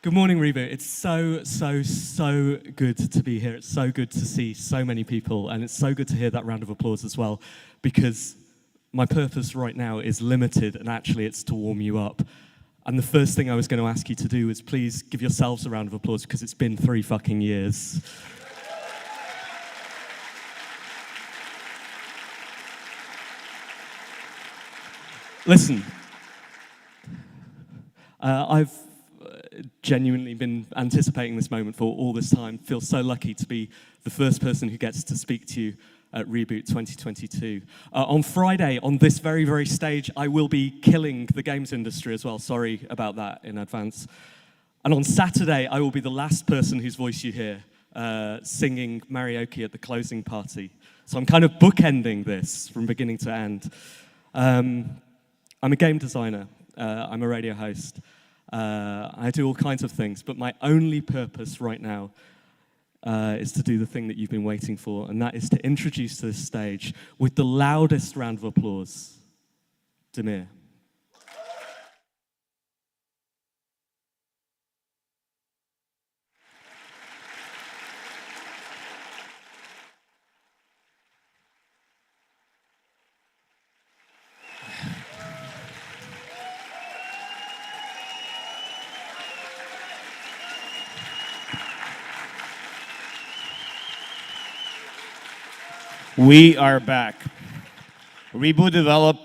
Good morning, Reboot. It's so good to be here. It's so good to see so many people, and it's so good to hear that round of applause as well, because my purpose right now is limited, and actually it's to warm you up. And the first thing I was going to ask you to do is please give yourselves a round of applause, because it's been 3 fucking years. Listen, I've genuinely been anticipating this moment for all this time. Feel so lucky to be the first person who gets to speak to you at Reboot 2022. On Friday, on this very stage, I will be killing the games industry as well. Sorry about that in advance. And on Saturday, I will be the last person whose voice you hear singing Karaoke at the closing party. So I'm kind of bookending this from beginning to end. I'm a game designer. I'm a radio host. I do all kinds of things, but my only purpose right now is to do the thing that you've been waiting for, and that is to introduce to this stage, with the loudest round of applause, Demir. We are back. Reboot Develop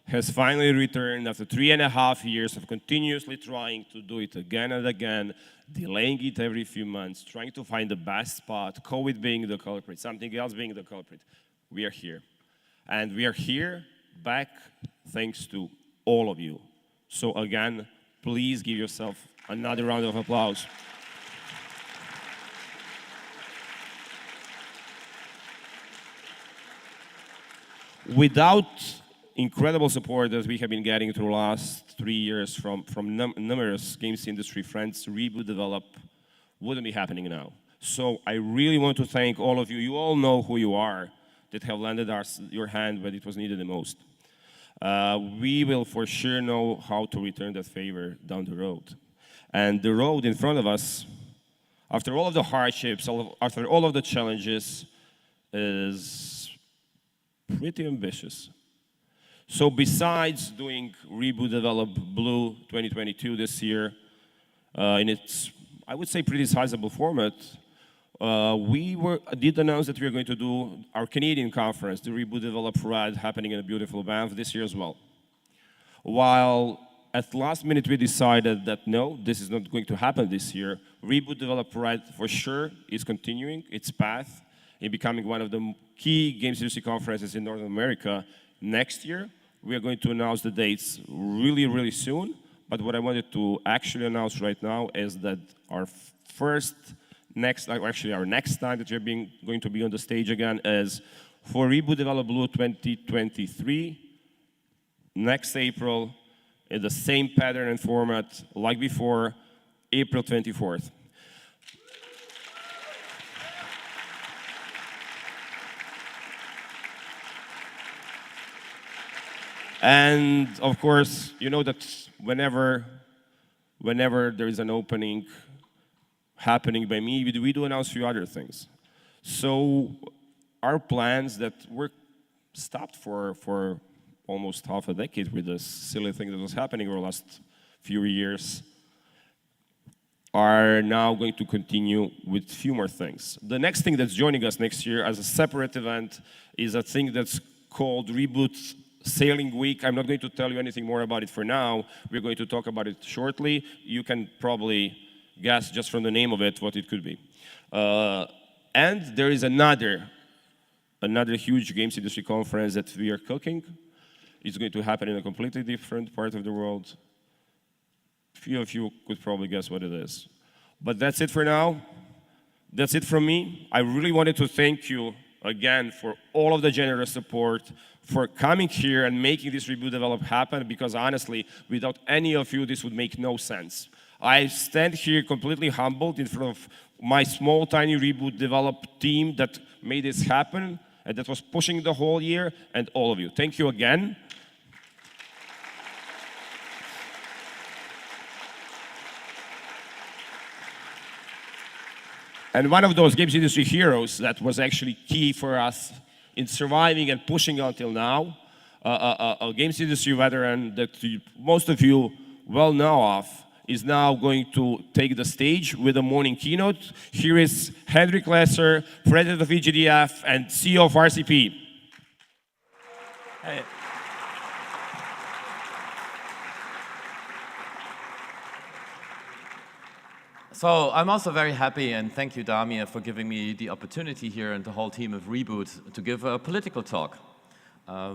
has finally returned after 3.5 years of continuously trying to do it again and again, delaying it every few months, trying to find the best spot, COVID being the culprit, something else being the culprit. We are here. And we are here back thanks to all of you. So again, please give yourself another round of applause. Without incredible support that we have been getting through the last 3 years from numerous games industry friends, Reboot Develop wouldn't be happening now. So I really want to thank all of you. You all know who you are that have lended your hand when it was needed the most. We will for sure know how to return that favor down the road. And the road in front of us, after all of the hardships, after all of the challenges, is pretty ambitious. So besides doing Reboot Develop Blue 2022 this year, in its, I would say, pretty sizable format, we did announce that we are going to do our Canadian conference, the Reboot Develop Red, happening in a beautiful Banff this year as well. While at the last minute we decided that no, this is not going to happen this year, Reboot Develop Red for sure is continuing its path in becoming one of the key games industry conferences in North America next year. We are going to announce the dates really soon, but what I wanted to actually announce right now is that our next time that we're going to be on the stage again is for Reboot Develop Blue 2023, next April, in the same pattern and format like before, April 24th. And of course, you know that whenever there is an opening happening by me, we do announce a few other things. So our plans that were stopped for almost half a decade with this silly thing that was happening over the last few years are now going to continue with a few more things. The next thing that's joining us next year as a separate event is a thing that's called Reboot Sailing Week. I'm not going to tell you anything more about it for now. We're going to talk about it shortly. You can probably guess just from the name of it what it could be. And there is another huge games industry conference that we are cooking. It's going to happen in a completely different part of the world. Few of you could probably guess what it is. But that's it for now. That's it from me. I really wanted to thank you again for all of the generous support, for coming here and making this Reboot Develop happen, because honestly, without any of you, this would make no sense. I stand here completely humbled in front of my small, tiny Reboot Develop team that made this happen and that was pushing the whole year, and all of you. Thank you again. And one of those games industry heroes that was actually key for us in surviving and pushing until now, a games industry veteran that most of you well know of, is now going to take the stage with a morning keynote. Here is Henrik Lesser, president of EGDF and CEO of RCP. Hey. So I'm also very happy, and thank you, Damir, for giving me the opportunity here and the whole team of Reboot to give a political talk.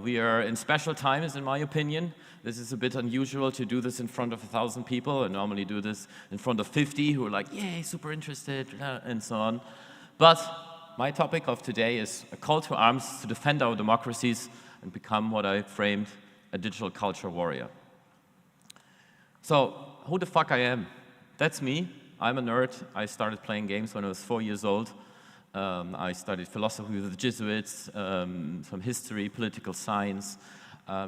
We are in special times, in my opinion. This is a bit unusual to do this in front of 1,000 people. I normally do this in front of 50 who are like, yay, super interested, and so on. But my topic of today is a call to arms to defend our democracies and become what I framed a digital culture warrior. So who the fuck I am? That's me. I'm a nerd. I started playing games when I was 4 years old. I studied philosophy with the Jesuits, some history, political science.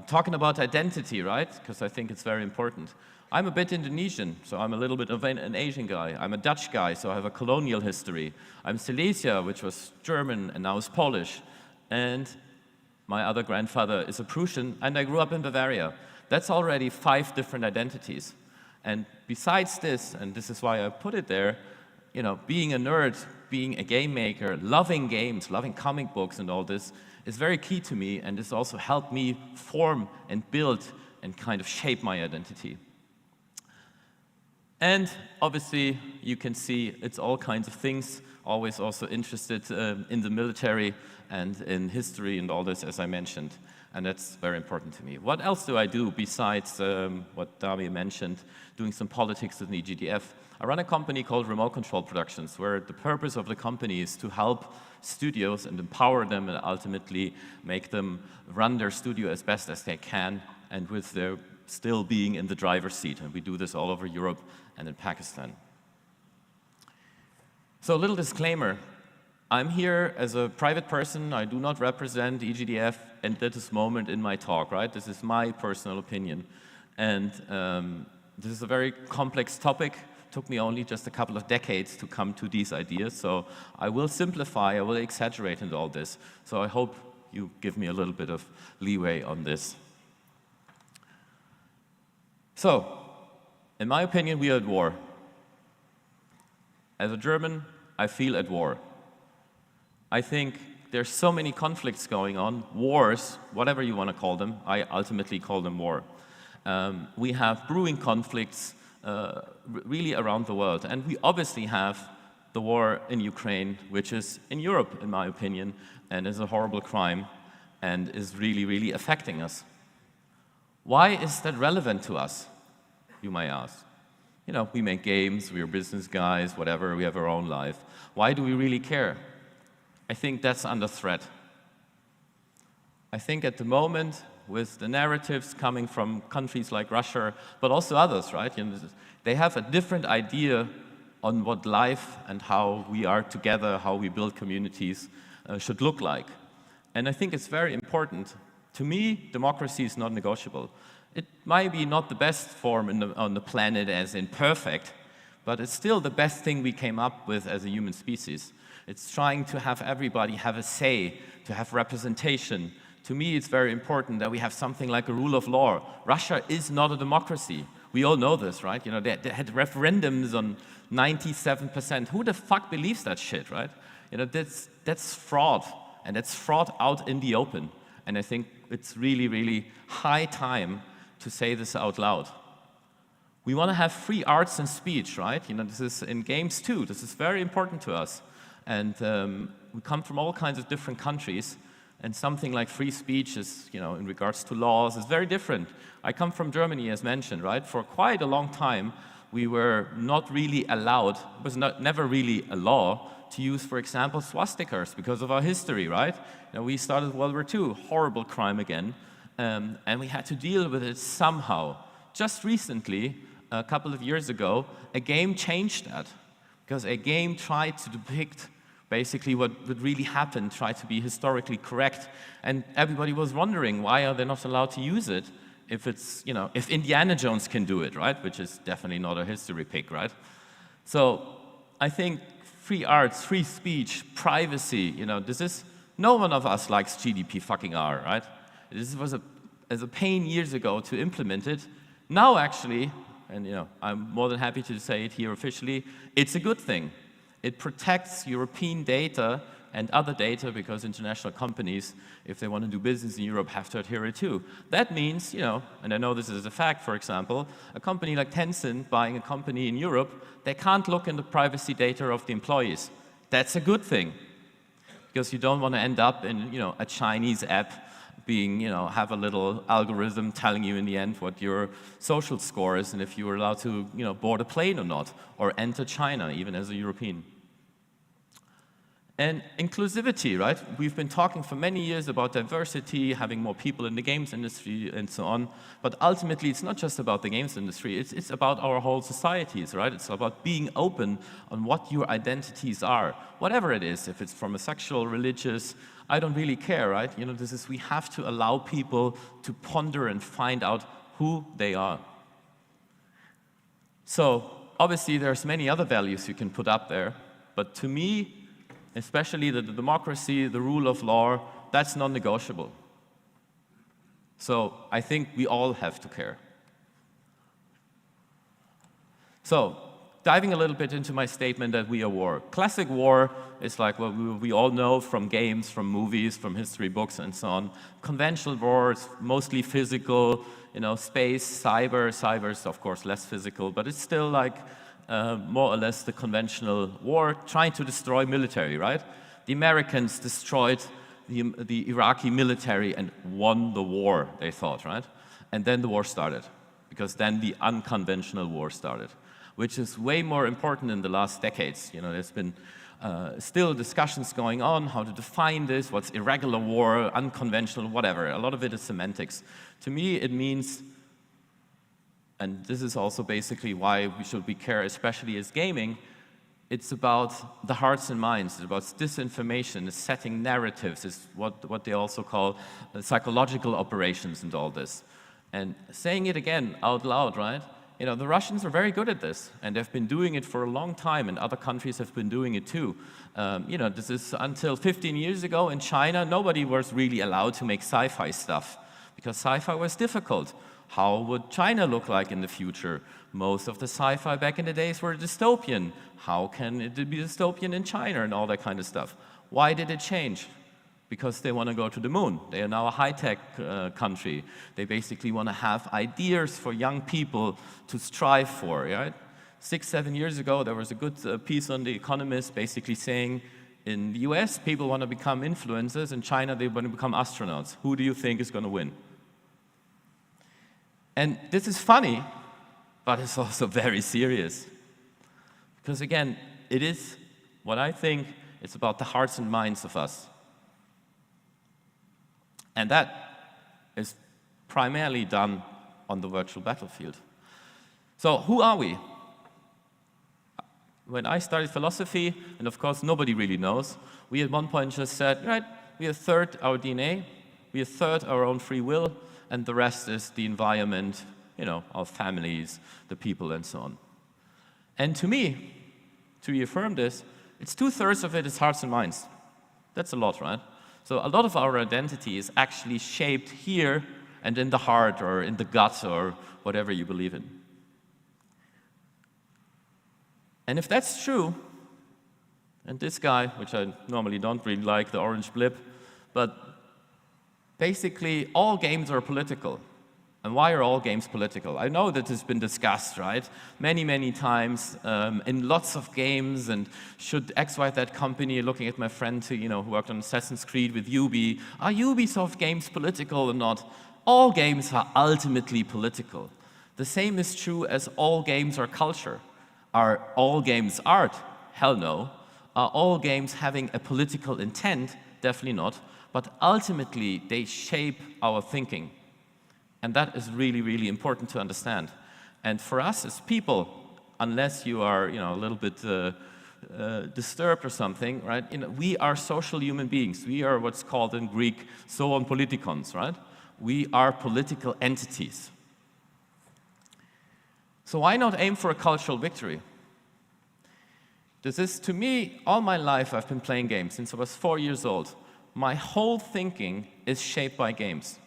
Talking about identity, right? Because I think it's very important. I'm a bit Indonesian, so I'm a little bit of an Asian guy. I'm a Dutch guy, so I have a colonial history. I'm Silesia, which was German and now is Polish. And my other grandfather is a Prussian, and I grew up in Bavaria. That's already 5 different identities. And besides this, and this is why I put it there, you know, being a nerd, being a game maker, loving games, loving comic books and all this is very key to me, and this also helped me form and build and kind of shape my identity. And obviously, you can see it's all kinds of things, always also interested in the military and in history and all this, as I mentioned. And that's very important to me. What else do I do besides what Dami mentioned, doing some politics with the EGDF? I run a company called Remote Control Productions, where the purpose of the company is to help studios and empower them and ultimately make them run their studio as best as they can, and with their still being in the driver's seat. And we do this all over Europe and in Pakistan. So a little disclaimer. I'm here as a private person. I do not represent EGDF at this moment in my talk, right? This is my personal opinion. And this is a very complex topic. It took me only just a couple of decades to come to these ideas. So I will simplify, I will exaggerate in all this. So I hope you give me a little bit of leeway on this. So, in my opinion, we are at war. As a German, I feel at war. I think there's so many conflicts going on, wars, whatever you want to call them. I ultimately call them war. We have brewing conflicts really around the world. And we obviously have the war in Ukraine, which is in Europe, in my opinion, and is a horrible crime and is really, really affecting us. Why is that relevant to us, you might ask? You know, we make games, we're business guys, whatever, we have our own life. Why do we really care? I think that's under threat. I think at the moment, with the narratives coming from countries like Russia, but also others, right? You know, they have a different idea on what life and how we are together, how we build communities should look like. And I think it's very important. To me, democracy is not negotiable. It might be not the best form on the planet as in perfect, but it's still the best thing we came up with as a human species. It's trying to have everybody have a say, to have representation. To me, it's very important that we have something like a rule of law. Russia is not a democracy. We all know this, right? You know, they had referendums on 97%. Who the fuck believes that shit, right? You know, that's fraud, and that's fraud out in the open. And I think it's really, really high time to say this out loud. We want to have free arts and speech, right? You know, this is in games too. This is very important to us. And we come from all kinds of different countries, and something like free speech is, you know, in regards to laws, is very different. I come from Germany, as mentioned, right? For quite a long time, we were not really allowed, it was never really a law, to use, for example, swastikas because of our history, right? You know, we started World War II, horrible crime again, and we had to deal with it somehow. Just recently, a couple of years ago, a game changed that, because a game tried to depict basically what would really happen, tried to be historically correct, and everybody was wondering, why are they not allowed to use it if it's, you know, if Indiana Jones can do it, right? Which is definitely not a history pick, right? So I think free arts, free speech, privacy, no one of us likes GDP fucking R, right? This was a pain years ago to implement it. Now actually, and I'm more than happy to say it here officially, it's a good thing. It protects European data and other data because international companies, if they want to do business in Europe, have to adhere it too. That means, and I know this is a fact, for example, a company like Tencent buying a company in Europe, they can't look in the privacy data of the employees. That's a good thing, because you don't want to end up in, a Chinese app being, have a little algorithm telling you in the end what your social score is and if you were allowed to, board a plane or not, or enter China, even as a European. And inclusivity, right? We've been talking for many years about diversity, having more people in the games industry, and so on. But ultimately, it's not just about the games industry. It's about our whole societies, right? It's about being open on what your identities are, whatever it is. If it's from a sexual, religious, I don't really care, right? We have to allow people to ponder and find out who they are. So obviously, there's many other values you can put up there. But to me, especially the democracy, the rule of law, that's non-negotiable. So I think we all have to care. So diving a little bit into my statement that we are war. Classic war is like what we all know from games, from movies, from history books, and so on. Conventional war is mostly physical, space, cyber. Cyber is, of course, less physical, but it's still like more or less the conventional war, trying to destroy military, right? The Americans destroyed the Iraqi military and won the war, they thought, right? And then the war started, because then the unconventional war started, which is way more important in the last decades. There's been still discussions going on, how to define this, what's irregular war, unconventional, whatever. A lot of it is semantics. To me, it means, and this is also basically why we care, especially as gaming, it's about the hearts and minds, it's about disinformation, it's setting narratives, it's what they also call psychological operations and all this. And saying it again out loud, right? The Russians are very good at this, and they've been doing it for a long time, and other countries have been doing it too. This is until 15 years ago in China, nobody was really allowed to make sci-fi stuff, because sci-fi was difficult. How would China look like in the future? Most of the sci-fi back in the days were dystopian. How can it be dystopian in China and all that kind of stuff? Why did it change? Because they want to go to the moon. They are now a high-tech country. They basically want to have ideas for young people to strive for, right? 6-7 years ago, there was a good piece on The Economist basically saying, in the US, people want to become influencers. In China, they want to become astronauts. Who do you think is going to win? And this is funny, but it's also very serious. Because again, it is what I think, it's about the hearts and minds of us. And that is primarily done on the virtual battlefield. So who are we? When I studied philosophy, and of course nobody really knows, we at one point just said, right, we are third our DNA, we are third our own free will, and the rest is the environment, our families, the people, and so on. And to me, to reaffirm this, it's 2/3 of it is hearts and minds. That's a lot, right? So a lot of our identity is actually shaped here and in the heart or in the gut or whatever you believe in. And if that's true, and this guy, which I normally don't really like, the orange blip, but basically all games are political. And why are all games political? I know that has been discussed, right? Many, many times in lots of games, and should XYZ company, looking at my friend who worked on Assassin's Creed with Ubi, are Ubisoft games political or not? All games are ultimately political. The same is true as all games are culture. Are all games art? Hell no. Are all games having a political intent? Definitely not. But ultimately, they shape our thinking. And that is really, really important to understand. And for us as people, unless you are, a little bit disturbed or something, right? We are social human beings. We are what's called in Greek zoon politikons, right? We are political entities. So why not aim for a cultural victory? This is, to me, all my life I've been playing games since I was 4 years old. My whole thinking is shaped by games.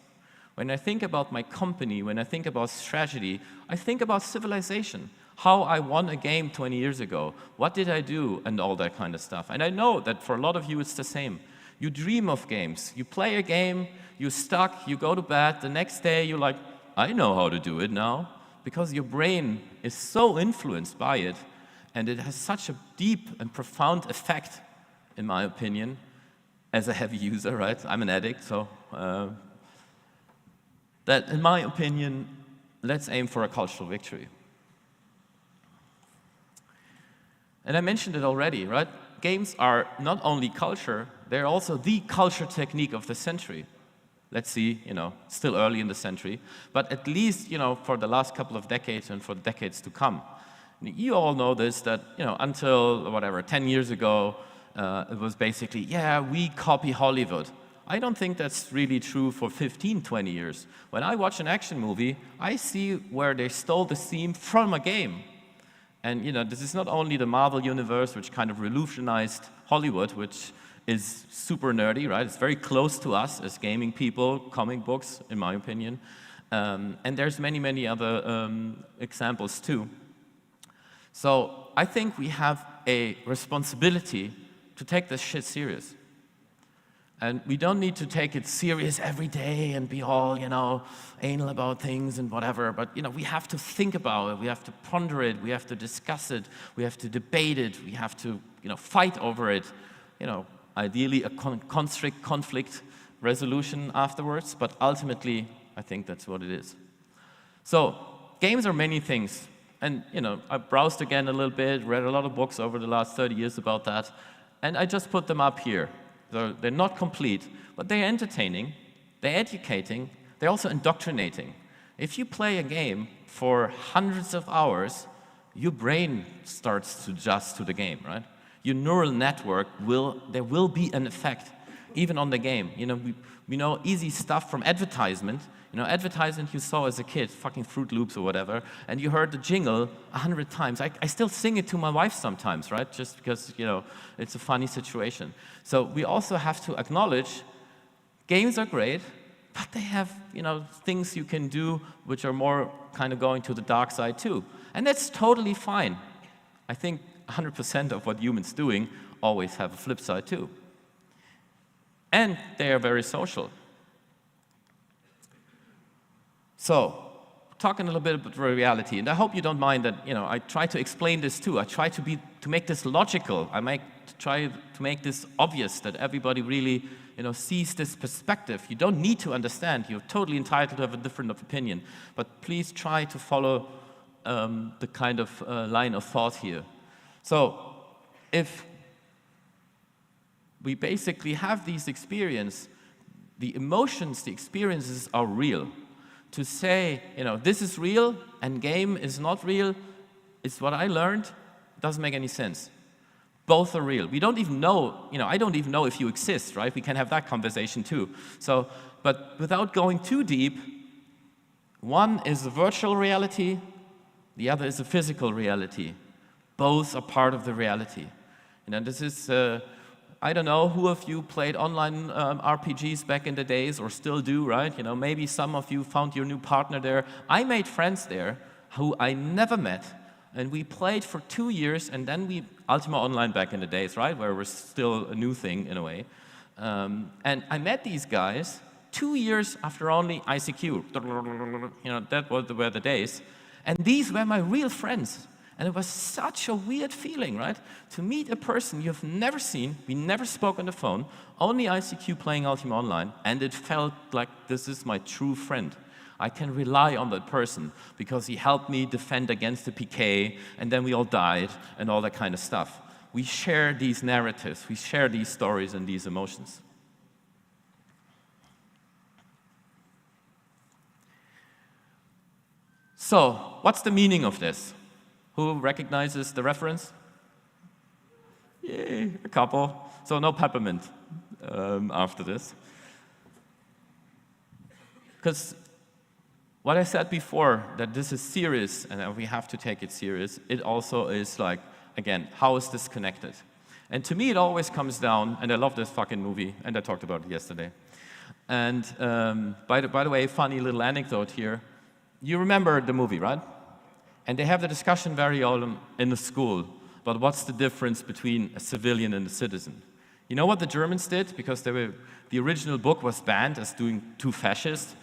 When I think about my company, when I think about strategy, I think about civilization, how I won a game 20 years ago, what did I do, and all that kind of stuff. And I know that for a lot of you it's the same. You dream of games. You play a game, you're stuck, you go to bed, the next day you're like, I know how to do it now, because your brain is so influenced by it, and it has such a deep and profound effect, in my opinion, as a heavy user, right? I'm an addict, so that, in my opinion, let's aim for a cultural victory. And I mentioned it already, right? Games are not only culture, they're also the culture technique of the century. Let's see, still early in the century, but at least, for the last couple of decades and for the decades to come. You all know this, that, until, 10 years ago, it was basically, yeah, we copy Hollywood. I don't think that's really true for 15, 20 years. When I watch an action movie, I see where they stole the theme from a game. And this is not only the Marvel universe, which kind of revolutionized Hollywood, which is super nerdy, right? It's very close to us as gaming people, comic books, in my opinion. And there's many, many other examples too. So I think we have a responsibility to take this shit serious. And we don't need to take it serious every day and be all, anal about things and whatever. But, we have to think about it. We have to ponder it. We have to discuss it. We have to debate it. We have to, fight over it. Ideally a conflict resolution afterwards. But ultimately, I think that's what it is. So games are many things. And, I browsed again a little bit, read a lot of books over the last 30 years about that. And I just put them up here. So they're not complete, but they're entertaining, they're educating, they're also indoctrinating. If you play a game for hundreds of hours, your brain starts to adjust to the game, right? Your neural network there will be an effect, even on the game. We know easy stuff from advertisement. Advertisement you saw as a kid, fucking Fruit Loops or whatever, and you heard the jingle 100 times. I still sing it to my wife sometimes, right? Just because, it's a funny situation. So we also have to acknowledge games are great, but they have, things you can do which are more kind of going to the dark side too. And that's totally fine. I think 100% of what humans doing always have a flip side too. And they are very social. So, talking a little bit about reality, and I hope you don't mind that, I try to explain this too. I try to make this logical. I try to make this obvious that everybody really, sees this perspective. You don't need to understand. You're totally entitled to have a different opinion. But please try to follow the kind of line of thought here. So, if we basically have these experiences, the emotions, the experiences are real. To say, this is real and game is not real, is what I learned, doesn't make any sense. Both are real. We don't even know, I don't even know if you exist, right? We can have that conversation too. So, but without going too deep, one is a virtual reality, the other is a physical reality. Both are part of the reality. This is, I don't know who of you played online RPGs back in the days or still do, right? Maybe some of you found your new partner there. I made friends there who I never met, and we played for 2 years, and then Ultima Online back in the days, right? Where it was still a new thing in a way. And I met these guys 2 years after only ICQ. That were the days. And these were my real friends. And it was such a weird feeling, right? To meet a person you've never seen, we never spoke on the phone, only ICQ playing Ultima Online, and it felt like this is my true friend. I can rely on that person because he helped me defend against the PK, and then we all died, and all that kind of stuff. We share these narratives, we share these stories and these emotions. So, what's the meaning of this? Who recognizes the reference? Yay, a couple. So no peppermint after this. Because what I said before, that this is serious and that we have to take it serious, it also is like again, how is this connected? And to me, it always comes down, and I love this fucking movie, and I talked about it yesterday. And by the way, funny little anecdote here. You remember the movie, right? And they have the discussion very early in the school about what's the difference between a civilian and a citizen. You know what the Germans did? Because the original book was banned as doing too fascist.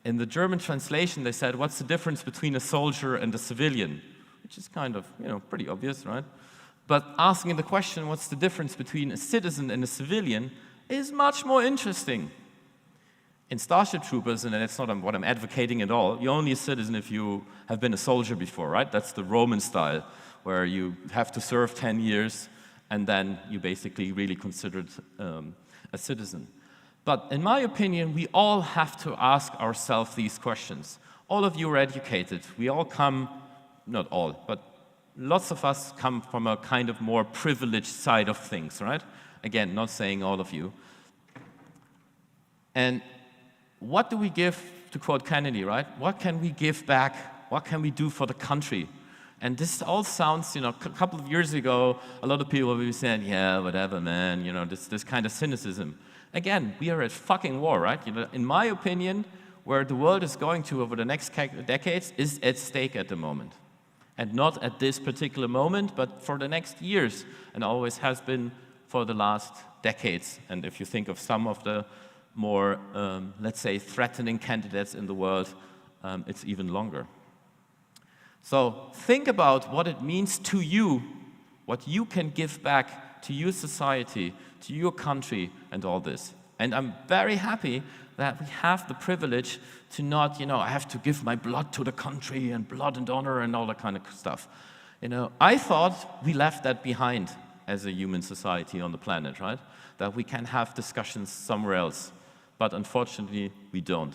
In the German translation, they said, what's the difference between a soldier and a civilian? Which is kind of, pretty obvious, right? But asking the question, what's the difference between a citizen and a civilian, is much more interesting. In Starship Troopers, and it's not what I'm advocating at all, you're only a citizen if you have been a soldier before, right? That's the Roman style, where you have to serve 10 years, and then you basically really considered a citizen. But in my opinion, we all have to ask ourselves these questions. All of you are educated. We all come, not all, but lots of us come from a kind of more privileged side of things, right? Again, not saying all of you. And what do we give, to quote Kennedy, right? What can we give back? What can we do for the country? And this all sounds, a couple of years ago, a lot of people will be saying, yeah, whatever, man, this kind of cynicism. Again, we are at fucking war, right? In my opinion, where the world is going to over the next decades is at stake at the moment. And not at this particular moment, but for the next years, and always has been for the last decades. And if you think of some of the more, let's say, threatening candidates in the world, it's even longer. So think about what it means to you, what you can give back to your society, to your country, and all this. And I'm very happy that we have the privilege to not, I have to give my blood to the country and blood and honor and all that kind of stuff. I thought we left that behind as a human society on the planet, right? That we can have discussions somewhere else. But unfortunately, we don't.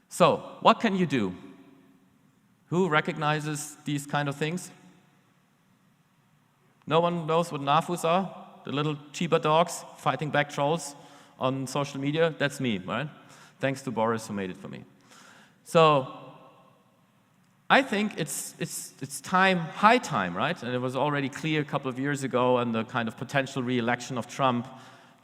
So, what can you do? Who recognizes these kind of things? No one knows what NAFUs are? The little Chiba dogs fighting back trolls on social media? That's me, right? Thanks to Boris who made it for me. So, I think it's time, high time, right? And it was already clear a couple of years ago on the kind of potential re-election of Trump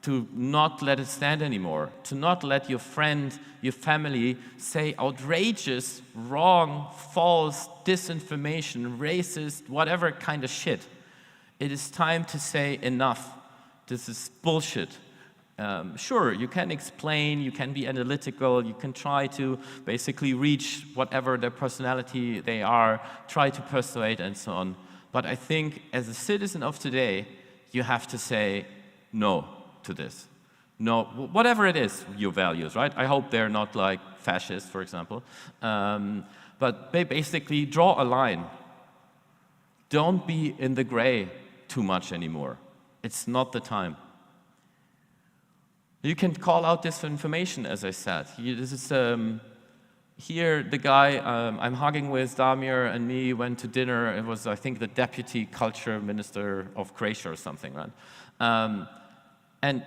to not let it stand anymore, to not let your friend, your family say outrageous, wrong, false, disinformation, racist, whatever kind of shit. It is time to say enough. This is bullshit. Sure, you can explain, you can be analytical, you can try to basically reach whatever their personality they are, try to persuade and so on. But I think as a citizen of today, you have to say no to this. No, whatever it is, your values, right? I hope they're not like fascist, for example. But they basically draw a line. Don't be in the gray too much anymore. It's not the time. You can call out disinformation, as I said. This is here the guy I'm hugging with, Damir, and me went to dinner. It was, I think, the deputy culture minister of Croatia or something, right? And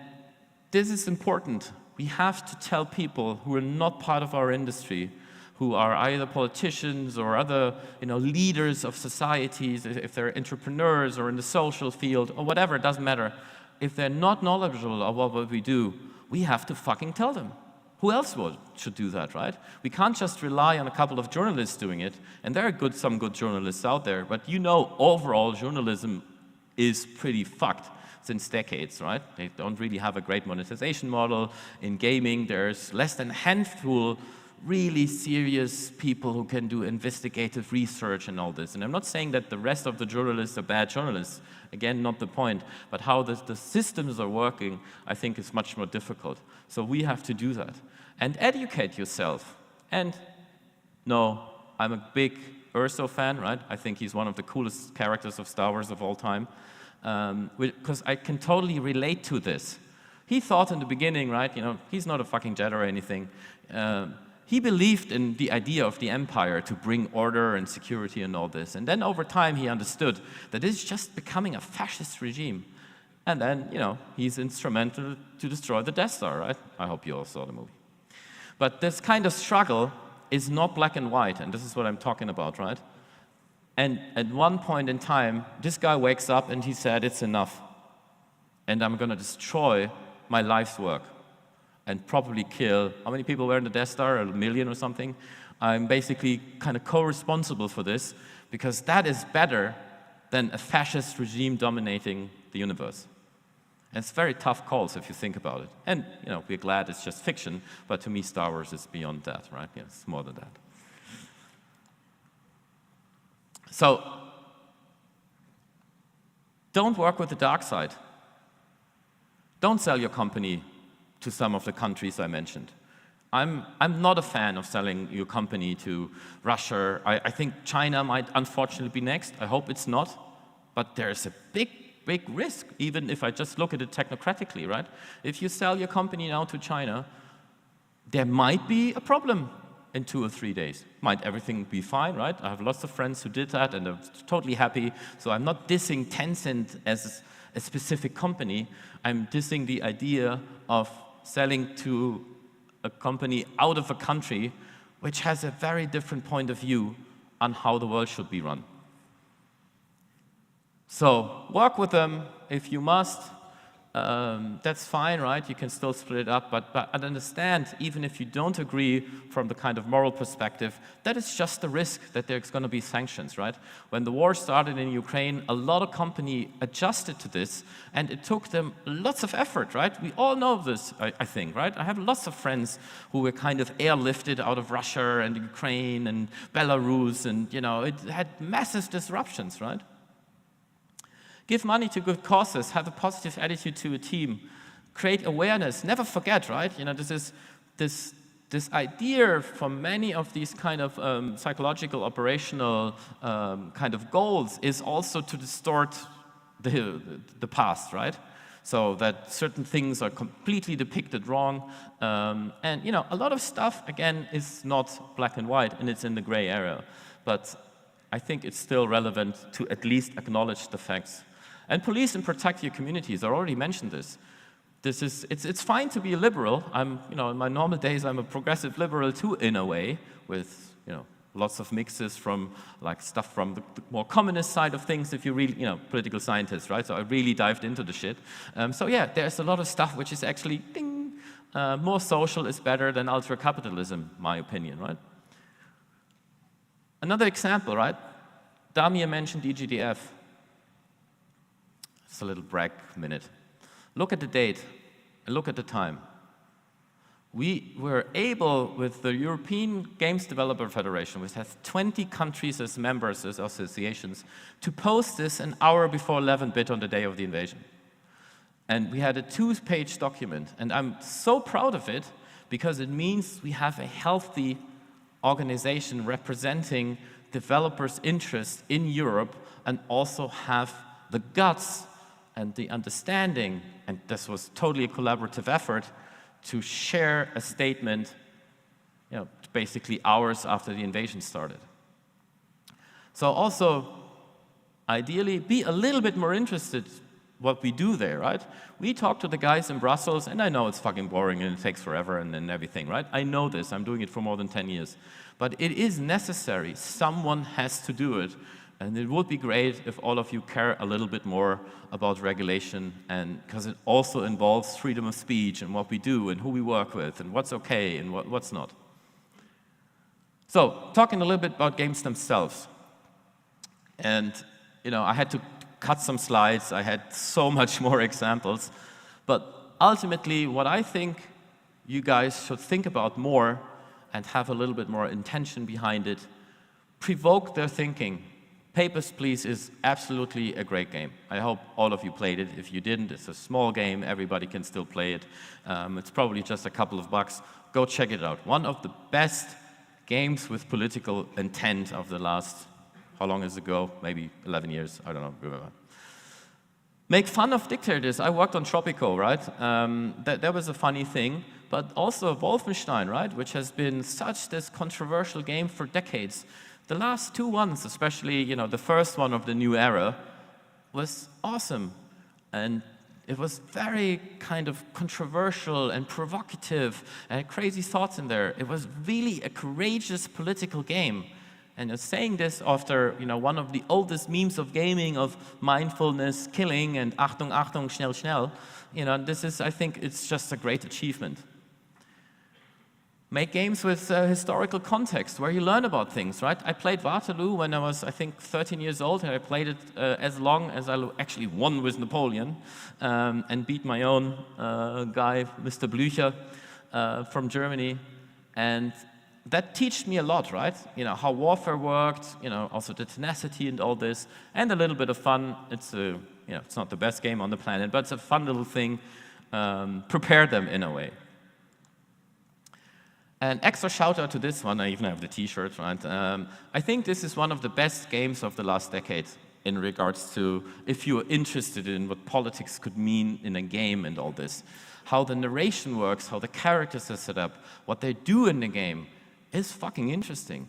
this is important. We have to tell people who are not part of our industry, who are either politicians or other leaders of societies, if they're entrepreneurs or in the social field or whatever, it doesn't matter. If they're not knowledgeable of what we do, we have to fucking tell them. Who else should do that, right? We can't just rely on a couple of journalists doing it, and there are some good journalists out there, but overall journalism is pretty fucked since decades, right? They don't really have a great monetization model. In gaming, there's less than a handful really serious people who can do investigative research and all this. And I'm not saying that the rest of the journalists are bad journalists. Again, not the point. But how the systems are working, I think is much more difficult. So we have to do that. And educate yourself. And no, I'm a big Urso fan, right? I think he's one of the coolest characters of Star Wars of all time. Because I can totally relate to this. He thought in the beginning, right, he's not a fucking Jedi or anything. He believed in the idea of the Empire to bring order and security and all this. And then over time, he understood that it's just becoming a fascist regime. And then, he's instrumental to destroy the Death Star, right? I hope you all saw the movie. But this kind of struggle is not black and white, and this is what I'm talking about, right? And at one point in time, this guy wakes up and he said, it's enough. And I'm going to destroy my life's work and probably kill, how many people were in the Death Star? 1 million or something? I'm basically kind of co-responsible for this because that is better than a fascist regime dominating the universe. And it's very tough calls if you think about it. And we're glad it's just fiction, but to me Star Wars is beyond that, right? Yeah, it's more than that. So, don't work with the dark side. Don't sell your company to some of the countries I mentioned. I'm not a fan of selling your company to Russia. I think China might unfortunately be next. I hope it's not. But there's a big risk, even if I just look at it technocratically, right? If you sell your company now to China, there might be a problem in 2 or 3 days. Might everything be fine, right? I have lots of friends who did that and are totally happy. So I'm not dissing Tencent as a specific company. I'm dissing the idea of selling to a company out of a country which has a very different point of view on how the world should be run. So work with them if you must. That's fine, right? You can still split it up, but understand, even if you don't agree from the kind of moral perspective, that is just the risk that there's going to be sanctions, right? When the war started in Ukraine, a lot of companies adjusted to this, and it took them lots of effort, right? We all know this, I think, right? I have lots of friends who were kind of airlifted out of Russia and Ukraine and Belarus, and it had massive disruptions, right? Give money to good causes, have a positive attitude to a team, create awareness, never forget, right? This idea from many of these kind of psychological, operational kind of goals is also to distort the past, right? So that certain things are completely depicted wrong. And a lot of stuff, again, is not black and white, and it's in the gray area. But I think it's still relevant to at least acknowledge the facts. And police and protect your communities. I already mentioned this. It's fine to be a liberal. In my normal days, I'm a progressive liberal too, in a way, with lots of mixes from stuff from the more communist side of things. If you really, political scientists, right? So I really dived into the shit. So yeah, there's a lot of stuff which is actually ding. More social is better than ultra-capitalism, my opinion, right? Another example, right? Damir mentioned EGDF. It's a little brag minute. Look at the date and look at the time. We were able, with the European Games Developer Federation, which has 20 countries as members, as associations, to post this an hour before 11-bit on the day of the invasion. And we had a 2-page document. And I'm so proud of it because it means we have a healthy organization representing developers' interests in Europe and also have the guts and the understanding, and this was totally a collaborative effort, to share a statement, basically hours after the invasion started. So also, ideally, be a little bit more interested what we do there, right? We talk to the guys in Brussels, and I know it's fucking boring and it takes forever and everything, right? I know this, I'm doing it for more than 10 years. But it is necessary, someone has to do it. And it would be great if all of you care a little bit more about regulation, and because it also involves freedom of speech and what we do and who we work with and what's okay and what's not. So, talking a little bit about games themselves. And, I had to cut some slides. I had so much more examples. But ultimately, what I think you guys should think about more and have a little bit more intention behind it, provoke their thinking. Papers, Please is absolutely a great game. I hope all of you played it. If you didn't, it's a small game. Everybody can still play it. It's probably just a couple of bucks. Go check it out. One of the best games with political intent of the last, how long is it ago? Maybe 11 years. I don't know. Remember. Make fun of dictators. I worked on Tropico, right? That was a funny thing. But also Wolfenstein, right? Which has been such this controversial game for decades. The last 2 ones, especially, the first one of the new era, was awesome. And It was very kind of controversial and provocative and crazy thoughts in there. It was really a courageous political game. And saying this after one of the oldest memes of gaming of mindfulness, killing, and Achtung, Achtung, schnell, schnell, this is, I think, it's just a great achievement. Make games with historical context, where you learn about things, right? I played Waterloo when I was, I think, 13 years old, and I played it as long as I actually won with Napoleon and beat my own guy, Mr. Blücher, from Germany. And that taught me a lot, right? How warfare worked, also the tenacity and all this, and a little bit of fun. It's it's not the best game on the planet, but it's a fun little thing. Prepare them in a way. An extra shout out to this one, I even have the t-shirt, right? I think this is one of the best games of the last decade in regards to if you're interested in what politics could mean in a game and all this. How the narration works, how the characters are set up, what they do in the game is fucking interesting.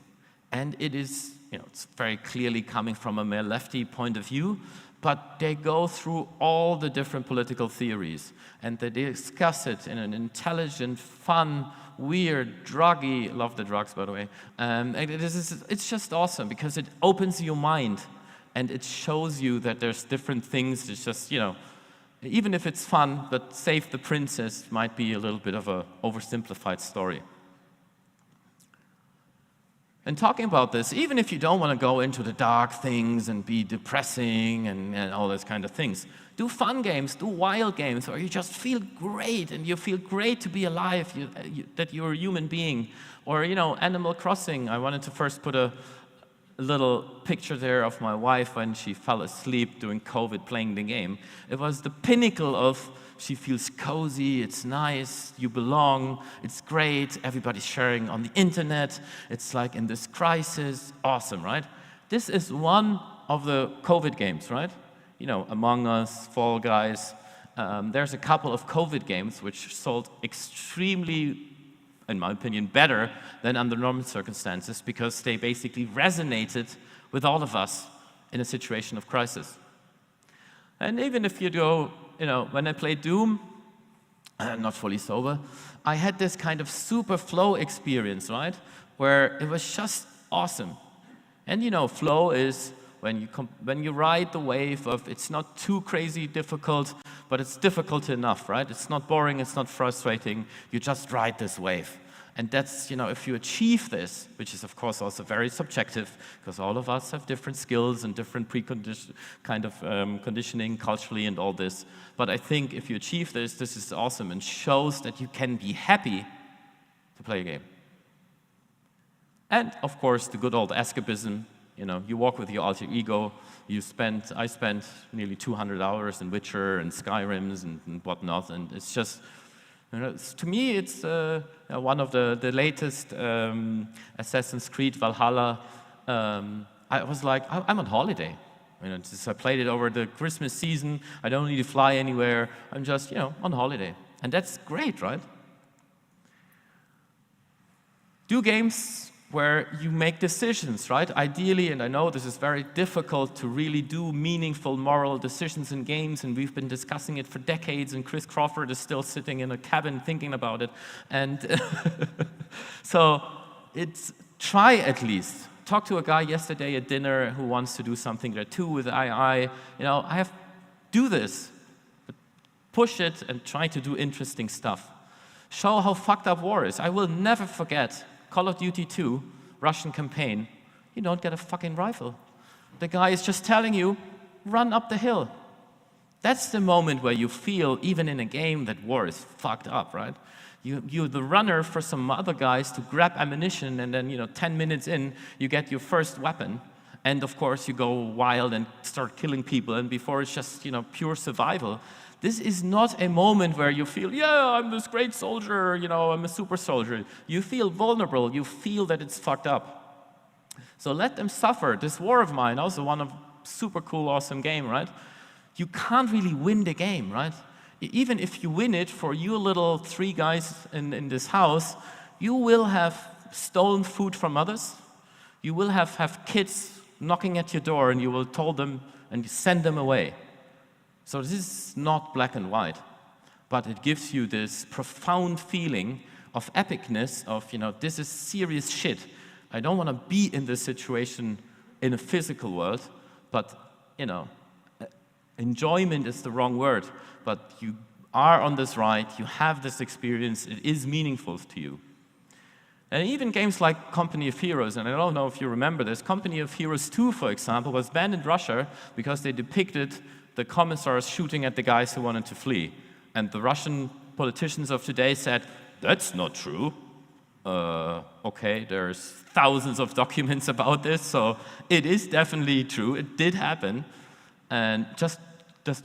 And it is, it's very clearly coming from a more lefty point of view, but they go through all the different political theories and they discuss it in an intelligent, fun, weird, druggy, love the drugs, by the way. It's just awesome because it opens your mind and it shows you that there's different things. It's just, even if it's fun, but Save the Princess might be a little bit of a oversimplified story. And talking about this, even if you don't want to go into the dark things and be depressing and all those kind of things, do fun games, do wild games, where you just feel great and you feel great to be alive, that you're a human being. Or, Animal Crossing. I wanted to first put a little picture there of my wife when she fell asleep during COVID playing the game. It was the pinnacle of she feels cozy, it's nice, you belong, it's great, everybody's sharing on the internet, it's like in this crisis, awesome, right? This is one of the COVID games, right? Among Us, Fall Guys. There's a couple of COVID games which sold extremely, in my opinion, better than under normal circumstances because they basically resonated with all of us in a situation of crisis. And even if you go, when I played Doom, not fully sober, I had this kind of super flow experience, right? Where it was just awesome. And flow is when you ride the wave of it's not too crazy difficult, but it's difficult enough, right? It's not boring, it's not frustrating, you just ride this wave. And that's, if you achieve this, which is of course also very subjective, because all of us have different skills and different conditioning culturally and all this. But I think if you achieve this, this is awesome and shows that you can be happy to play a game. And of course, the good old escapism. You walk with your alter ego. I spent nearly 200 hours in Witcher and Skyrims and whatnot, and it's just, to me, it's one of the latest Assassin's Creed Valhalla. I was like, I'm on holiday. I played it over the Christmas season. I don't need to fly anywhere. I'm just, on holiday. And that's great, right? Do games where you make decisions, right? Ideally, and I know this is very difficult to really do meaningful moral decisions in games, and we've been discussing it for decades, and Chris Crawford is still sitting in a cabin thinking about it. And so try at least. Talked to a guy yesterday at dinner who wants to do something there too with II. Do this. Push it and try to do interesting stuff. Show how fucked up war is. I will never forget Call of Duty 2, Russian campaign. You don't get a fucking rifle. The guy is just telling you, run up the hill. That's the moment where you feel, even in a game, that war is fucked up, right? You're the runner for some other guys to grab ammunition, and then 10 minutes in, you get your first weapon. And of course, you go wild and start killing people, and before it's just pure survival. This is not a moment where you feel, yeah, I'm this great soldier, I'm a super soldier. You feel vulnerable, you feel that it's fucked up. So let them suffer. This war of mine, also one of super cool, awesome game, right? You can't really win the game, right? Even if you win it for your little 3 guys in this house, you will have stolen food from others. You will have kids knocking at your door and you will tell them and send them away. So this is not black and white, but it gives you this profound feeling of epicness of, this is serious shit. I don't want to be in this situation in a physical world, but, enjoyment is the wrong word, but you are on this ride, you have this experience, it is meaningful to you. And even games like Company of Heroes, and I don't know if you remember this, Company of Heroes 2, for example, was banned in Russia because they depicted the commissars shooting at the guys who wanted to flee. And the Russian politicians of today said, that's not true. Okay, there's thousands of documents about this, so it is definitely true, it did happen. And just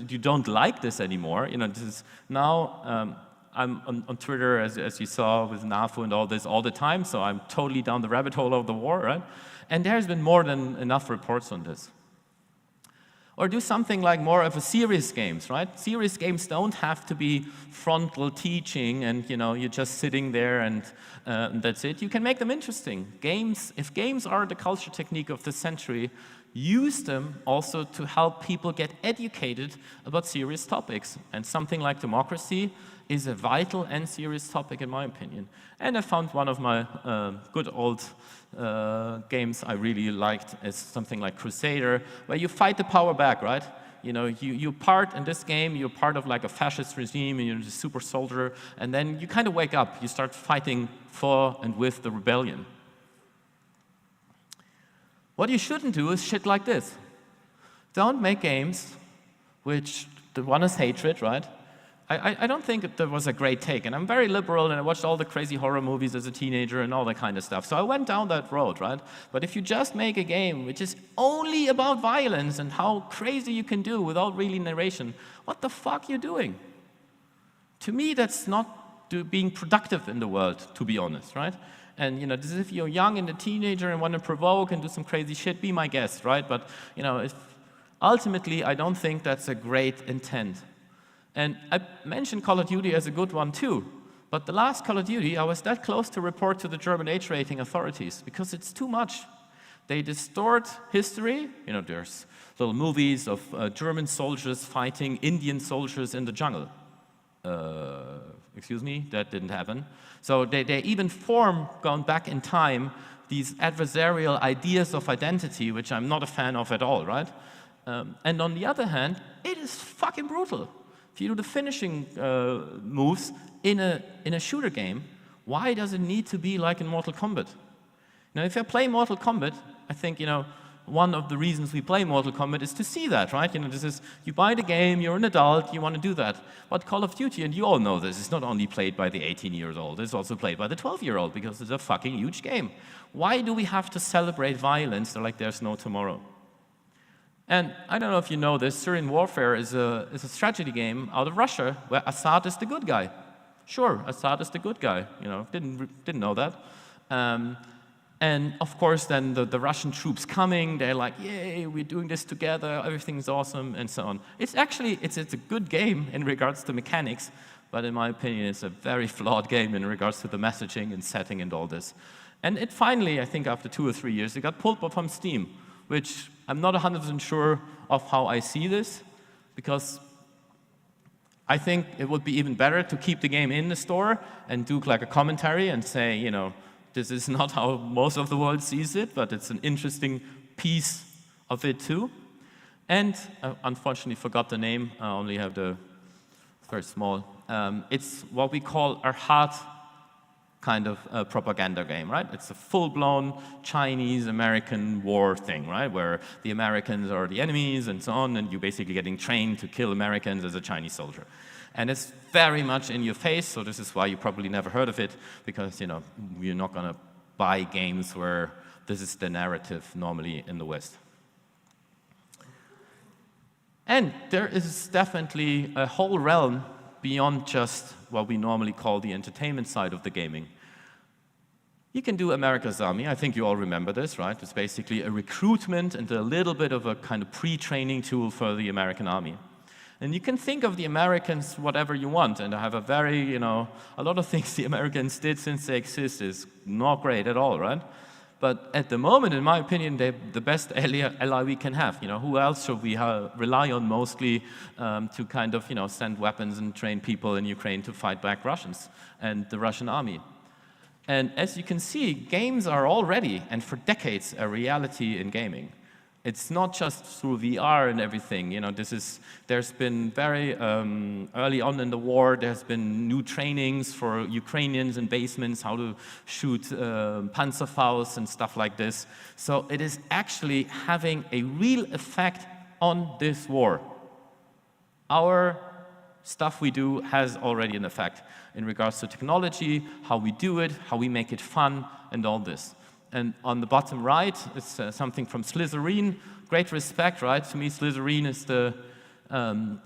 you don't like this anymore. This is now, I'm on Twitter, as you saw, with NAFU and all this all the time, so I'm totally down the rabbit hole of the war, right? And there's been more than enough reports on this. Or do something like more of a serious games, right? Serious games don't have to be frontal teaching and, you're just sitting there and that's it. You can make them interesting. If games are the culture technique of the century, use them also to help people get educated about serious topics. And something like democracy is a vital and serious topic, in my opinion. And I found one of my good old games I really liked is something like Crusader, where you fight the power back, right? You're part in this game, you're part of like a fascist regime, and you're a super soldier, and then you kind of wake up, you start fighting for and with the rebellion. What you shouldn't do is shit like this. Don't make games which the one is hatred, right? I don't think there was a great take, and I'm very liberal, and I watched all the crazy horror movies as a teenager and all that kind of stuff, so I went down that road, right? But if you just make a game which is only about violence and how crazy you can do without really narration, what the fuck are you doing? To me, that's not being productive in the world, to be honest, right? And this is if you're young and a teenager and want to provoke and do some crazy shit, be my guest, right? But ultimately, I don't think that's a great intent. And I mentioned Call of Duty as a good one too, but the last Call of Duty, I was that close to report to the German age rating authorities because it's too much. They distort history. There's little movies of German soldiers fighting Indian soldiers in the jungle. Excuse me, that didn't happen. So they even form, going back in time, these adversarial ideas of identity, which I'm not a fan of at all, right? And on the other hand, it is fucking brutal. If you do the finishing moves in a shooter game, why does it need to be like in Mortal Kombat? Now, if I play Mortal Kombat, I think, one of the reasons we play Mortal Kombat is to see that, right? This is, you buy the game, you're an adult, you want to do that. But Call of Duty, and you all know this, is not only played by the 18-year-old, it's also played by the 12-year-old because it's a fucking huge game. Why do we have to celebrate violence like there's no tomorrow? And I don't know if you know this, Syrian Warfare is a strategy game out of Russia where Assad is the good guy. Sure, Assad is the good guy, didn't know that. And of course, then the Russian troops coming, they're like, yay, we're doing this together, everything's awesome, and so on. It's actually, it's a good game in regards to mechanics, but in my opinion, it's a very flawed game in regards to the messaging and setting and all this. And it finally, I think after 2 or 3 years, it got pulled from Steam, which I'm not 100% sure of how I see this, because I think it would be even better to keep the game in the store and do like a commentary and say, this is not how most of the world sees it, but it's an interesting piece of it too. And I unfortunately forgot the name. I only have the very small. It's what we call a hard kind of propaganda game, right? It's a full-blown Chinese-American war thing, right? Where the Americans are the enemies and so on, and you're basically getting trained to kill Americans as a Chinese soldier. And it's very much in your face, so this is why you probably never heard of it, because, you're not going to buy games where this is the narrative normally in the West. And there is definitely a whole realm beyond just what we normally call the entertainment side of the gaming. You can do America's Army. I think you all remember this, right? It's basically a recruitment and a little bit of a kind of pre-training tool for the American Army. And you can think of the Americans whatever you want, and I have a very, a lot of things the Americans did since they exist is not great at all, right? But at the moment, in my opinion, they're the best ally we can have. Who else should we rely on mostly to kind of, send weapons and train people in Ukraine to fight back Russians and the Russian army? And as you can see, games are already, and for decades, a reality in gaming. It's not just through VR and everything. There's been very early on in the war, there's been new trainings for Ukrainians in basements, how to shoot Panzerfaust and stuff like this. So it is actually having a real effect on this war. Our stuff we do has already an effect in regards to technology, how we do it, how we make it fun, and all this. And on the bottom right, it's something from Slytherin. Great respect, right? To me, Slytherin is the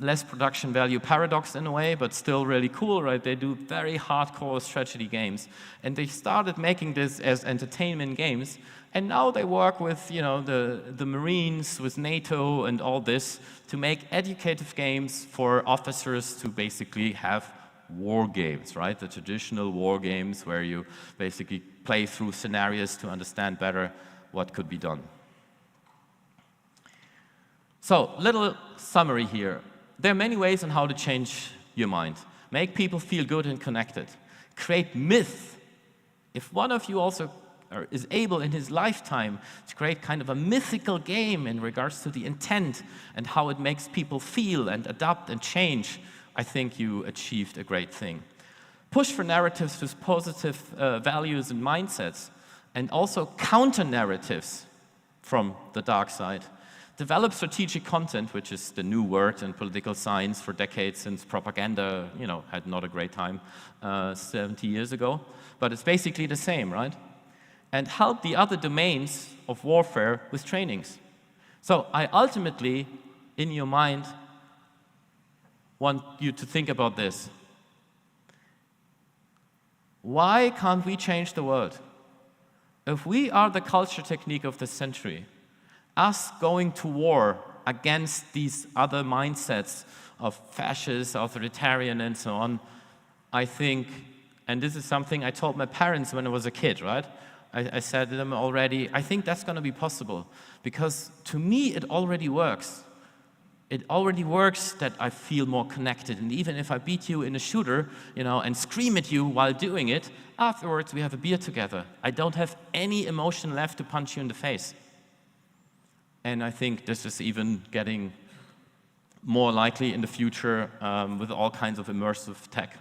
less production value paradox in a way, but still really cool, right? They do very hardcore strategy games. And they started making this as entertainment games. And now they work with, the Marines, with NATO and all this to make educative games for officers to basically have war games, right? The traditional war games where you basically play through scenarios to understand better what could be done. So, little summary here. There are many ways on how to change your mind. Make people feel good and connected. Create myth. If one of you also is able in his lifetime to create kind of a mythical game in regards to the intent and how it makes people feel and adapt and change, I think you achieved a great thing. Push for narratives with positive values and mindsets, and also counter narratives from the dark side. Develop strategic content, which is the new word in political science for decades since propaganda, had not a great time 70 years ago. But it's basically the same, right? And help the other domains of warfare with trainings. So I ultimately, in your mind, want you to think about this. Why can't we change the world? If we are the culture technique of the century, us going to war against these other mindsets of fascist, authoritarian, and so on, I think, and this is something I told my parents when I was a kid, right? I said to them already, I think that's going to be possible, because to me it already works. It already works that I feel more connected, and even if I beat you in a shooter, and scream at you while doing it, afterwards we have a beer together. I don't have any emotion left to punch you in the face. And I think this is even getting more likely in the future with all kinds of immersive tech.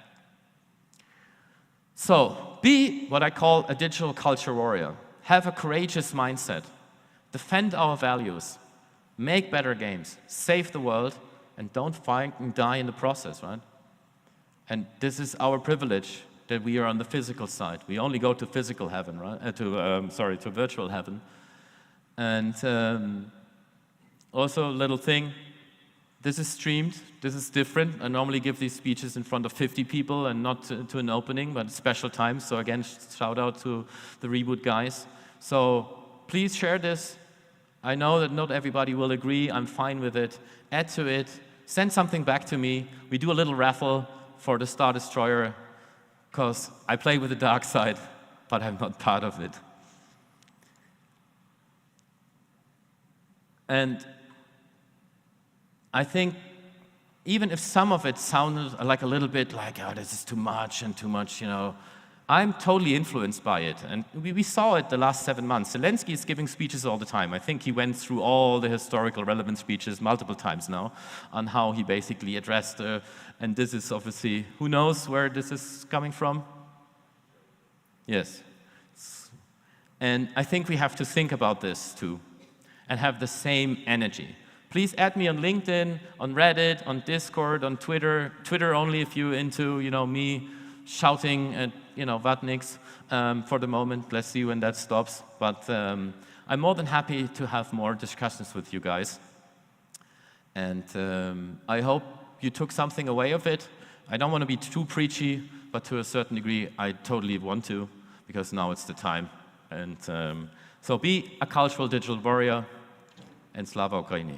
So, be what I call a digital culture warrior. Have a courageous mindset. Defend our values. Make better games. Save the world. And don't fight and die in the process, right? And this is our privilege, that we are on the physical side. We only go to physical heaven, right? To virtual heaven. And also a little thing. This is streamed. This is different. I normally give these speeches in front of 50 people and not to an opening, but special times. So again, shout out to the Reboot guys. So please share this. I know that not everybody will agree. I'm fine with it. Add to it. Send something back to me. We do a little raffle for the Star Destroyer, because I play with the dark side, but I'm not part of it. And I think even if some of it sounded like a little bit like, oh, this is too much, I'm totally influenced by it. And we saw it the last 7 months. Zelensky is giving speeches all the time. I think he went through all the historical relevant speeches multiple times now on how he basically addressed, and this is obviously, who knows where this is coming from? Yes. And I think we have to think about this too and have the same energy. Please add me on LinkedIn, on Reddit, on Discord, on Twitter. Twitter only if you're into, me shouting at, Vatniks for the moment. Let's see when that stops. But I'm more than happy to have more discussions with you guys. And I hope you took something away of it. I don't want to be too preachy, but to a certain degree, I totally want to, because now it's the time. And so be a cultural digital warrior, and Slava Ukraini.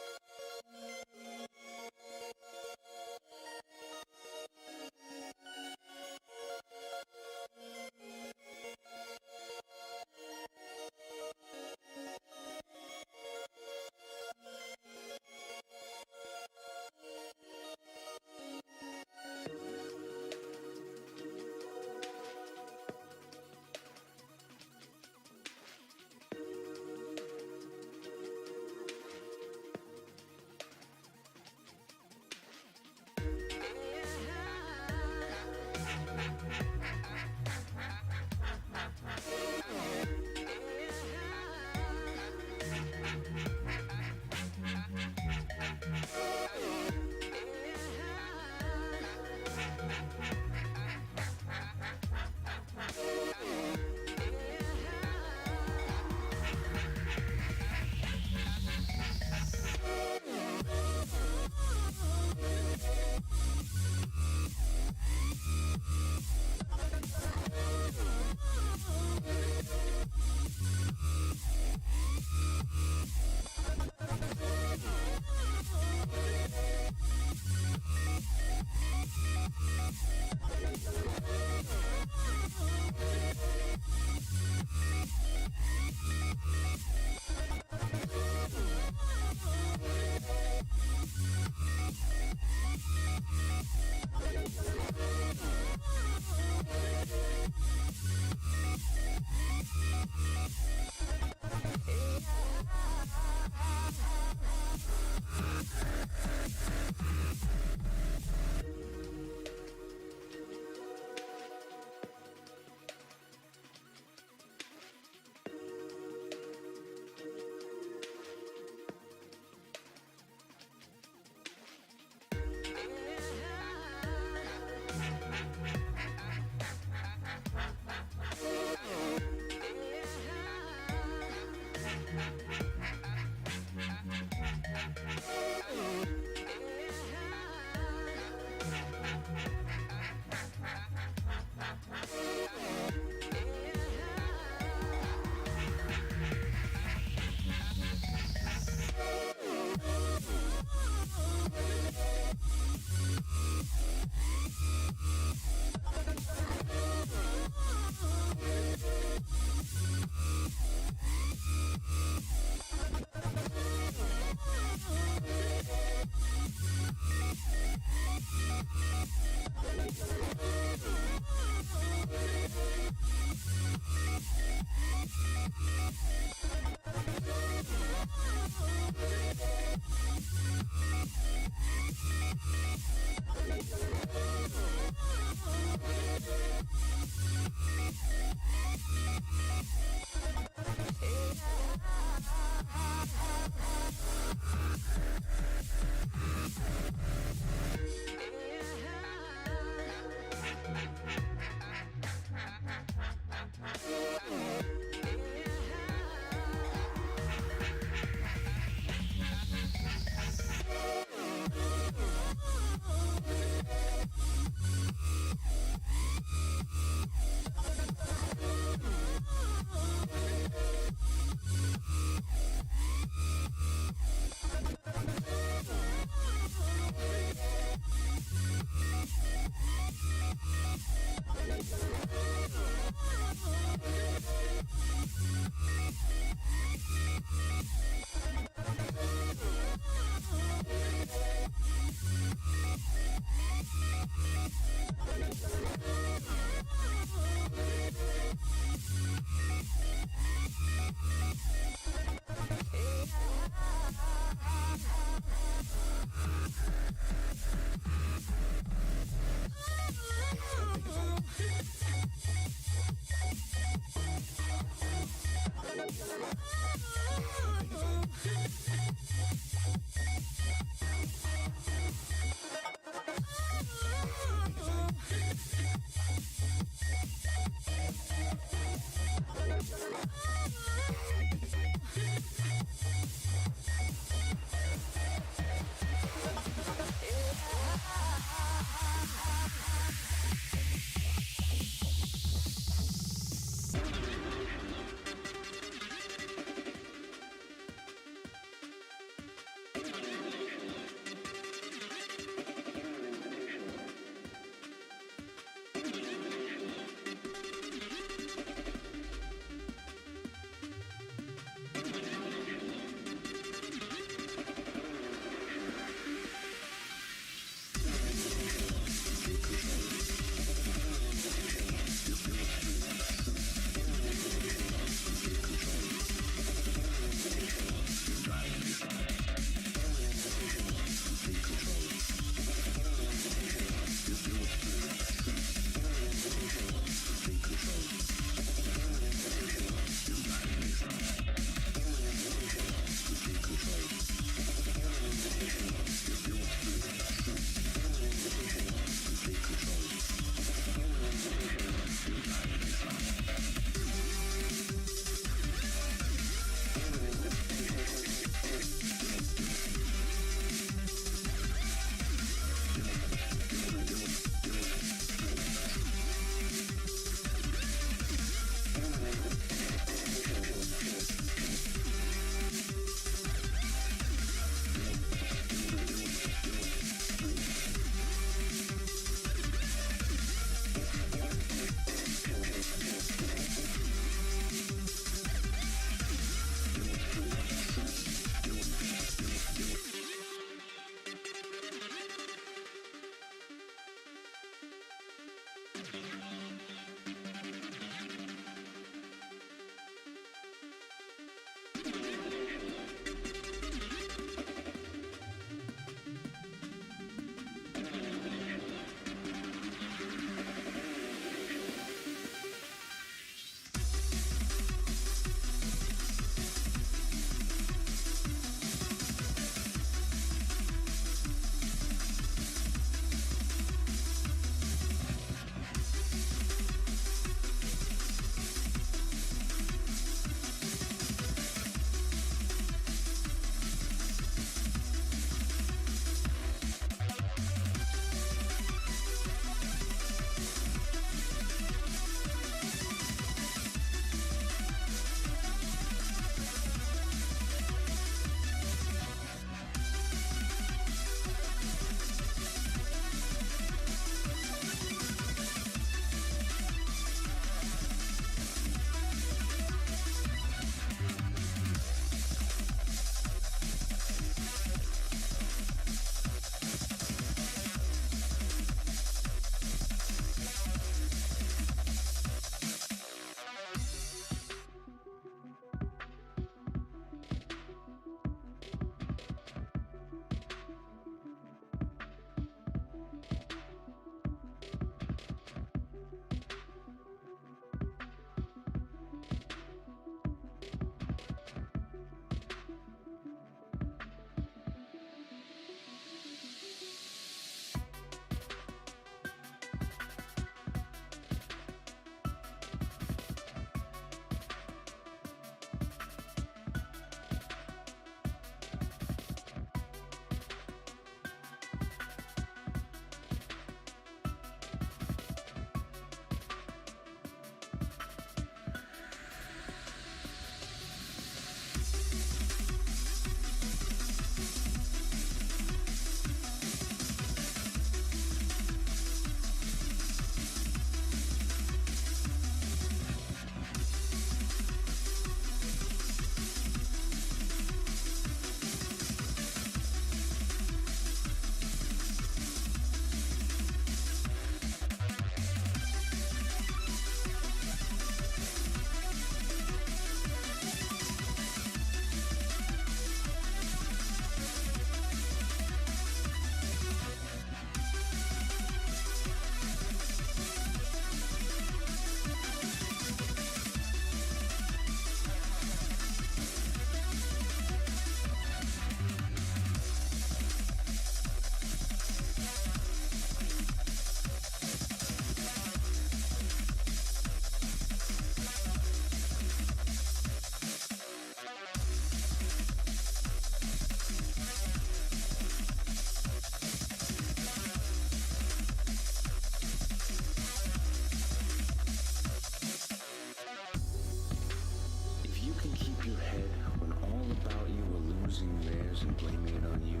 accusing theirs and blaming it on you.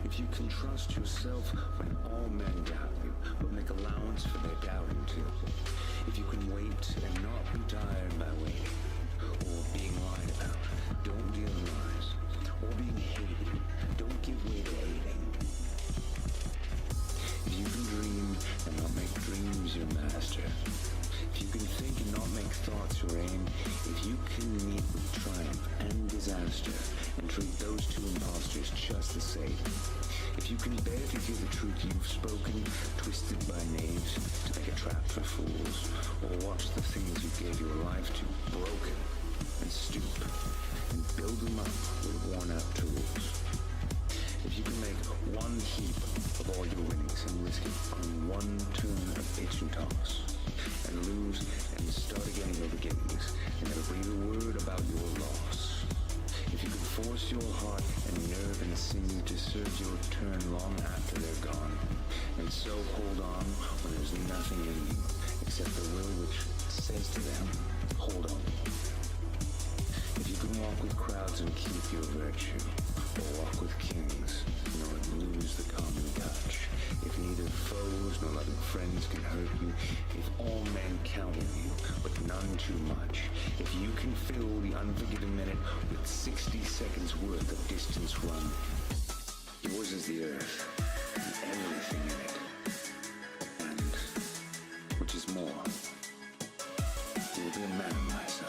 If you can trust yourself when all men doubt you, but make allowance for their doubting too. If you can wait and not be tired by waiting, or being lied about, don't deal lies, or being hated, don't give way to hating. If you can dream and not make dreams your master, if you can think and not make thoughts your aim, if you can meet with triumph and disaster and treat those two impostors just the same, if you can bear to hear the truth you've spoken, twisted by knaves to make a trap for fools, or watch the things you gave your life to broken, and stoop and build them up with worn-out tools. If you can make one heap of all your winnings and risk it on one turn of pitch and toss, and lose and start again in your beginnings, and never breathe a word about your loss. If you can force your heart and nerve and sinew to serve your turn long after they're gone, and so hold on when there's nothing in you except the will which says to them, hold on. If you can walk with crowds and keep your virtue, or walk with kings, nor lose the common touch, if neither foes nor loving friends can hurt you, if all men count on you, but none too much, if you can fill the unforgiven minute with 60 seconds worth of distance run, yours is the earth, and everything in it, and, which is more, you will be a man, my son.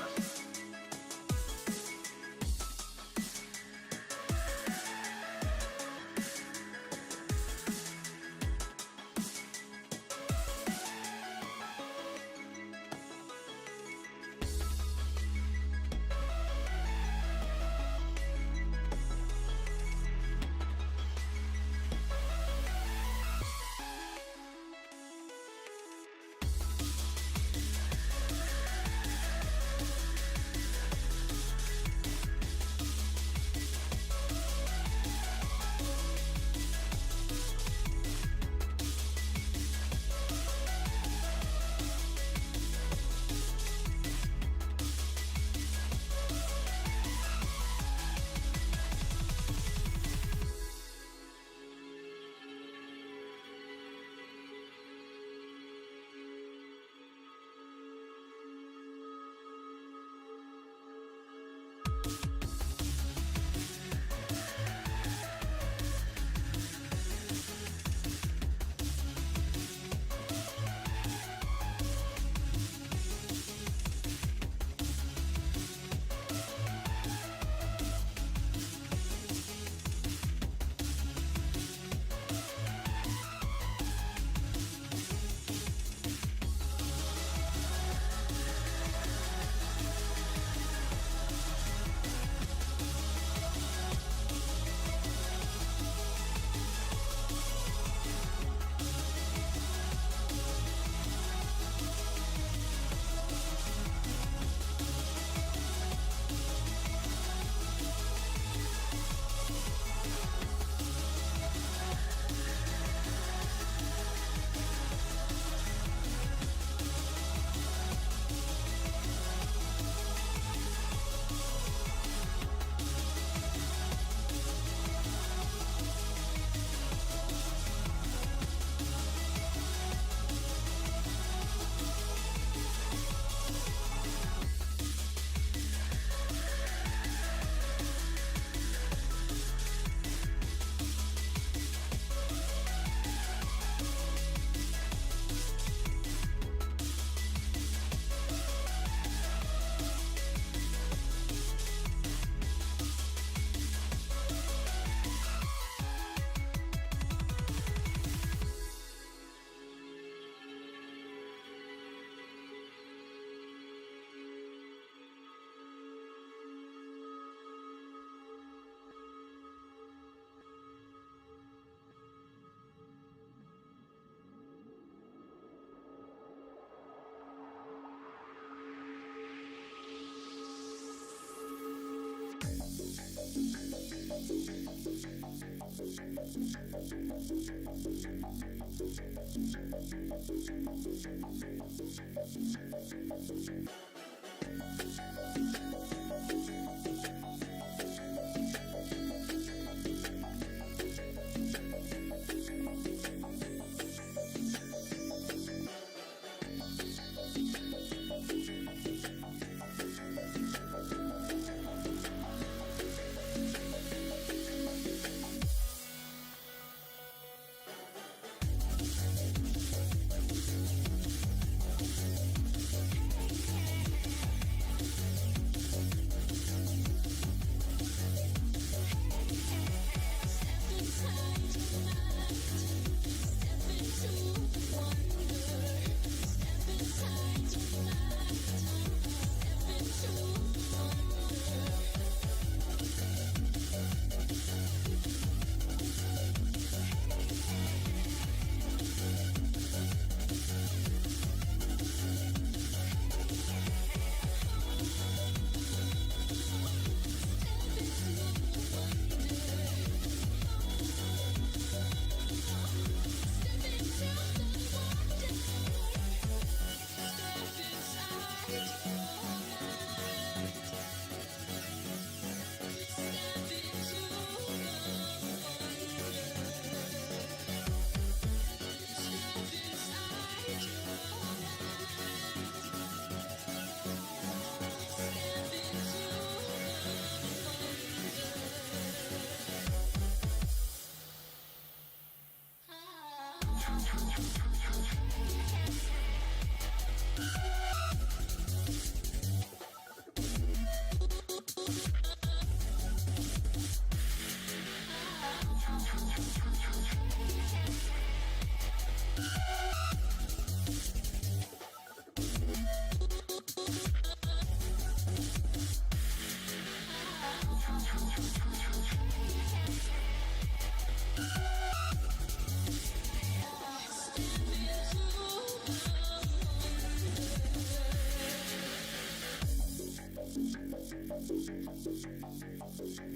Step inside your mind.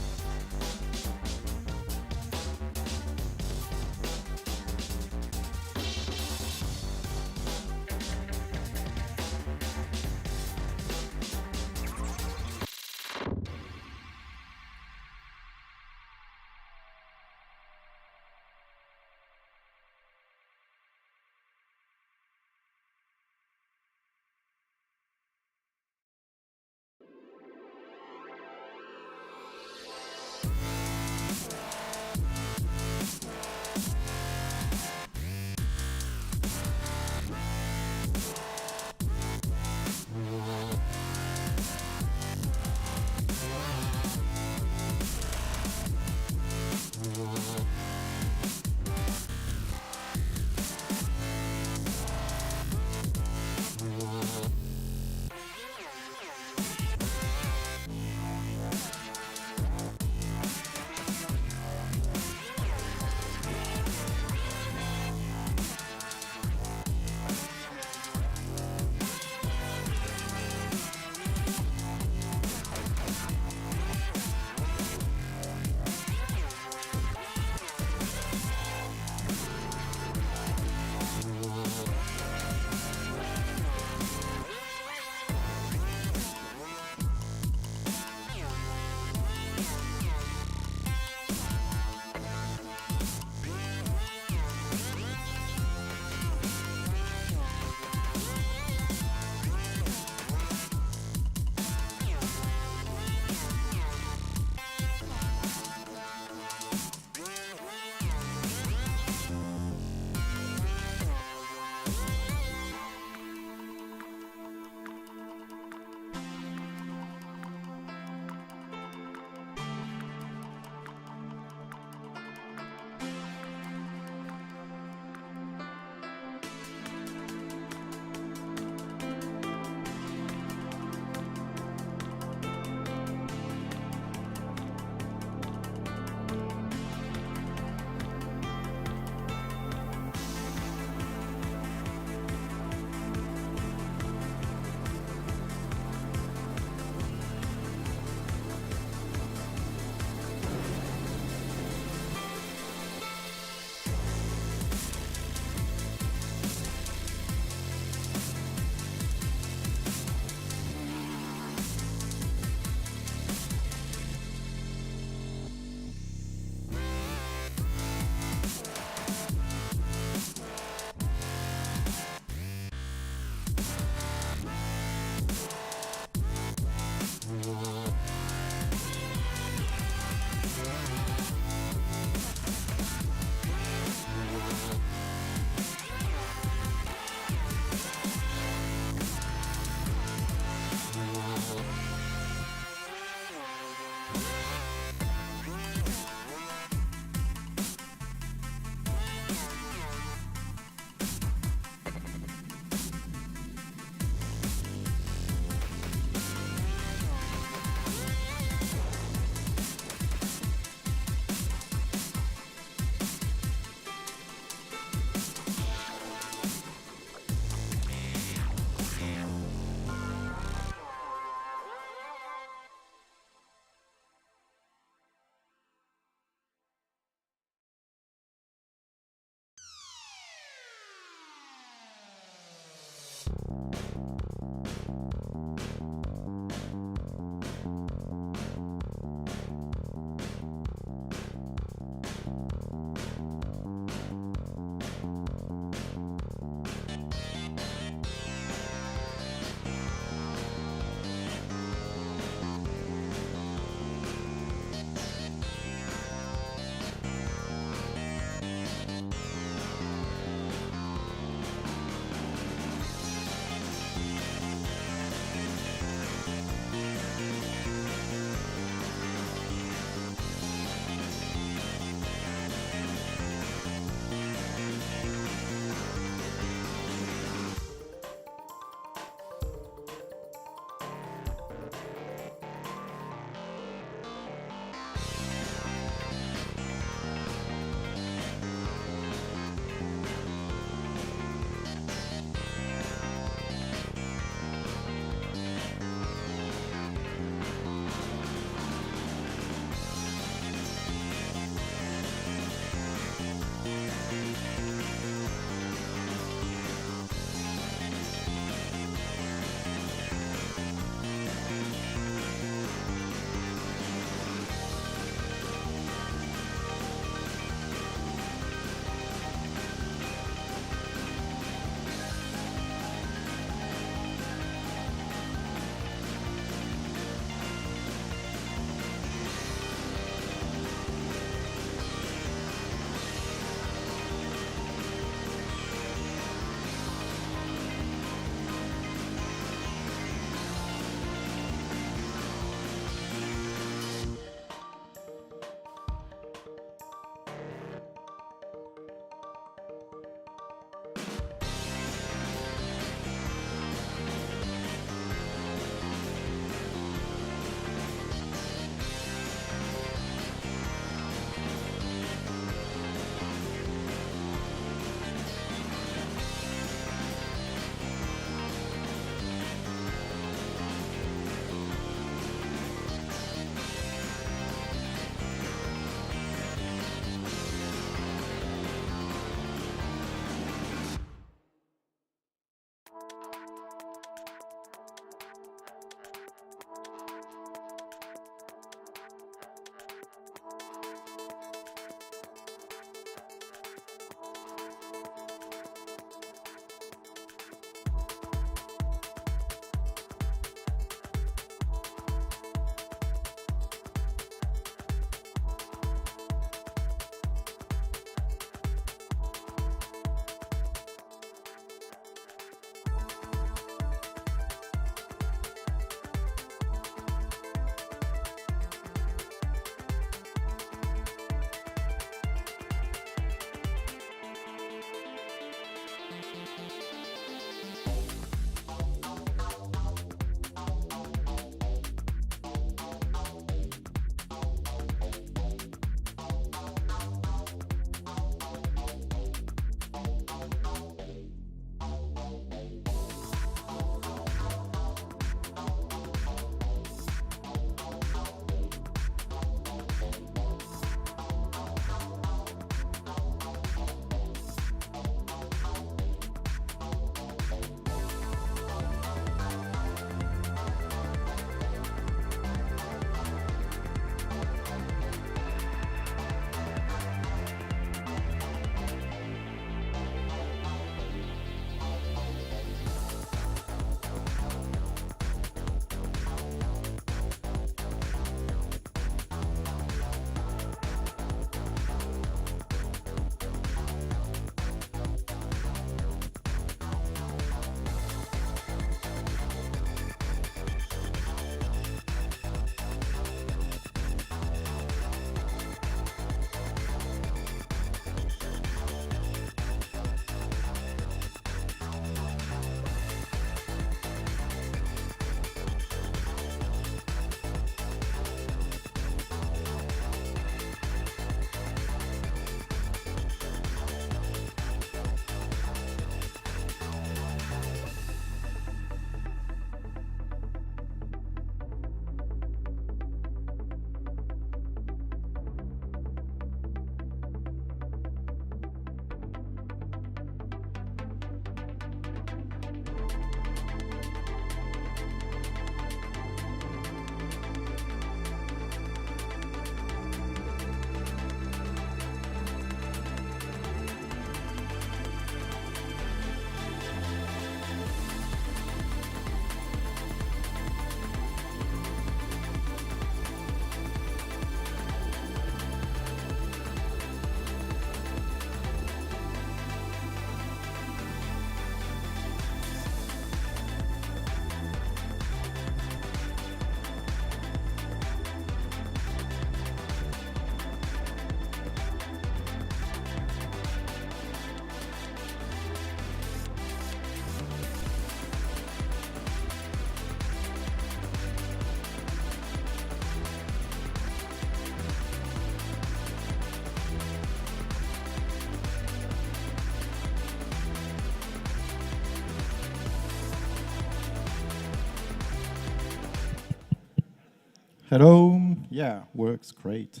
Hello. Yeah, works great.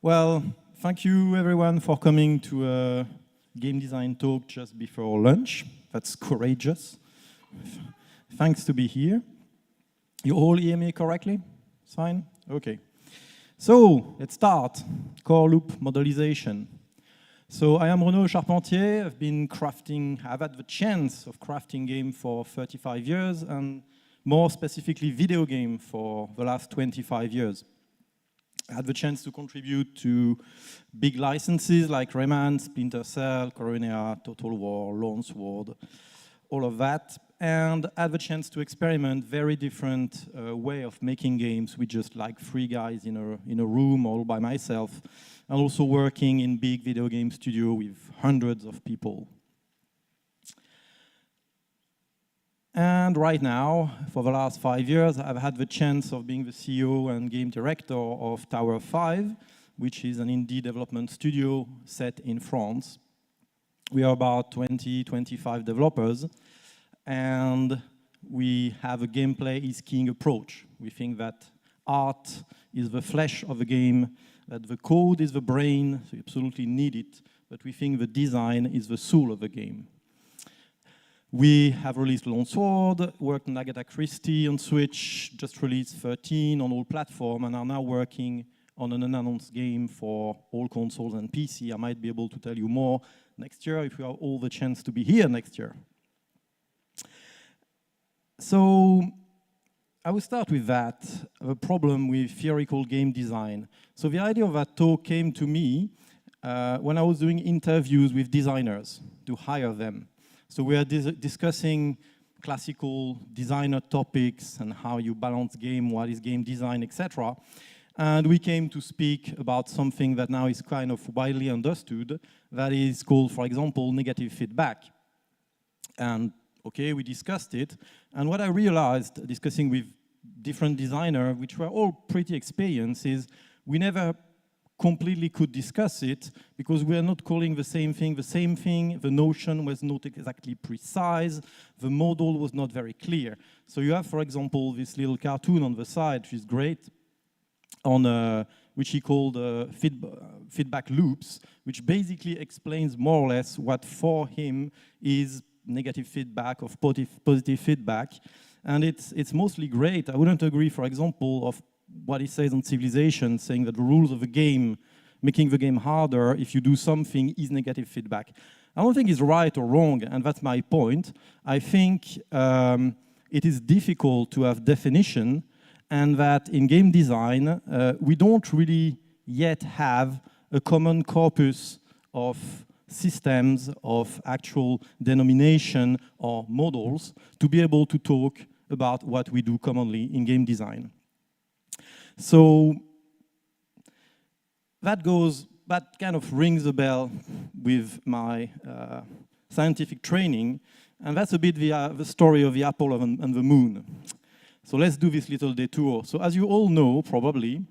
Well, thank you everyone for coming to a game design talk just before lunch. That's courageous. Thanks to be here. You all hear me correctly? It's fine? Okay. So, let's start. Core loop modelization. So, I am Renaud Charpentier. I've had the chance of crafting game for 35 years, and more specifically, video game for the last 25 years. I had the chance to contribute to big licenses like Rayman, Splinter Cell, Coronea, Total War, Lone Sword, all of that. And I had the chance to experiment very different way of making games with just like 3 guys in a room all by myself, and also working in big video game studio with hundreds of people. And right now, for the last 5 years, I've had the chance of being the CEO and game director of Tower 5, which is an indie development studio set in France. We are about 20-25 developers, and we have a gameplay is king approach. We think that art is the flesh of the game, that the code is the brain, so you absolutely need it, but we think the design is the soul of the game. We have released Lone Sword, worked on Agatha Christie on Switch, just released 13 on all platforms, and are now working on an unannounced game for all consoles and PC. I might be able to tell you more next year if you have all the chance to be here next year. So I will start with that, the problem with theoretical game design. So the idea of that talk came to me when I was doing interviews with designers to hire them. So we are discussing classical designer topics and how you balance game, what is game design, etc. And we came to speak about something that now is kind of widely understood, that is called, for example, negative feedback. And okay, we discussed it. And what I realized, discussing with different designers, which were all pretty experienced, is we never completely could discuss it because we are not calling the same thing, the notion was not exactly precise, the model was not very clear. So you have, for example, this little cartoon on the side, which is great, on which he called feedback loops, which basically explains more or less what for him is negative feedback or positive feedback. And it's mostly great. I wouldn't agree, for example, of what he says on Civilization, saying that the rules of the game, making the game harder if you do something, is negative feedback. I don't think it's right or wrong, and that's my point. I think it is difficult to have definition, and that in game design, we don't really yet have a common corpus of systems, of actual denomination or models to be able to talk about what we do commonly in game design. So that kind of rings a bell with my scientific training, and that's a bit the story of the apple and the moon. So let's do this little detour. So as you all know, probably,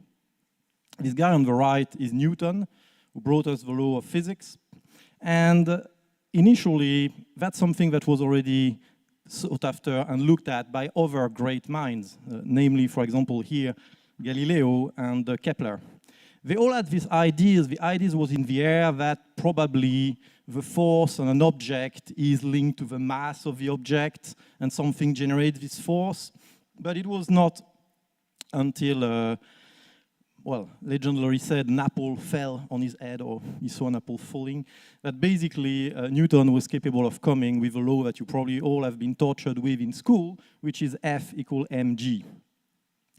this guy on the right is Newton, who brought us the law of physics. And initially, that's something that was already sought after and looked at by other great minds, namely, for example, here, Galileo and Kepler. They all had these ideas. The ideas was in the air that probably the force on an object is linked to the mass of the object, and something generates this force. But it was not until, well, legendary said an apple fell on his head, or he saw an apple falling, that basically Newton was capable of coming with a law that you probably all have been tortured with in school, which is F equal mg.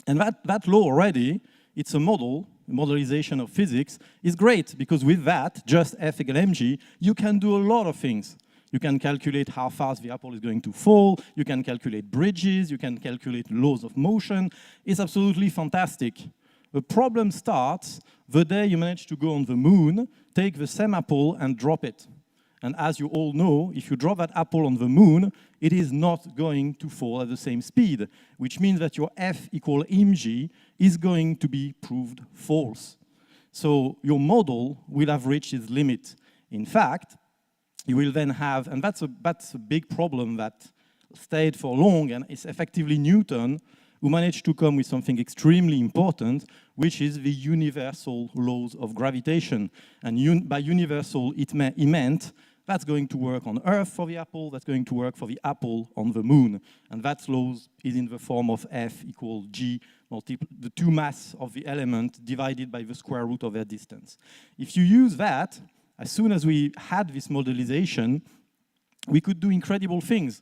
And that law already, it's a modelization of physics, is great, because with that, just F equal mg, you can do a lot of things. You can calculate how fast the apple is going to fall, you can calculate bridges, you can calculate laws of motion. It's absolutely fantastic. The problem starts the day you manage to go on the moon, take the same apple and drop it. And as you all know, if you drop that apple on the moon, it is not going to fall at the same speed, which means that your F equal mg is going to be proved false. So your model will have reached its limit. In fact, you will then have, and that's a big problem that stayed for long, and it's effectively Newton who managed to come with something extremely important, which is the universal laws of gravitation. And by universal, he meant that's going to work on Earth for the apple, that's going to work for the apple on the moon. And that law is in the form of F equal G, the two mass of the element divided by the square root of their distance. If you use that, as soon as we had this modelization, we could do incredible things.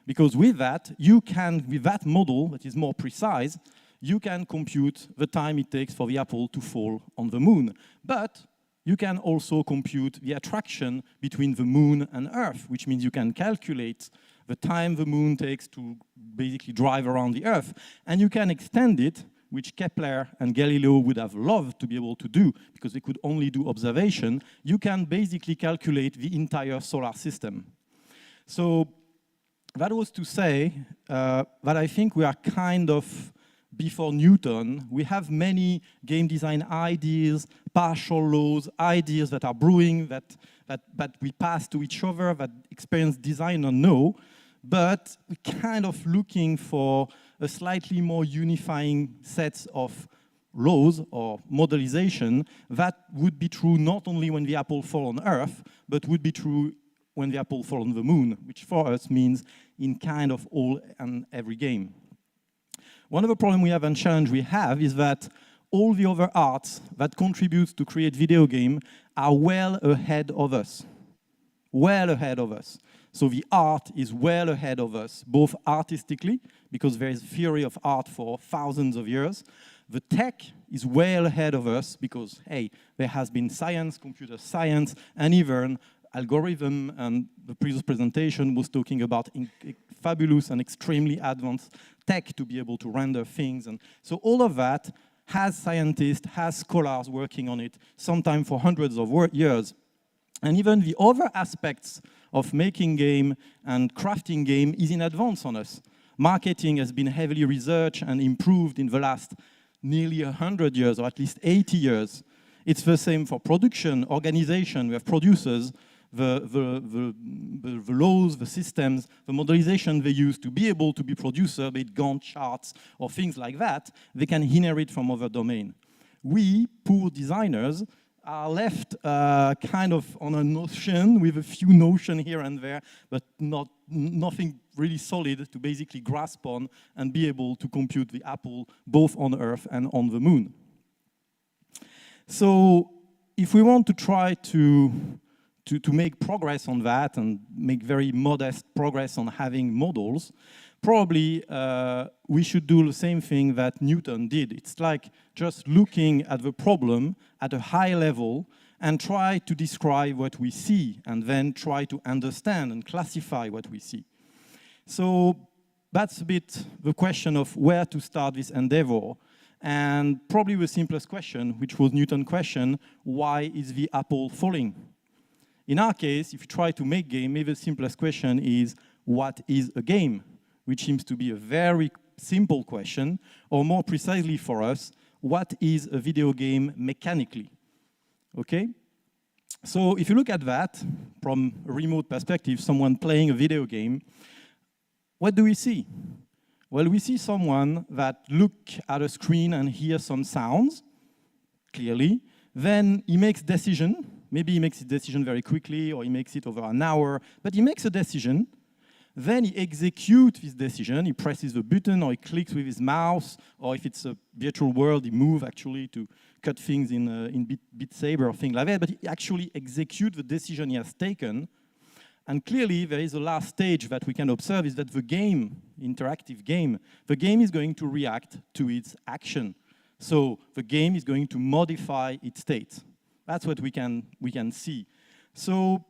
Because with that, you can, with that model that is more precise, you can compute the time it takes for the apple to fall on the moon. But you can also compute the attraction between the moon and Earth, which means you can calculate the time the moon takes to basically drive around the Earth. And you can extend it, which Kepler and Galileo would have loved to be able to do, because they could only do observation. You can basically calculate the entire solar system. So that was to say that I think we are kind of before Newton. We have many game design ideas, partial laws, ideas that are brewing, that we pass to each other, that experienced designers know, but we're kind of looking for a slightly more unifying set of laws or modelization that would be true not only when the apple falls on Earth, but would be true when the apple falls on the moon, which for us means in kind of all and every game. One of the problems we have and challenge we have is that all the other arts that contribute to create video game are well ahead of us. Well ahead of us. So the art is well ahead of us, both artistically, because there is theory of art for thousands of years. The tech is well ahead of us because, hey, there has been science, computer science, and even algorithm, and the previous presentation was talking about fabulous and extremely advanced tech to be able to render things. And so all of that has scientists, has scholars working on it, sometimes for hundreds of years. And even the other aspects of making game and crafting game is in advance on us. Marketing has been heavily researched and improved in the last nearly 100 years, or at least 80 years. It's the same for production, organization. We have producers, the laws, the systems, the modelization they use to be able to be producer, be it Gantt charts or things like that, they can inherit from other domain. We, poor designers, are left kind of on a notion with a few notions here and there, but nothing really solid to basically grasp on and be able to compute the apple both on Earth and on the moon. So if we want to try to make progress on that and make very modest progress on having models, probably we should do the same thing that Newton did. It's like just looking at the problem at a high level and try to describe what we see and then try to understand and classify what we see. So that's a bit the question of where to start this endeavor. And probably the simplest question, which was Newton's question, why is the apple falling? In our case, if you try to make game, maybe the simplest question is, what is a game? Which seems to be a very simple question, or more precisely for us, what is a video game mechanically? Okay? So if you look at that from a remote perspective, someone playing a video game, what do we see? Well, we see someone that looks at a screen and hears some sounds, clearly. Then he makes decision. Maybe he makes a decision very quickly, or he makes it over an hour, but he makes a decision. Then he executes his decision. He presses the button, or he clicks with his mouse, or if it's a virtual world, he moves actually to cut things in Beat Saber or things like that, but he actually executes the decision he has taken. And clearly, there is a last stage that we can observe is that the game, interactive game, the game is going to react to its action. So the game is going to modify its state. That's what we can see. So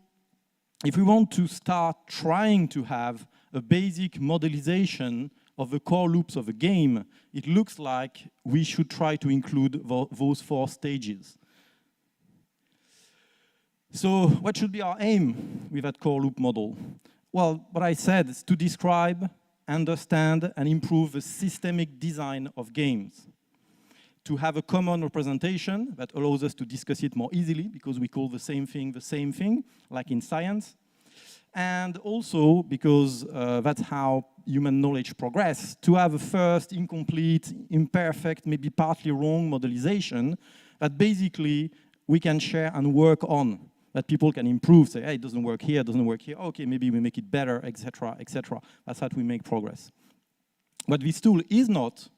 if we want to start trying to have a basic modelization of the core loops of a game, it looks like we should try to include those 4 stages. So what should be our aim with that core loop model? Well, what I said is to describe, understand, and improve the systemic design of games. To have a common representation that allows us to discuss it more easily because we call the same thing, like in science. And also, because that's how human knowledge progresses, to have a first incomplete, imperfect, maybe partly wrong modelization that basically we can share and work on, that people can improve, say, hey, it doesn't work here, it doesn't work here, okay, maybe we make it better, etc., etc. That's how we make progress. What this tool is not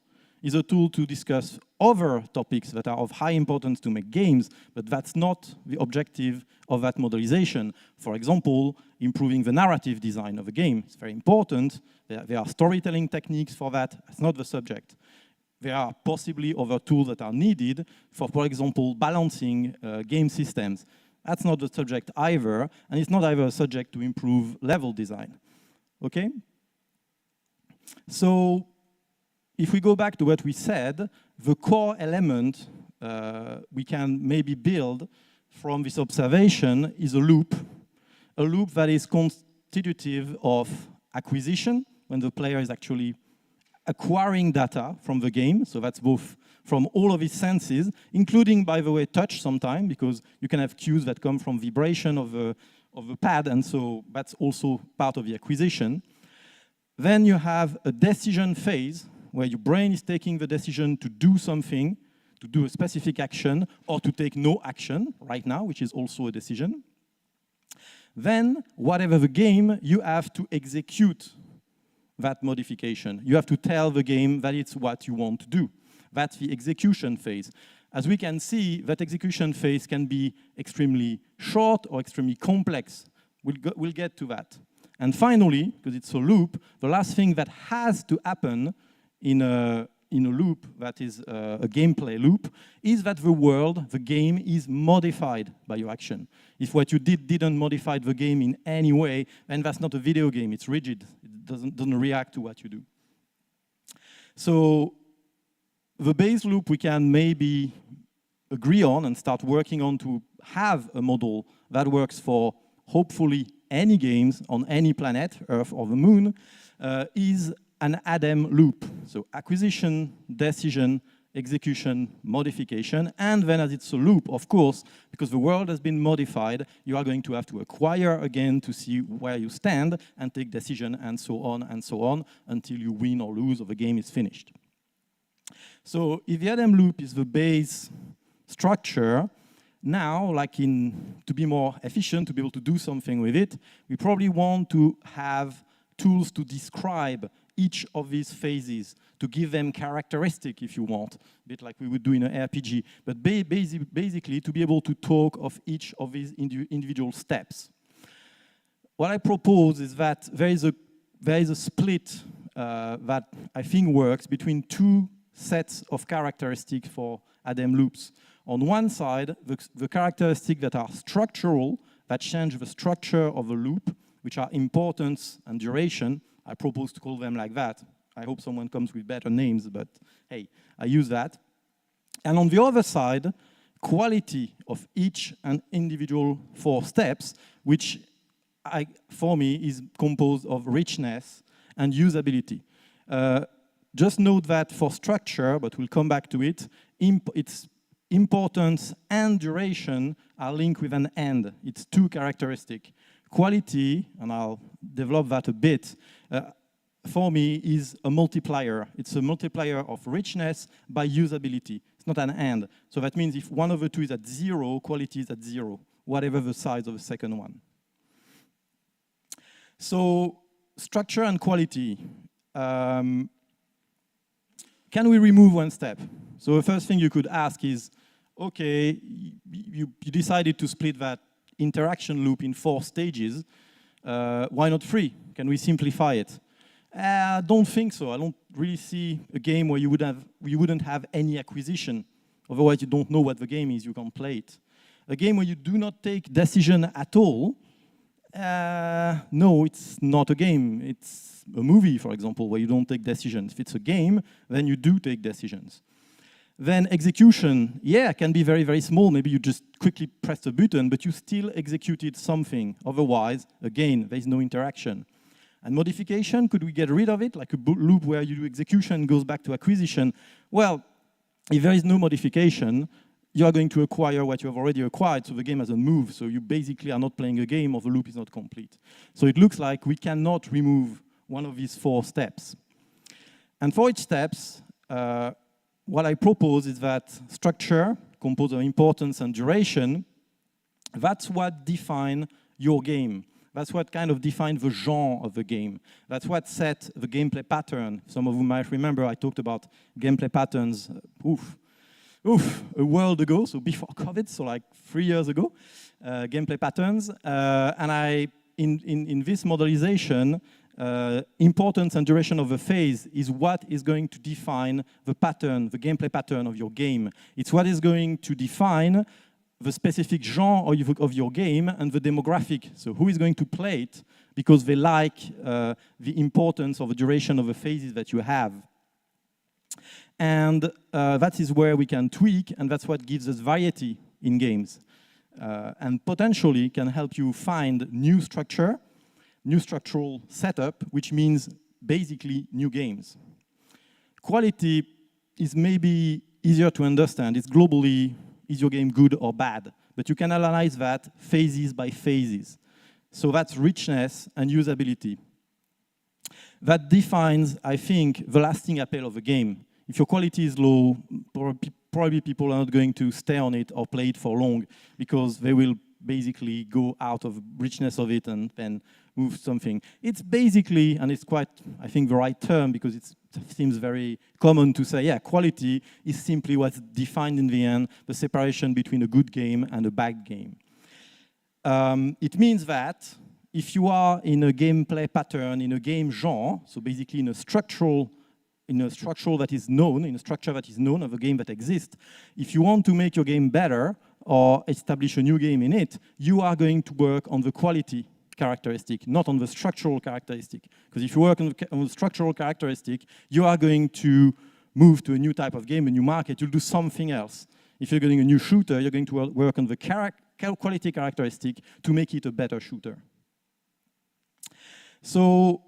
is a tool to discuss other topics that are of high importance to make games, but that's not the objective of that modelization. For example, improving the narrative design of a game. It's very important. There are storytelling techniques for that. That's not the subject. There are possibly other tools that are needed for example, balancing game systems. That's not the subject either, and it's not either a subject to improve level design. Okay? So, if we go back to what we said, the core element we can maybe build from this observation is a loop that is constitutive of acquisition, when the player is actually acquiring data from the game, so that's both from all of his senses, including, by the way, touch sometimes, because you can have cues that come from vibration of the pad, and so that's also part of the acquisition. Then you have a decision phase, where your brain is taking the decision to do something, to do a specific action, or to take no action right now, which is also a decision. Then, whatever the game, you have to execute that modification. You have to tell the game that it's what you want to do. That's the execution phase. As we can see, that execution phase can be extremely short or extremely complex. We'll get to that. And finally, because it's a loop, the last thing that has to happen in a loop that is a gameplay loop is that the world, the game, is modified by your action. If what you didn't modify the game in any way, then that's not a video game. It's rigid. It doesn't react to what you do. So the base loop we can maybe agree on and start working on to have a model that works for hopefully any games on any planet, Earth or the Moon, is an ADEM loop. So acquisition, decision, execution, modification, and then as it's a loop, of course, because the world has been modified, you are going to have to acquire again to see where you stand and take decision and so on until you win or lose or the game is finished. So if the ADEM loop is the base structure, now, to be more efficient, to be able to do something with it, we probably want to have tools to describe each of these phases, to give them characteristic, if you want, a bit like we would do in an RPG, but basically to be able to talk of each of these individual steps. What I propose is that there is a split that I think works between two sets of characteristics for ADEM loops. On one side, the characteristics that are structural, that change the structure of the loop, which are importance and duration. I propose to call them like that. I hope someone comes with better names, but hey, I use that. And on the other side, quality of each and individual 4 steps, which for me is composed of richness and usability. Just note that for structure, but we'll come back to it, its importance and duration are linked with an and. It's 2 characteristics. Quality, and I'll develop that a bit, for me is a multiplier. It's a multiplier of richness by usability. It's not an and. So that means if one of the 2 is at 0, quality is at 0, whatever the size of the second one. So structure and quality. Can we remove one step? So the first thing you could ask is, okay, you decided to split that interaction loop in 4 stages. Why not 3? Can we simplify it? I don't think so. I don't really see a game where you wouldn't have any acquisition. Otherwise, you don't know what the game is. You can't play it. A game where you do not take decision at all, no, it's not a game. It's a movie, for example, where you don't take decisions. If it's a game, then you do take decisions. Then execution, yeah, can be very, very small. Maybe you just quickly press a button, but you still executed something. Otherwise, again, there's no interaction. And modification, could we get rid of it? Like a loop where you do execution goes back to acquisition. Well, if there is no modification, you are going to acquire what you have already acquired, so the game hasn't moved, so you basically are not playing a game or the loop is not complete. So it looks like we cannot remove one of these 4 steps. And for each steps, what I propose is that structure, composed of importance and duration, that's what defines your game. That's what kind of defines the genre of the game. That's what set the gameplay pattern. Some of you might remember I talked about gameplay patterns, a world ago, so before COVID, so like 3 years ago, gameplay patterns. And in this modelization, importance and duration of a phase is what is going to define the pattern, the gameplay pattern of your game. It's what is going to define the specific genre of your game and the demographic. So who is going to play it because they like the importance of the duration of the phases that you have. And that is where we can tweak, and that's what gives us variety in games. And potentially can help you find new structure, new structural setup, which means basically new games. Quality is maybe easier to understand. It's globally, is your game good or bad? But you can analyze that phases by phases. So that's richness and usability. That defines, I think, the lasting appeal of a game. If your quality is low, probably people are not going to stay on it or play it for long because they will basically go out of richness of it and then move something. It's basically, and it's quite, I think, the right term because it seems very common to say, yeah, quality is simply what's defined in the end, the separation between a good game and a bad game. It means that if you are in a gameplay pattern, in a game genre, so basically in a structure that is known of a game that exists, if you want to make your game better or establish a new game in it, you are going to work on the quality characteristic, not on the structural characteristic. Because if you work on the structural characteristic, you are going to move to a new type of game, a new market, you'll do something else. If you're getting a new shooter, you're going to work on the quality characteristic to make it a better shooter. So,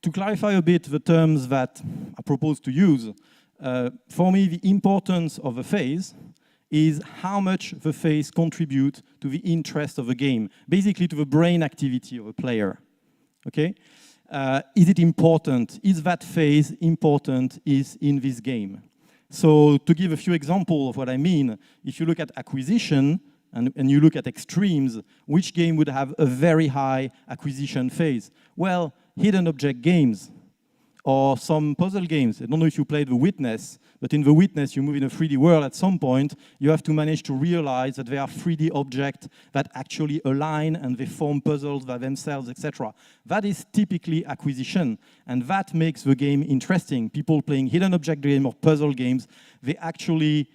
to clarify a bit the terms that I propose to use, for me, the importance of a phase is how much the phase contributes to the interest of a game, basically to the brain activity of a player. Okay? Is it important? Is that phase important in this game? So to give a few examples of what I mean, if you look at acquisition and you look at extremes, which game would have a very high acquisition phase? Well, hidden object games or some puzzle games. I don't know if you played The Witness, but in The Witness, you move in a 3D world. At some point, you have to manage to realize that there are 3D objects that actually align and they form puzzles by themselves, etc. That is typically acquisition, and that makes the game interesting. People playing hidden object game or puzzle games, they actually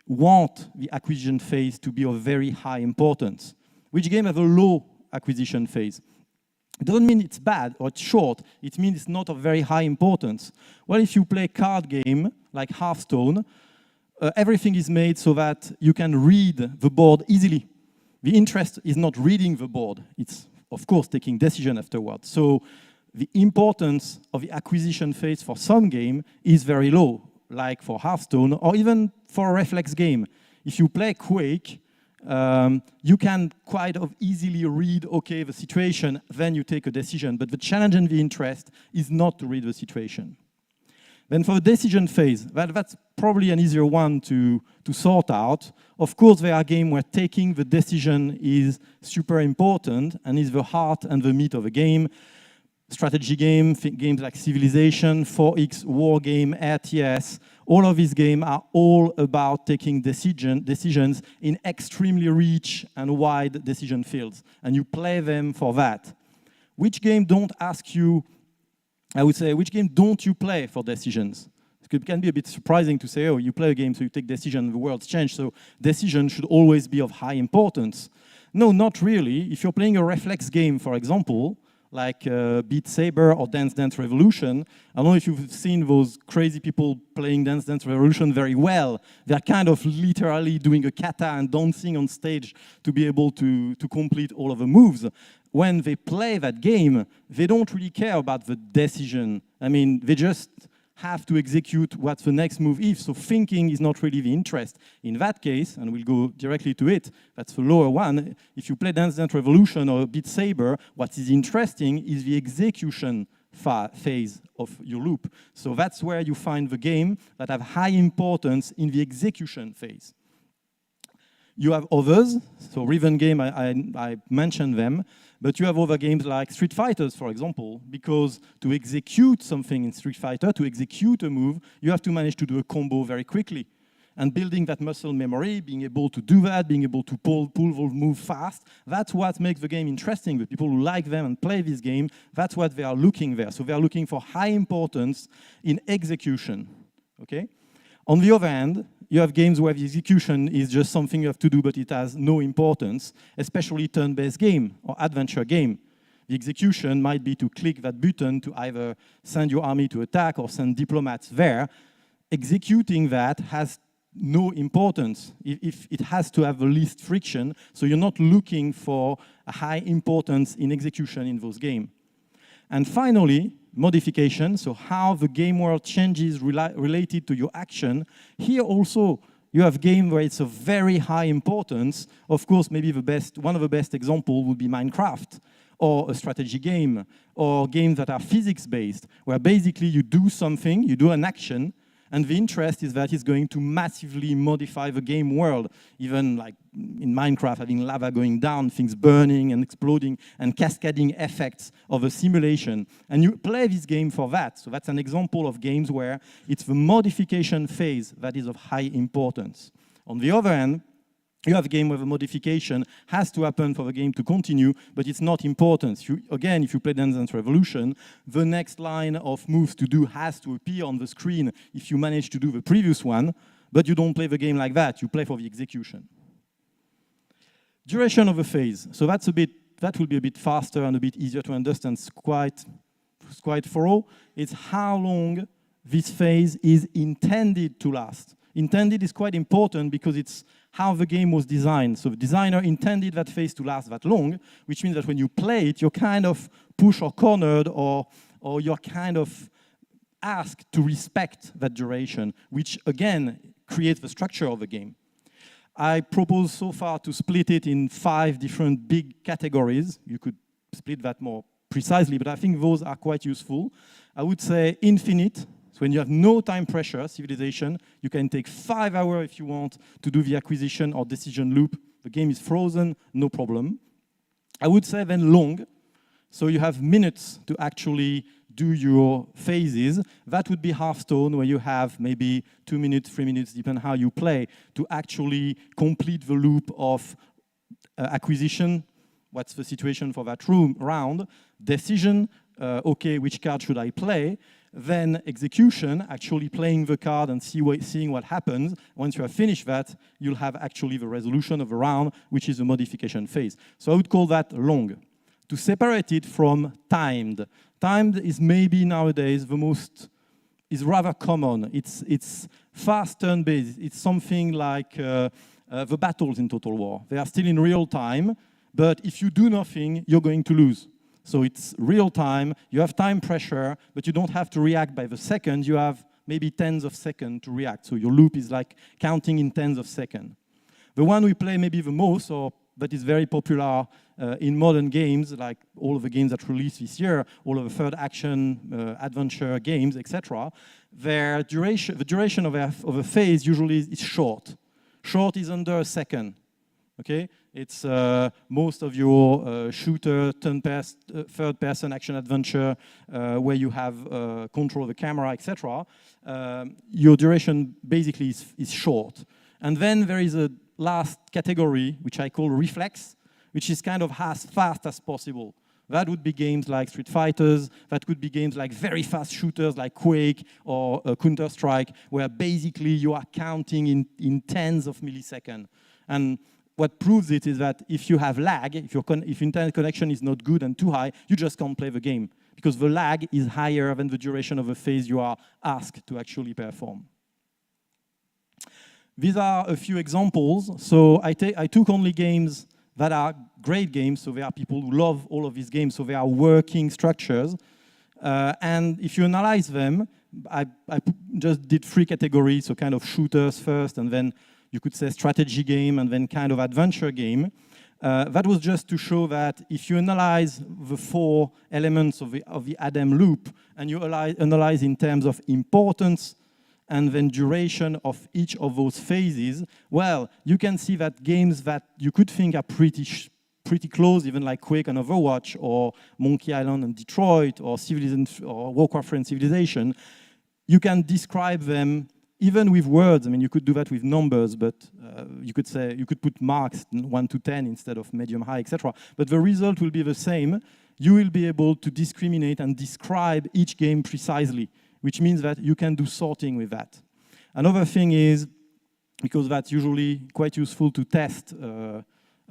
want the acquisition phase to be of very high importance. Which game have a low acquisition phase? It doesn't mean it's bad or it's short. It means it's not of very high importance. Well, if you play a card game like Hearthstone, everything is made so that you can read the board easily. The interest is not reading the board. It's, of course, taking decision afterwards. So the importance of the acquisition phase for some game is very low, like for Hearthstone or even for a reflex game. If you play Quake, you can quite easily read, okay, the situation, then you take a decision. But the challenge and the interest is not to read the situation. Then for the decision phase, that's probably an easier one to sort out. Of course, there are games where taking the decision is super important and is the heart and the meat of a game. Strategy games like Civilization, 4X, War Game, RTS, all of these games are all about taking decisions in extremely rich and wide decision fields. And you play them for that. Which game don't ask you, I would say, which game don't you play for decisions? It can be a bit surprising to say, oh, you play a game, so you take decision, the world's changed, so decision should always be of high importance. No, not really. If you're playing a reflex game, for example, like Beat Saber or Dance Dance Revolution. I don't know if you've seen those crazy people playing Dance Dance Revolution very well. They're kind of literally doing a kata and dancing on stage to be able to complete all of the moves. When they play that game, they don't really care about the decision. I mean, they just have to execute what the next move is. So thinking is not really the interest. In that case, and we'll go directly to it, that's the lower one. If you play Dance Dance Revolution or Beat Saber, what is interesting is the execution phase of your loop. So that's where you find the game that have high importance in the execution phase. You have others, so rhythm game, I mentioned them, but you have other games like Street Fighters, for example, because to execute something in Street Fighter, to execute a move, you have to manage to do a combo very quickly. And building that muscle memory, being able to do that, being able to pull the move fast, that's what makes the game interesting. The people who like them and play this game, that's what they are looking there. So they are looking for high importance in execution, okay? On the other hand, you have games where the execution is just something you have to do, but it has no importance, especially turn-based game or adventure game. The execution might be to click that button to either send your army to attack or send diplomats there. Executing that has no importance. If it has to have the least friction, so you're not looking for a high importance in execution in those games. And finally, modification, so how the game world changes related to your action. Here also, you have game where it's of very high importance. Of course, maybe one of the best examples would be Minecraft, or a strategy game, or games that are physics-based, where basically you do something, you do an action, and the interest is that it's going to massively modify the game world. Even like in Minecraft, having lava going down, things burning and exploding, and cascading effects of a simulation. And you play this game for that. So that's an example of games where it's the modification phase that is of high importance. On the other hand, you have a game where the modification has to happen for the game to continue, but it's not important. Again, if you play Dance Dance Revolution, the next line of moves to do has to appear on the screen if you manage to do the previous one, but you don't play the game like that. You play for the execution. Duration of a phase. So that will be a bit faster and a bit easier to understand. It's quite thorough. It's how long this phase is intended to last. Intended is quite important because it's how the game was designed. So the designer intended that phase to last that long, which means that when you play it, you're kind of pushed or cornered, or you're kind of asked to respect that duration, which again creates the structure of the game. I propose so far to split it in 5 different big categories. You could split that more precisely, but I think those are quite useful. I would say infinite. So when you have no time pressure, civilization, you can take 5 hours if you want to do the acquisition or decision loop. The game is frozen, no problem. I would say then long. So you have minutes to actually do your phases. That would be Hearthstone, where you have maybe 2 minutes, 3 minutes, depending how you play, to actually complete the loop of acquisition. What's the situation for that round? Decision, okay, which card should I play? Then execution, actually playing the card and seeing what happens. Once you have finished that, you'll have actually the resolution of the round, which is the modification phase. So I would call that long. To separate it from timed. Timed is maybe nowadays is rather common. It's fast turn-based. It's something like the battles in Total War. They are still in real time, but if you do nothing, you're going to lose. So it's real time, you have time pressure, but you don't have to react by the second, you have maybe tens of seconds to react. So your loop is like counting in tens of seconds. The one we play maybe the most, or that is very popular in modern games, like all of the games that released this year, all of the third action, adventure games, etc., the duration of a phase usually is short. Short is under a second. Okay, it's most of your shooter, third-person action adventure, where you have control of the camera, etc. Your duration basically is short. And then there is a last category, which I call reflex, which is kind of as fast as possible. That would be games like Street Fighters, that could be games like very fast shooters like Quake or Counter-Strike, where basically you are counting in tens of milliseconds. And what proves it is that if you have lag, if internet connection is not good and too high, you just can't play the game, because the lag is higher than the duration of a phase you are asked to actually perform. These are a few examples. So I took only games that are great games, so there are people who love all of these games, so they are working structures. And if you analyze them, just did 3 categories, so kind of shooters first, and then you could say strategy game, and then kind of adventure game. That was just to show that if you analyze the 4 elements of the ADAM loop, and you analyze in terms of importance and then duration of each of those phases, well, you can see that games that you could think are pretty close, even like Quake and Overwatch, or Monkey Island and Detroit, or Warcraft 3 and Civilization, you can describe them even with words. I mean, you could do that with numbers, but you could put marks 1 to 10 instead of medium, high, etc. But the result will be the same. You will be able to discriminate and describe each game precisely, which means that you can do sorting with that. Another thing is, because that's usually quite useful to test a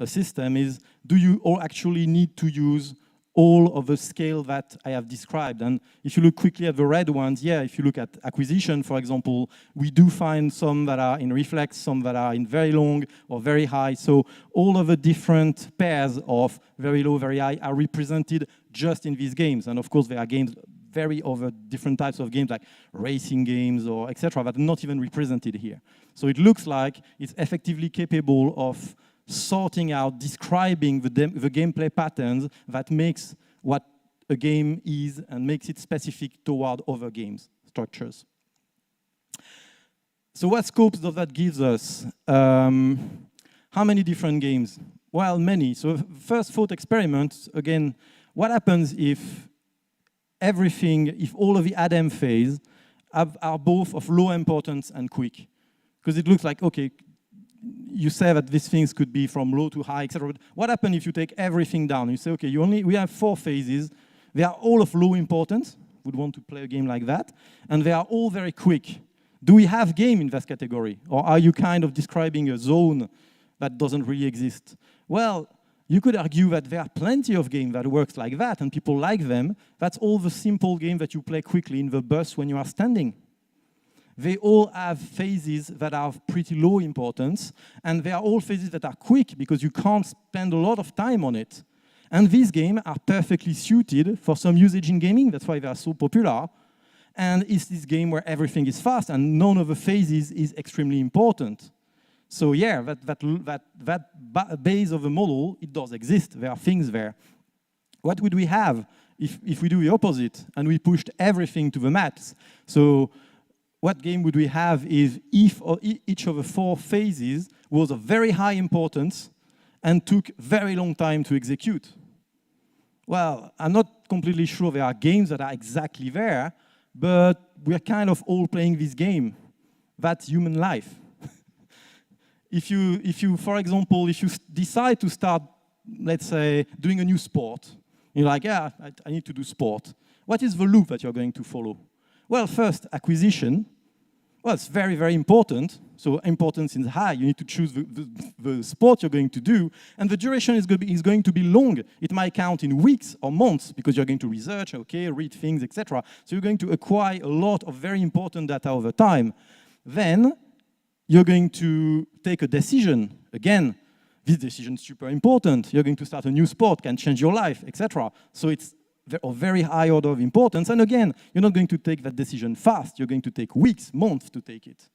system, is do you all actually need to use all of the scale that I have described? And if you look quickly at the red ones, yeah, if you look at acquisition, for example, we do find some that are in reflex, some that are in very long or very high. So all of the different pairs of very low, very high are represented just in these games. And of course, there are games very over different types of games, like racing games or etc., that are not even represented here. So it looks like it's effectively capable of sorting out, describing the gameplay patterns that makes what a game is and makes it specific toward other games structures. So what scopes does that give us? How many different games? Well, many. So first thought experiment, again, what happens if all of the ADAM phase are both of low importance and quick? Because it looks like, okay, you say that these things could be from low to high, etc. But what happens if you take everything down? You say, okay, we have 4 phases. They are all of low importance. Would want to play a game like that. And they are all very quick. Do we have game in that category? Or are you kind of describing a zone that doesn't really exist? Well, you could argue that there are plenty of games that works like that, and people like them. That's all the simple game that you play quickly in the bus when you are standing. They all have phases that are of pretty low importance, and they are all phases that are quick because you can't spend a lot of time on it. And these games are perfectly suited for some usage in gaming. That's why they are so popular. And it's this game where everything is fast and none of the phases is extremely important. So yeah, that base of the model, it does exist. There are things there. What would we have if we do the opposite and we pushed everything to the max? So what game would we have if each of the 4 phases was of very high importance and took very long time to execute? Well, I'm not completely sure there are games that are exactly there, but we're kind of all playing this game. That's human life. If you, for example, if you decide to start, let's say, doing a new sport, you're like, yeah, I need to do sport. What is the loop that you're going to follow? Well, first, acquisition. Well, it's very, very important. So importance is high. You need to choose the sport you're going to do. And the duration is going to be long. It might count in weeks or months because you're going to research, okay, read things, etc. So you're going to acquire a lot of very important data over time. Then you're going to take a decision. Again, this decision is super important. You're going to start a new sport, can change your life, etc. So it's of very high order of importance. And again, you're not going to take that decision fast. You're going to take weeks, months to take it,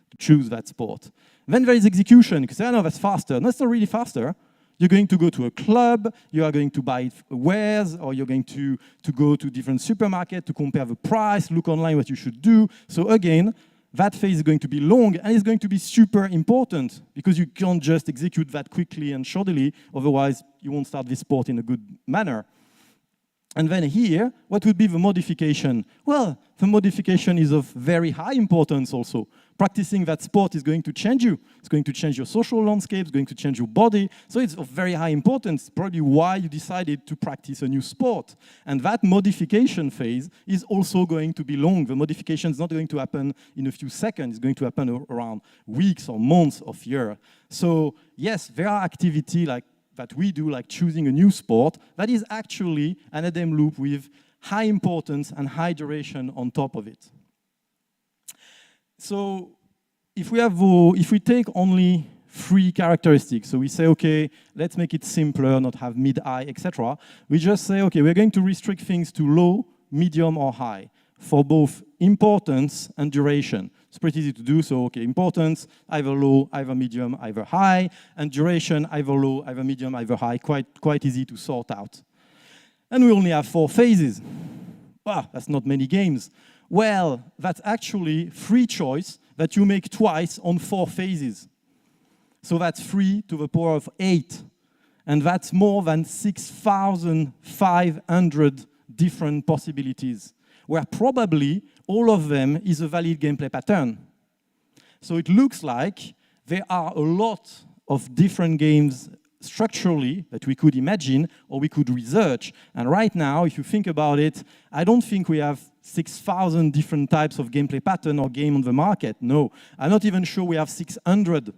to choose that sport. Then there is execution. You can say, oh, no, that's faster. No, that's not really faster. You're going to go to a club, you are going to buy wares, or you're going to go to different supermarkets to compare the price, look online what you should do. So again, that phase is going to be long, and it's going to be super important, because you can't just execute that quickly and shoddily, otherwise you won't start this sport in a good manner. And then here, what would be the modification? Well, the modification is of very high importance also. Practicing that sport is going to change you. It's going to change your social landscape, it's going to change your body. So it's of very high importance, probably why you decided to practice a new sport. And that modification phase is also going to be long. The modification is not going to happen in a few seconds. It's going to happen around weeks or months of year. So yes, there are activities like that we do, like choosing a new sport, that is actually an ADAM loop with high importance and high duration on top of it. So if we take only 3 characteristics, so we say, okay, let's make it simpler, not have mid, high, etc. We just say, okay, we're going to restrict things to low, medium, or high. for both importance and duration. It's pretty easy to do, so okay, importance, either low, either medium, either high, and duration, either low, either medium, either high, quite easy to sort out. And we only have 4 phases. Wow, that's not many games. Well, that's actually free choice that you make twice on 4 phases. So that's 3 to the power of 8. And that's more than 6,500 different possibilities, where probably all of them is a valid gameplay pattern. So it looks like there are a lot of different games structurally that we could imagine or we could research. And right now, if you think about it, I don't think we have 6,000 different types of gameplay pattern or game on the market. No, I'm not even sure we have 600.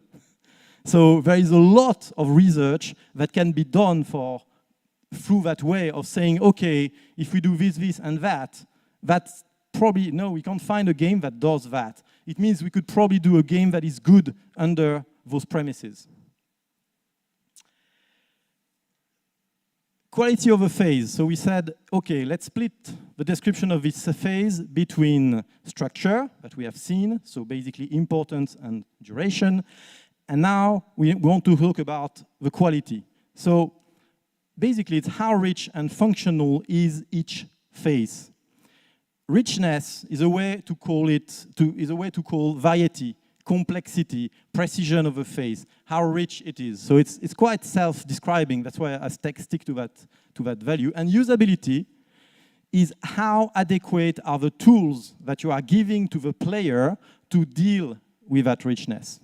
So there is a lot of research that can be done through that way of saying, okay, if we do this, this, and that, that's probably, no, we can't find a game that does that. It means we could probably do a game that is good under those premises. Quality of a phase. So we said, okay, let's split the description of this phase between structure, that we have seen, so basically importance and duration. And now we want to talk about the quality. So basically, it's how rich and functional is each phase. Richness is a way to call variety, complexity, precision of a phase, how rich it is. So it's quite self-describing. That's why I stick to that value. And usability is how adequate are the tools that you are giving to the player to deal with that richness.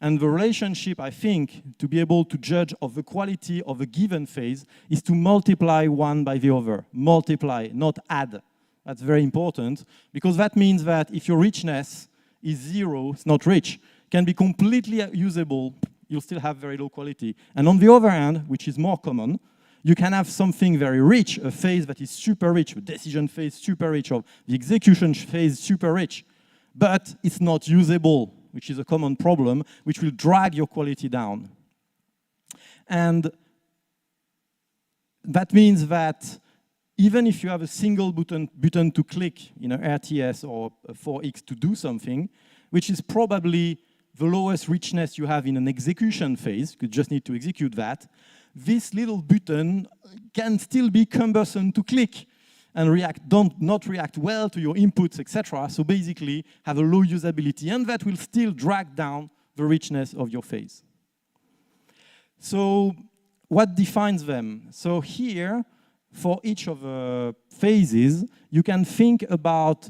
And the relationship, I think, to be able to judge of the quality of a given phase is to multiply one by the other. Multiply, not add. That's very important, because that means that if your richness is 0, it's not rich, can be completely usable, you'll still have very low quality. And on the other hand, which is more common, you can have something very rich, a phase that is super rich, a decision phase super rich, or the execution phase super rich, but it's not usable, which is a common problem, which will drag your quality down. And that means that even if you have a single button to click in an RTS or a 4X to do something, which is probably the lowest richness you have in an execution phase, you just need to execute that, this little button can still be cumbersome to click and not react well to your inputs, etc. So basically have a low usability, and that will still drag down the richness of your phase. So what defines them? So here, for each of the phases, you can think about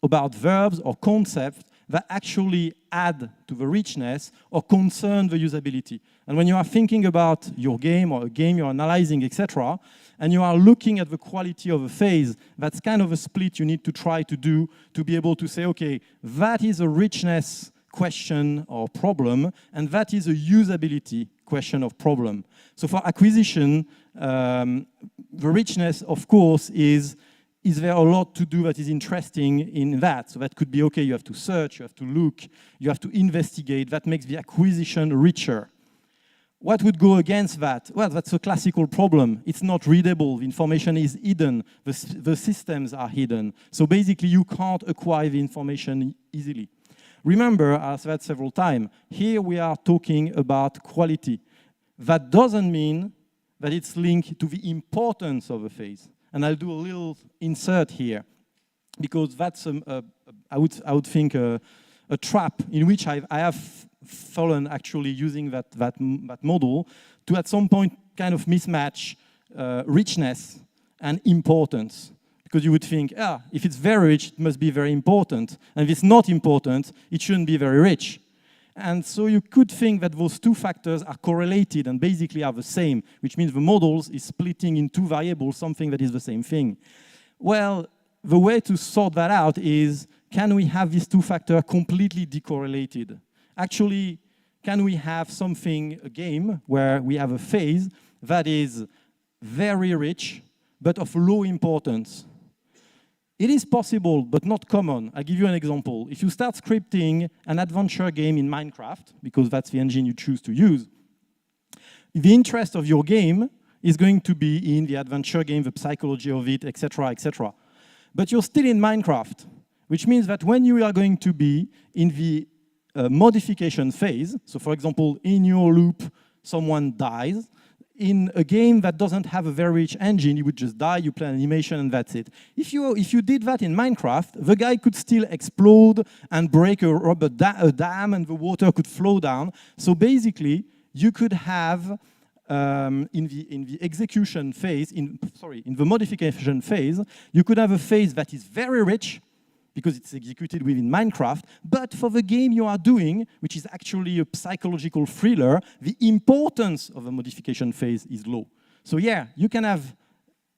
verbs or concepts that actually add to the richness or concern the usability. And when you are thinking about your game or a game you're analyzing, etc., and you are looking at the quality of a phase, that's kind of a split you need to try to do to be able to say, okay, that is a richness question or problem, and that is a usability question of problem. So for acquisition, the richness, of course, is there a lot to do that is interesting in that? So that could be, okay, you have to search, you have to look, you have to investigate. That makes the acquisition richer. What would go against that? Well, that's a classical problem. It's not readable. The information is hidden. The systems are hidden. So basically, you can't acquire the information easily. Remember, as I've said several times, here we are talking about quality. That doesn't mean that it's linked to the importance of a phase. And I'll do a little insert here, because that's, I would think, a trap in which I have fallen actually using that model to at some point kind of mismatch richness and importance. Because you would think, if it's very rich, it must be very important. And if it's not important, it shouldn't be very rich. And so you could think that those two factors are correlated and basically are the same, which means the models is splitting in two variables, something that is the same thing. Well, the way to sort that out is, can we have these two factors completely decorrelated? Actually, can we have something, a game, where we have a phase that is very rich, but of low importance? It is possible, but not common. I'll give you an example. If you start scripting an adventure game in Minecraft, because that's the engine you choose to use, the interest of your game is going to be in the adventure game, the psychology of it, etc., etc. but you're still in Minecraft, which means that when you are going to be in the modification phase, so for example, in your loop, someone dies, in a game that doesn't have a very rich engine, you would just die, you play an animation, and that's it. If you did that in Minecraft, the guy could still explode and break a dam, and the water could flow down. So basically, you could have in the execution phase, in the modification phase, you could have a phase that is very rich, because it's executed within Minecraft, but for the game you are doing, which is actually a psychological thriller, the importance of the modification phase is low. So yeah, you can have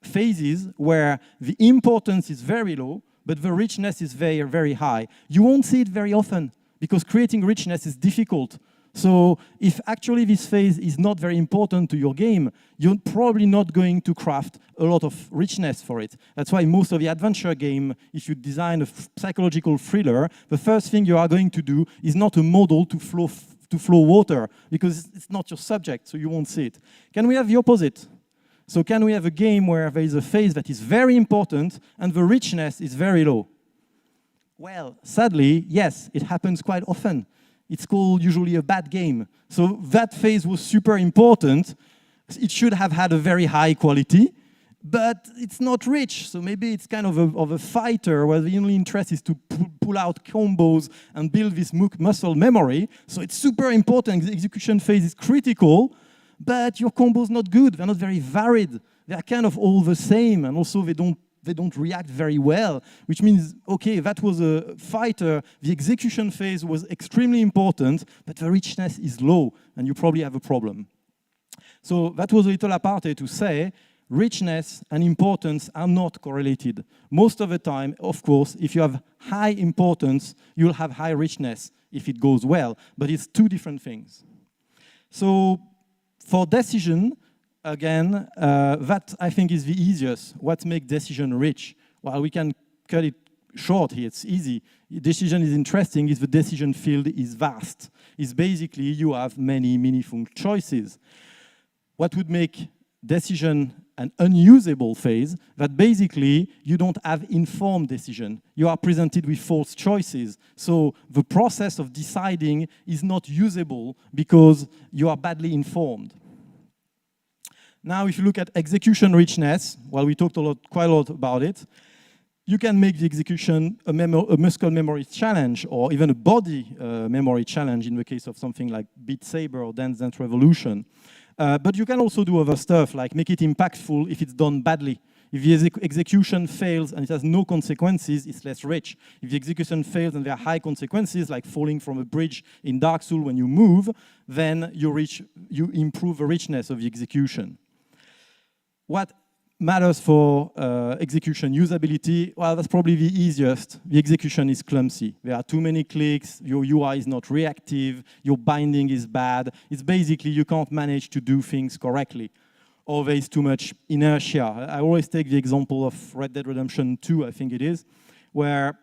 phases where the importance is very low, but the richness is very, very high. You won't see it very often, because creating richness is difficult. So if actually this phase is not very important to your game, you're probably not going to craft a lot of richness for it. That's why most of the adventure game, if you design a psychological thriller, the first thing you are going to do is not a model to flow water, because it's not your subject, so you won't see it. Can we have the opposite? So can we have a game where there is a phase that is very important and the richness is very low? Well, sadly, yes, it happens quite often. It's called usually a bad game. So that phase was super important. It should have had a very high quality, but it's not rich. So maybe it's kind of a fighter where the only interest is to pull out combos and build this muscle memory. So it's super important. The execution phase is critical, but your combo's not good. They're not very varied. They're kind of all the same, and also they don't react very well, which means, okay, that was a fighter, the execution phase was extremely important, but the richness is low, and you probably have a problem. So that was a little apartheid to say, richness and importance are not correlated. Most of the time, of course, if you have high importance, you'll have high richness if it goes well, but it's two different things. So for decision, again, that I think is the easiest. What makes decision rich? Well, we can cut it short here. It's easy. Decision is interesting if the decision field is vast. It's basically you have many meaningful choices. What would make decision an unusable phase? That basically you don't have informed decision. You are presented with false choices. So the process of deciding is not usable because you are badly informed. Now, if you look at execution richness, well, we talked quite a lot about it. You can make the execution a muscle memory challenge, or even a body memory challenge in the case of something like Beat Saber or Dance Dance Revolution. But you can also do other stuff, like make it impactful if it's done badly. If the execution fails and it has no consequences, it's less rich. If the execution fails and there are high consequences, like falling from a bridge in Dark Souls when you move, then you improve the richness of the execution. What matters for execution usability? Well, that's probably the easiest. The execution is clumsy. There are too many clicks, your UI is not reactive, your binding is bad. It's basically you can't manage to do things correctly, or there is too much inertia. I always take the example of Red Dead Redemption 2, I think it is, where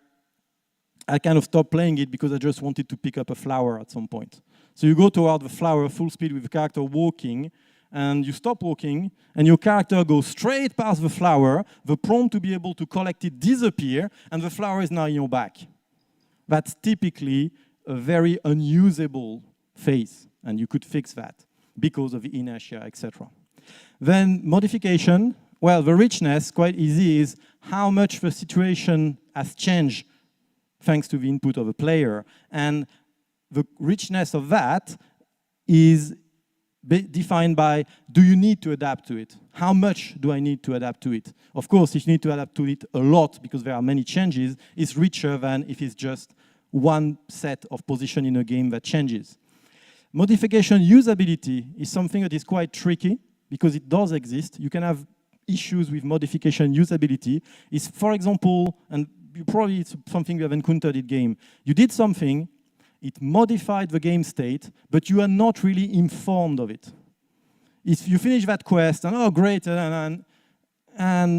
I kind of stopped playing it because I just wanted to pick up a flower at some point. So you go toward the flower full speed with the character walking, and you stop walking, and your character goes straight past the flower, the prompt to be able to collect it disappears, and the flower is now in your back. That's typically a very unusable phase, and you could fix that because of the inertia, etc. Then modification, well, the richness, quite easy, is how much the situation has changed thanks to the input of a player. And the richness of that is defined by, do you need to adapt to it? How much do I need to adapt to it? Of course, if you need to adapt to it a lot, because there are many changes, it's richer than if it's just one set of position in a game that changes. Modification usability is something that is quite tricky, because it does exist. You can have issues with modification usability. It's, for example, and probably it's something you have encountered in game, you did something, it modified the game state, but you are not really informed of it. If you finish that quest, and oh, great, and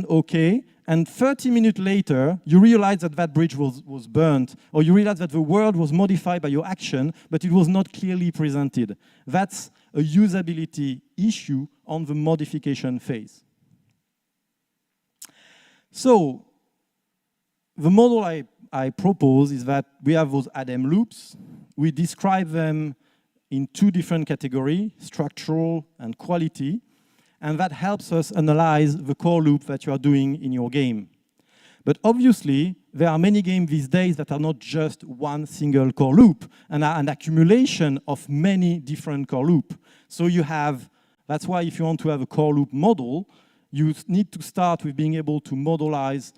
okay, and 30 minutes later, you realize that that bridge was burnt, or you realize that the world was modified by your action, but it was not clearly presented. That's a usability issue on the modification phase. So, the model I propose is that we have those ADEM loops. We describe them in two different categories, structural and quality, and that helps us analyze the core loop that you are doing in your game. But obviously, there are many games these days that are not just one single core loop, and are an accumulation of many different core loops. So you have, that's why if you want to have a core loop model, you need to start with being able to modelize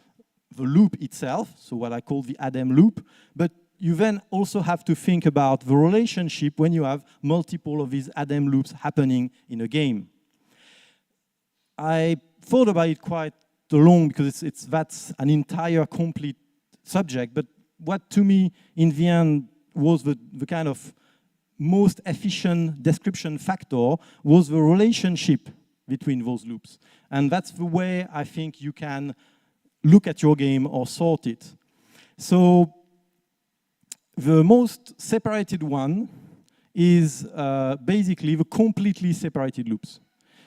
the loop itself, so what I call the ADEM loop, but you then also have to think about the relationship when you have multiple of these ADEM loops happening in a game. I thought about it quite long because that's an entire complete subject, but what to me in the end was the kind of most efficient description factor was the relationship between those loops. And that's the way I think you can look at your game or sort it. So the most separated one is basically the completely separated loops.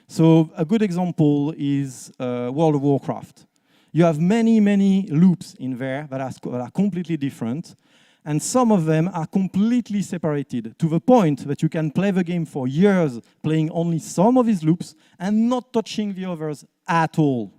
So a good example is World of Warcraft. You have many, many loops in there that are completely different, and some of them are completely separated to the point that you can play the game for years playing only some of these loops and not touching the others at all.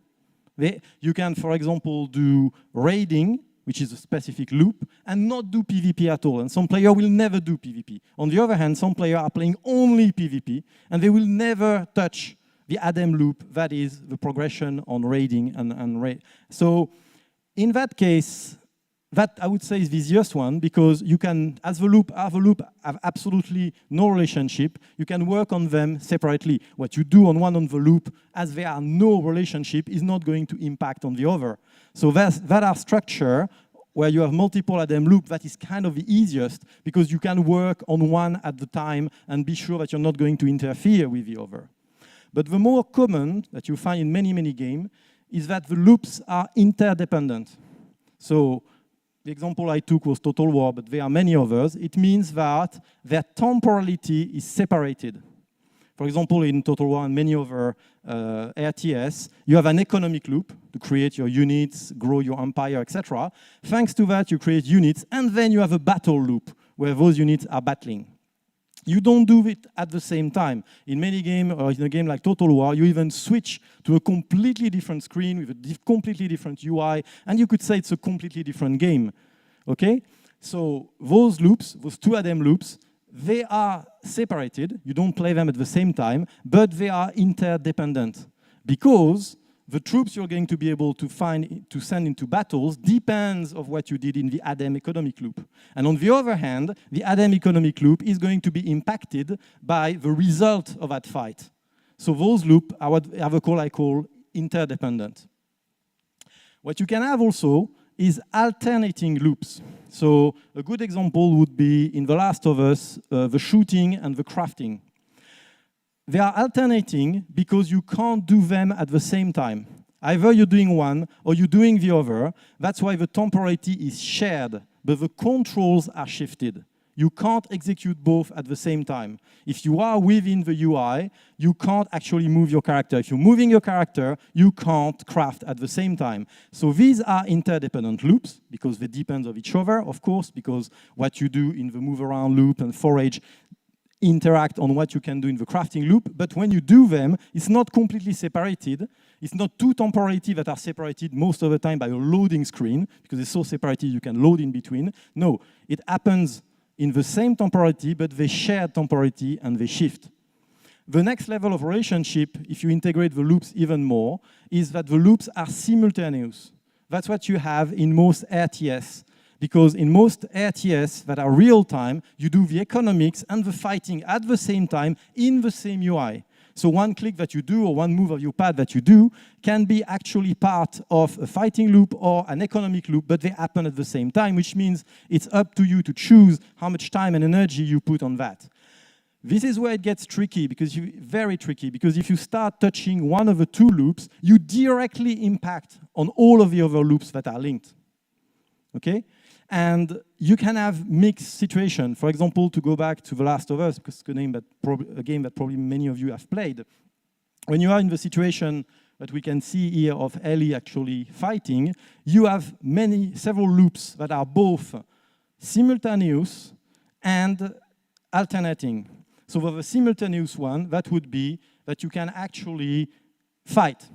You can, for example, do raiding, which is a specific loop, and not do PvP at all. And some players will never do PvP. On the other hand, some players are playing only PvP, and they will never touch the ADEM loop, that is the progression on raiding and raid. So in that case, that I would say is the easiest one, because you can, as the loop have absolutely no relationship, you can work on them separately. What you do on one on the loop, as there are no relationship, is not going to impact on the other. So that are structure where you have multiple ADEM loop, that is kind of the easiest, because you can work on one at the time and be sure that you're not going to interfere with the other. But the more common that you find in many, many games is that the loops are interdependent. So the example I took was Total War, but there are many others. It means that their temporality is separated. For example, in Total War and many other RTS, you have an economic loop to create your units, grow your empire, etc. Thanks to that, you create units, and then you have a battle loop where those units are battling. You don't do it at the same time. In many games, or in a game like Total War, you even switch to a completely different screen with a completely different UI, and you could say it's a completely different game. Okay? So those loops, those two ADEM loops, they are separated. You don't play them at the same time, but they are interdependent, because the troops you're going to be able to send into battles depends on what you did in the ADEM economic loop. And on the other hand, the ADEM economic loop is going to be impacted by the result of that fight. So those loops are what I call interdependent. What you can have also is alternating loops. So a good example would be in The Last of Us, the shooting and the crafting. They are alternating because you can't do them at the same time. Either you're doing one or you're doing the other. That's why the temporality is shared, but the controls are shifted. You can't execute both at the same time. If you are within the UI, you can't actually move your character. If you're moving your character, you can't craft at the same time. So these are interdependent loops, because they depend on each other, of course, because what you do in the move around loop and forage interact on what you can do in the crafting loop, but when you do them, it's not completely separated. It's not two temporalities that are separated most of the time by a loading screen, because it's so separated you can load in between. No, it happens in the same temporality, but they share temporality and they shift. The next level of relationship, if you integrate the loops even more, is that the loops are simultaneous. That's what you have in most RTS. Because in most RTS that are real-time, you do the economics and the fighting at the same time in the same UI. So one click that you do or one move of your pad that you do can be actually part of a fighting loop or an economic loop, but they happen at the same time, which means it's up to you to choose how much time and energy you put on that. This is where it gets tricky, very tricky, because if you start touching one of the two loops, you directly impact on all of the other loops that are linked. Okay? And you can have mixed situations. For example, to go back to The Last of Us, because it's a game that probably many of you have played. When you are in the situation that we can see here of Ellie actually fighting, you have several loops that are both simultaneous and alternating. So for the simultaneous one, that would be that you can actually fight.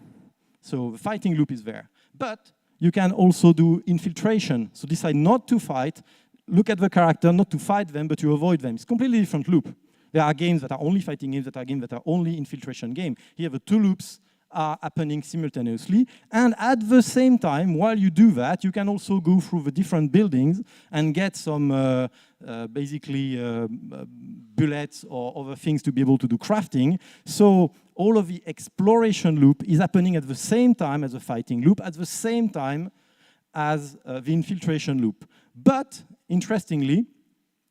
So the fighting loop is there. But you can also do infiltration. So decide not to fight, look at the character, not to fight them, but you avoid them. It's a completely different loop. There are games that are only fighting games, that are games that are only infiltration games. Here the two loops are happening simultaneously. And at the same time, while you do that, you can also go through the different buildings and get some bullets or other things to be able to do crafting. So all of the exploration loop is happening at the same time as the fighting loop, at the same time as the infiltration loop. But interestingly,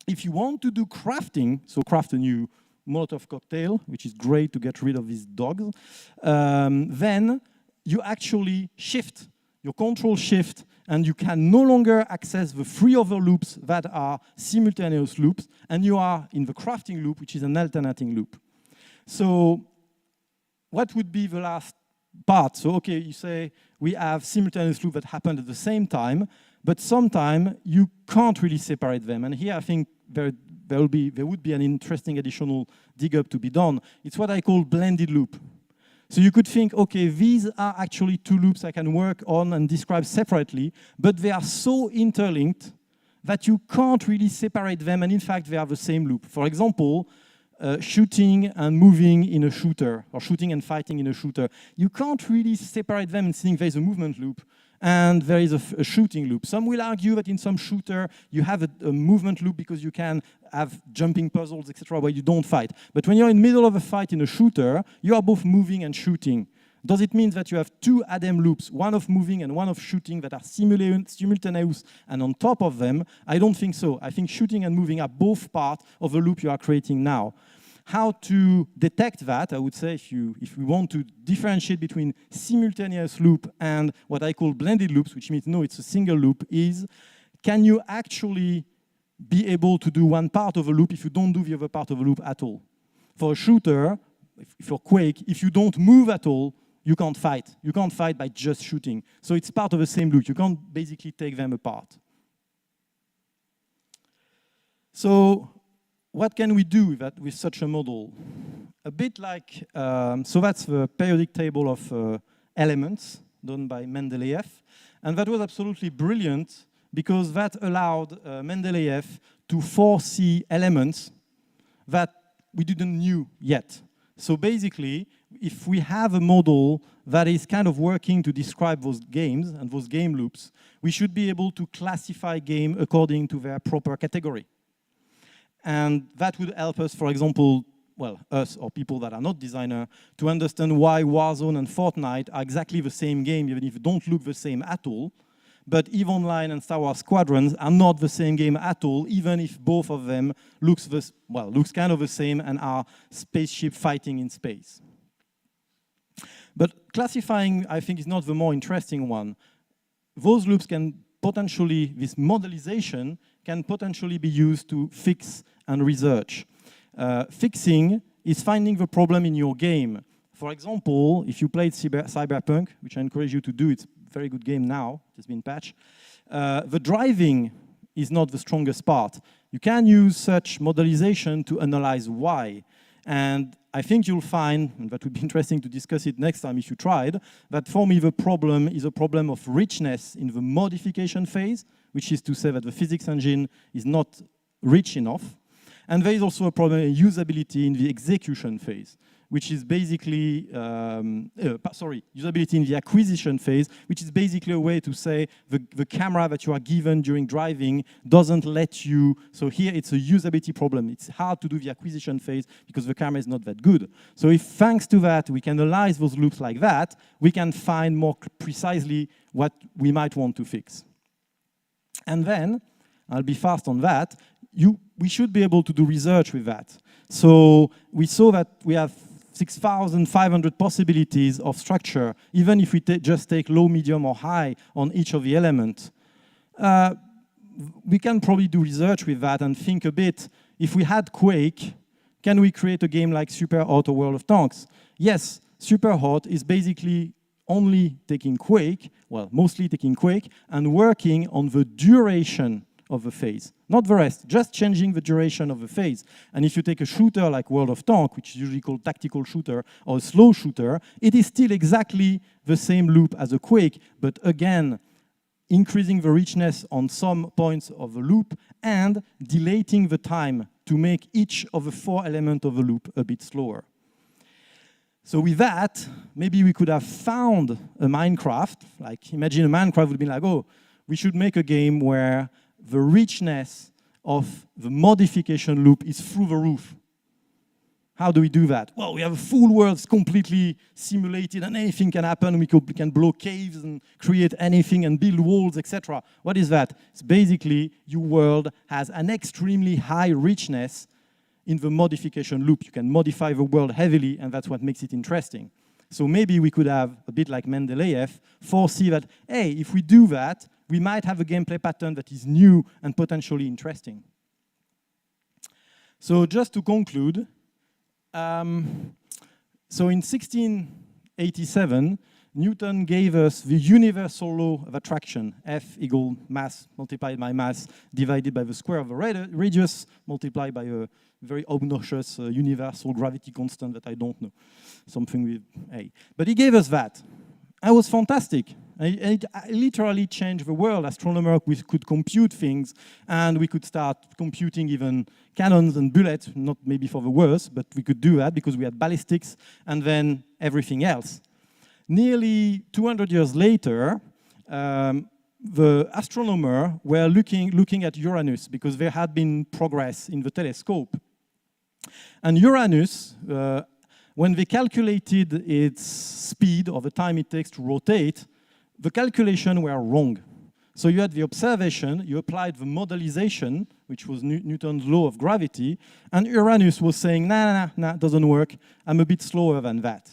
if you want to do crafting, so craft a new Molotov cocktail, which is great to get rid of these dogs, then you actually shift, your control shift, and you can no longer access the three other loops that are simultaneous loops, and you are in the crafting loop, which is an alternating loop. So what would be the last part? So okay, you say we have simultaneous loop that happen at the same time, but sometimes you can't really separate them. And here I think there would be an interesting additional dig up to be done. It's what I call blended loop. So you could think, okay, these are actually two loops I can work on and describe separately, but they are so interlinked that you can't really separate them, and in fact they are the same loop. For example, shooting and moving in a shooter, or shooting and fighting in a shooter. You can't really separate them and think there's a movement loop and there is a shooting loop. Some will argue that in some shooter you have a movement loop because you can have jumping puzzles, etc., where you don't fight. But when you're in the middle of a fight in a shooter, you are both moving and shooting. Does it mean that you have two ADEM loops, one of moving and one of shooting, that are simultaneous and on top of them? I don't think so. I think shooting and moving are both part of the loop you are creating now. How to detect that, I would say, if we want to differentiate between simultaneous loop and what I call blended loops, which means no, it's a single loop, is can you actually be able to do one part of a loop if you don't do the other part of a loop at all? For a shooter, for Quake, if you don't move at all, you can't fight. You can't fight by just shooting. So it's part of the same loop. You can't basically take them apart. So what can we do with such a model? A bit like, so that's the periodic table of elements done by Mendeleev. And that was absolutely brilliant because that allowed Mendeleev to foresee elements that we didn't know yet. So basically, if we have a model that is kind of working to describe those games and those game loops, we should be able to classify game according to their proper category. And that would help us, for example, well, us or people that are not designers, to understand why Warzone and Fortnite are exactly the same game, even if they don't look the same at all. But EVE Online and Star Wars Squadrons are not the same game at all, even if both of them looks kind of the same and are spaceship fighting in space. But classifying, I think, is not the more interesting one. Those loops can potentially, this modelization can potentially be used to fix and research. Fixing is finding the problem in your game. For example, if you played Cyberpunk, which I encourage you to do, it's a very good game now, it has been patched, the driving is not the strongest part. You can use such modelization to analyze why. And I think you'll find, and that would be interesting to discuss it next time if you tried, that for me the problem is a problem of richness in the modification phase, which is to say that the physics engine is not rich enough. And there is also a problem in usability in the execution phase, which is basically, usability in the acquisition phase, which is basically a way to say the camera that you are given during driving doesn't let you, so here it's a usability problem. It's hard to do the acquisition phase because the camera is not that good. So if thanks to that we can analyze those loops like that, we can find more precisely what we might want to fix. And then, I'll be fast on that, we should be able to do research with that. So we saw that we have 6,500 possibilities of structure, even if we just take low, medium, or high on each of the elements. We can probably do research with that and think a bit, if we had Quake, can we create a game like Super Hot or World of Tanks? Yes, Super Hot is basically only taking quake, well, mostly taking quake, and working on the duration of the phase. Not the rest, just changing the duration of the phase. And if you take a shooter like World of Tanks, which is usually called tactical shooter or a slow shooter, it is still exactly the same loop as a quake, but again, increasing the richness on some points of the loop and dilating the time to make each of the 4 elements of the loop a bit slower. So with that, maybe we could have found a Minecraft. Like, imagine a Minecraft would be like, oh, we should make a game where the richness of the modification loop is through the roof. How do we do that? Well, we have a full world completely simulated and anything can happen. We can blow caves and create anything and build walls, etc. What is that? It's basically your world has an extremely high richness in the modification loop. You can modify the world heavily, and that's what makes it interesting. So maybe we could have, a bit like Mendeleev, foresee that, hey, if we do that, we might have a gameplay pattern that is new and potentially interesting. So just to conclude, so in 1687, Newton gave us the universal law of attraction, F equal mass multiplied by mass divided by the square of the radius multiplied by a very obnoxious universal gravity constant that I don't know, something with A. But he gave us that. It was fantastic. It literally changed the world. Astronomers could compute things, and we could start computing even cannons and bullets, not maybe for the worse, but we could do that because we had ballistics and then everything else. Nearly 200 years later, the astronomers were looking at Uranus because there had been progress in the telescope. And Uranus, when they calculated its speed or the time it takes to rotate, the calculations were wrong. So you had the observation, you applied the modelization, which was Newton's law of gravity, and Uranus was saying, nah, it doesn't work. I'm a bit slower than that.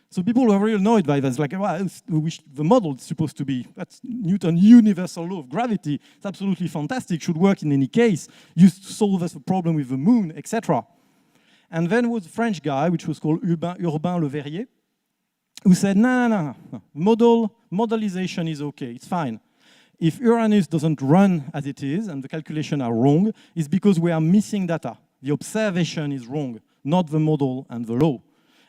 So people were really annoyed by that. It's like, well, the model is supposed to be, that's Newton's universal law of gravity. It's absolutely fantastic, should work in any case. You solve us a problem with the moon, etc. And then was a French guy, which was called Urbain Le Verrier, who said, no. Modelization is okay, it's fine. If Uranus doesn't run as it is, and the calculations are wrong, it's because we are missing data. The observation is wrong, not the model and the law.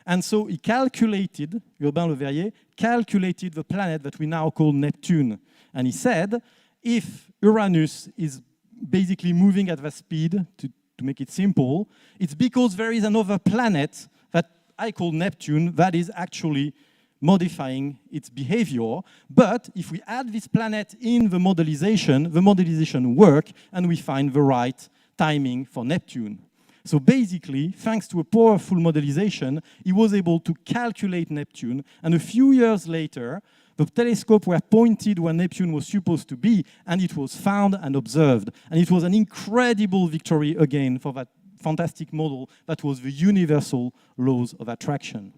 And so he calculated, Urbain Le Verrier, calculated the planet that we now call Neptune. And he said, if Uranus is basically moving at that speed, to make it simple, it's because there is another planet that I call Neptune that is actually modifying its behavior. But if we add this planet in the modelization works, and we find the right timing for Neptune. So basically, thanks to a powerful modelization, he was able to calculate Neptune, and a few years later, the telescope were pointed where Neptune was supposed to be, and it was found and observed. And it was an incredible victory again for that fantastic model that was the universal laws of attraction.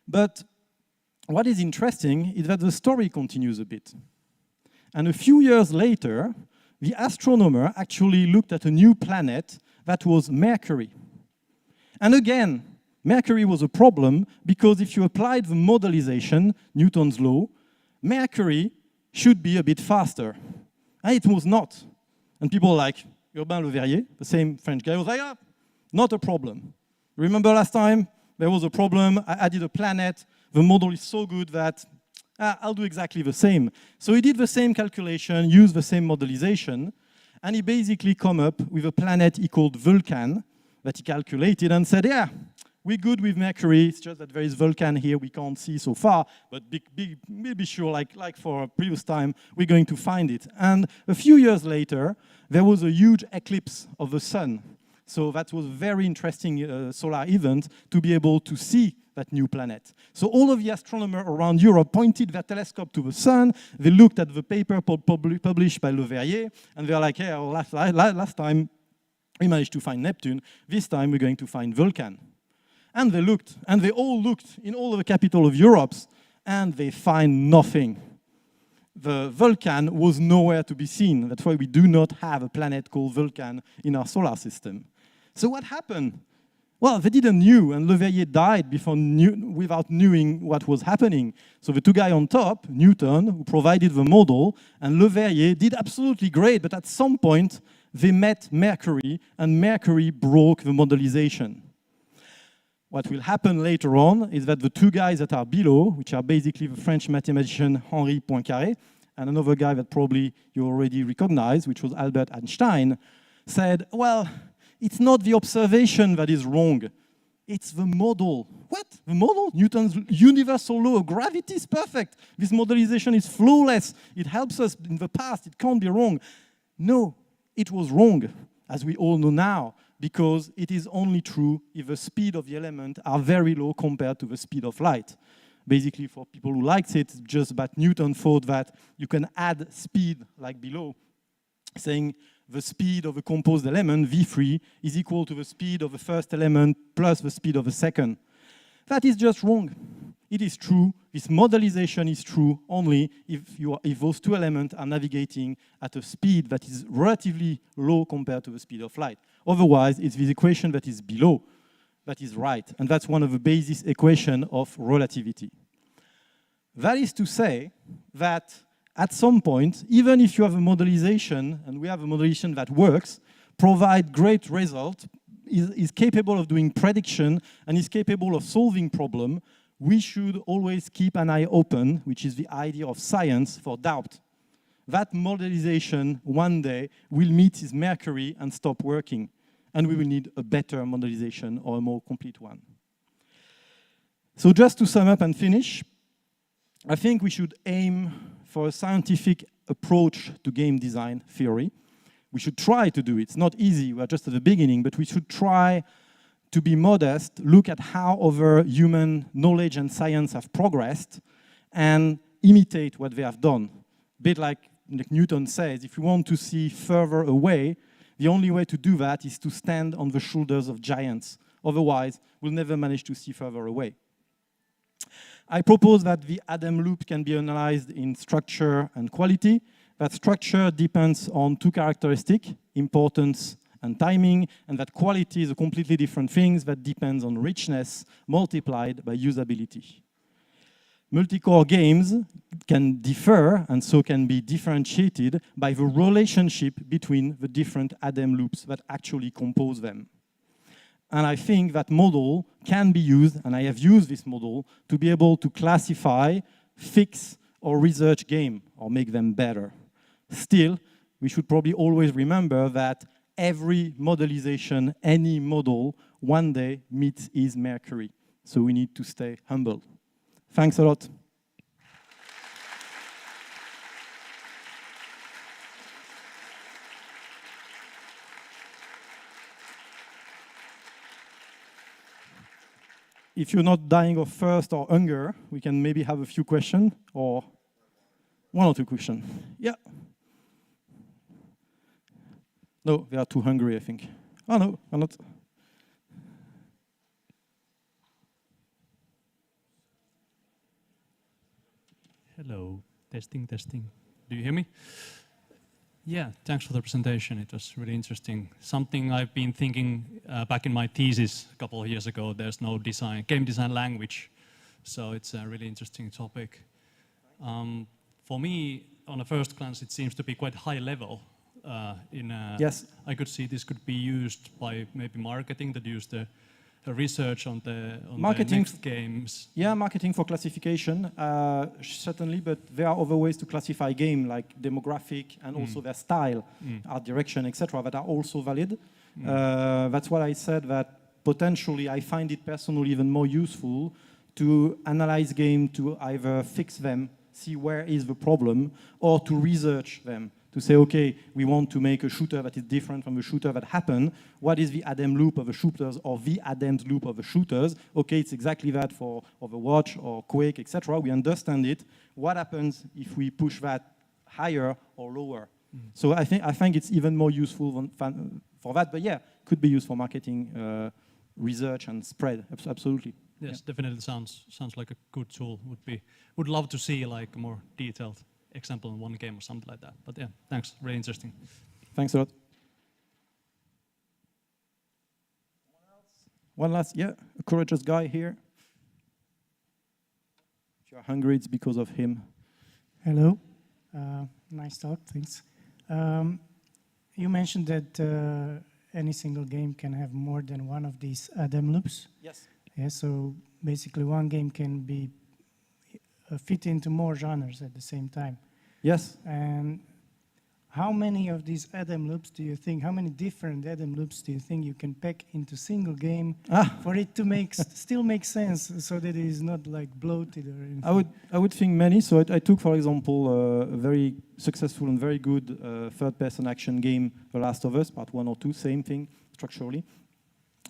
But what is interesting is that the story continues a bit. And a few years later, the astronomer actually looked at a new planet that was Mercury. And again, Mercury was a problem because if you applied the modelization, Newton's law, Mercury should be a bit faster. And it was not. And people like Urbain Le Verrier, the same French guy, was like, not a problem. Remember last time there was a problem, I added a planet, the model is so good that I'll do exactly the same. So he did the same calculation, used the same modelization, and he basically come up with a planet he called Vulcan that he calculated and said, yeah, we're good with Mercury, it's just that there is Vulcan here we can't see so far, but be sure, like for a previous time, we're going to find it. And a few years later, there was a huge eclipse of the sun. So that was a very interesting solar event to be able to see that new planet. So all of the astronomers around Europe pointed their telescope to the sun, they looked at the paper published by Le Verrier, and they're like, yeah, well, last time we managed to find Neptune, this time we're going to find Vulcan. And they looked, and they all looked in all of the capital of Europe, and they find nothing. The Vulcan was nowhere to be seen. That's why we do not have a planet called Vulcan in our solar system. So what happened? Well, they didn't knew, and Le Verrier died without knowing what was happening. So the two guys on top, Newton, who provided the model, and Le Verrier did absolutely great, but at some point, they met Mercury, and Mercury broke the modelization. What will happen later on is that the two guys that are below, which are basically the French mathematician Henri Poincaré, and another guy that probably you already recognize, which was Albert Einstein, said, well, it's not the observation that is wrong, it's the model. What? The model? Newton's universal law of gravity is perfect. This modelization is flawless. It helps us in the past. It can't be wrong. No, it was wrong, as we all know now, because it is only true if the speed of the element are very low compared to the speed of light. Basically, for people who liked it, just that Newton thought that you can add speed, like below, saying the speed of a composed element, V3, is equal to the speed of the first element plus the speed of the second. That is just wrong. It is true, this modelization is true only if those two elements are navigating at a speed that is relatively low compared to the speed of light. Otherwise, it's this equation that is below that is right, and that's one of the basis equations of relativity. That is to say that at some point, even if you have a modelization, and we have a modelization that works, provide great result, is capable of doing prediction, and is capable of solving problem, we should always keep an eye open, which is the idea of science, for doubt. That modelization one day will meet his Mercury and stop working, and we will need a better modelization or a more complete one. So just to sum up and finish, I think we should aim for a scientific approach to game design theory. We should try to do it. It's not easy, we're just at the beginning, but we should try to be modest, look at how other human knowledge and science have progressed, and imitate what they have done. A bit like Newton says, if you want to see further away, the only way to do that is to stand on the shoulders of giants. Otherwise, we'll never manage to see further away. I propose that the Adam loop can be analyzed in structure and quality. That structure depends on two characteristics, importance and timing, and that quality is a completely different thing that depends on richness multiplied by usability. Multi-core games can differ and so can be differentiated by the relationship between the different Adam loops that actually compose them. And I think that model can be used, and I have used this model, to be able to classify, fix, or research game, or make them better. Still, we should probably always remember that every modelization, any model, one day meets his Mercury. So we need to stay humble. Thanks a lot. If you're not dying of thirst or hunger, we can maybe have a few questions, or one or two questions. Yeah. No, they are too hungry, I think. Oh, no, I'm not. Hello, testing, testing. Do you hear me? Yeah, thanks for the presentation. It was really interesting. Something I've been thinking back in my thesis a couple of years ago, there's no game design language. So it's a really interesting topic. For me, on a first glance, it seems to be quite high level. Yes. I could see this could be used by maybe marketing that use the research on the next games. Yeah, marketing for classification, certainly, but there are other ways to classify game, like demographic and also their style, art direction, etc., that are also valid. That's why I said that potentially I find it personally even more useful to analyze game, to either fix them, see where is the problem, or to research them. To say, okay, we want to make a shooter that is different from the shooter that happened. What is the Adam loop of the shooters or the Adam loop of the shooters? Okay, it's exactly that for Overwatch or Quake, etc. We understand it. What happens if we push that higher or lower? So I think it's even more useful for that. But yeah, could be used for marketing, research and spread. Absolutely. Yes, definitely sounds like a good tool. Would love to see like a more detailed example in one game or something like that. But yeah, thanks. Really interesting. Thanks a lot. One last, yeah, a courageous guy here. If you're hungry, it's because of him. Hello. Nice talk, thanks. You mentioned that any single game can have more than one of these Adam loops. Yes. Yeah, so basically one game can be fit into more genres at the same time. Yes. And how many of these Adam loops do you think, how many different Adam loops do you think you can pack into single game for it to still make sense so that it is not like bloated or anything? I would think many. So I took, for example, a very successful and very good third-person action game, The Last of Us, part 1 or 2, same thing structurally.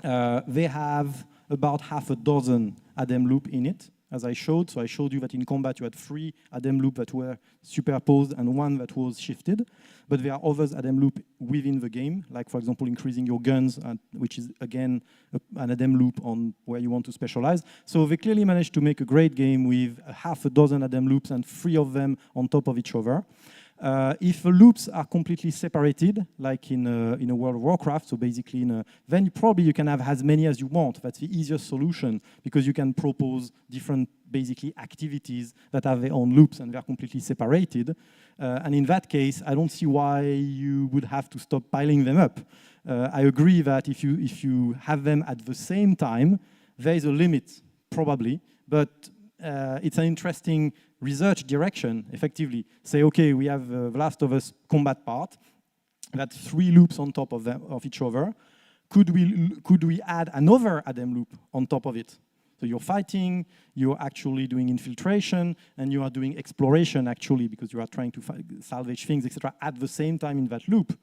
They have about half a dozen Adam loop in it, as I showed. So I showed you that in combat you had 3 Adam loop that were superposed and 1 that was shifted. But there are others Adam loop within the game, like for example increasing your guns, which is again an Adam loop on where you want to specialize. So they clearly managed to make a great game with half a dozen Adam loops and 3 of them on top of each other. If the loops are completely separated, like in a World of Warcraft, so basically then probably you can have as many as you want. That's the easiest solution because you can propose different basically activities that have their own loops and they're completely separated. And in that case, I don't see why you would have to stop piling them up. I agree that if you have them at the same time, there is a limit, probably, but it's an interesting research direction, effectively. Say, okay, we have The Last of Us combat part, that's 3 loops on top of each other. Could we add another Adam loop on top of it? So you're fighting, you're actually doing infiltration, and you are doing exploration, actually, because you are trying to salvage things, etc., at the same time in that loop.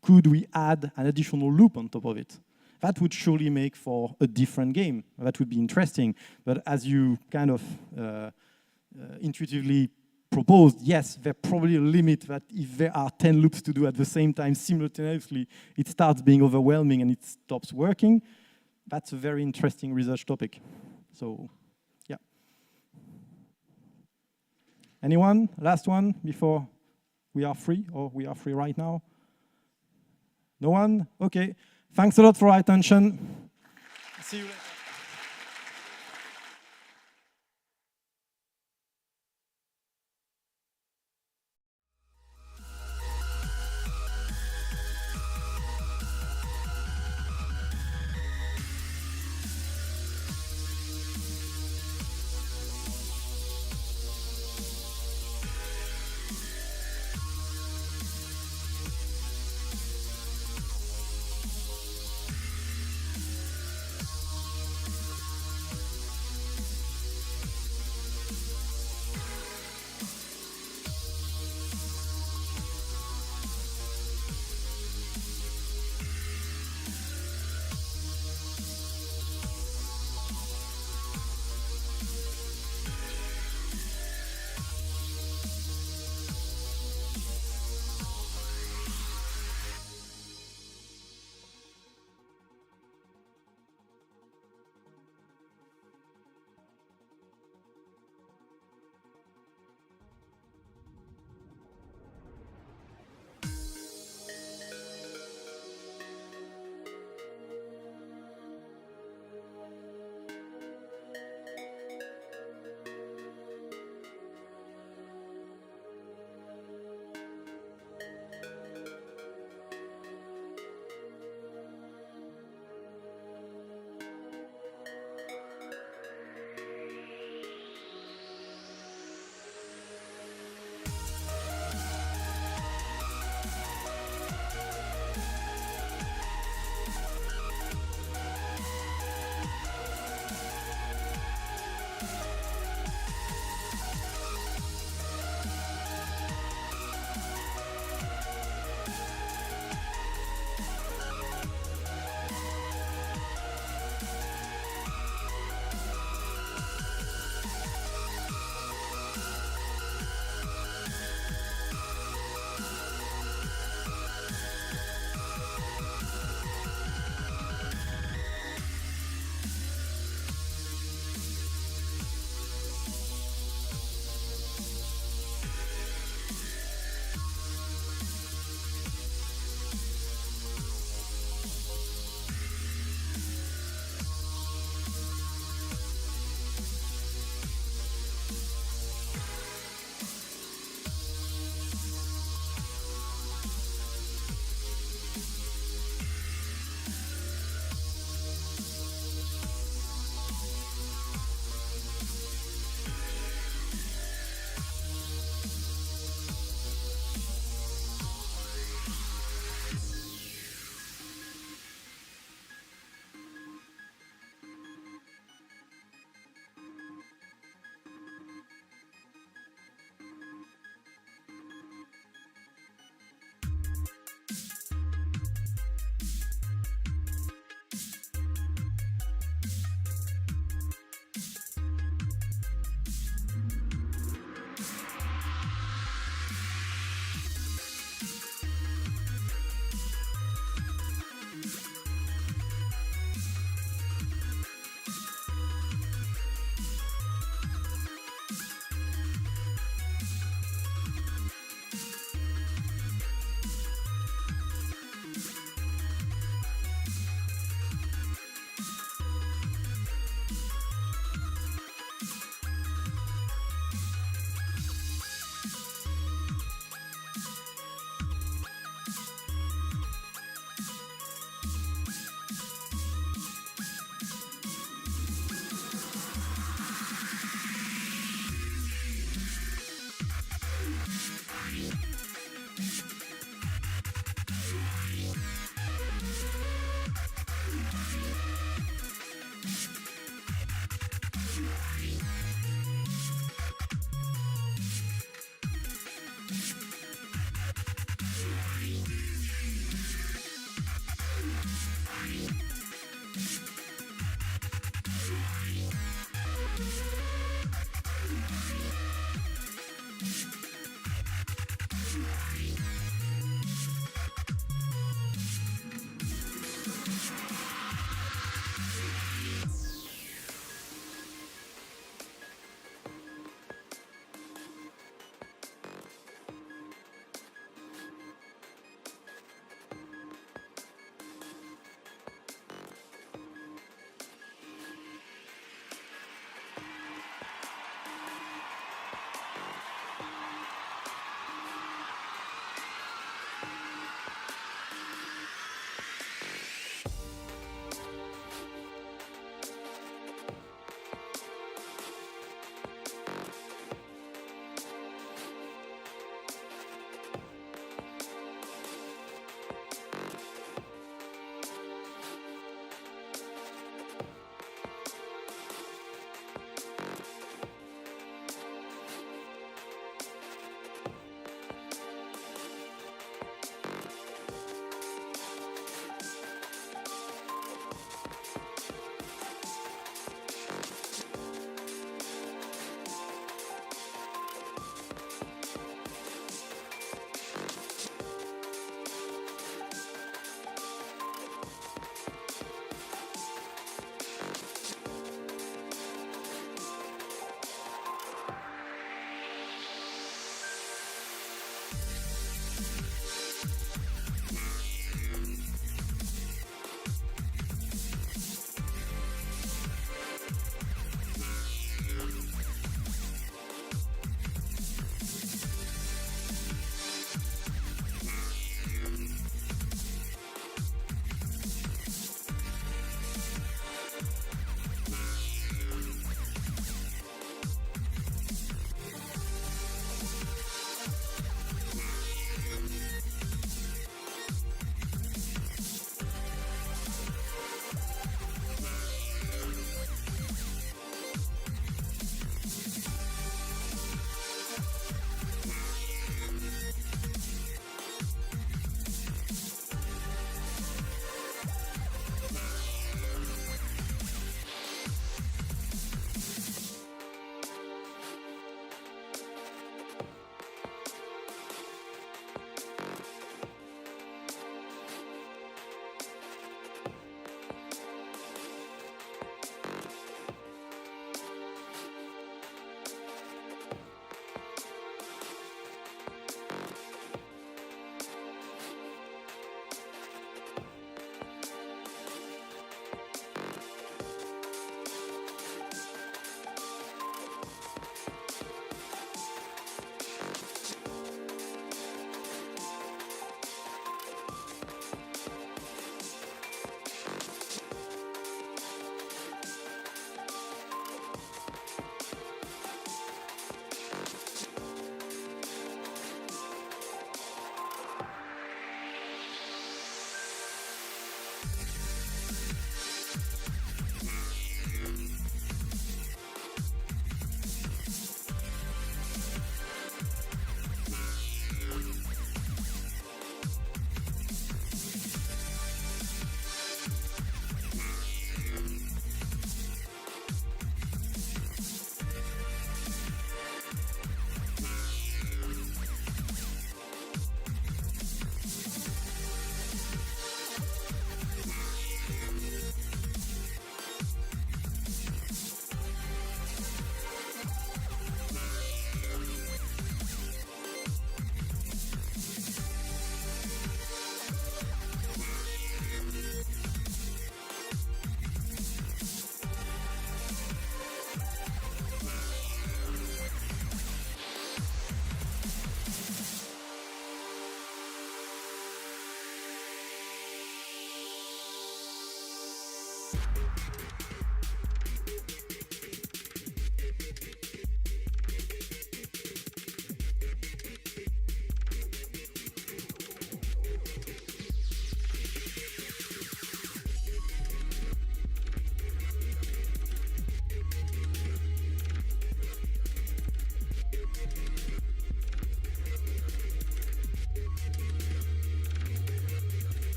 Could we add an additional loop on top of it? That would surely make for a different game. That would be interesting. But as you kind of intuitively proposed, yes, there's probably a limit that if there are 10 loops to do at the same time simultaneously, it starts being overwhelming and it stops working. That's a very interesting research topic. So, yeah. Anyone? Last one before we are free, or we are free right now? No one? Okay. Thanks a lot for your attention. See you later.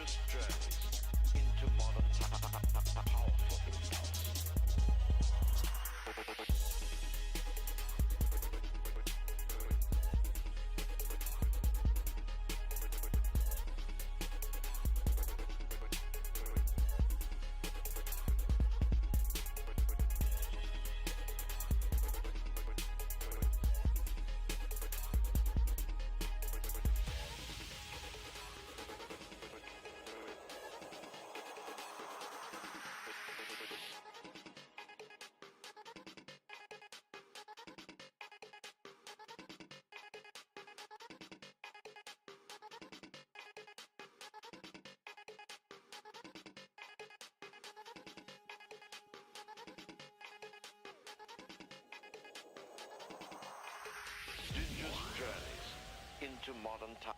Just journeys into modern powerful impulse. Just journeys into modern time.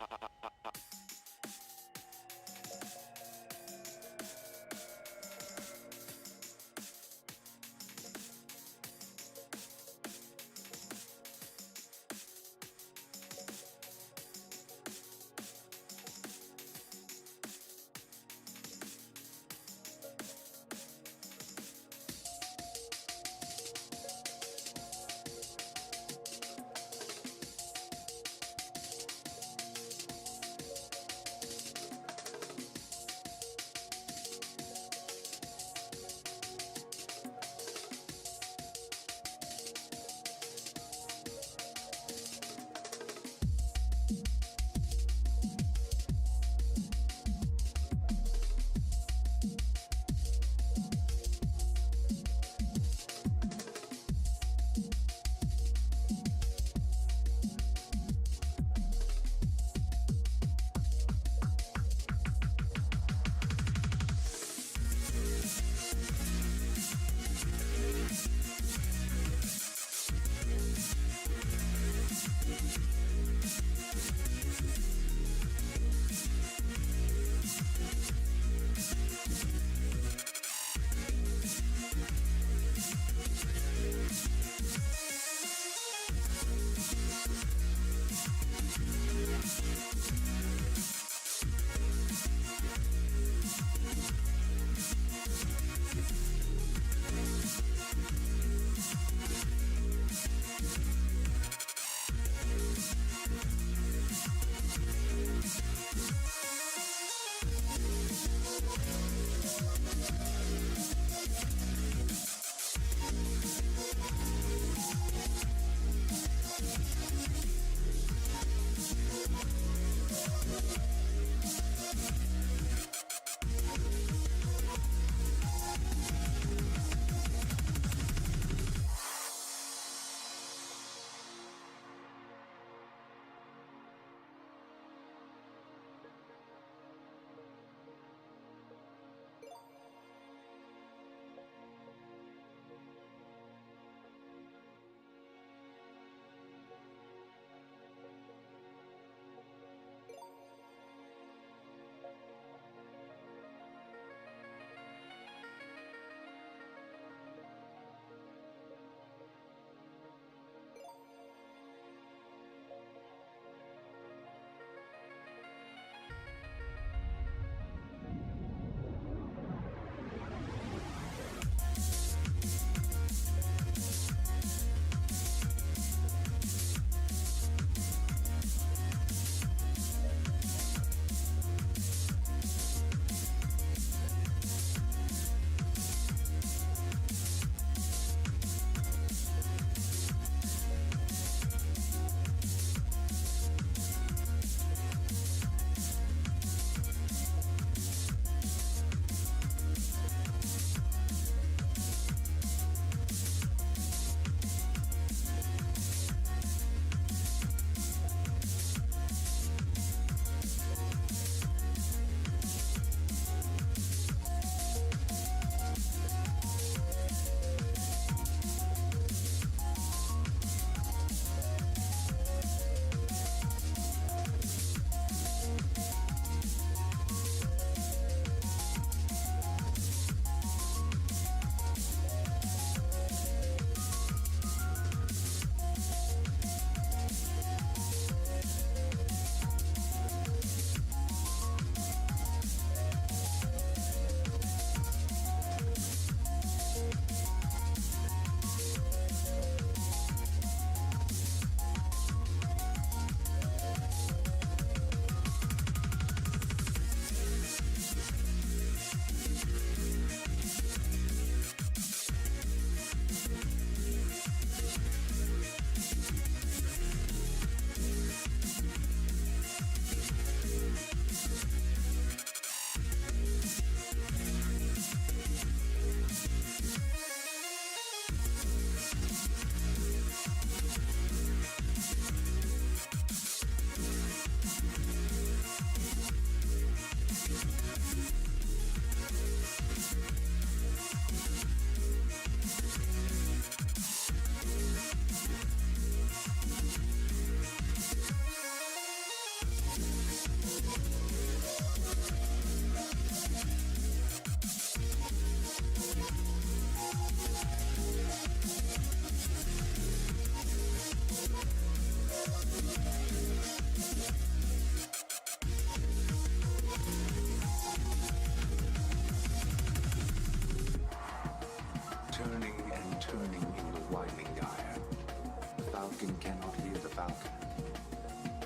falcon cannot hear the falcon.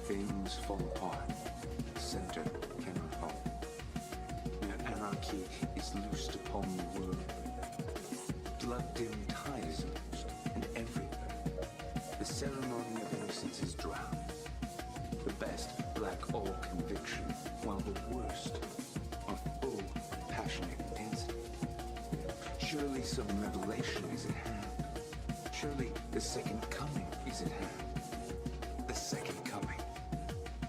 Things fall apart. Center cannot hold. Where anarchy is loosed upon the world, blood-dim tide is loosed, and everywhere the ceremony of innocence is drowned. The best lack all conviction, while the worst are full passionate intensity. Surely some revelation is at hand. Surely the second coming is at hand. The second coming.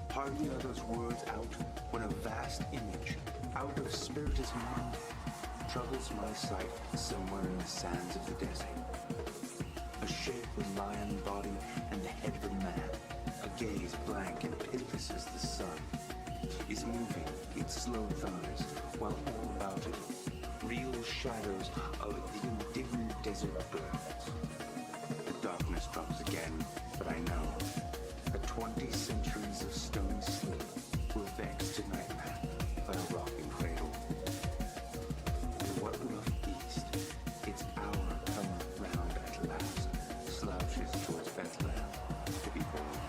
Hardly are those words out when a vast image, out of spiritus mundi, troubles my sight somewhere in the sands of the desert. A shape with lion body and the head of a man, a gaze blank and pitiless as the sun, is moving its slow thighs, while all about it, real shadows of the indignant desert birds. The darkness drops again, but I know that 20 centuries of stony sleep will vex tonight man by a rocking cradle. And what rough beast, its hour come round at last, slouches towards Bethlehem to be born.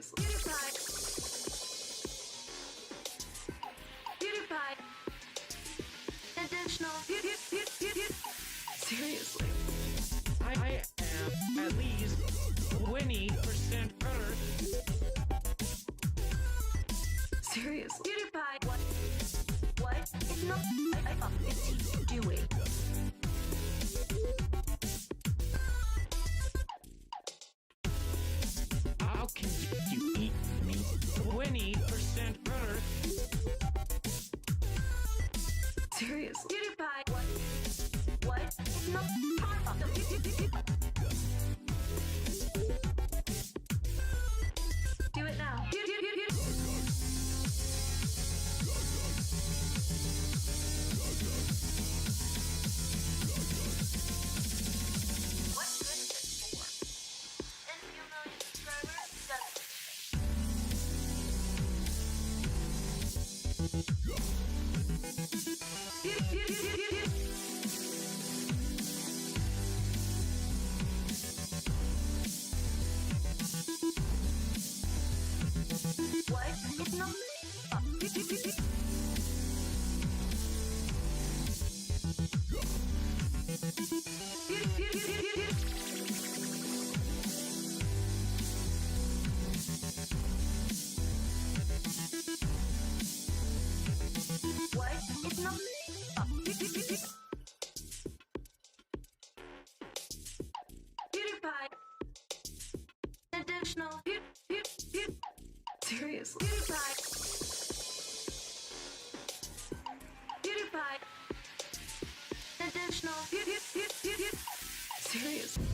Seriously. PewDiePie. Additional. Seriously. I am at least 20% better. Seriously. PewDiePie. What? It's not. It's he's doing. How can you eat me 20% better? Seriously. PewDiePie. What? It's not. Do it now. What good is it for? And a few million subscribers doesn't. What? It's not. What? It's not. PewDiePie. Additional. Seriously. PewDiePie. PewDiePie. Additional. Seriously.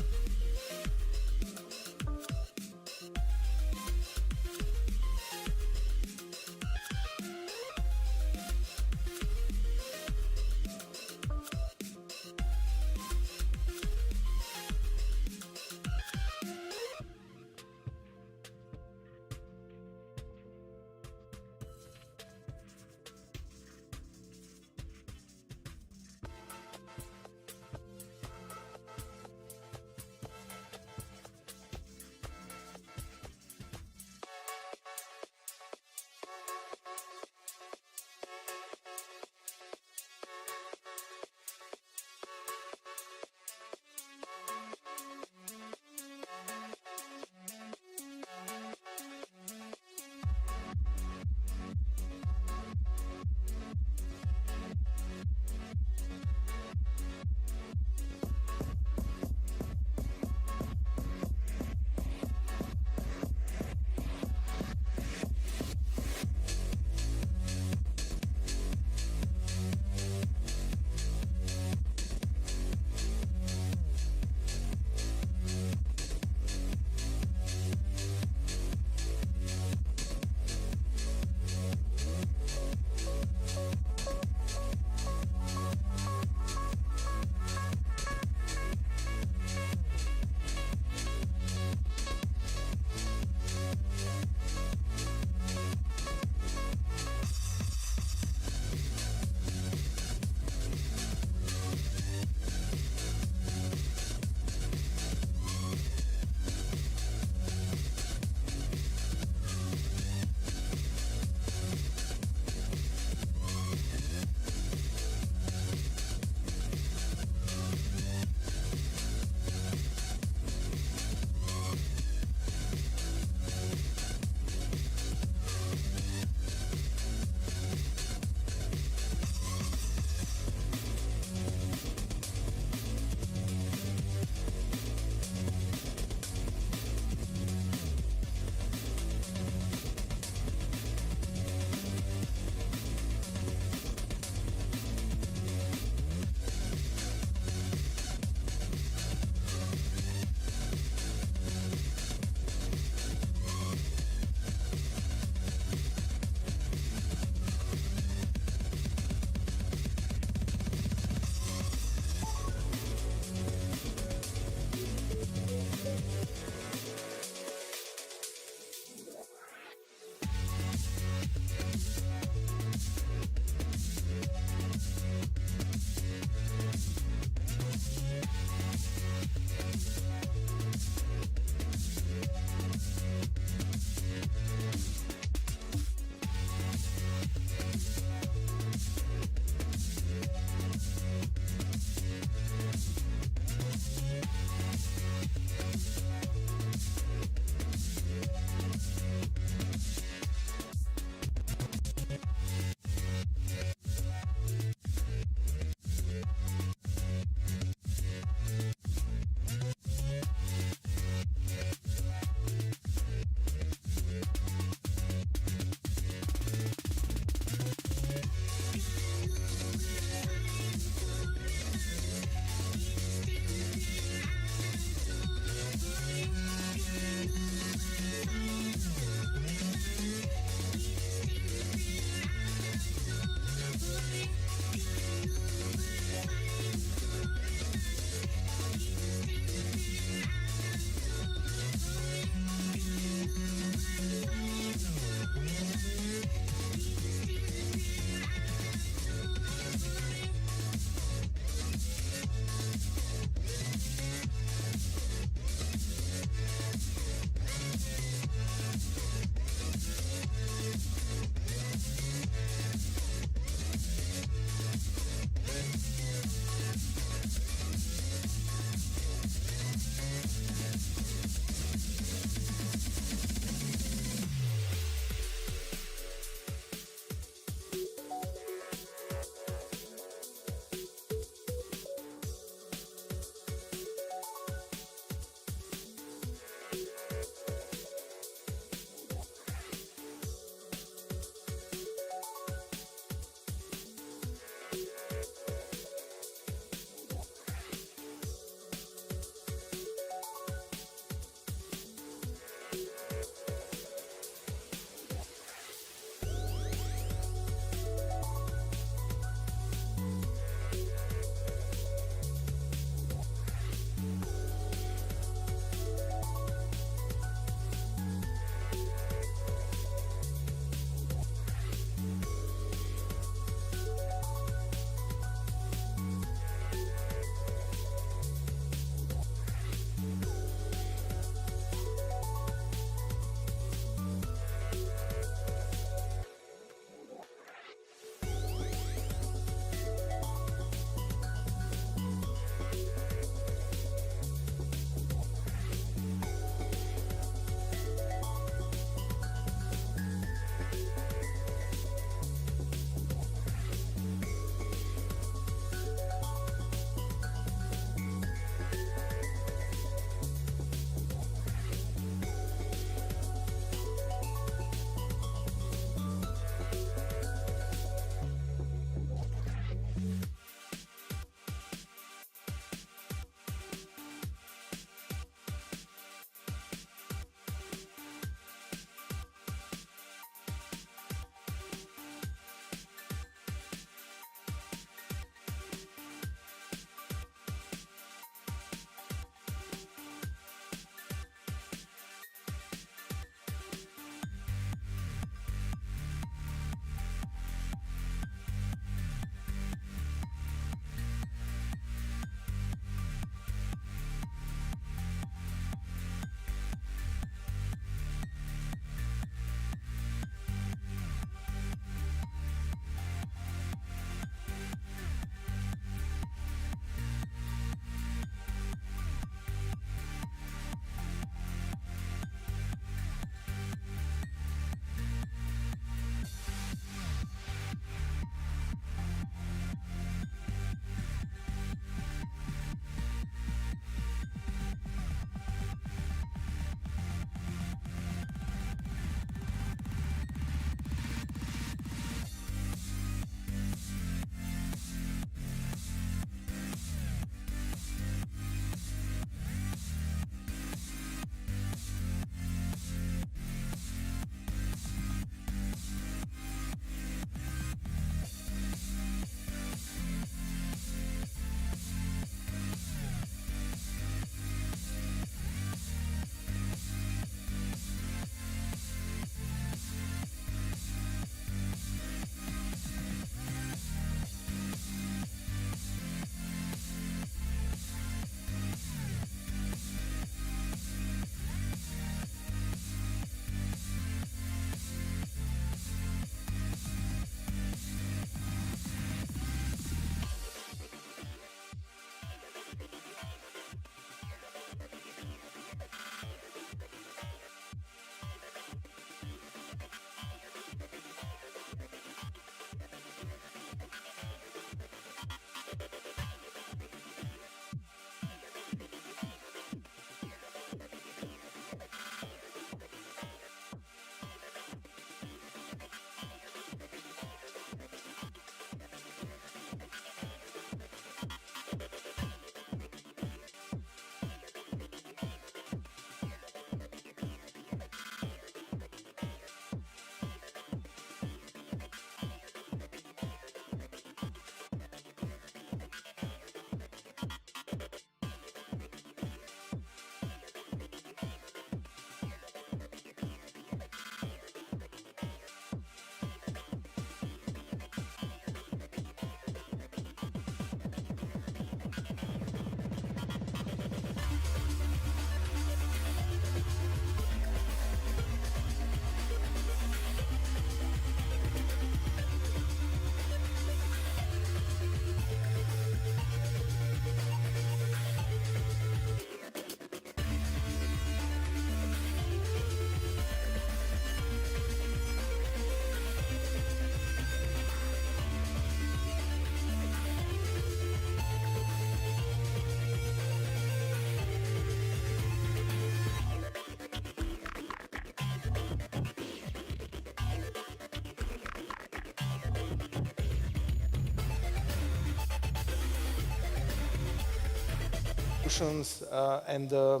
emotions and the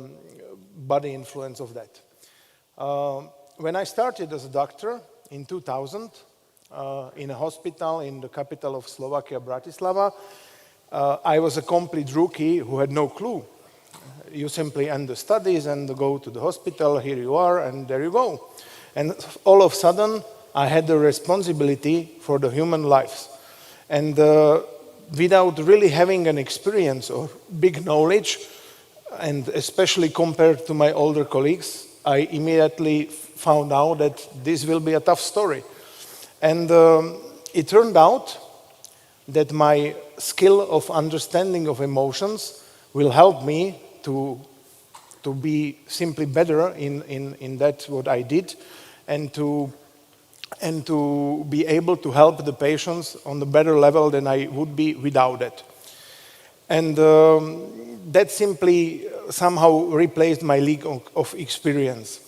body influence of that. When I started as a doctor in 2000 in a hospital in the capital of Slovakia, Bratislava, I was a complete rookie who had no clue. You simply end the studies and go to the hospital, here you are, and there you go. And all of a sudden, I had the responsibility for the human lives. And without really having an experience or big knowledge, and especially compared to my older colleagues, I immediately found out that this will be a tough story. And it turned out that my skill of understanding of emotions will help me to be simply better in that what I did, and to be able to help the patients on a better level than I would be without it. And that simply somehow replaced my league of experience.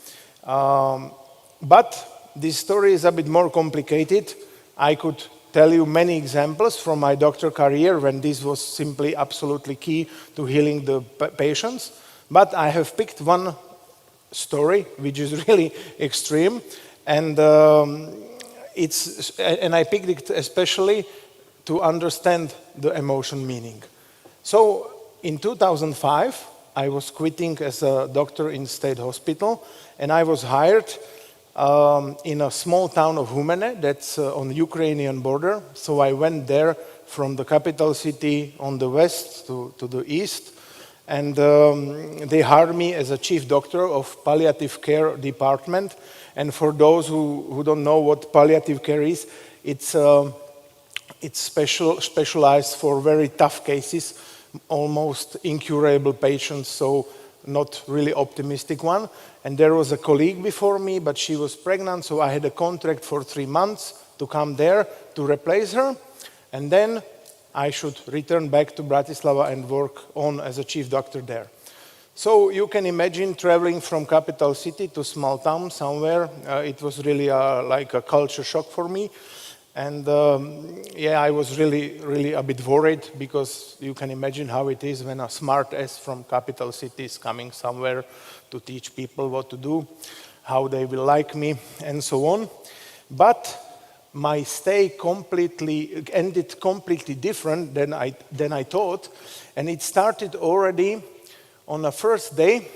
But this story is a bit more complicated. I could tell you many examples from my doctor career when this was simply absolutely key to healing the patients. But I have picked one story which is really extreme, and I picked it especially to understand the emotion meaning. So in 2005, I was quitting as a doctor in state hospital, and I was hired in a small town of Humene, that's on the Ukrainian border. So I went there from the capital city on the west to the east, and they hired me as a chief doctor of palliative care department. And for those who don't know what palliative care is, it's specialized for very tough cases, almost incurable patients, so not really optimistic one. And there was a colleague before me, but she was pregnant, so I had a contract for 3 months to come there to replace her. And then I should return back to Bratislava and work on as a chief doctor there. So you can imagine traveling from capital city to small town somewhere. It was really like a culture shock for me. And yeah, I was really a bit worried, because you can imagine how it is when a smart ass from capital city is coming somewhere to teach people what to do, how they will like me, and so on. But my stay ended completely different than I thought, and it started already on the first day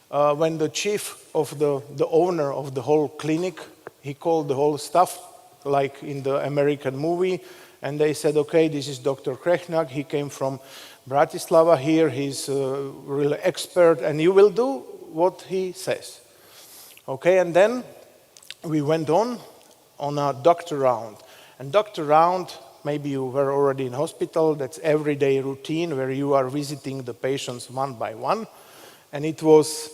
when the chief of the owner of the whole clinic, he called the whole staff like in the American movie, and they said, okay, this is Dr. Krechnak, he came from Bratislava here, he's a really expert, and you will do what he says. Okay, and then we went on a doctor round. And doctor round, maybe you were already in hospital, that's everyday routine where you are visiting the patients one by one. And it was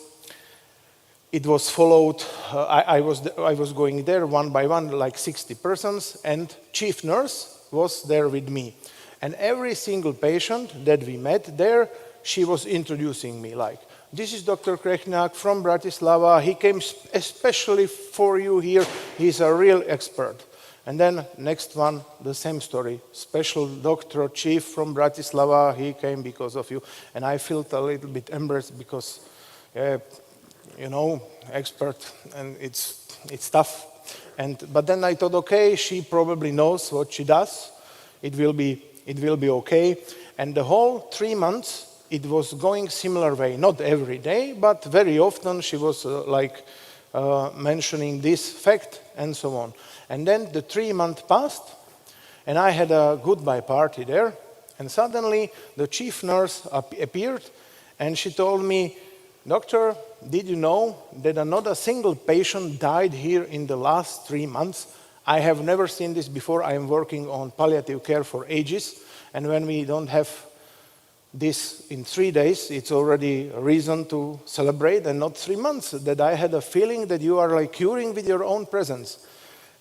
followed, I was going there one by one, like 60 persons, and chief nurse was there with me. And every single patient that we met there, she was introducing me like, this is Dr. Krechnak from Bratislava, he came especially for you here, he's a real expert. And then next one, the same story, special doctor, chief from Bratislava, he came because of you. And I felt a little bit embarrassed because, you know, expert, and it's tough. But then I thought, okay, she probably knows what she does. It will be okay. And the whole 3 months, it was going similar way. Not every day, but very often she was mentioning this fact and so on. And then the 3 months passed, and I had a goodbye party there. And suddenly the chief nurse appeared, and she told me, Doctor, did you know that not a single patient died here in the last 3 months? I have never seen this before. I am working on palliative care for ages. And when we don't have this in 3 days, it's already a reason to celebrate, and not 3 months. That I had a feeling that you are like curing with your own presence.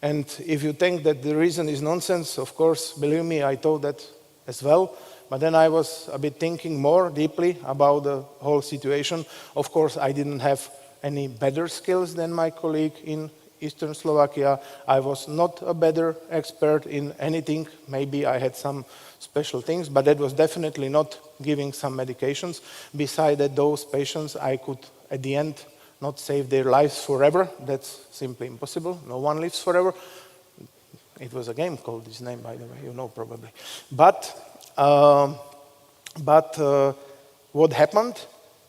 And if you think that the reason is nonsense, of course, believe me, I thought that as well. But then I was a bit thinking more deeply about the whole situation. Of course, I didn't have any better skills than my colleague in Eastern Slovakia. I was not a better expert in anything. Maybe I had some special things, but that was definitely not giving some medications. Besides that, those patients, I could, at the end, not save their lives forever. That's simply impossible. No one lives forever. It was a game called this name, by the way, you know probably. But what happened,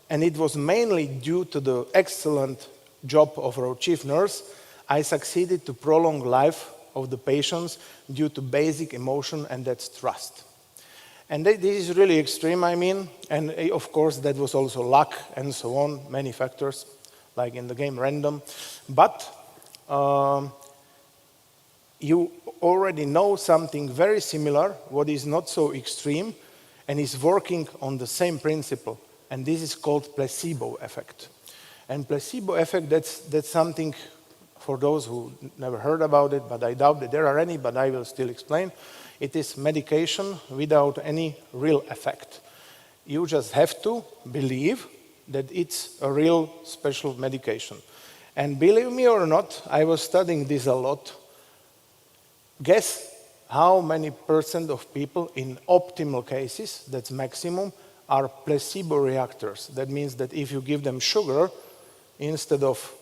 and it was mainly due to the excellent job of our chief nurse, I succeeded to prolong life of the patients due to basic emotion, and that's trust. And this is really extreme, I mean, and of course that was also luck and so on, many factors, like in the game random. But you already know something very similar, what is not so extreme, and is working on the same principle. And this is called placebo effect. And placebo effect, that's something for those who never heard about it, but I doubt that there are any, but I will still explain. It is medication without any real effect. You just have to believe that it's a real special medication. And believe me or not, I was studying this a lot. Guess how many % of people in optimal cases, that's maximum, are placebo reactors. That means that if you give them sugar instead of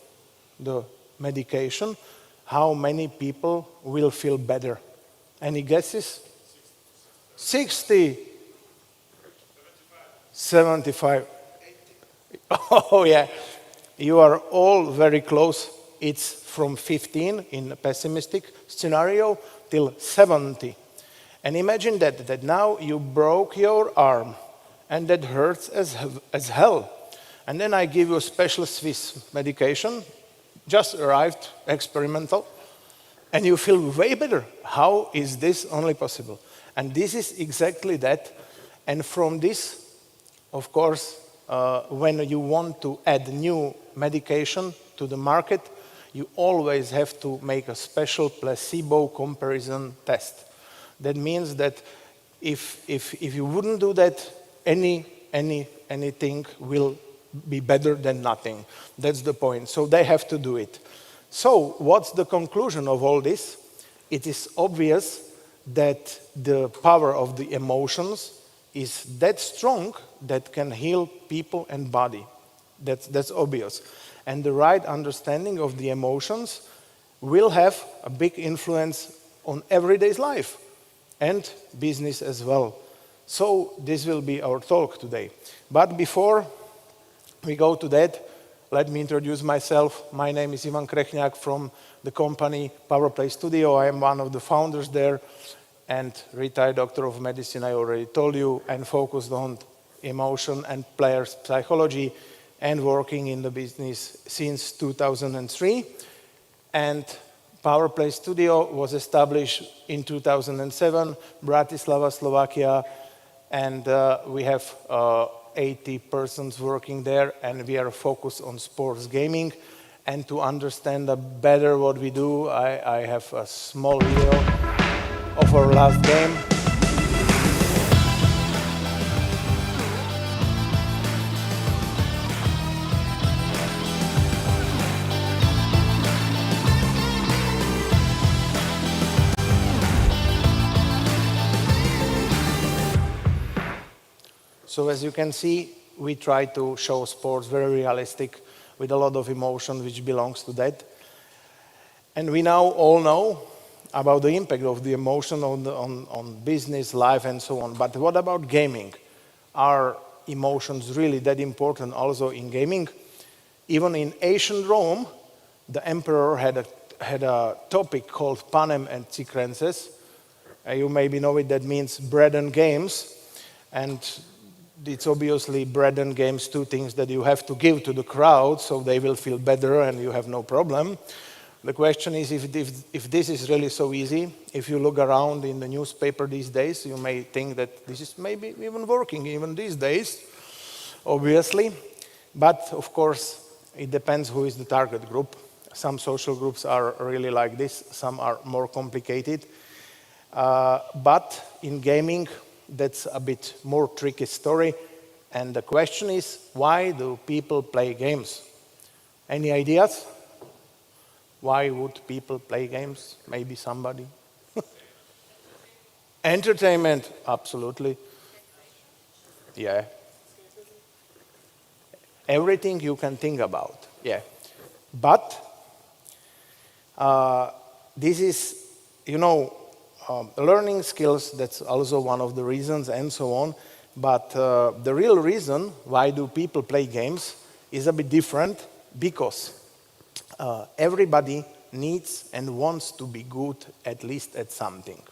the medication, how many people will feel better? Any guesses? 60? 75? Oh yeah, you are all very close. It's from 15 in a pessimistic scenario till 70. And imagine that now you broke your arm and that hurts as hell. And then I give you a special Swiss medication, just arrived, experimental, and you feel way better. How is this only possible? And this is exactly that. And from this, of course, when you want to add new medication to the market, you always have to make a special placebo comparison test. That means that if you wouldn't do that, anything will be better than nothing. That's the point. So they have to do it. So what's the conclusion of all this? It is obvious that the power of the emotions is that strong that can heal people and body. That's obvious. And the right understanding of the emotions will have a big influence on everyday's life and business as well. So this will be our talk today. But before we go to that, let me introduce myself. My name is Ivan Krechňák from the company PowerPlay Studio. I am one of the founders there and retired doctor of medicine, I already told you, and focused on emotion and players' psychology and working in the business since 2003. And PowerPlay Studio was established in 2007, Bratislava, Slovakia, and we have 80 persons working there, and we are focused on sports gaming. And to understand better what we do, I have a small video of our last game. So as you can see, we try to show sports very realistic with a lot of emotion which belongs to that. And we now all know about the impact of the emotion on business, life, and so on. But what about gaming? Are emotions really that important also in gaming? Even in ancient Rome, the emperor had a topic called panem and circenses. You maybe know it, that means bread and games. And it's obviously bread and games, two things that you have to give to the crowd so they will feel better and you have no problem. The question is if this is really so easy. If you look around in the newspaper these days, you may think that this is maybe even working even these days, obviously. But of course, it depends who is the target group. Some social groups are really like this, some are more complicated. But in gaming, that's a bit more tricky story. And the question is, why do people play games? Any ideas? Why would people play games? Maybe somebody. Entertainment, absolutely. Yeah. Everything you can think about, yeah. But this is, learning skills, that's also one of the reasons and so on. But the real reason why do people play games is a bit different, because everybody needs and wants to be good at least at something.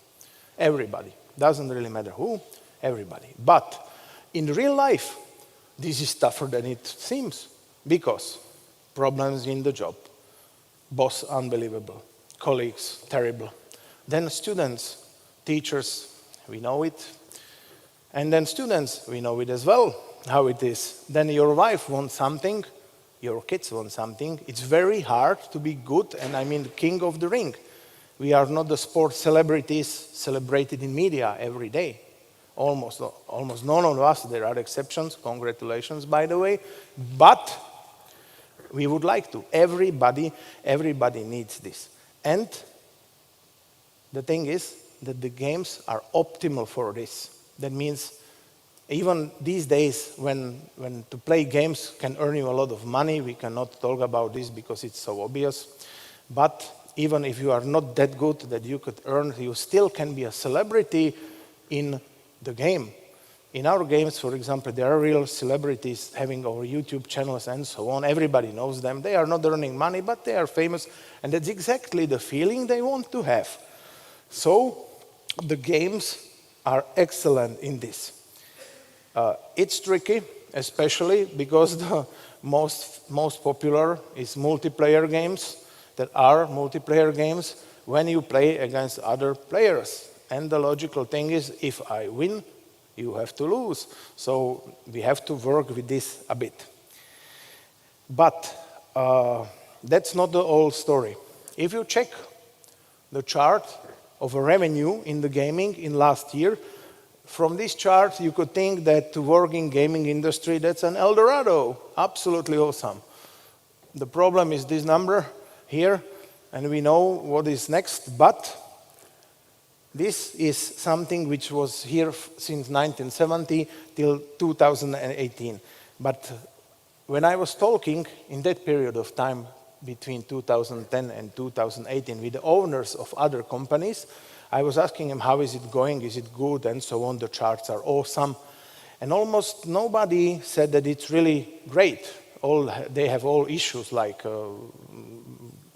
Everybody. Doesn't really matter who, everybody. But in real life, this is tougher than it seems, because problems in the job, boss unbelievable, colleagues terrible, then students, teachers, we know it, and then students, we know it as well, how it is. Then your wife wants something, your kids want something. It's very hard to be good, and I mean the king of the ring. We are not the sports celebrities celebrated in media every day. Almost none of us. There are exceptions. Congratulations, by the way. But we would like to. Everybody needs this. And the thing is that the games are optimal for this. That means even these days when to play games can earn you a lot of money, we cannot talk about this because it's so obvious. But even if you are not that good that you could earn, you still can be a celebrity in the game. In our games, for example, there are real celebrities having our YouTube channels and so on. Everybody knows them. They are not earning money, but they are famous, and that's exactly the feeling they want to have. So the games are excellent in this. It's tricky, especially because the most popular is multiplayer games. That are multiplayer games when you play against other players. And the logical thing is, if I win, you have to lose. So we have to work with this a bit. But that's not the whole story. If you check the chart of revenue in the gaming in last year, from this chart you could think that to work in gaming industry, that's an El Dorado. Absolutely awesome. The problem is this number here, and we know what is next, but this is something which was here since 1970 till 2018. But when I was talking in that period of time between 2010 and 2018 with the owners of other companies, I was asking them, how is it going, is it good, and so on, the charts are awesome. And almost nobody said that it's really great. They have all issues like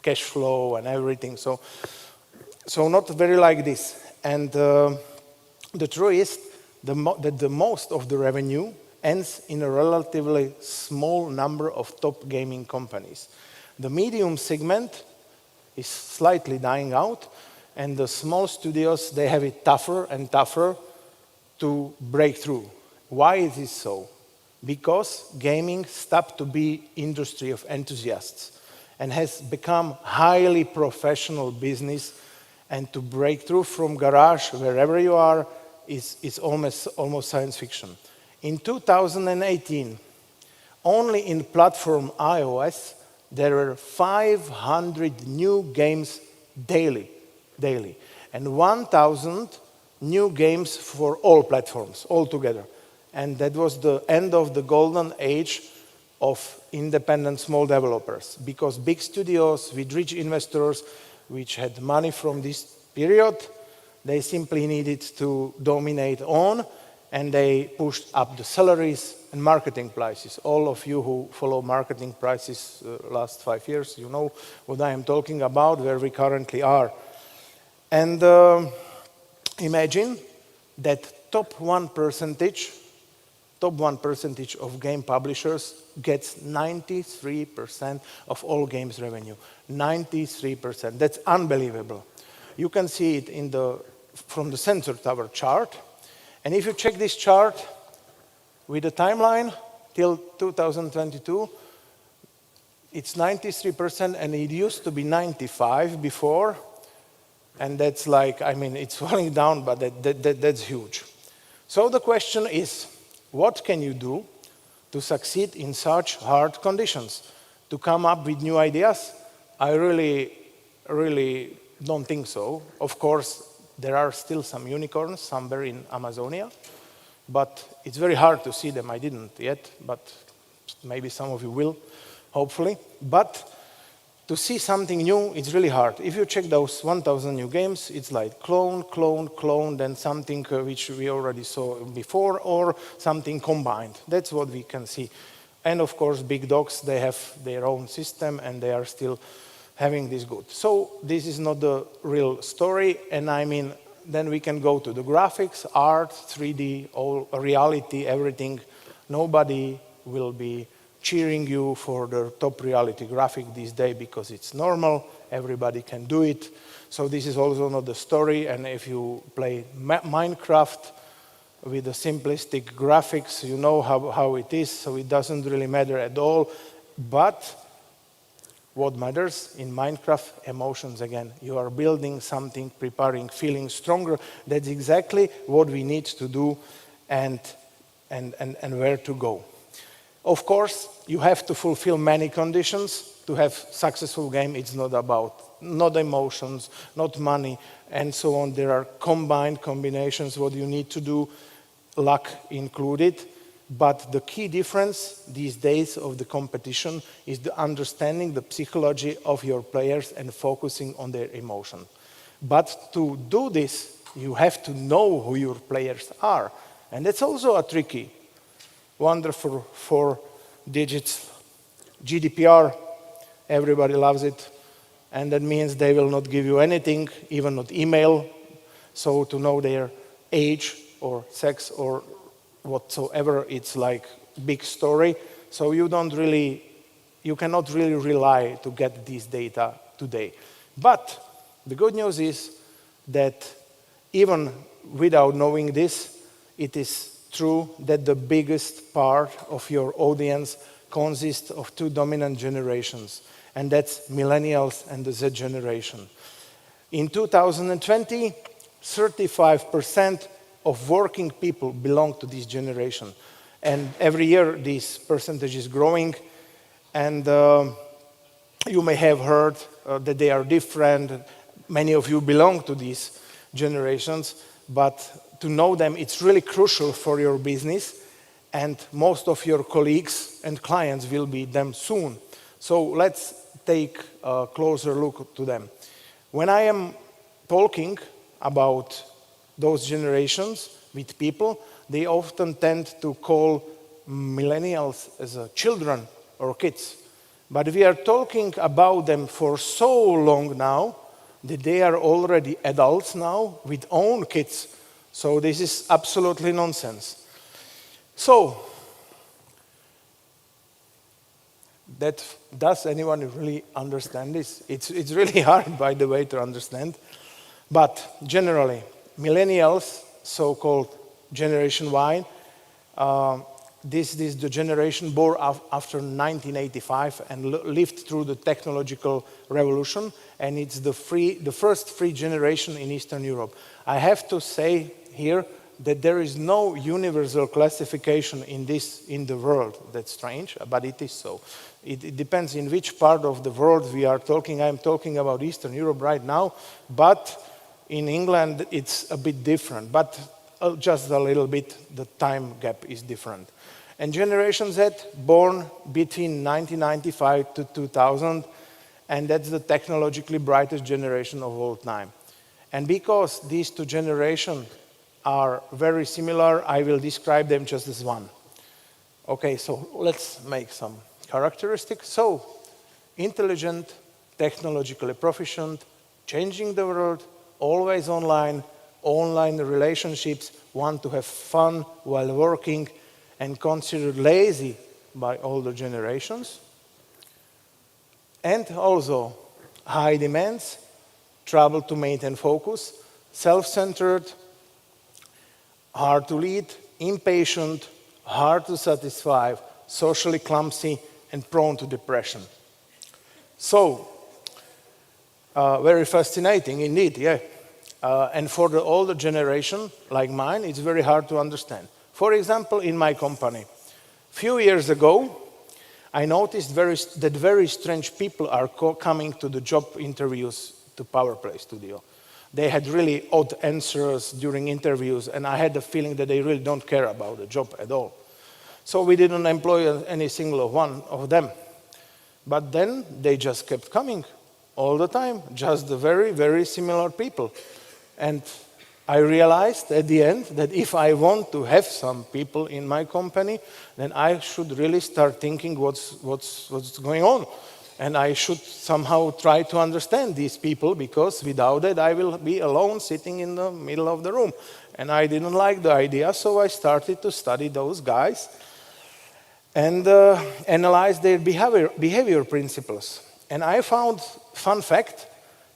cash flow and everything, so not very like this. And the truth is that the most of the revenue ends in a relatively small number of top gaming companies. The medium segment is slightly dying out, and the small studios, they have it tougher and tougher to break through. Why is this so? Because gaming stopped to be industry of enthusiasts and has become highly professional business, and to break through from garage, wherever you are, is almost science fiction. In 2018, only in platform iOS, there were 500 new games daily, and 1,000 new games for all platforms, altogether. And that was the end of the golden age of independent small developers, because big studios with rich investors, which had money from this period, they simply needed to dominate on, and they pushed up the salaries and marketing prices. All of you who follow marketing prices last 5 years, you know what I am talking about, where we currently are. And imagine that top 1% of game publishers gets 93% of all games revenue. 93%. That's unbelievable. You can see it from the Sensor Tower chart. And if you check this chart with the timeline till 2022, it's 93%, and it used to be 95 before. And that's like, I mean, it's falling down, but that's huge. So the question is, what can you do to succeed in such hard conditions? To come up with new ideas? I really really don't think so. Of course, there are still some unicorns somewhere in Amazonia, but it's very hard to see them. I didn't yet, but maybe some of you will, hopefully. But to see something new, it's really hard. If you check those 1,000 new games, it's like clone, clone, clone, then something which we already saw before, or something combined. That's what we can see. And of course, big dogs, they have their own system, and they are still having this good. So this is not the real story, and I mean, then we can go to the graphics, art, 3D, all reality, everything. Nobody will be cheering you for the top reality graphic this day because it's normal, everybody can do it. So this is also not the story, and if you play Minecraft with the simplistic graphics, you know how it is, so it doesn't really matter at all. But what matters in Minecraft? Emotions again. You are building something, preparing, feeling stronger. That's exactly what we need to do and where to go. Of course, you have to fulfill many conditions to have successful game. It's not about, not emotions, not money, and so on. There are combinations, what you need to do, luck included. But the key difference these days of the competition is the understanding the psychology of your players and focusing on their emotion. But to do this, you have to know who your players are. And that's also a tricky, wonderful 4 digits GDPR. Everybody loves it. And that means they will not give you anything, even not email. So to know their age or sex or whatsoever, it's like big story. So you cannot really rely to get this data today. But the good news is that even without knowing this, it is true that the biggest part of your audience consists of 2 dominant generations, and that's millennials and the Z generation. In 2020, 35% of working people belong to this generation. And every year, this percentage is growing. And you may have heard that they are different. Many of you belong to these generations. But to know them, it's really crucial for your business. And most of your colleagues and clients will be them soon. So let's take a closer look to them. When I am talking about those generations with people, they often tend to call millennials as children or kids. But we are talking about them for so long now that they are already adults now with own kids. So this is absolutely nonsense. So, does anyone really understand this? It's really hard, by the way, to understand. But generally, millennials, so-called Generation Y, this is the generation born after 1985 and lived through the technological revolution, and it's the first free generation in Eastern Europe. I have to say here that there is no universal classification in the world. That's strange, but it is so. It depends in which part of the world we are talking. I'm talking about Eastern Europe right now, but in England, it's a bit different, but just a little bit, the time gap is different. And Generation Z, born between 1995 to 2000, and that's the technologically brightest generation of all time. And because these 2 generations are very similar, I will describe them just as one. Okay, so let's make some characteristics. So, intelligent, technologically proficient, changing the world, always online relationships, want to have fun while working, and considered lazy by older generations. And also high demands, trouble to maintain focus, self-centered, hard to lead, impatient, hard to satisfy, socially clumsy, and prone to depression. So, very fascinating indeed, yeah. And for the older generation, like mine, it's very hard to understand. For example, in my company, a few years ago, I noticed that very strange people are coming to the job interviews to PowerPlay Studio. They had really odd answers during interviews, and I had the feeling that they really don't care about the job at all. So we didn't employ any single one of them. But then they just kept coming all the time, just the very, very similar people. And I realized at the end that if I want to have some people in my company, then I should really start thinking what's going on. And I should somehow try to understand these people, because without that I will be alone sitting in the middle of the room. And I didn't like the idea, so I started to study those guys and analyze their behavior principles. And I found, fun fact,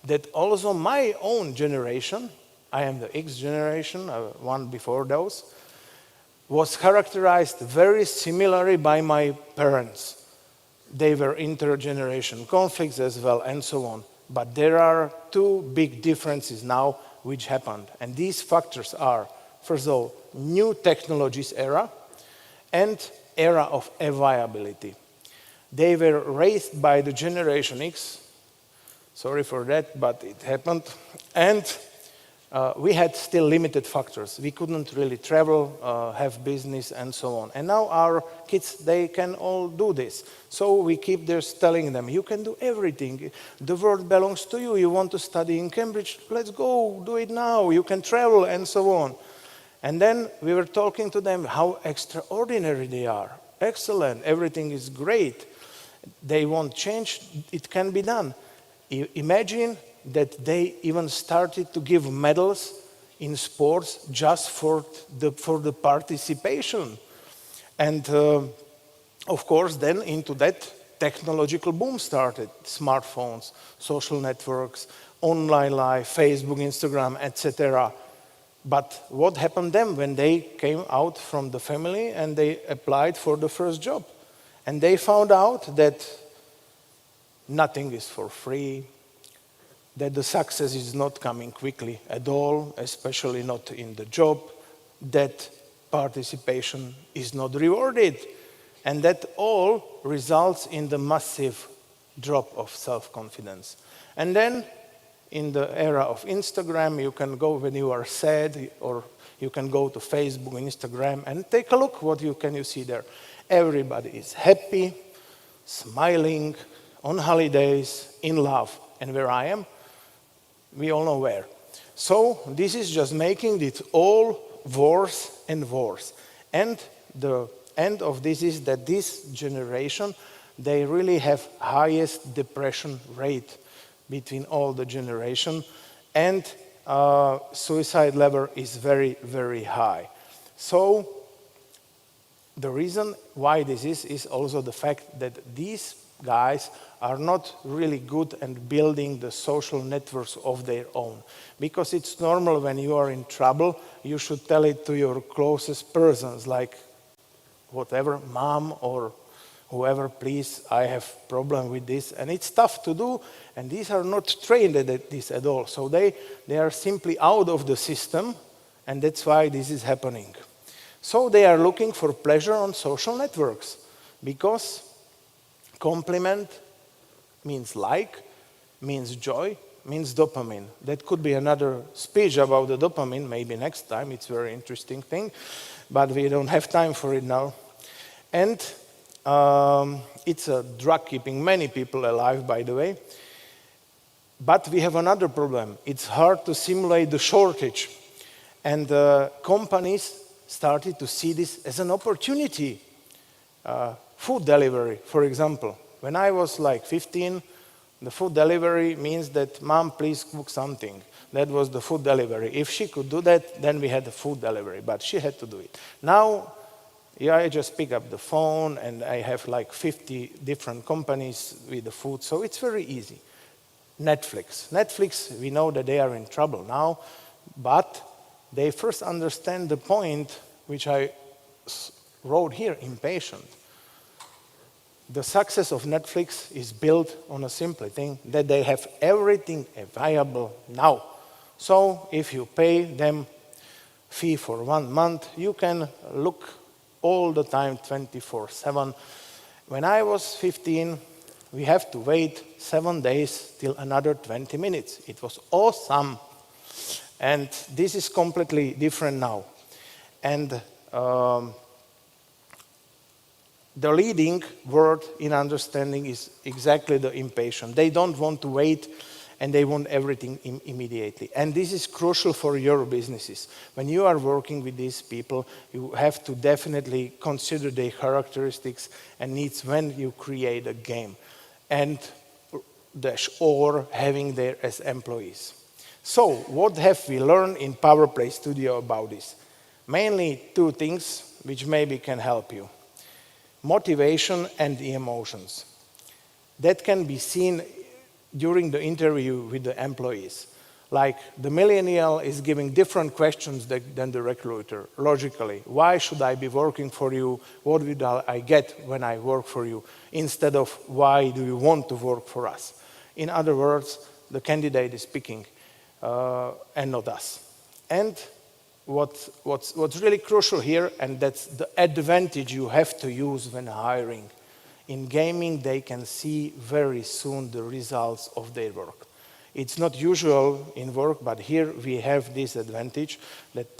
that also my own generation, I am the X generation, one before those, was characterized very similarly by my parents. They were intergeneration conflicts as well, and so on. But there are two big differences now which happened. And these factors are, first of all, new technologies era and era of availability. They were raised by the Generation X. Sorry for that, but it happened. And we had still limited factors. We couldn't really travel, have business, and so on. And now our kids, they can all do this. So we keep just telling them, you can do everything. The world belongs to you. You want to study in Cambridge? Let's go, do it now. You can travel, and so on. And then we were talking to them how extraordinary they are. Excellent, everything is great. They want change, it can be done. Imagine that they even started to give medals in sports just for the participation. And of course, then into that technological boom started. Smartphones, social networks, online life, Facebook, Instagram, etc. But what happened then when they came out from the family and they applied for the first job? And they found out that nothing is for free, that the success is not coming quickly at all, especially not in the job, that participation is not rewarded, and that all results in the massive drop of self-confidence. And then in the era of Instagram, you can go when you are sad, or you can go to Facebook, Instagram, and take a look what you see there. Everybody is happy, smiling, on holidays, in love. And where I am, we all know where. So this is just making it all worse and worse. And the end of this is that this generation, they really have highest depression rate between all the generation, and suicide level is very, very high. So the reason why this is also the fact that these guys are not really good at building the social networks of their own. Because it's normal when you are in trouble, you should tell it to your closest persons, like whatever, mom or whoever, please, I have problem with this. And it's tough to do, and these are not trained at this at all. So they are simply out of the system, and that's why this is happening. So they are looking for pleasure on social networks, because compliment means like, means joy, means dopamine. That could be another speech about the dopamine, maybe next time. It's a very interesting thing, but we don't have time for it now. And it's a drug keeping many people alive, by the way. But we have another problem. It's hard to simulate the shortage. And companies started to see this as an opportunity. Food delivery, for example. When I was like 15, the food delivery means that, Mom, please cook something. That was the food delivery. If she could do that, then we had the food delivery, but she had to do it. Now, I just pick up the phone and I have like 50 different companies with the food, so it's very easy. Netflix, we know that they are in trouble now, but they first understand the point which I wrote here, impatient. The success of Netflix is built on a simple thing, that they have everything available now. So if you pay them fee for 1 month, you can look all the time 24/7, When I was 15, we have to wait 7 days till another 20 minutes. It was awesome. And this is completely different now. And the leading word in understanding is exactly the impatient. They don't want to wait, and they want everything immediately. And this is crucial for your businesses. When you are working with these people, you have to definitely consider their characteristics and needs when you create a game, and or having them as employees. So, what have we learned in PowerPlay Studio about this? Mainly 2 things which maybe can help you. Motivation and the emotions. That can be seen during the interview with the employees. Like the millennial is giving different questions than the recruiter, logically. Why should I be working for you? What will I get when I work for you? Instead of why do you want to work for us? In other words, the candidate is picking and not us. And what's really crucial here, and that's the advantage you have to use when hiring. In gaming, they can see very soon the results of their work. It's not usual in work, but here we have this advantage that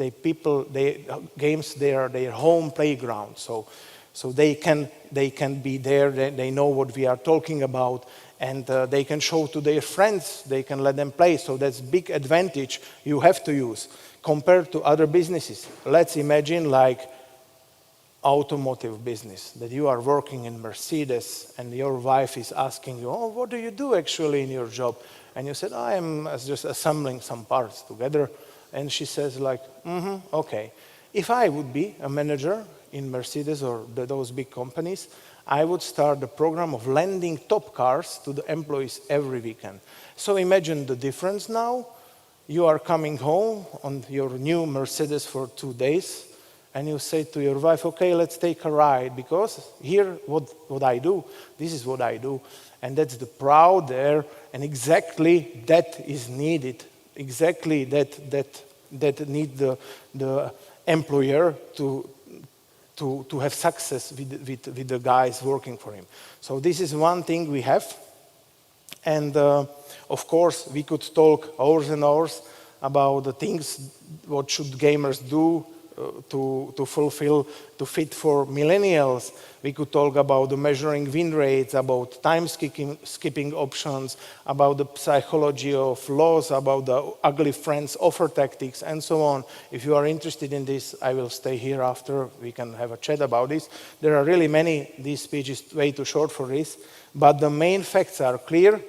games, they are their home playground. So they can be there, they know what we are talking about, and they can show to their friends, they can let them play. So that's big advantage you have to use compared to other businesses. Let's imagine like automotive business, that you are working in Mercedes and your wife is asking you, oh, what do you do actually in your job? And you said, I am just assembling some parts together. And she says like, okay. If I would be a manager in Mercedes or those big companies, I would start the program of lending top cars to the employees every weekend. So imagine the difference now. You are coming home on your new Mercedes for 2 days, and you say to your wife, okay, let's take a ride, because here, what I do, this is what I do. And that's the proud there, and exactly that is needed. Exactly that need the employer to have success with the guys working for him. So this is one thing we have. And of course, we could talk hours and hours about the things, what should gamers do to fit for millennials. We could talk about the measuring win rates, about time skipping options, about the psychology of loss, about the ugly friends offer tactics, and so on. If you are interested in this, I will stay here after. We can have a chat about this. There are really many. This speech is way too short for this. But the main facts are clear.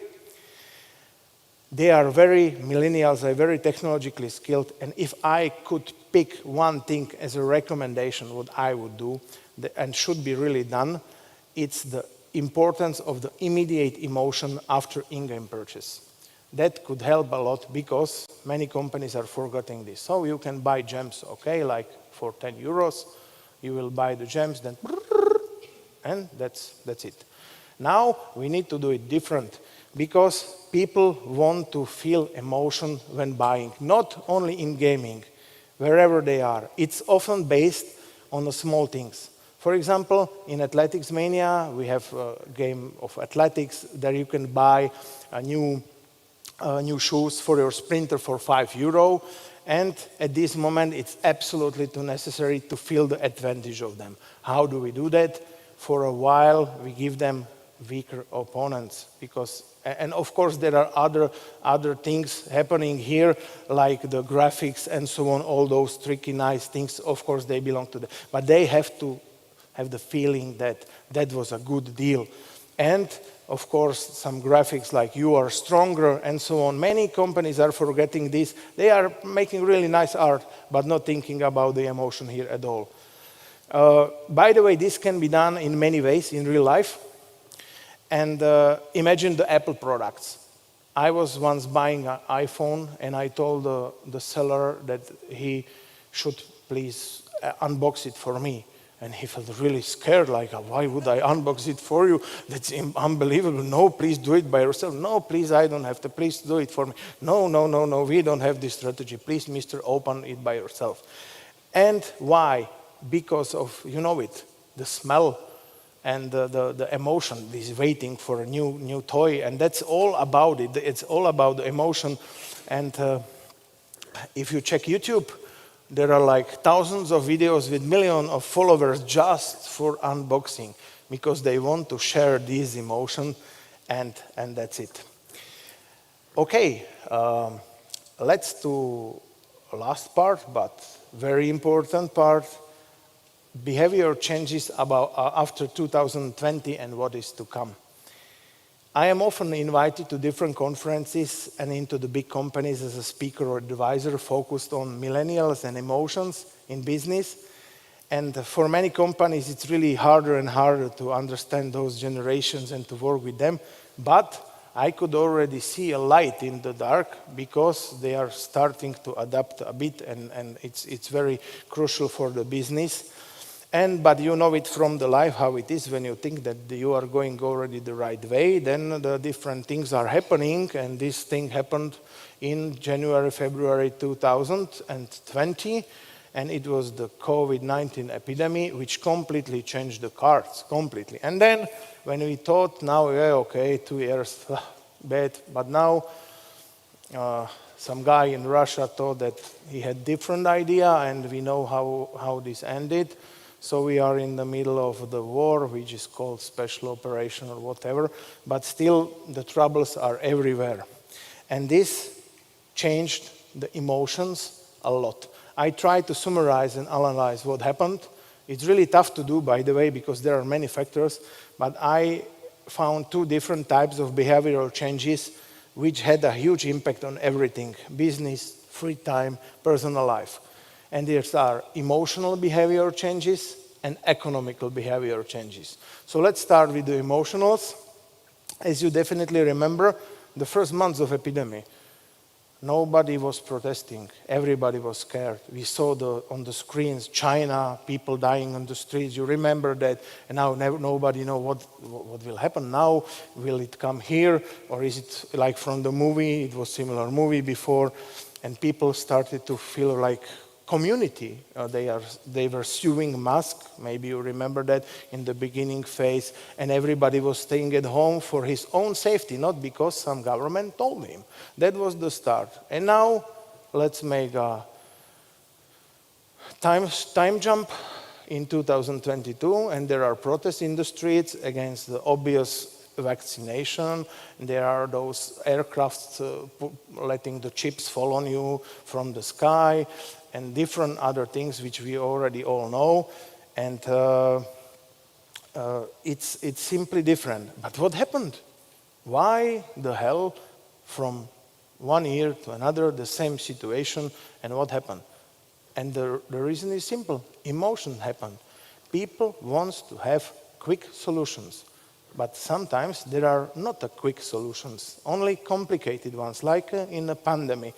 Millennials are very technologically skilled, and if I could pick one thing as a recommendation, what I would do, and should be really done, it's the importance of the immediate emotion after in-game purchase. That could help a lot, because many companies are forgetting this. So you can buy gems, okay, like for 10 euros, you will buy the gems, then, and that's it. Now we need to do it different, because people want to feel emotion when buying, not only in gaming, wherever they are. It's often based on the small things. For example, in Athletics Mania, we have a game of athletics. There you can buy new shoes for your sprinter for €5. And at this moment, it's absolutely too necessary to feel the advantage of them. How do we do that? For a while, we give them weaker opponents, and of course there are other things happening here, like the graphics and so on, all those tricky nice things, of course they belong to them, but they have to have the feeling that that was a good deal. And of course some graphics like you are stronger and so on. Many companies are forgetting this. They are making really nice art, but not thinking about the emotion here at all. By the way, this can be done in many ways in real life. And imagine the Apple products. I was once buying an iPhone, and I told the seller that he should please unbox it for me. And he felt really scared, like, why would I unbox it for you? That's unbelievable. No, please do it by yourself. No, please, I don't have to. Please do it for me. No, we don't have this strategy. Please, mister, open it by yourself. And why? Because of, you know it, the smell. and the emotion is waiting for a new toy, and that's all about it. It's all about the emotion. And if you check YouTube, there are like thousands of videos with millions of followers just for unboxing, because they want to share these emotions, and that's it. Okay, let's do last part, but very important part. Behavior changes about after 2020 and what is to come. I am often invited to different conferences and into the big companies as a speaker or advisor focused on millennials and emotions in business. And for many companies, it's really harder and harder to understand those generations and to work with them. But I could already see a light in the dark, because they are starting to adapt a bit, and it's very crucial for the business. But you know it from the life how it is. When you think that you are going already the right way, then the different things are happening, and this thing happened in January, February 2020, and it was the COVID-19 epidemic, which completely changed the cards, completely. And then when we thought, now, yeah, okay, 2 years, bad, but now some guy in Russia thought that he had different idea, and we know how this ended. So we are in the middle of the war, which is called special operation or whatever, but still the troubles are everywhere. And this changed the emotions a lot. I try to summarize and analyze what happened. It's really tough to do, by the way, because there are many factors, but I found 2 different types of behavioral changes which had a huge impact on everything: business, free time, personal life. And there are emotional behavior changes and economical behavior changes. So let's start with the emotionals. As you definitely remember, the first months of epidemic, nobody was protesting. Everybody was scared. We saw on the screens China, people dying on the streets. You remember that, and now nobody knows what will happen now. Will it come here, or is it like from the movie? It was similar movie before, and people started to feel like community. They were sewing masks. Maybe you remember that in the beginning phase, and everybody was staying at home for his own safety, not because some government told him. That was the start. And now let's make a time jump in 2022, and there are protests in the streets against the obvious vaccination. There are those aircrafts letting the chips fall on you from the sky, and different other things which we already all know. And it's simply different. But what happened? Why the hell from 1 year to another, the same situation, and what happened? And the reason is simple. Emotion happened. People want to have quick solutions. But sometimes there are not quick solutions, only complicated ones, like in a pandemic.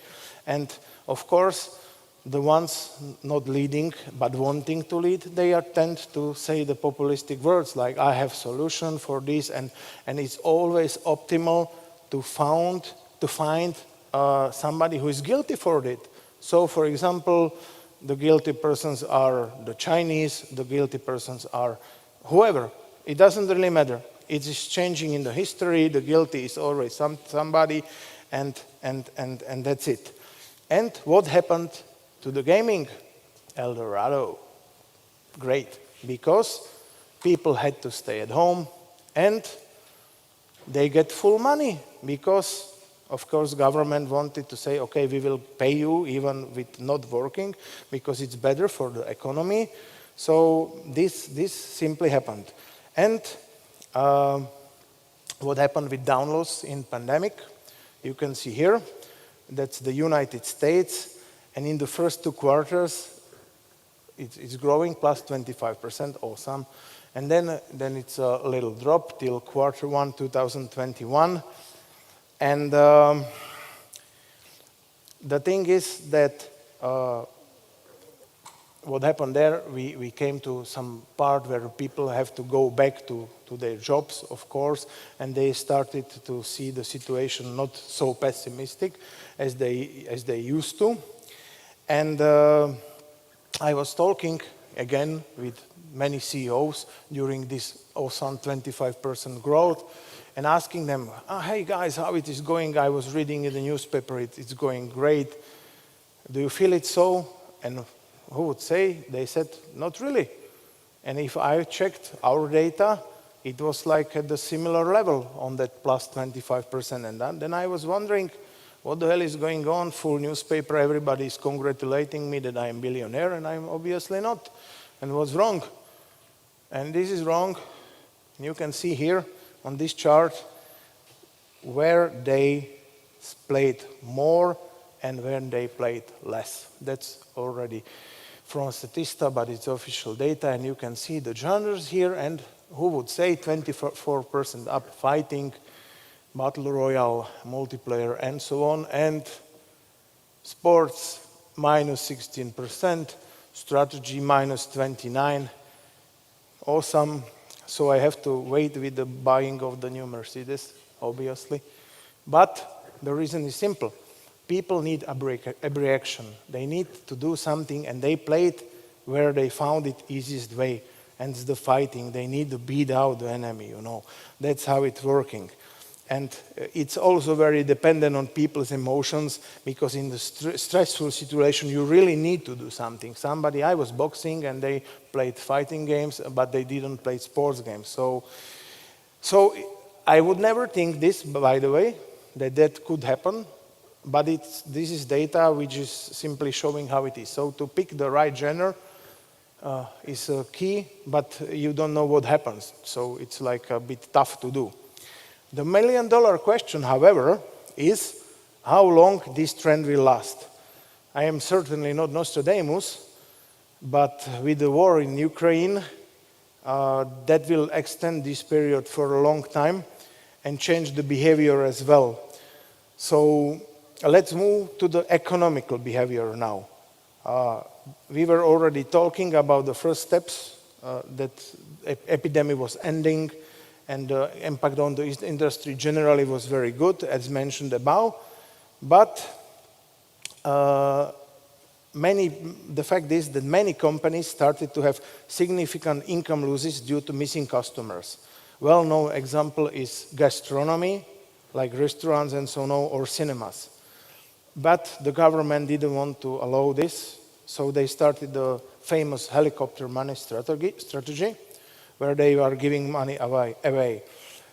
And of course, the ones not leading but wanting to lead, they tend to say the populistic words like, I have solution for this, and it's always optimal to find somebody who is guilty for it. So for example, the guilty persons are the Chinese, the guilty persons are whoever. It doesn't really matter. It is changing in the history. The guilty is always somebody, and that's it. And what happened to the gaming? El Dorado. Great, because people had to stay at home, and they get full money, because of course government wanted to say, okay, we will pay you even with not working, because it's better for the economy. So this simply happened. And what happened with downloads in pandemic? You can see here, that's the United States. And in the first 2 quarters, it's growing, plus 25%, awesome. And then it's a little drop till Q1 2021. And the thing is that what happened there, we came to some part where people have to go back to their jobs, of course, and they started to see the situation not so pessimistic as they used to. And I was talking again with many CEOs during this awesome 25% growth and asking them, hey guys, how it is going? I was reading in the newspaper, it's going great. Do you feel it so? And who would say? They said, not really. And if I checked our data, it was like at the similar level on that plus 25%. And then I was wondering, what the hell is going on? Full newspaper, everybody is congratulating me that I am a billionaire, and I'm obviously not. And what's wrong? And this is wrong. You can see here on this chart where they played more and when they played less. That's already from Statista, but it's official data, and you can see the genres here, and who would say 24% up fighting, battle royale, multiplayer, and so on, and sports minus 16%, strategy minus 29%. Awesome. So I have to wait with the buying of the new Mercedes, obviously. But the reason is simple. People need a reaction. They need to do something, and they played where they found it easiest way, and it's the fighting. They need to beat out the enemy, you know. That's how it's working. And it's also very dependent on people's emotions, because in the stressful situation, you really need to do something. I was boxing, and they played fighting games, but they didn't play sports games. So I would never think this, by the way, that could happen. But this is data which is simply showing how it is. So to pick the right genre is key, but you don't know what happens. So it's like a bit tough to do. The million-dollar question, however, is how long this trend will last. I am certainly not Nostradamus, but with the war in Ukraine, that will extend this period for a long time and change the behavior as well. So let's move to the economical behavior now. We were already talking about the first steps, that epidemic was ending, and the impact on the industry generally was very good, as mentioned above. But the fact is that many companies started to have significant income losses due to missing customers. Well-known example is gastronomy, like restaurants and so on, or cinemas. But the government didn't want to allow this, so they started the famous helicopter money strategy, where they are giving money away.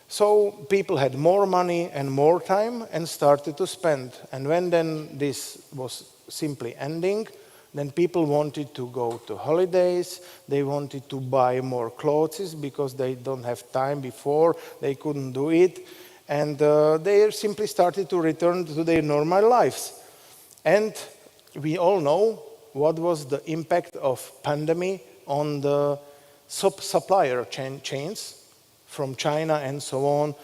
So people had more money and more time and started to spend. And when then this was simply ending, then people wanted to go to holidays, they wanted to buy more clothes because they don't have time before, they couldn't do it. And they simply started to return to their normal lives. And we all know what was the impact of pandemic on the supplier chains from China and so on.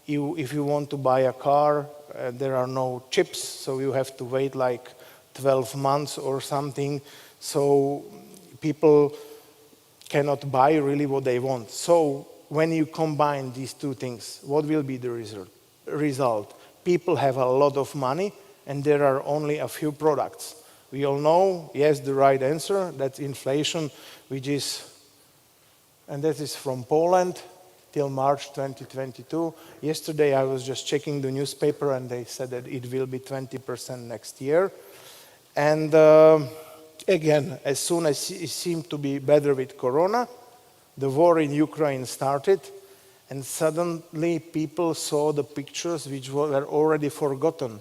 If you want to buy a car, there are no chips, so you have to wait like 12 months or something. So people cannot buy really what they want. So when you combine these two things, what will be the result? People have a lot of money, and there are only a few products. We all know, yes, the right answer, that's inflation, which is, and that is from Poland till March 2022. Yesterday I was just checking the newspaper, and they said that it will be 20% next year. And again, as soon as it seemed to be better with Corona, the war in Ukraine started, and suddenly people saw the pictures which were already forgotten.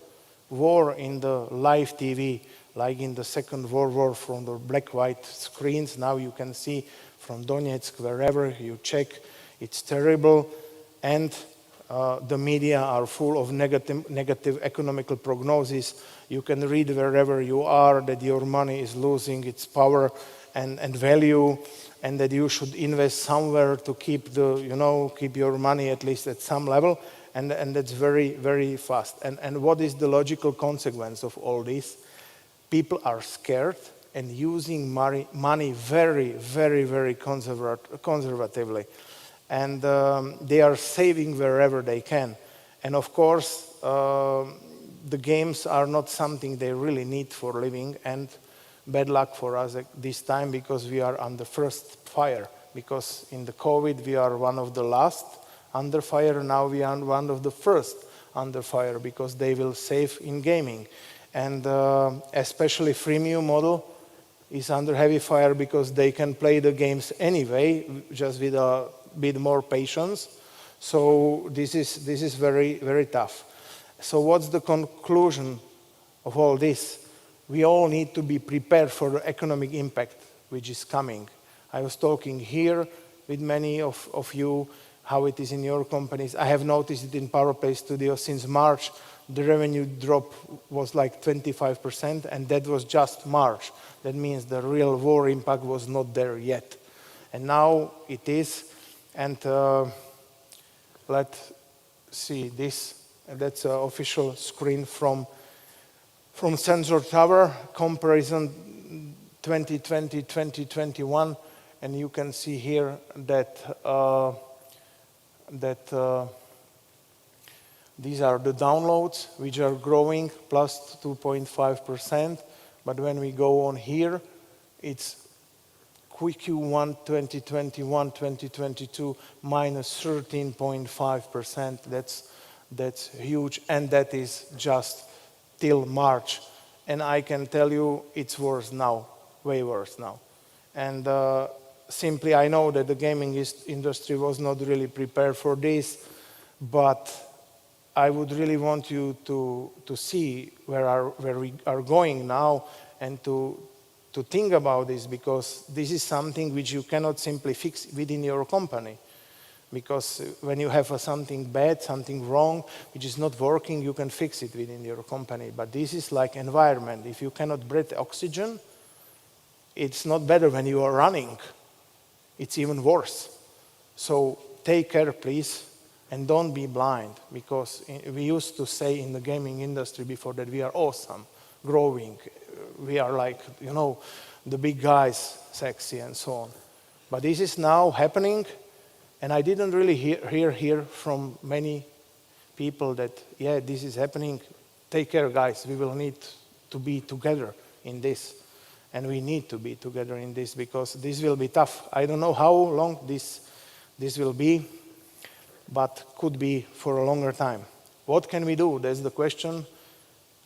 War in the live TV, like in the Second World War, from the black-white screens. Now you can see from Donetsk, wherever you check, it's terrible. And the media are full of negative economical prognosis. You can read wherever you are that your money is losing its power and value, and that you should invest somewhere to keep keep your money at least at some level. And that's very, very fast. And what is the logical consequence of all this? People are scared and using money very, very, very conservatively. And they are saving wherever they can. And of course, the games are not something they really need for living. And bad luck for us this time because we are under first fire. Because in the COVID, we are one of the last under fire. Now we are one of the first under fire because they will save in gaming. And especially freemium model is under heavy fire because they can play the games anyway, just with a bit more patience. So this is very, very tough. So what's the conclusion of all this? We all need to be prepared for the economic impact which is coming. I was talking here with many of you how it is in your companies. I have noticed it in PowerPlay Studio since March. The revenue drop was like 25%, and that was just March. That means the real war impact was not there yet. And now it is. And let's see this. That's an official screen from Sensor Tower, comparison 2020-2021. And you can see here that these are the downloads, which are growing plus 2.5%. But when we go on here, it's Q1 2021-2022 minus 13.5%. That's huge, and that is just till March. And I can tell you it's worse now, way worse now. And simply, I know that the gaming industry was not really prepared for this, but I would really want you to see where we are going now and to think about this, because this is something which you cannot simply fix within your company. Because when you have something bad, something wrong, which is not working, you can fix it within your company. But this is like environment. If you cannot breathe oxygen, it's not better when you are running. It's even worse. So take care, please, and don't be blind, because we used to say in the gaming industry before that we are awesome, growing. We are like, you know, the big guys, sexy and so on. But this is now happening, and I didn't really hear from many people that, yeah, this is happening. Take care, guys. We will need to be together in this. And we need to be together in this, because this will be tough. I don't know how long this will be, but could be for a longer time. What can we do? That's the question.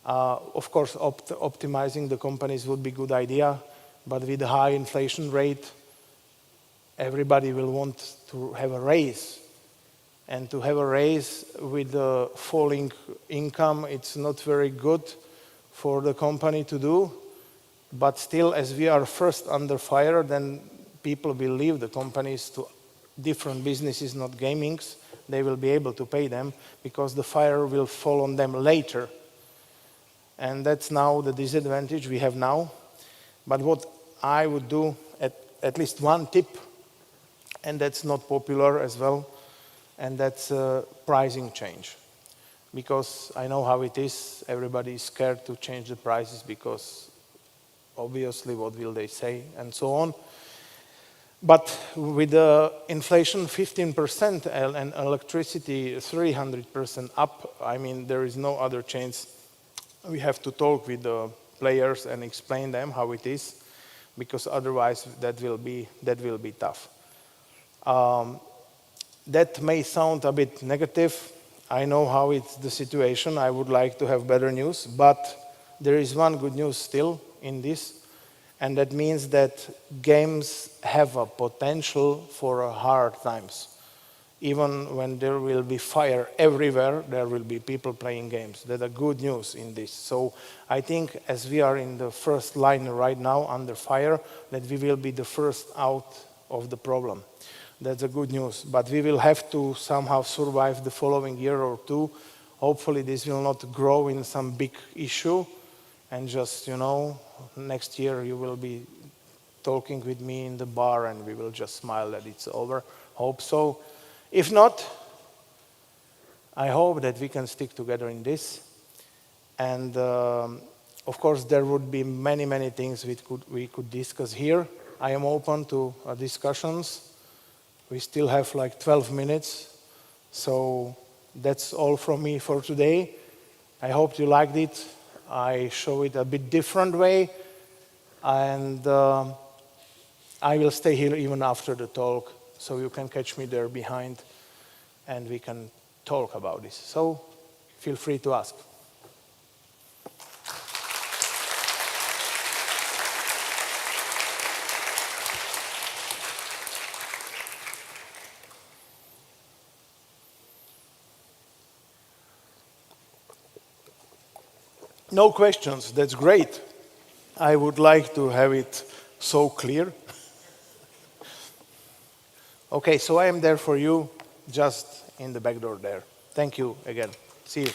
Of course, optimizing the companies would be a good idea, but with the high inflation rate, everybody will want to have a raise. And to have a raise with the falling income, it's not very good for the company to do. But still, as we are first under fire, then people will leave the companies to different businesses, not gamings. They will be able to pay them because the fire will fall on them later. And that's now the disadvantage we have now. But what I would do, at least one tip, and that's not popular as well, and that's pricing change. Because I know how it is. Everybody is scared to change the prices because obviously what will they say and so on. But with the inflation 15% and electricity 300% up, I mean, there is no other chance. We have to talk with the players and explain them how it is, because otherwise that will be tough. That may sound a bit negative. I know how it's the situation. I would like to have better news, but there is one good news still in this, and that means that games have a potential for hard times. Even when there will be fire everywhere, there will be people playing games. That's a good news in this. So I think as we are in the first line right now under fire, that we will be the first out of the problem. That's a good news. But we will have to somehow survive the following year or two. Hopefully this will not grow in some big issue. And just, you know, next year you will be talking with me in the bar and we will just smile that it's over. Hope so. If not, I hope that we can stick together in this. And of course, there would be many, many things we could discuss here. I am open to discussions. We still have like 12 minutes. So that's all from me for today. I hope you liked it. I show it a bit different way. And I will stay here even after the talk, so you can catch me there behind, and we can talk about this. So feel free to ask. No questions, that's great. I would like to have it so clear. Okay, so I am there for you, just in the back door there. Thank you again. See you.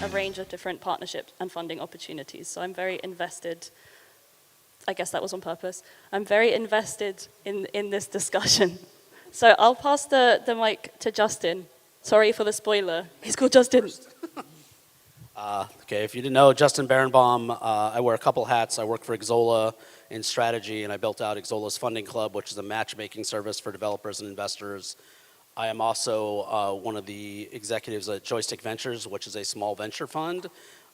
a range of different partnerships and funding opportunities. So I'm very invested. I guess that was on purpose. I'm very invested in this discussion. So I'll pass the mic to Justin. Sorry for the spoiler. He's called Justin. Okay, if you didn't know, Justin Berenbaum, I wear a couple hats. I work for Xsolla in strategy, and I built out Xsolla's Funding Club, which is a matchmaking service for developers and investors. I am also one of the executives at Joystick Ventures, which is a small venture fund.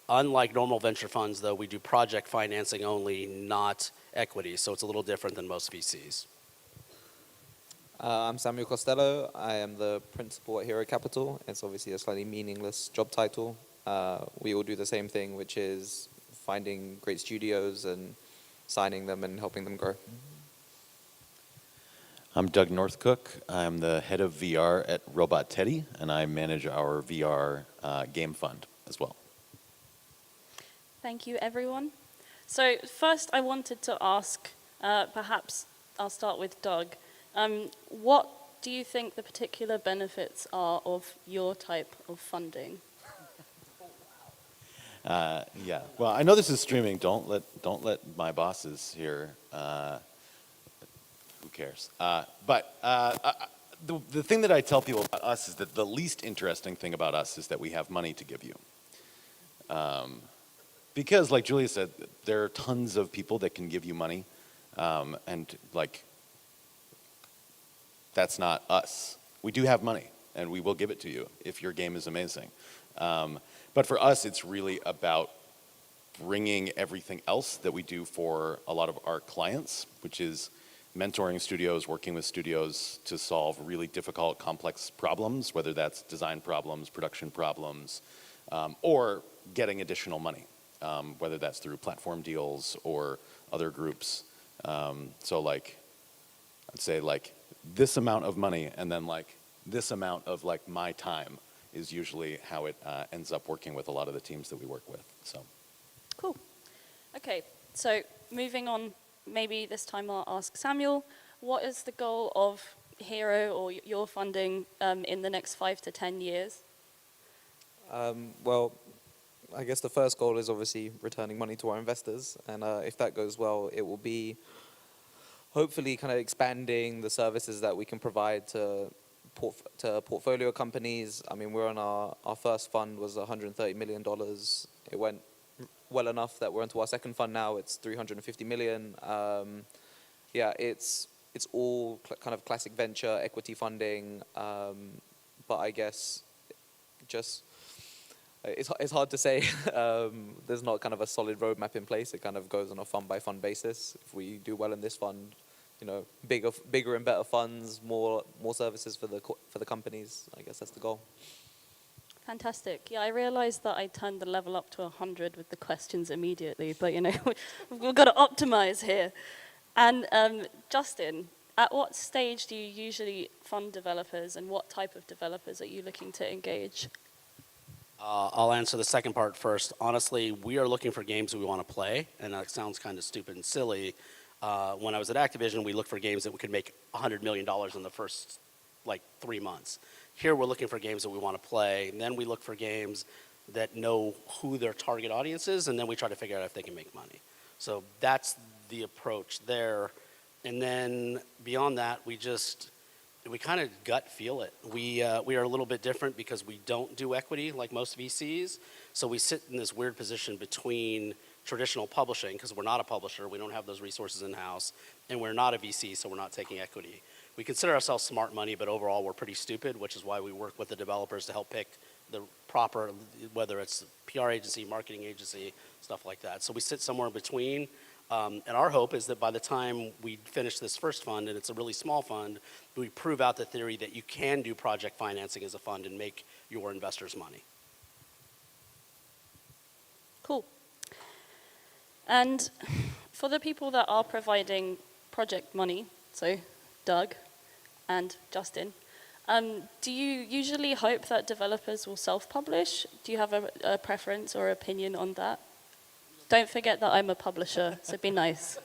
Unlike normal venture funds, though, we do project financing only, not equity, so it's a little different than most VCs. I'm Samuel Costello. I am the principal at Hero Capital. It's obviously a slightly meaningless job title. We all do the same thing, which is finding great studios and signing them and helping them grow. I'm Doug Northcook. I'm the head of VR at Robot Teddy, and I manage our VR game fund as well. Thank you, everyone. So first I wanted to ask, perhaps I'll start with Doug. What do you think the particular benefits are of your type of funding? Yeah. Well, I know this is streaming. Don't let my bosses hear. Who cares? But the thing that I tell people about us is that the least interesting thing about us is that we have money to give you. Because, like Julia said, there are tons of people that can give you money, and like that's not us. We do have money, and we will give it to you if your game is amazing. But for us, it's really about bringing everything else that we do for a lot of our clients, which is mentoring studios, working with studios to solve really difficult, complex problems, whether that's design problems, production problems, or getting additional money, whether that's through platform deals or other groups. So like, I'd say like this amount of money and then like this amount of like my time is usually how it ends up working with a lot of the teams that we work with. So. Cool. Okay, so moving on, maybe this time I'll ask Samuel, what is the goal of Hero or your funding in the next 5 to 10 years? Well, I guess the first goal is obviously returning money to our investors, and if that goes well, it will be hopefully kind of expanding the services that we can provide to portfolio companies. I mean, we're on our first fund was $130 million. It went well enough that we're into our second fund now. It's $350 million. Yeah, it's all kind of classic venture equity funding, but I guess just it's hard to say. There's not kind of a solid roadmap in place. It kind of goes on a fund by fund basis. If we do well in this fund, you know, bigger and better funds, more services for the companies. I guess that's the goal. Fantastic. Yeah, I realized that I turned the level up to 100 with the questions immediately, but you know, we've got to optimize here. And Justin, at what stage do you usually fund developers, and what type of developers are you looking to engage? I'll answer the second part first. Honestly, we are looking for games that we want to play, and that sounds kind of stupid and silly. When I was at Activision, we looked for games that we could make $100 million in the first, 3 months. Here, we're looking for games that we want to play, and then we look for games that know who their target audience is, and then we try to figure out if they can make money. So that's the approach there. And then beyond that, we kind of gut feel it. We are a little bit different because we don't do equity like most VCs. So we sit in this weird position between traditional publishing, because we're not a publisher, we don't have those resources in-house, and we're not a VC, so we're not taking equity. We consider ourselves smart money, but overall we're pretty stupid, which is why we work with the developers to help pick the proper, whether it's PR agency, marketing agency, stuff like that. So we sit somewhere in between. And our hope is that by the time we finish this first fund, and it's a really small fund, we prove out the theory that you can do project financing as a fund and make your investors money. Cool. And for the people that are providing project money, so Doug and Justin, do you usually hope that developers will self-publish? Do you have a preference or opinion on that? Don't forget that I'm a publisher, so be nice.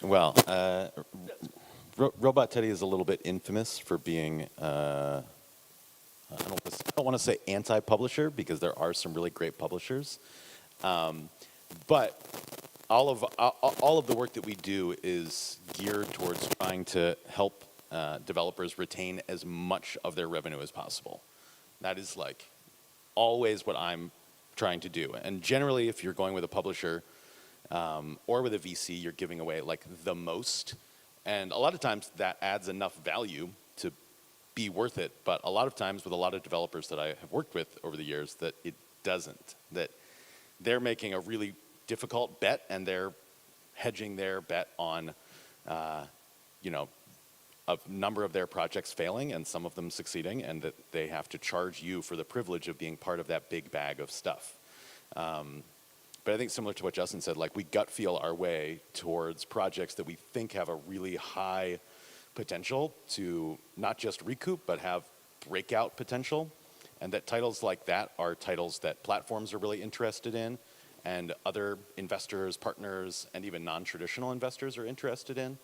Robot Teddy is a little bit infamous for being, I don't don't want to say anti-publisher because there are some really great publishers, but all of the work that we do is geared towards trying to help developers retain as much of their revenue as possible. That is like always what I'm trying to do. And generally, if you're going with a publisher or with a VC, you're giving away like the most. And a lot of times that adds enough value to be worth it. But a lot of times with a lot of developers that I have worked with over the years, that it doesn't. That they're making a really difficult bet and they're hedging their bet on, a number of their projects failing and some of them succeeding, and that they have to charge you for the privilege of being part of that big bag of stuff. But I think similar to what Justin said, like we gut feel our way towards projects that we think have a really high potential to not just recoup, but have breakout potential. And that titles like that are titles that platforms are really interested in, and other investors, partners, and even non-traditional investors are interested in.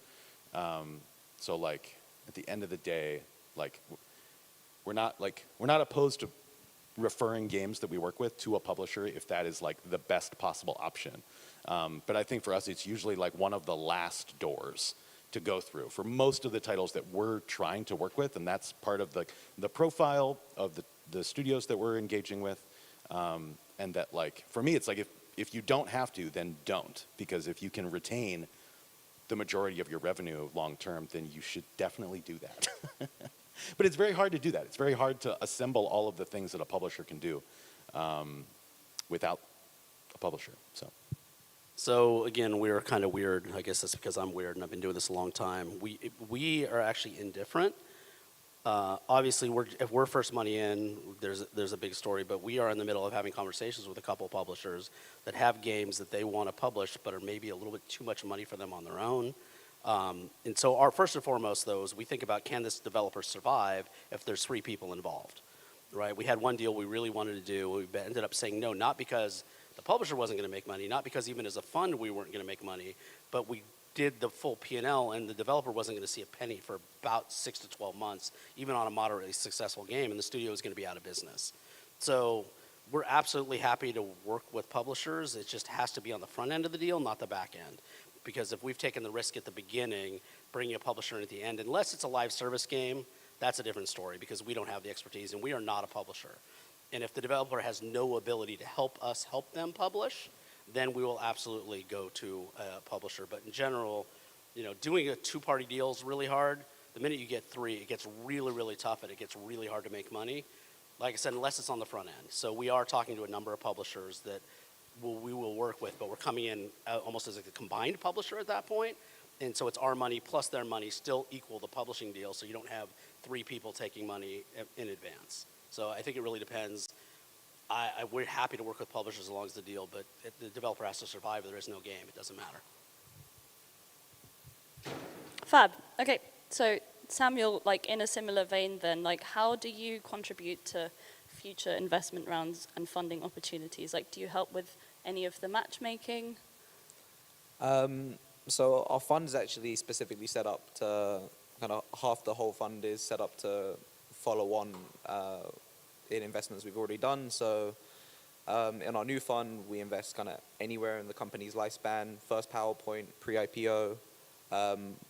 So like at the end of the day, like we're not opposed to referring games that we work with to a publisher if that is like the best possible option. But I think for us, it's usually like one of the last doors to go through for most of the titles that we're trying to work with, and that's part of the profile of the studios that we're engaging with. And that like, for me, it's like if you don't have to, then don't. Because if you can retain the majority of your revenue long term, then you should definitely do that. But it's very hard to do that. It's very hard to assemble all of the things that a publisher can do without a publisher. So again, we're kind of weird. I guess that's because I'm weird and I've been doing this a long time. We are actually indifferent. Obviously, if we're first money in, there's a big story, but we are in the middle of having conversations with a couple publishers that have games that they want to publish but are maybe a little bit too much money for them on their own. And so our first and foremost, though, is we think about, can this developer survive if there's 3 people involved, right? We had one deal we really wanted to do. We ended up saying no, not because the publisher wasn't going to make money, not because even as a fund we weren't going to make money, but we did the full P&L, and the developer wasn't going to see a penny for about 6 to 12 months, even on a moderately successful game, and the studio was going to be out of business. So we're absolutely happy to work with publishers. It just has to be on the front end of the deal, not the back end. Because if we've taken the risk at the beginning, bringing a publisher in at the end, unless it's a live service game, that's a different story because we don't have the expertise and we are not a publisher. And if the developer has no ability to help us help them publish, then we will absolutely go to a publisher. But in general, doing a 2-party deal is really hard. The minute you get 3, it gets really, really tough and it gets really hard to make money. Like I said, unless it's on the front end. So we are talking to a number of publishers that we will work with, but we're coming in almost as a combined publisher at that point. And so it's our money plus their money still equal the publishing deal, so you don't have 3 people taking money in advance. So I think it really depends. We're happy to work with publishers as long as the deal, but if the developer has to survive, there is no game. It doesn't matter. Fab. Okay, so Samuel, like in a similar vein then, like how do you contribute to future investment rounds and funding opportunities? Like do you help with any of the matchmaking? So our fund is actually specifically set up to, kind of half the whole fund is set up to follow on in investments we've already done. So in our new fund, we invest kind of anywhere in the company's lifespan, first PowerPoint, pre-IPO.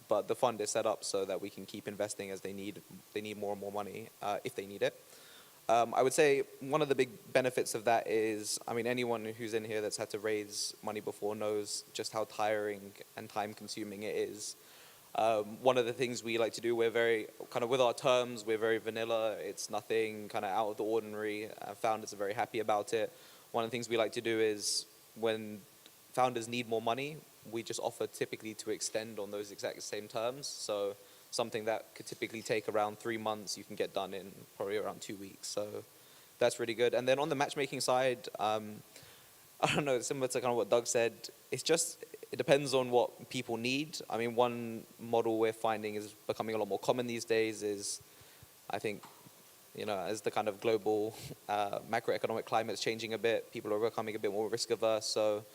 But the fund is set up so that we can keep investing as they need more and more money if they need it. I would say one of the big benefits of that is, I mean, anyone who's in here that's had to raise money before knows just how tiring and time-consuming it is. One of the things we like to do, we're very, kind of with our terms, we're very vanilla. It's nothing kind of out of the ordinary. Founders are very happy about it. One of the things we like to do is when founders need more money, we just offer typically to extend on those exact same terms. So something that could typically take around 3 months, you can get done in probably around 2 weeks. So that's really good. And then on the matchmaking side, I don't know, similar to kind of what Doug said, it depends on what people need. I mean, one model we're finding is becoming a lot more common these days is, I think, as the kind of global macroeconomic climate's changing a bit, people are becoming a bit more risk averse. So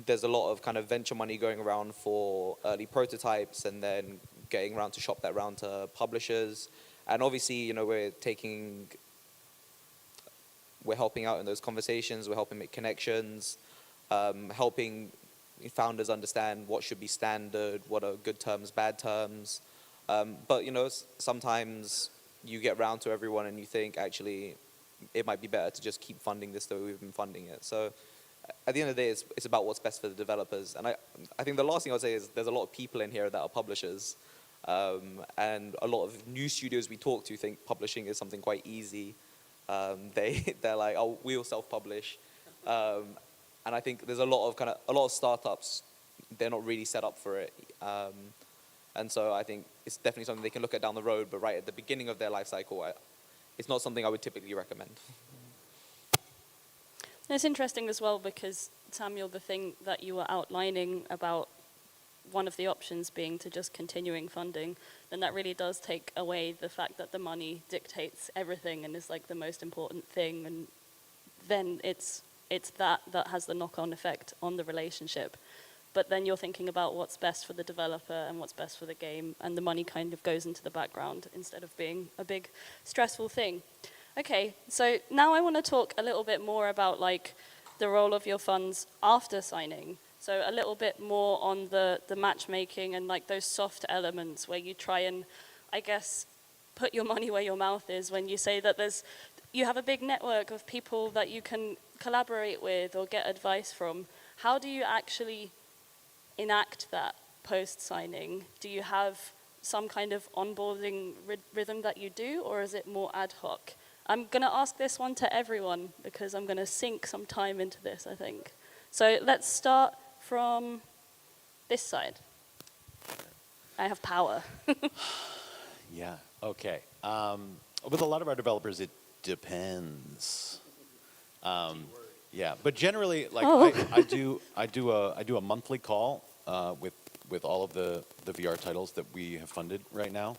there's a lot of kind of venture money going around for early prototypes and then getting around to shop that around to publishers. And obviously, we're taking we're helping out in those conversations, we're helping make connections, helping founders understand what should be standard, what are good terms, bad terms. But you know, sometimes you get round to everyone and you think, actually, it might be better to just keep funding this the way we've been funding it. So at the end of the day, it's about what's best for the developers. And I think the last thing I would say is there's a lot of people in here that are publishers. And a lot of new studios we talk to think publishing is something quite easy. They're like, oh, we'll self-publish. And I think there's a lot of startups, they're not really set up for it. And so I think it's definitely something they can look at down the road, but right at the beginning of their life cycle, it's not something I would typically recommend. It's interesting as well because, Samuel, the thing that you were outlining about one of the options being to just continuing funding, then that really does take away the fact that the money dictates everything and is like the most important thing, and then it's that has the knock-on effect on the relationship. But then you're thinking about what's best for the developer and what's best for the game, and the money kind of goes into the background instead of being a big stressful thing. Okay, so now I want to talk a little bit more about like the role of your funds after signing. So a little bit more on the matchmaking and like those soft elements where you try and, I guess, put your money where your mouth is when you say that you have a big network of people that you can collaborate with or get advice from. How do you actually enact that post-signing? Do you have some kind of onboarding rhythm that you do, or is it more ad hoc? I'm going to ask this one to everyone because I'm going to sink some time into this, I think. So let's start from this side. I have power. Yeah, okay. With a lot of our developers, it depends. Yeah, but generally, like I do a monthly call with all of the VR titles that we have funded right now.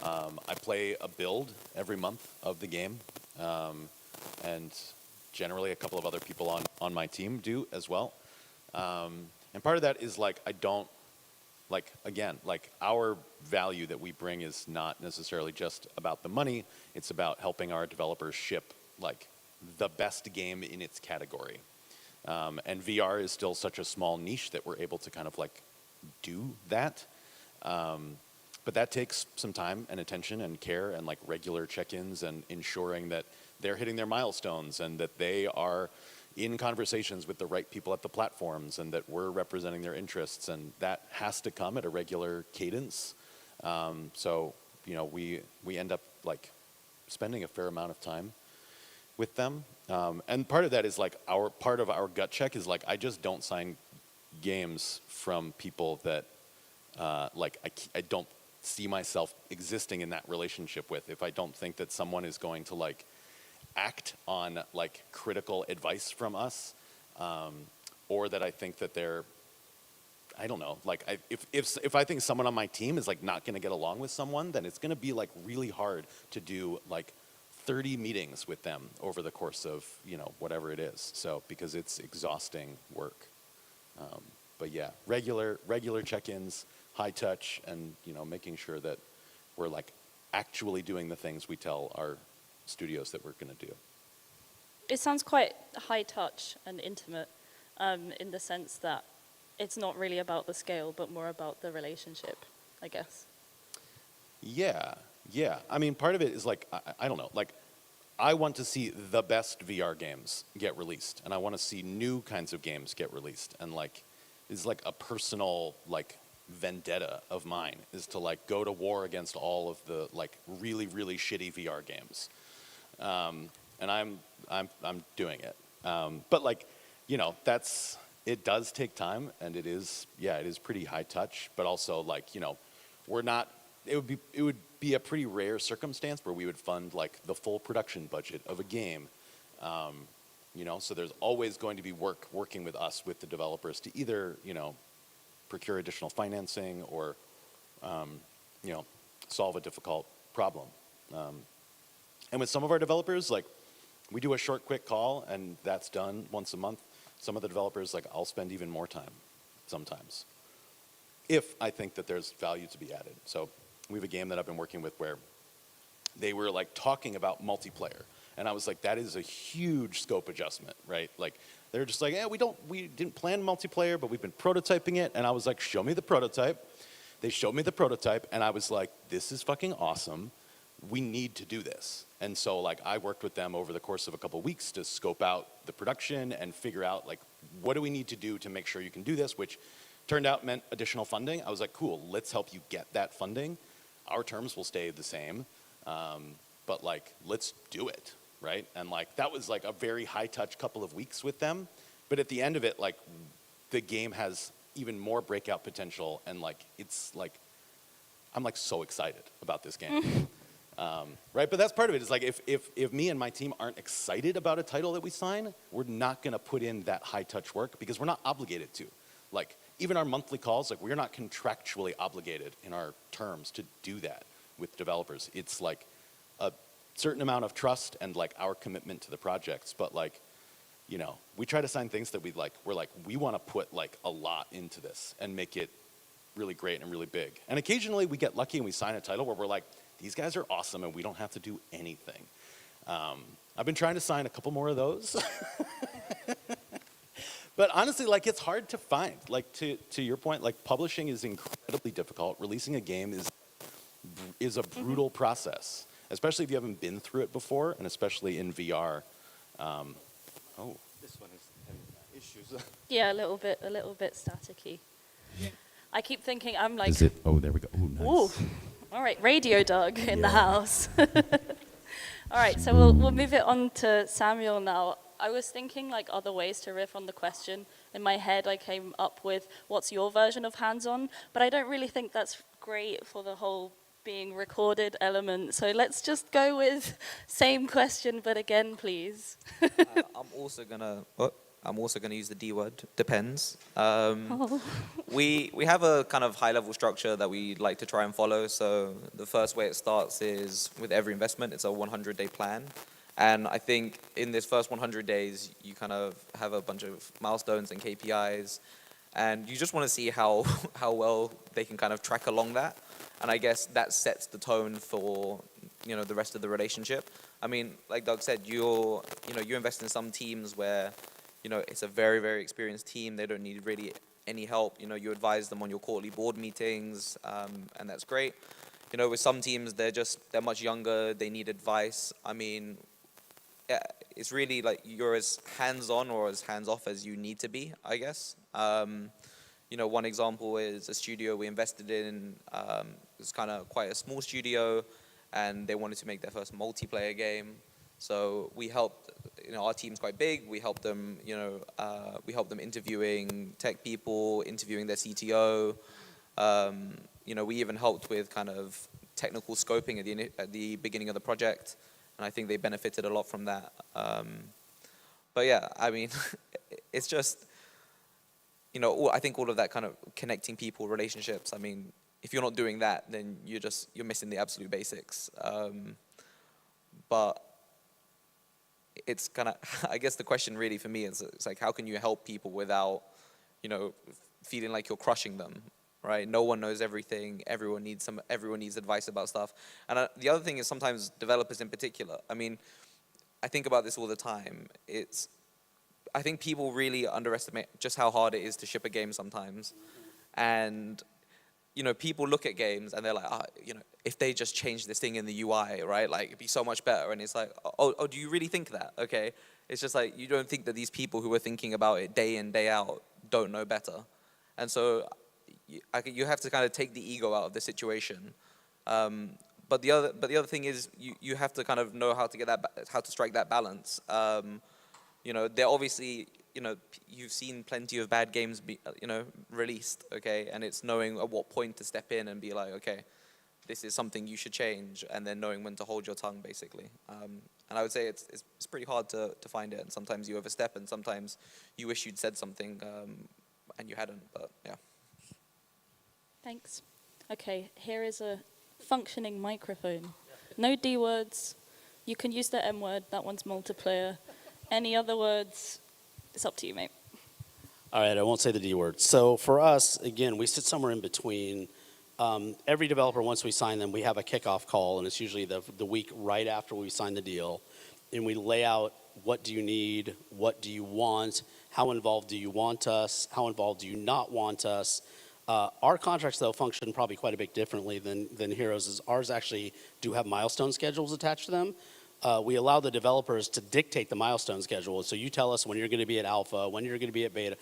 I play a build every month of the game, and generally a couple of other people on my team do as well. And part of that is like I don't like our value that we bring is not necessarily just about the money. It's about helping our developers ship like the best game in its category. And VR is still such a small niche that we're able to kind of like do that. But that takes some time and attention and care and like regular check-ins and ensuring that they're hitting their milestones and that they are in conversations with the right people at the platforms and that we're representing their interests, and that has to come at a regular cadence. So, you know, we end up like spending a fair amount of time with them. And part of that is like part of our gut check is like, I just don't sign games from people that like I don't see myself existing in that relationship with. If I don't think that someone is going to like act on like critical advice from us, or that I think that they're, I don't know, like if I think someone on my team is like not going to get along with someone, then it's going to be like really hard to do like 30 meetings with them over the course of, you know, whatever it is. So because it's exhausting work. But yeah, regular check-ins, high touch, and, you know, making sure that we're like actually doing the things we tell our studios that we're going to do. It sounds quite high touch and intimate, in the sense that it's not really about the scale, but more about the relationship, I guess. Yeah. I mean, part of it is like, I don't know, like I want to see the best VR games get released, and I want to see new kinds of games get released, and like, it's like a personal like vendetta of mine is to like go to war against all of the like really, really shitty VR games. And I'm doing it. But like, you know, it does take time, and it is pretty high touch, but also like, you know, it would be a pretty rare circumstance where we would fund like the full production budget of a game. You know, so there's always going to be working with us, with the developers, to either, you know, procure additional financing or, you know, solve a difficult problem. And with some of our developers, like, we do a short, quick call, and that's done once a month. Some of the developers, like, I'll spend even more time sometimes, if I think that there's value to be added. So we have a game that I've been working with where they were like talking about multiplayer. And I was like, that is a huge scope adjustment, right? Like, they're just like, yeah, we didn't plan multiplayer, but we've been prototyping it. And I was like, show me the prototype. They showed me the prototype, and I was like, this is fucking awesome. We need to do this. And so like I worked with them over the course of a couple of weeks to scope out the production and figure out like, what do we need to do to make sure you can do this, which turned out meant additional funding. I was like, cool, let's help you get that funding. Our terms will stay the same, but like, let's do it, right? And like, that was like a very high touch couple of weeks with them. But at the end of it, like, the game has even more breakout potential, and like, it's like, I'm like so excited about this game. Right, but that's part of it. Is like if me and my team aren't excited about a title that we sign, we're not going to put in that high touch work because we're not obligated to. Like even our monthly calls, like we're not contractually obligated in our terms to do that with developers. It's like a certain amount of trust and like our commitment to the projects. But like, you know, we try to sign things that we're like we want to put like a lot into this and make it really great and really big. And occasionally we get lucky and we sign a title where we're like, these guys are awesome and we don't have to do anything. I've been trying to sign a couple more of those. But honestly, like it's hard to find. Like to your point, like publishing is incredibly difficult. Releasing a game is a brutal process, especially if you haven't been through it before, and especially in VR. This one is having issues. Yeah, a little bit staticky. I keep thinking I'm like. Is it? Oh, there we go. Oh, nice. Ooh. All right, Radio Doug in the house. All right, so we'll move it on to Samuel now. I was thinking like other ways to riff on the question. In my head, I came up with what's your version of hands-on, but I don't really think that's great for the whole being recorded element. So let's just go with same question, but again, please. I'm also gonna use the D word, depends. We have a kind of high-level structure that we like to try and follow. So the first way it starts is with every investment, it's a 100-day plan. And I think in this first 100 days, you kind of have a bunch of milestones and KPIs, and you just want to see how well they can kind of track along that. And I guess that sets the tone for the rest of the relationship. I mean, like Doug said, you invest in some teams where it's a very, very experienced team. They don't need really any help. You advise them on your quarterly board meetings, and that's great. With some teams, they're much younger. They need advice. I mean, yeah, it's really like you're as hands-on or as hands-off as you need to be, I guess. One example is a studio we invested in. It's kind of quite a small studio, and they wanted to make their first multiplayer game. So we helped. Our team's quite big. We helped them. We helped them interviewing tech people, interviewing their CTO. We even helped with kind of technical scoping at the beginning of the project, and I think they benefited a lot from that. But yeah, I mean, it's just, I think all of that kind of connecting people, relationships. I mean, if you're not doing that, then you're missing the absolute basics. But it's kind of, I guess the question really for me is, it's like, how can you help people without, feeling like you're crushing them, right? No one knows everything. Everyone needs advice about stuff. And the other thing is sometimes developers in particular. I mean, I think about this all the time. I think people really underestimate just how hard it is to ship a game sometimes. And people look at games and they're like, if they just change this thing in the UI, right? Like, it'd be so much better. And it's like, oh, do you really think that? Okay. It's just like, you don't think that these people who are thinking about it day in, day out don't know better. And so you have to kind of take the ego out of the situation. But the other thing is you have to kind of know how to strike that balance. They're obviously, you've seen plenty of bad games be, released, okay? And it's knowing at what point to step in and be like, okay, this is something you should change, and then knowing when to hold your tongue, basically. And I would say it's pretty hard to find it, and sometimes you overstep, and sometimes you wish you'd said something, and you hadn't, but yeah. Thanks. Okay, here is a functioning microphone. No D words. You can use the M word. That one's multiplayer. Any other words? It's up to you, mate. All right, I won't say the D word. So for us, again, we sit somewhere in between Every developer, once we sign them, we have a kickoff call, and it's usually the week right after we sign the deal. And we lay out, what do you need, what do you want, how involved do you want us, how involved do you not want us. Our contracts, though, function probably quite a bit differently than Heroes'. Ours actually do have milestone schedules attached to them. We allow the developers to dictate the milestone schedule. So you tell us when you're going to be at alpha, when you're going to be at beta.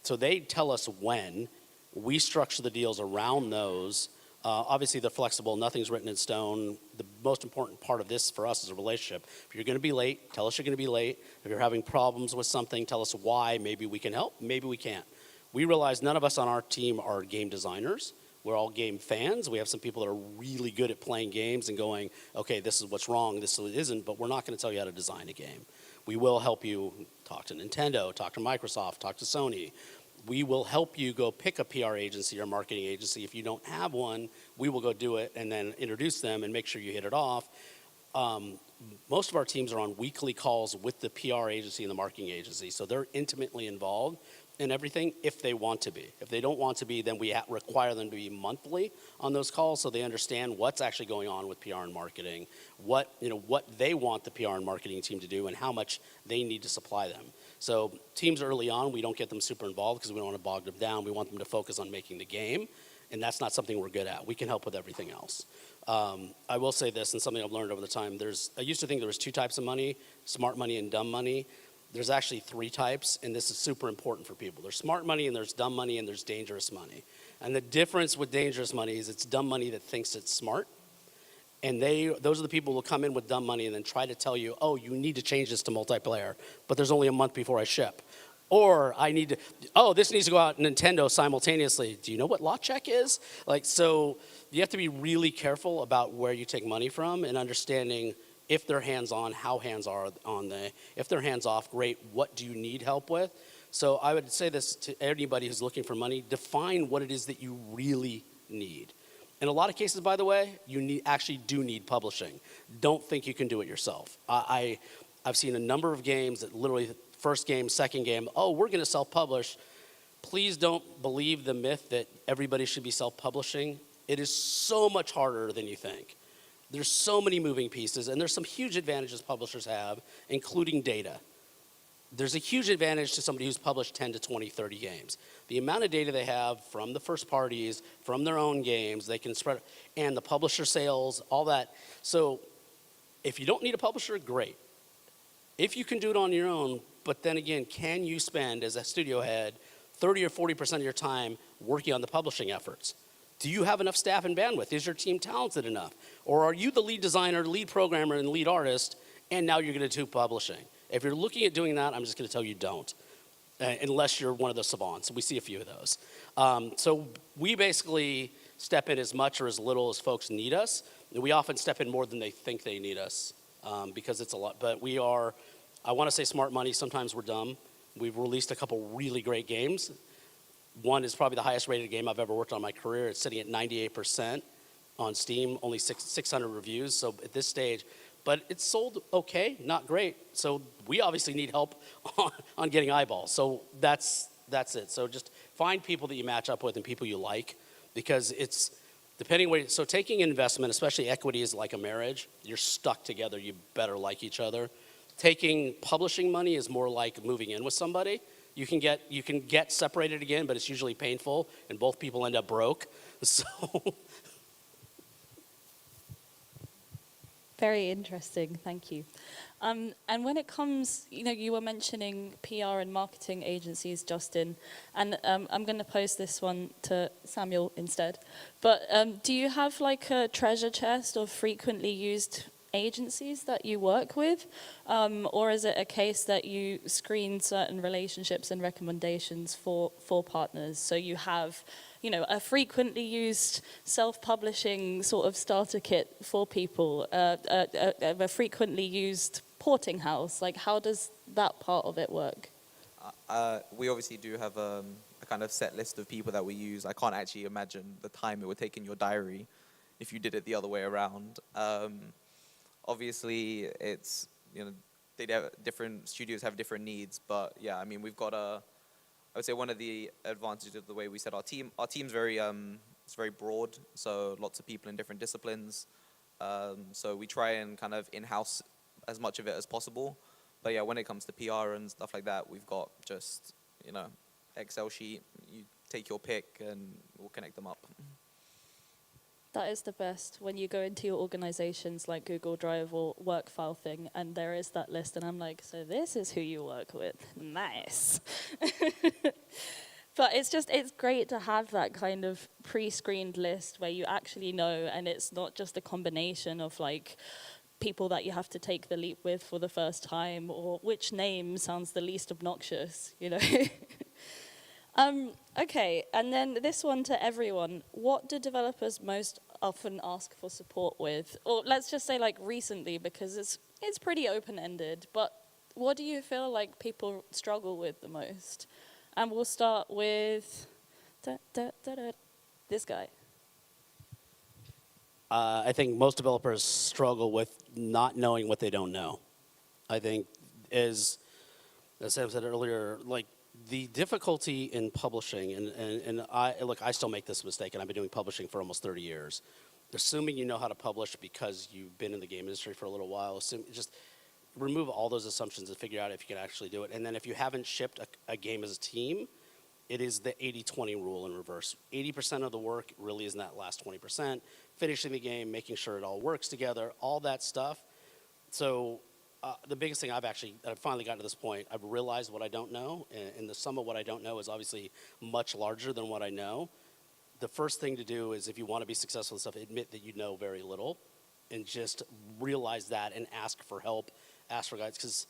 So they tell us when. We structure the deals around those. Obviously, they're flexible. Nothing's written in stone. The most important part of this for us is a relationship. If you're going to be late, tell us you're going to be late. If you're having problems with something, tell us why. Maybe we can help. Maybe we can't. We realize none of us on our team are game designers. We're all game fans. We have some people that are really good at playing games and going, okay, this is what's wrong, this isn't, but we're not going to tell you how to design a game. We will help you talk to Nintendo, talk to Microsoft, talk to Sony. We will help you go pick a PR agency or marketing agency. If you don't have one, we will go do it and then introduce them and make sure you hit it off. Most of our teams are on weekly calls with the PR agency and the marketing agency, so they're intimately involved in everything if they want to be. If they don't want to be, then we require them to be monthly on those calls so they understand what's actually going on with PR and marketing, what they want the PR and marketing team to do, and how much they need to supply them. So teams early on, we don't get them super involved because we don't want to bog them down. We want them to focus on making the game, and that's not something we're good at. We can help with everything else. I will say this, and something I've learned over the time. I used to think there was 2 types of money, smart money and dumb money. There's actually 3 types, and this is super important for people. There's smart money, and there's dumb money, and there's dangerous money. And the difference with dangerous money is it's dumb money that thinks it's smart. And those are the people who will come in with dumb money and then try to tell you, oh, you need to change this to multiplayer, but there's only a month before I ship. Or this needs to go out Nintendo simultaneously. Do you know what lot check is? So you have to be really careful about where you take money from and understanding if they're hands-on, how hands are on they. If they're hands-off, great, what do you need help with? So I would say this to anybody who's looking for money, define what it is that you really need. In a lot of cases, by the way, you actually do need publishing. Don't think you can do it yourself. I've seen a number of games that literally, first game, second game, oh, we're going to self-publish. Please don't believe the myth that everybody should be self-publishing. It is so much harder than you think. There's so many moving pieces, and there's some huge advantages publishers have, including data. There's a huge advantage to somebody who's published 10 to 20, 30 games. The amount of data they have from the first parties, from their own games, they can spread, and the publisher sales, all that. So if you don't need a publisher, great. If you can do it on your own, but then again, can you spend, as a studio head, 30 or 40% of your time working on the publishing efforts? Do you have enough staff and bandwidth? Is your team talented enough? Or are you the lead designer, lead programmer, and lead artist, and now you're going to do publishing? If you're looking at doing that, I'm just going to tell you don't, unless you're one of the savants. We see a few of those. So we basically step in as much or as little as folks need us. We often step in more than they think they need us because it's a lot. But we are, I want to say smart money. Sometimes we're dumb. We've released a couple really great games. One is probably the highest rated game I've ever worked on in my career. It's sitting at 98% on Steam, only 600 reviews. So at this stage, but it's sold okay, not great. So we obviously need help on getting eyeballs. So that's it. So just find people that you match up with and people you like, because it's depending where. So taking investment, especially equity, is like a marriage. You're stuck together. You better like each other. Taking publishing money is more like moving in with somebody. You can get separated again, but it's usually painful, and both people end up broke. So. Very interesting, thank you. And when it comes, you were mentioning PR and marketing agencies, Justin, and I'm going to pose this one to Samuel instead. But do you have like a treasure chest of frequently used agencies that you work with? Or is it a case that you screen certain relationships and recommendations for partners? So you have a frequently used self-publishing sort of starter kit for people, a frequently used porting house. Like, how does that part of it work? We obviously do have a kind of set list of people that we use. I can't actually imagine the time it would take in your diary if you did it the other way around. Obviously, it's, different studios have different needs, but yeah, I mean, we've got I would say one of the advantages of the way we set our team's very it's very broad, so lots of people in different disciplines. So we try and kind of in-house as much of it as possible. But yeah, when it comes to PR and stuff like that, we've got just, Excel sheet, you take your pick and we'll connect them up. That is the best when you go into your organizations like Google Drive or work file thing, and there is that list, and I'm like, so this is who you work with. Nice. But it's great to have that kind of pre-screened list where you actually know, and it's not just a combination of like people that you have to take the leap with for the first time, or which name sounds the least obnoxious, Okay, and then this one to everyone. What do developers most often ask for support with? Or let's just say like recently, because it's pretty open-ended, but what do you feel like people struggle with the most? And we'll start with this guy. I think most developers struggle with not knowing what they don't know. I think as Sam said earlier, like the difficulty in publishing, and I still make this mistake, and I've been doing publishing for almost 30 years. Assuming you know how to publish because you've been in the game industry for a little while, just remove all those assumptions and figure out if you can actually do it. And then if you haven't shipped a game as a team, it is the 80-20 rule in reverse. 80% of the work really is in that last 20%. Finishing the game, making sure it all works together, all that stuff. So the biggest thing I've finally gotten to this point, I've realized what I don't know, and the sum of what I don't know is obviously much larger than what I know. The first thing to do is, if you want to be successful in stuff, admit that you know very little, and just realize that and ask for help, ask for guidance. Because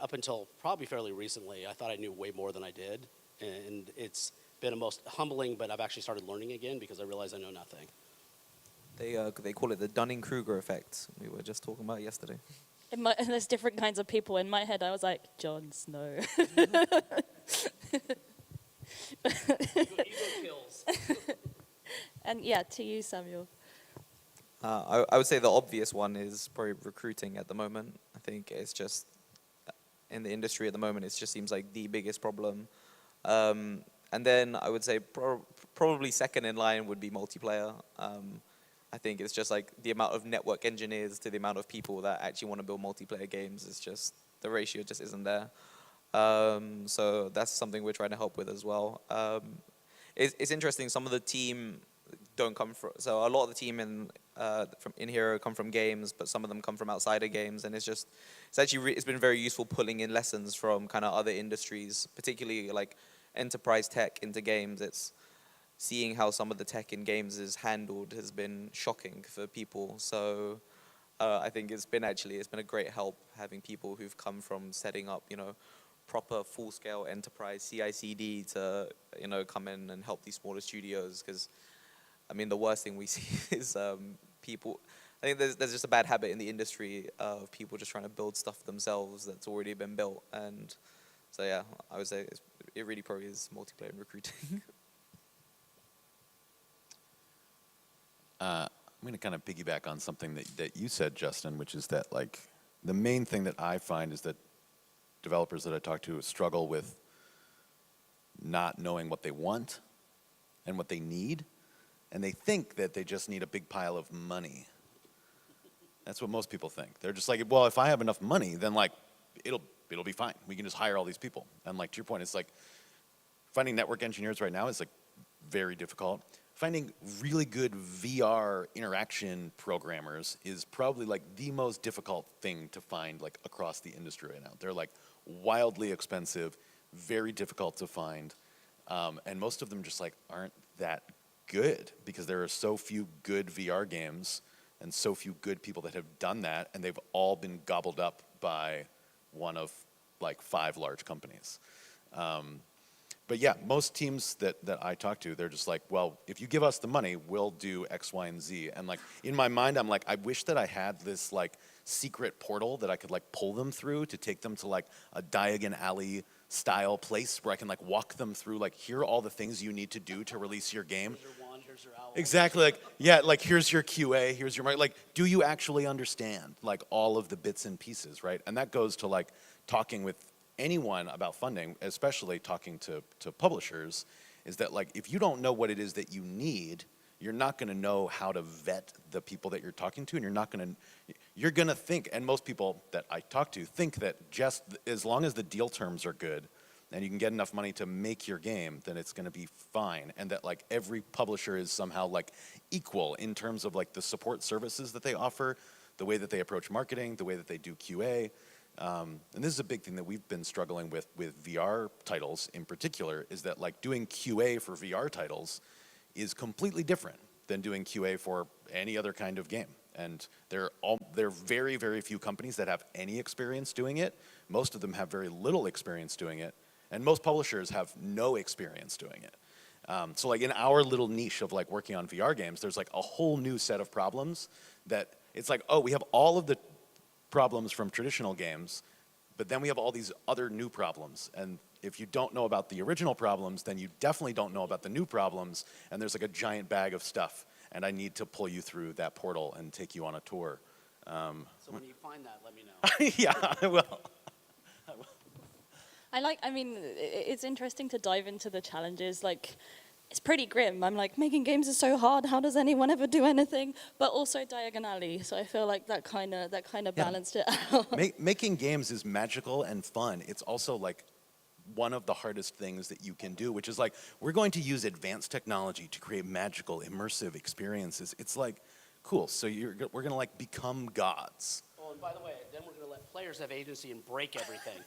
up until probably fairly recently, I thought I knew way more than I did, and it's been a most humbling, but I've actually started learning again because I realize I know nothing. They call it the Dunning-Kruger effect. We were just talking about it yesterday. There's different kinds of people. In my head, I was like, Jon Snow. Ego kills. And yeah, to you, Samuel. I would say the obvious one is probably recruiting at the moment. I think it's just, in the industry at the moment, it just seems like the biggest problem. And then I would say probably second in line would be multiplayer. I think it's just like the amount of network engineers to the amount of people that actually want to build multiplayer games is just, the ratio just isn't there. So that's something we're trying to help with as well. It's interesting, some of the team don't come from, so a lot of the team in here come from games, but some of them come from outside of games, and it's been very useful pulling in lessons from kind of other industries, particularly like enterprise tech into games. It's seeing how some of the tech in games is handled has been shocking for people. So I think it's been a great help having people who've come from setting up, proper full-scale enterprise CI/CD to, come in and help these smaller studios. Because, I mean, the worst thing we see is people. I think there's just a bad habit in the industry of people just trying to build stuff themselves that's already been built. And so yeah, I would say it really probably is multiplayer and recruiting. I'm going to kind of piggyback on something that you said, Justin, which is that like the main thing that I find is that developers that I talk to struggle with not knowing what they want and what they need, and they think that they just need a big pile of money. That's what most people think. They're just like, well, if I have enough money, then like it'll be fine. We can just hire all these people. And like to your point, it's like finding network engineers right now is like very difficult. Finding really good VR interaction programmers is probably like the most difficult thing to find like across the industry right now. They're like wildly expensive, very difficult to find, and most of them just like aren't that good because there are so few good VR games and so few good people that have done that, and they've all been gobbled up by one of like 5 large companies. But yeah, most teams that I talk to, they're just like, well, if you give us the money, we'll do X, Y, and Z. And like in my mind, I'm like, I wish that I had this like secret portal that I could like pull them through to take them to like a Diagon Alley style place where I can like walk them through like, here are all the things you need to do to release your game. Here's your wand, here's your owl. Exactly, like, yeah, like here's your QA, here's your, like, do you actually understand like all of the bits and pieces, right? And that goes to like talking with anyone about funding, especially talking to publishers, is that like if you don't know what it is that you need, you're not going to know how to vet the people that you're talking to, and you're going to think, and most people that I talk to think that just as long as the deal terms are good and you can get enough money to make your game, then it's going to be fine, and that like every publisher is somehow like equal in terms of like the support services that they offer, the way that they approach marketing, the way that they do QA. And this is a big thing that we've been struggling with VR titles in particular, is that like doing QA for VR titles is completely different than doing QA for any other kind of game. And there are very, very few companies that have any experience doing it. Most of them have very little experience doing it. And most publishers have no experience doing it. So like in our little niche of like working on VR games, there's like a whole new set of problems that it's like, oh, we have all of the problems from traditional games, but then we have all these other new problems. And if you don't know about the original problems, then you definitely don't know about the new problems, and there's like a giant bag of stuff, and I need to pull you through that portal and take you on a tour. So when you find that, let me know. Yeah, I will. I mean, it's interesting to dive into the challenges. Like, it's pretty grim. I'm like, making games is so hard. How does anyone ever do anything? But also diagonally. So I feel like that kind of balanced it out. Making games is magical and fun. It's also like one of the hardest things that you can do, which is like, we're going to use advanced technology to create magical, immersive experiences. It's like, cool. So we're gonna like become gods. Oh, and by the way, then we're gonna let players have agency and break everything.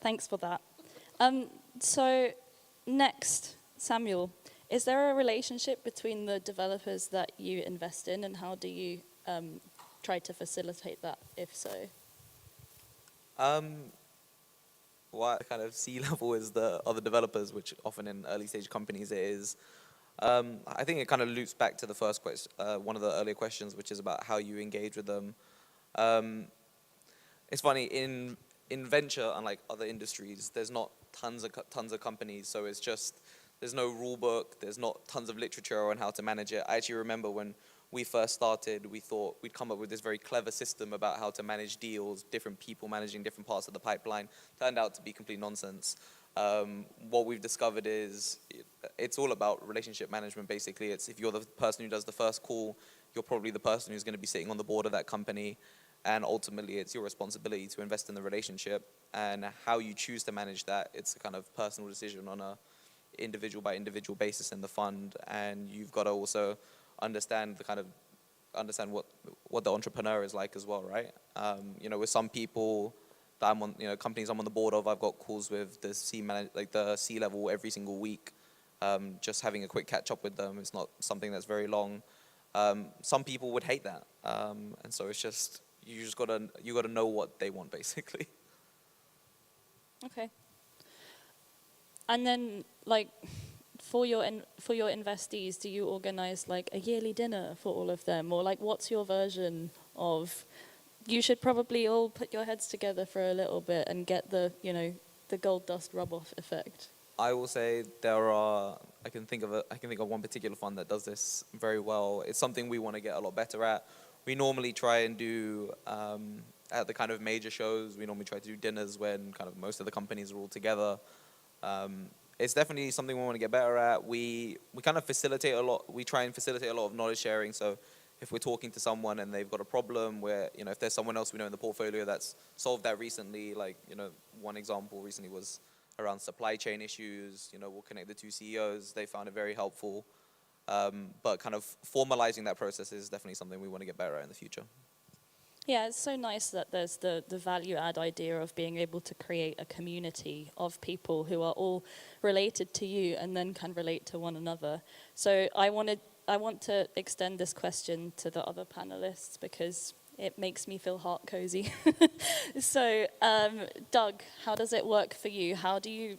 Thanks for that. So next, Samuel, is there a relationship between the developers that you invest in, and how do you try to facilitate that, if so? What kind of C-level is the other developers, which often in early stage companies it is. I think it kind of loops back to the first question, one of the earlier questions, which is about how you engage with them. It's funny, in venture, unlike other industries, there's not tons of companies, so it's just, there's no rule book, there's not tons of literature on how to manage it. I actually remember when we first started, we thought we'd come up with this very clever system about how to manage deals, different people managing different parts of the pipeline. Turned out to be complete nonsense. What we've discovered is it's all about relationship management, basically. It's if you're the person who does the first call, you're probably the person who's going to be sitting on the board of that company. And ultimately, it's your responsibility to invest in the relationship. And how you choose to manage that, it's a kind of personal decision on a individual by individual basis in the fund. And you've got to also understand what the entrepreneur is like as well, right? With some people that I'm on, companies I'm on the board of, I've got calls with the C-level every single week. Just having a quick catch up with them. It's not something that's very long. Some people would hate that, and so it's just you gotta know what they want, basically. Okay. And then, like, for your investees, do you organize like a yearly dinner for all of them, or like what's your version of? You should probably all put your heads together for a little bit and get the gold dust rub off effect. I will say I can think of one particular fund that does this very well. It's something we want to get a lot better at. We normally try and do at the kind of major shows. We normally try to do dinners when kind of most of the companies are all together. It's definitely something we want to get better at. We kind of facilitate a lot. We try and facilitate a lot of knowledge sharing. So if we're talking to someone and they've got a problem where, if there's someone else we know in the portfolio that's solved that recently, like, one example recently was around supply chain issues. We'll connect the two CEOs. They found it very helpful. But kind of formalizing that process is definitely something we want to get better at in the future. Yeah, it's so nice that there's the value add idea of being able to create a community of people who are all related to you and then can relate to one another. So I want to extend this question to the other panelists because it makes me feel heart cozy. So, Doug, how does it work for you? How do you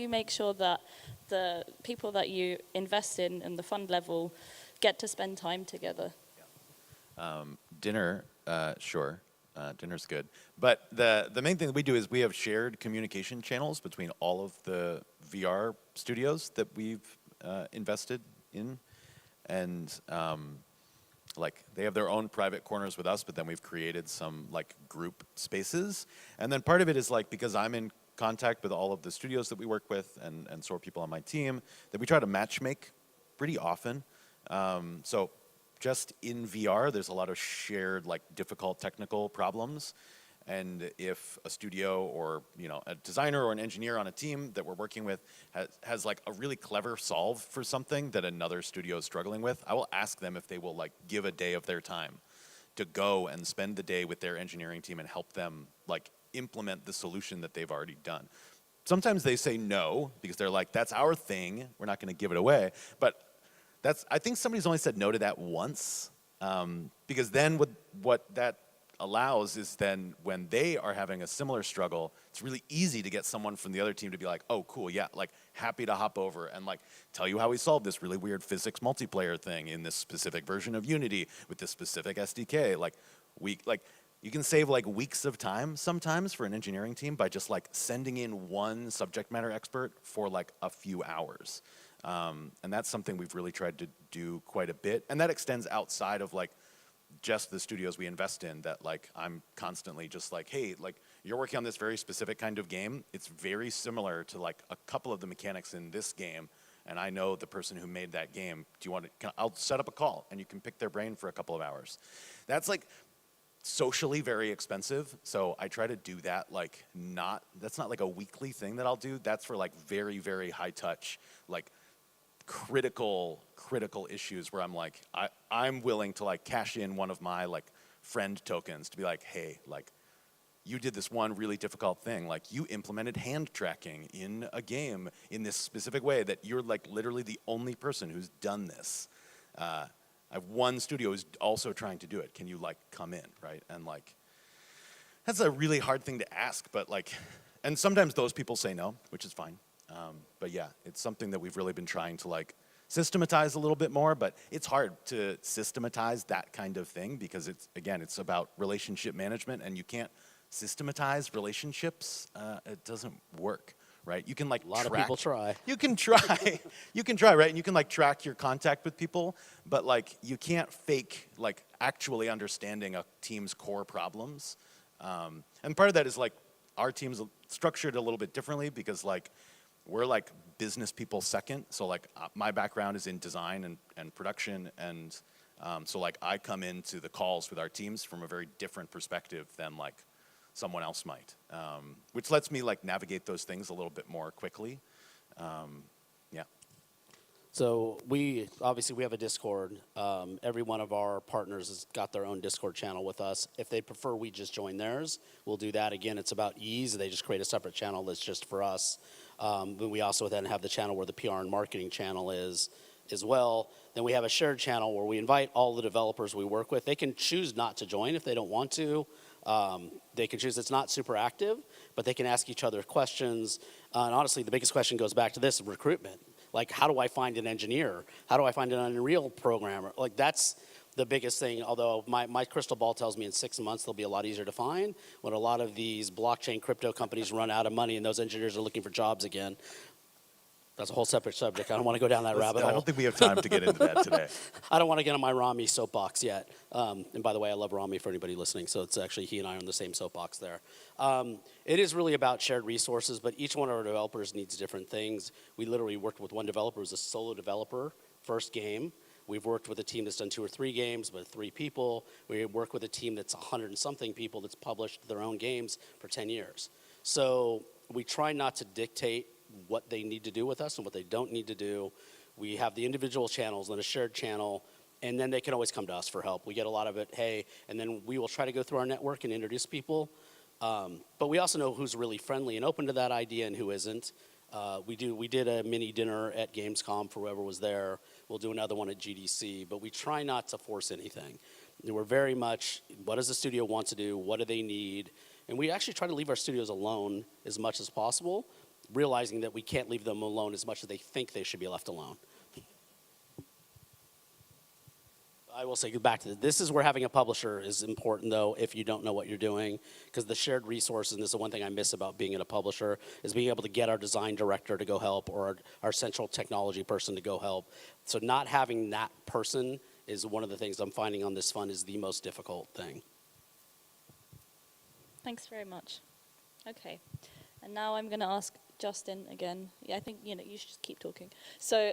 make sure that the people that you invest in and the fund level get to spend time together? Dinner, sure. Dinner's good. But the main thing that we do is we have shared communication channels between all of the VR studios that we've invested in. And they have their own private corners with us, but then we've created some group spaces. And then part of it is because I'm in contact with all of the studios that we work with and so are people on my team, that we try to match make pretty often. So just in VR, there's a lot of shared like difficult technical problems. And if a studio or a designer or an engineer on a team that we're working with has like a really clever solve for something that another studio is struggling with, I will ask them if they will like give a day of their time to go and spend the day with their engineering team and help them like implement the solution that they've already done. Sometimes they say no because they're like, that's our thing, we're not going to give it away. But I think somebody's only said no to that once, because then what that allows is then when they are having a similar struggle, it's really easy to get someone from the other team to be like, oh, cool, yeah, like happy to hop over and like tell you how we solved this really weird physics multiplayer thing in this specific version of Unity with this specific SDK. Like you can save like weeks of time sometimes for an engineering team by just like sending in one subject matter expert for like a few hours. And that's something we've really tried to do quite a bit. And that extends outside of like just the studios we invest in, that like I'm constantly just like, hey, like you're working on this very specific kind of game. It's very similar to like a couple of the mechanics in this game. And I know the person who made that game. Do you want to, I'll set up a call and you can pick their brain for a couple of hours. That's like socially very expensive. So I try to do that like that's not like a weekly thing that I'll do. That's for like very, very high touch, like critical issues where I'm like, I'm willing to like cash in one of my like friend tokens to be like, hey, like you did this one really difficult thing. Like you implemented hand tracking in a game in this specific way that you're like literally the only person who's done this. I have one studio who's also trying to do it. Can you like come in, right? And like, that's a really hard thing to ask, but like, and sometimes those people say no, which is fine. But yeah, it's something that we've really been trying to like systematize a little bit more, but it's hard to systematize that kind of thing because it's about relationship management and you can't systematize relationships. It doesn't work, right? You can like a lot of people try. You can try, right? And you can like track your contact with people, but like you can't fake like actually understanding a team's core problems. And part of that is like our team's structured a little bit differently because like we're like business people second. So like my background is in design and production. And so like I come into the calls with our teams from a very different perspective than like someone else might, which lets me like navigate those things a little bit more quickly. Yeah. So we have a Discord. Every one of our partners has got their own Discord channel with us. If they prefer we just join theirs, we'll do that. Again, it's about ease. They just create a separate channel that's just for us. But we also then have the channel where the PR and marketing channel is as well. Then we have a shared channel where we invite all the developers we work with. They can choose not to join if they don't want to. They can choose, it's not super active, but they can ask each other questions. And honestly, the biggest question goes back to this, recruitment. Like, how do I find an engineer? How do I find an Unreal programmer? Like, that's the biggest thing, although my crystal ball tells me in 6 months they'll be a lot easier to find when a lot of these blockchain crypto companies run out of money and those engineers are looking for jobs again. That's a whole separate subject. I don't want to go down that rabbit hole. I don't think we have time to get into that today. I don't want to get on my Rami soapbox yet. And by the way, I love Rami for anybody listening, so it's actually he and I are on the same soapbox there. It is really about shared resources, but each one of our developers needs different things. We literally worked with one developer who's a solo developer, first game. We've worked with a team that's done 2 or 3 games, but 3 people. We work with a team that's 100 and something people that's published their own games for 10 years. So we try not to dictate what they need to do with us and what they don't need to do. We have the individual channels and a shared channel, and then they can always come to us for help. We get a lot of it, hey, and then we will try to go through our network and introduce people. But we also know who's really friendly and open to that idea and who isn't. We did a mini dinner at Gamescom for whoever was there. We'll do another one at GDC, but we try not to force anything. We're very much, what does the studio want to do? What do they need? And we actually try to leave our studios alone as much as possible, realizing that we can't leave them alone as much as they think they should be left alone. I will say, go back to this is where having a publisher is important, though, if you don't know what you're doing, because the shared resources, and this is the one thing I miss about being at a publisher, is being able to get our design director to go help or our central technology person to go help. So not having that person is one of the things I'm finding on this fund is the most difficult thing. Thanks very much. Okay. And now I'm going to ask Justin again. Yeah, I think you should just keep talking. So,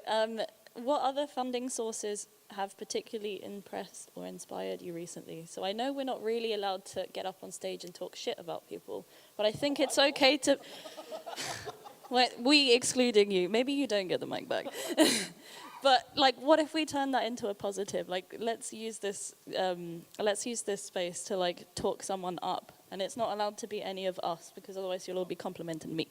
what other funding sources have particularly impressed or inspired you recently? So I know we're not really allowed to get up on stage and talk shit about people, but I think it's okay to. We excluding you. Maybe you don't get the mic back. But like, what if we turn that into a positive? Like, let's use this space to like talk someone up, and it's not allowed to be any of us because otherwise you'll all be complimenting me.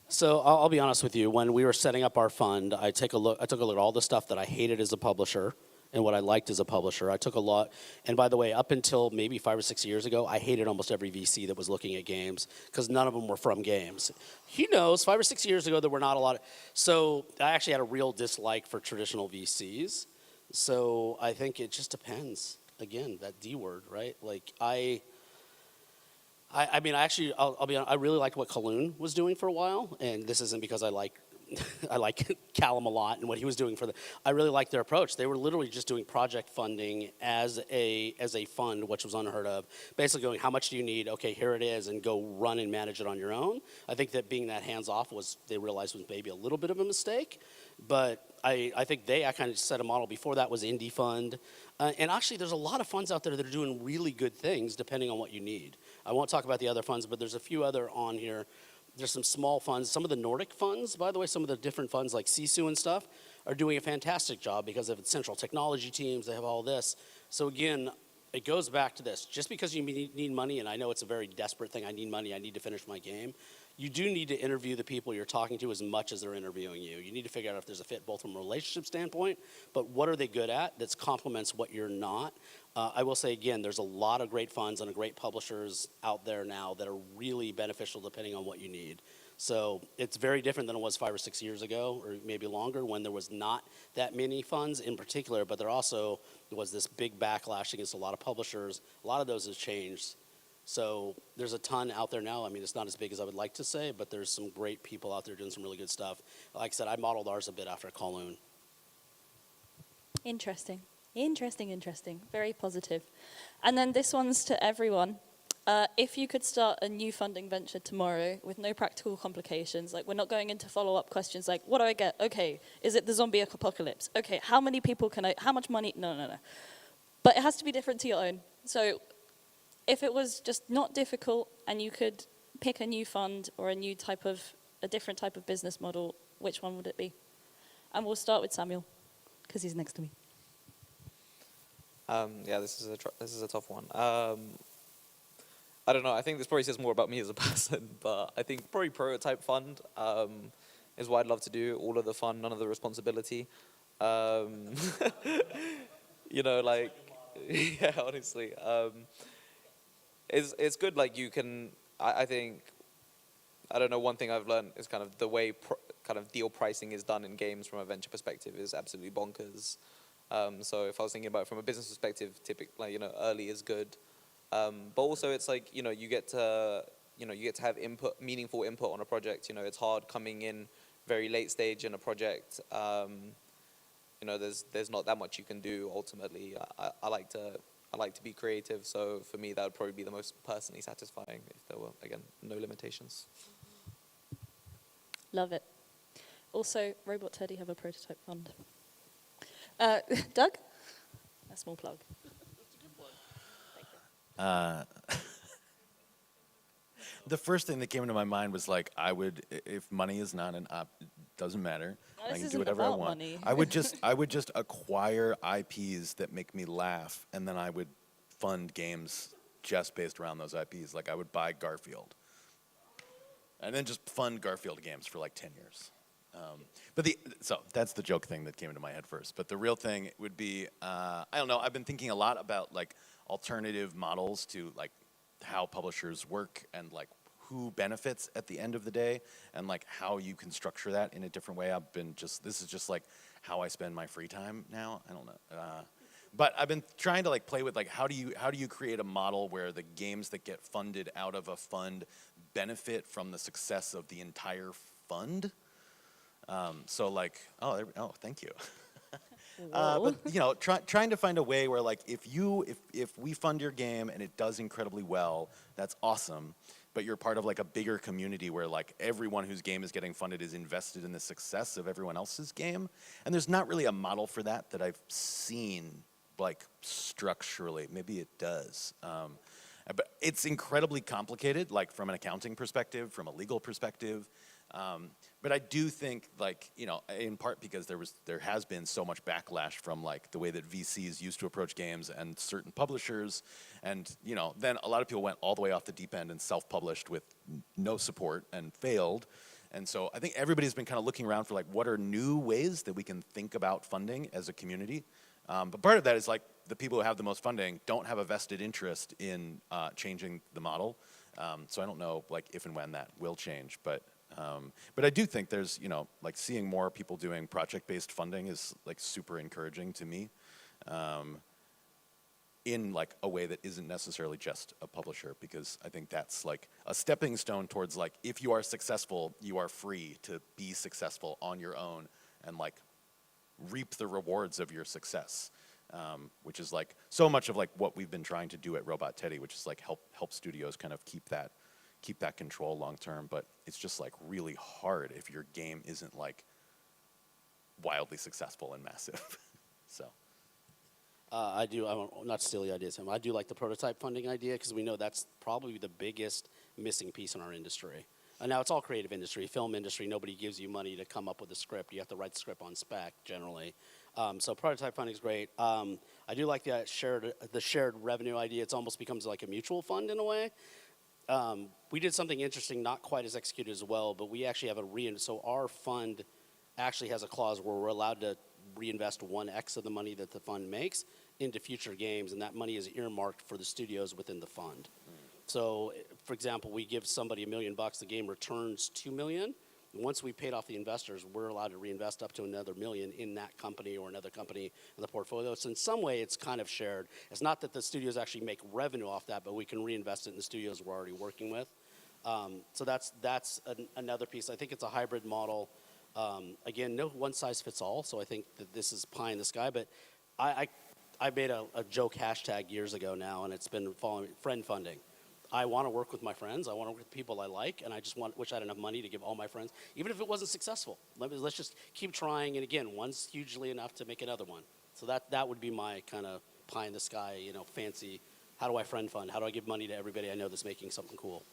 So I'll be honest with you. When we were setting up our fund, I took a look at all the stuff that I hated as a publisher and what I liked as a publisher. I took a lot, and by the way, up until maybe 5 or 6 years ago, I hated almost every VC that was looking at games because none of them were from games. He knows, 5 or 6 years ago, there were not a lot of, so I actually had a real dislike for traditional VCs. So I think it just depends. Again, that D word, right? Like I mean, I'll be honest, I really liked what Kaloon was doing for a while, and this isn't because I like Callum a lot and what he was doing I really liked their approach. They were literally just doing project funding as a fund, which was unheard of. Basically going, how much do you need? Okay, here it is, and go run and manage it on your own. I think that being that hands-off they realized was maybe a little bit of a mistake, but I think I kind of set a model. Before that was Indie Fund. And actually, there's a lot of funds out there that are doing really good things depending on what you need. I won't talk about the other funds, but there's a few other on here. There's some small funds. Some of the Nordic funds, by the way, some of the different funds like Sisu and stuff are doing a fantastic job because of its central technology teams. They have all this. So again, it goes back to this. Just because you need money, and I know it's a very desperate thing, I need money, I need to finish my game, you do need to interview the people you're talking to as much as they're interviewing you. You need to figure out if there's a fit both from a relationship standpoint, but what are they good at that complements what you're not. I will say again, there's a lot of great funds and great publishers out there now that are really beneficial depending on what you need. So it's very different than it was 5 or 6 years ago, or maybe longer, when there was not that many funds in particular, but there also was this big backlash against a lot of publishers. A lot of those has changed. So there's a ton out there now. I mean, it's not as big as I would like to say, but there's some great people out there doing some really good stuff. Like I said, I modeled ours a bit after Kaloon. Interesting. Interesting. Very positive. And then this one's to everyone. If you could start a new funding venture tomorrow with no practical complications, like we're not going into follow-up questions like, what do I get? Okay, is it the zombie apocalypse? Okay, how many people how much money? No. But it has to be different to your own. So if it was just not difficult and you could pick a new fund or a different type of business model, which one would it be? And we'll start with Samuel, because he's next to me. Yeah, this is a tough one. I don't know. I think this probably says more about me as a person, but I think probably prototype fund is what I'd love to do. All of the fun, none of the responsibility. Yeah, honestly, it's good. Like you can. I think. I don't know. One thing I've learned is kind of the way kind of deal pricing is done in games from a venture perspective is absolutely bonkers. So if I was thinking about it from a business perspective, typically, early is good. But also it's like, you get to have meaningful input on a project. It's hard coming in very late stage in a project. There's not that much you can do ultimately. I like to be creative. So for me, that would probably be the most personally satisfying if there were, again, no limitations. Love it. Also, Robot Teddy have a prototype fund. Doug? A small plug. The first thing that came into my mind was like, if money is not doesn't matter. No, I can do whatever I want. Money. I would just acquire IPs that make me laugh, and then I would fund games just based around those IPs. Like I would buy Garfield, and then just fund Garfield games for like 10 years. So that's the joke thing that came into my head first. But the real thing would be, I don't know, I've been thinking a lot about like alternative models to like how publishers work and like who benefits at the end of the day and like how you can structure that in a different way. This is just like how I spend my free time now. I don't know. But I've been trying to like play with like how do you create a model where the games that get funded out of a fund benefit from the success of the entire fund? So like, thank you. But you know, trying to find a way where like if we fund your game and it does incredibly well, that's awesome. But you're part of like a bigger community where like everyone whose game is getting funded is invested in the success of everyone else's game. And there's not really a model for that I've seen like structurally. Maybe it does. But it's incredibly complicated, like from an accounting perspective, from a legal perspective. But I do think, like, you know, in part because there has been so much backlash from like the way that VCs used to approach games and certain publishers, and you know, then a lot of people went all the way off the deep end and self-published with no support and failed. And so I think everybody's been kind of looking around for like what are new ways that we can think about funding as a community. But part of that is like the people who have the most funding don't have a vested interest in changing the model. So I don't know like if and when that will change, but I do think there's, you know, like seeing more people doing project-based funding is like super encouraging to me, in like a way that isn't necessarily just a publisher, because I think that's like a stepping stone towards like if you are successful, you are free to be successful on your own and like reap the rewards of your success, which is like so much of like what we've been trying to do at Robot Teddy, which is like help studios kind of keep that control long term. But it's just like really hard if your game isn't like wildly successful and massive. So I won't not steal the idea, Tim. I do like the prototype funding idea because we know that's probably the biggest missing piece in our industry. And now it's all creative industry, film industry. Nobody gives you money to come up with a script. You have to write the script on spec generally. So prototype funding is great. I do like the shared revenue idea. It almost becomes like a mutual fund in a way. We did something interesting, not quite as executed as well, but we actually have so our fund actually has a clause where we're allowed to reinvest 1x of the money that the fund makes into future games, and that money is earmarked for the studios within the fund. So, for example, we give somebody $1 million, the game returns $2 million. Once we paid off the investors, we're allowed to reinvest up to another $1 million in that company or another company in the portfolio. So in some way, it's kind of shared. It's not that the studios actually make revenue off that, but we can reinvest it in the studios we're already working with. So that's another piece. I think it's a hybrid model. Again, no one size fits all. So I think that this is pie in the sky. But I made a joke hashtag years ago now, and it's been following friend funding. I want to work with my friends. I want to work with people I like, and I just wish I had enough money to give all my friends, even if it wasn't successful. Let's just keep trying, and again, one's hugely enough to make another one. So that would be my kind of pie in the sky, you know, fancy. How do I friend fund? How do I give money to everybody I know that's making something cool?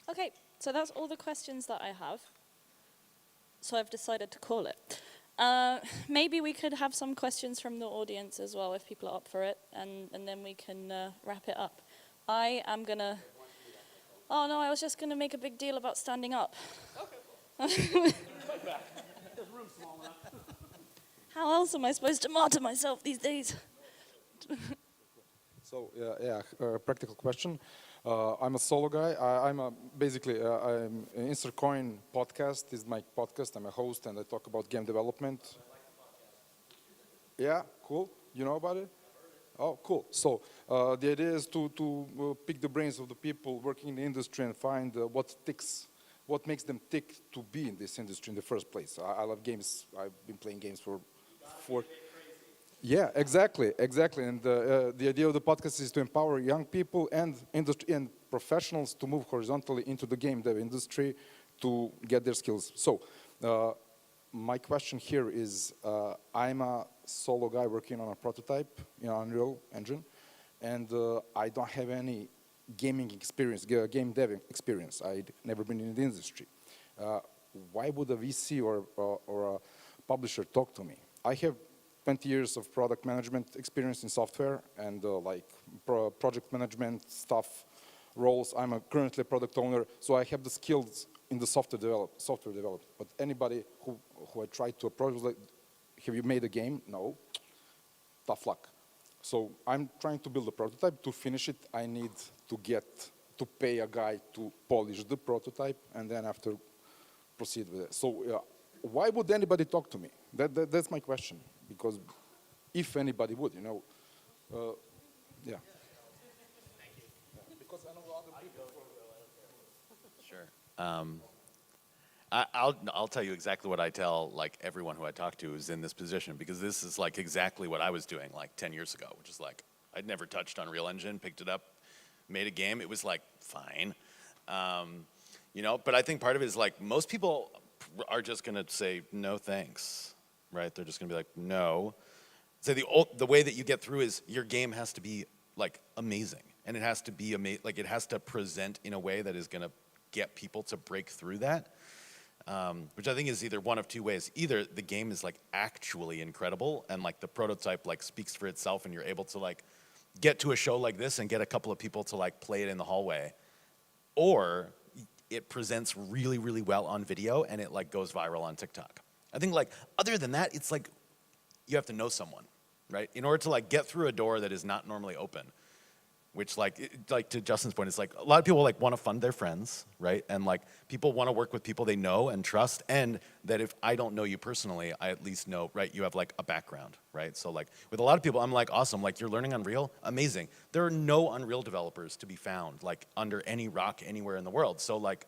Okay, so that's all the questions that I have. So I've decided to call it. Maybe we could have some questions from the audience as well, if people are up for it, and then we can wrap it up. I am going to... Oh, no, I was just going to make a big deal about standing up. Okay. How else am I supposed to martyr myself these days? So, practical question. I'm a solo guy. Basically, Insert Coin podcast is my podcast. I'm a host and I talk about game development. Yeah, cool. You know about it? Oh, cool. So the idea is to pick the brains of the people working in the industry and find what makes them tick to be in this industry in the first place. I love games. I've been playing games for 4. Yeah, exactly. And the idea of the podcast is to empower young people and industry and professionals to move horizontally into the game dev industry to get their skills. So, my question here is, I'm a solo guy working on a prototype in Unreal Engine, and I don't have any gaming experience, game dev experience. I'd never been in the industry. Why would a VC or a publisher talk to me? I have 20 years of product management experience in software and project management stuff roles. I'm currently a product owner, so I have the skills in the software development. But anybody who I try to approach was like, have you made a game? No. Tough luck. So I'm trying to build a prototype. To finish it, I need to pay a guy to polish the prototype and then after proceed with it. So why would anybody talk to me? That's my question. Because if anybody would, you know, yeah. Thank you. Because I know other people. Sure. I'll tell you exactly what I tell like everyone who I talk to who's in this position, because this is like exactly what I was doing like 10 years ago, which is like I'd never touched Unreal Engine, picked it up, made a game. It was like fine, you know. But I think part of it is like most people are just gonna say no thanks, right? They're just gonna be like no. So the way that you get through is your game has to be like amazing, and it has to be like it has to present in a way that is gonna get people to break through that. Which I think is either one of two ways. Either the game is like actually incredible and like the prototype like speaks for itself and you're able to like get to a show like this and get a couple of people to like play it in the hallway, or it presents really, really well on video and it like goes viral on TikTok. I think like other than that, it's like you have to know someone, right? In order to like get through a door that is not normally open. Which like to Justin's point, it's like a lot of people like want to fund their friends, right? And like people want to work with people they know and trust, and that if I don't know you personally, I at least know, right? You have like a background, right? So like with a lot of people, I'm like, awesome, like you're learning Unreal, amazing. There are no Unreal developers to be found like under any rock anywhere in the world. So like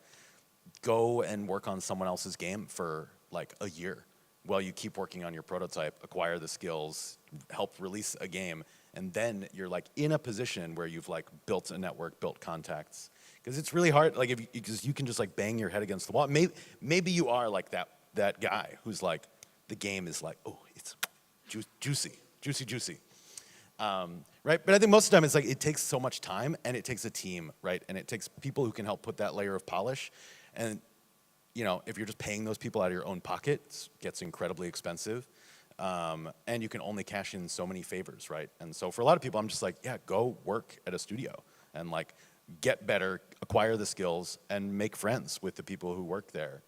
go and work on someone else's game for like a year while you keep working on your prototype, acquire the skills, help release a game. And then you're like in a position where you've like built a network, built contacts. Because it's really hard, like because you can just like bang your head against the wall. Maybe you are like that guy who's like, the game is like, oh, it's juicy. Right? But I think most of the time it's like, it takes so much time and it takes a team, right? And it takes people who can help put that layer of polish. And you know, if you're just paying those people out of your own pocket, it gets incredibly expensive. And you can only cash in so many favors, right? And so for a lot of people, I'm just like, yeah, go work at a studio and like get better, acquire the skills, and make friends with the people who work there.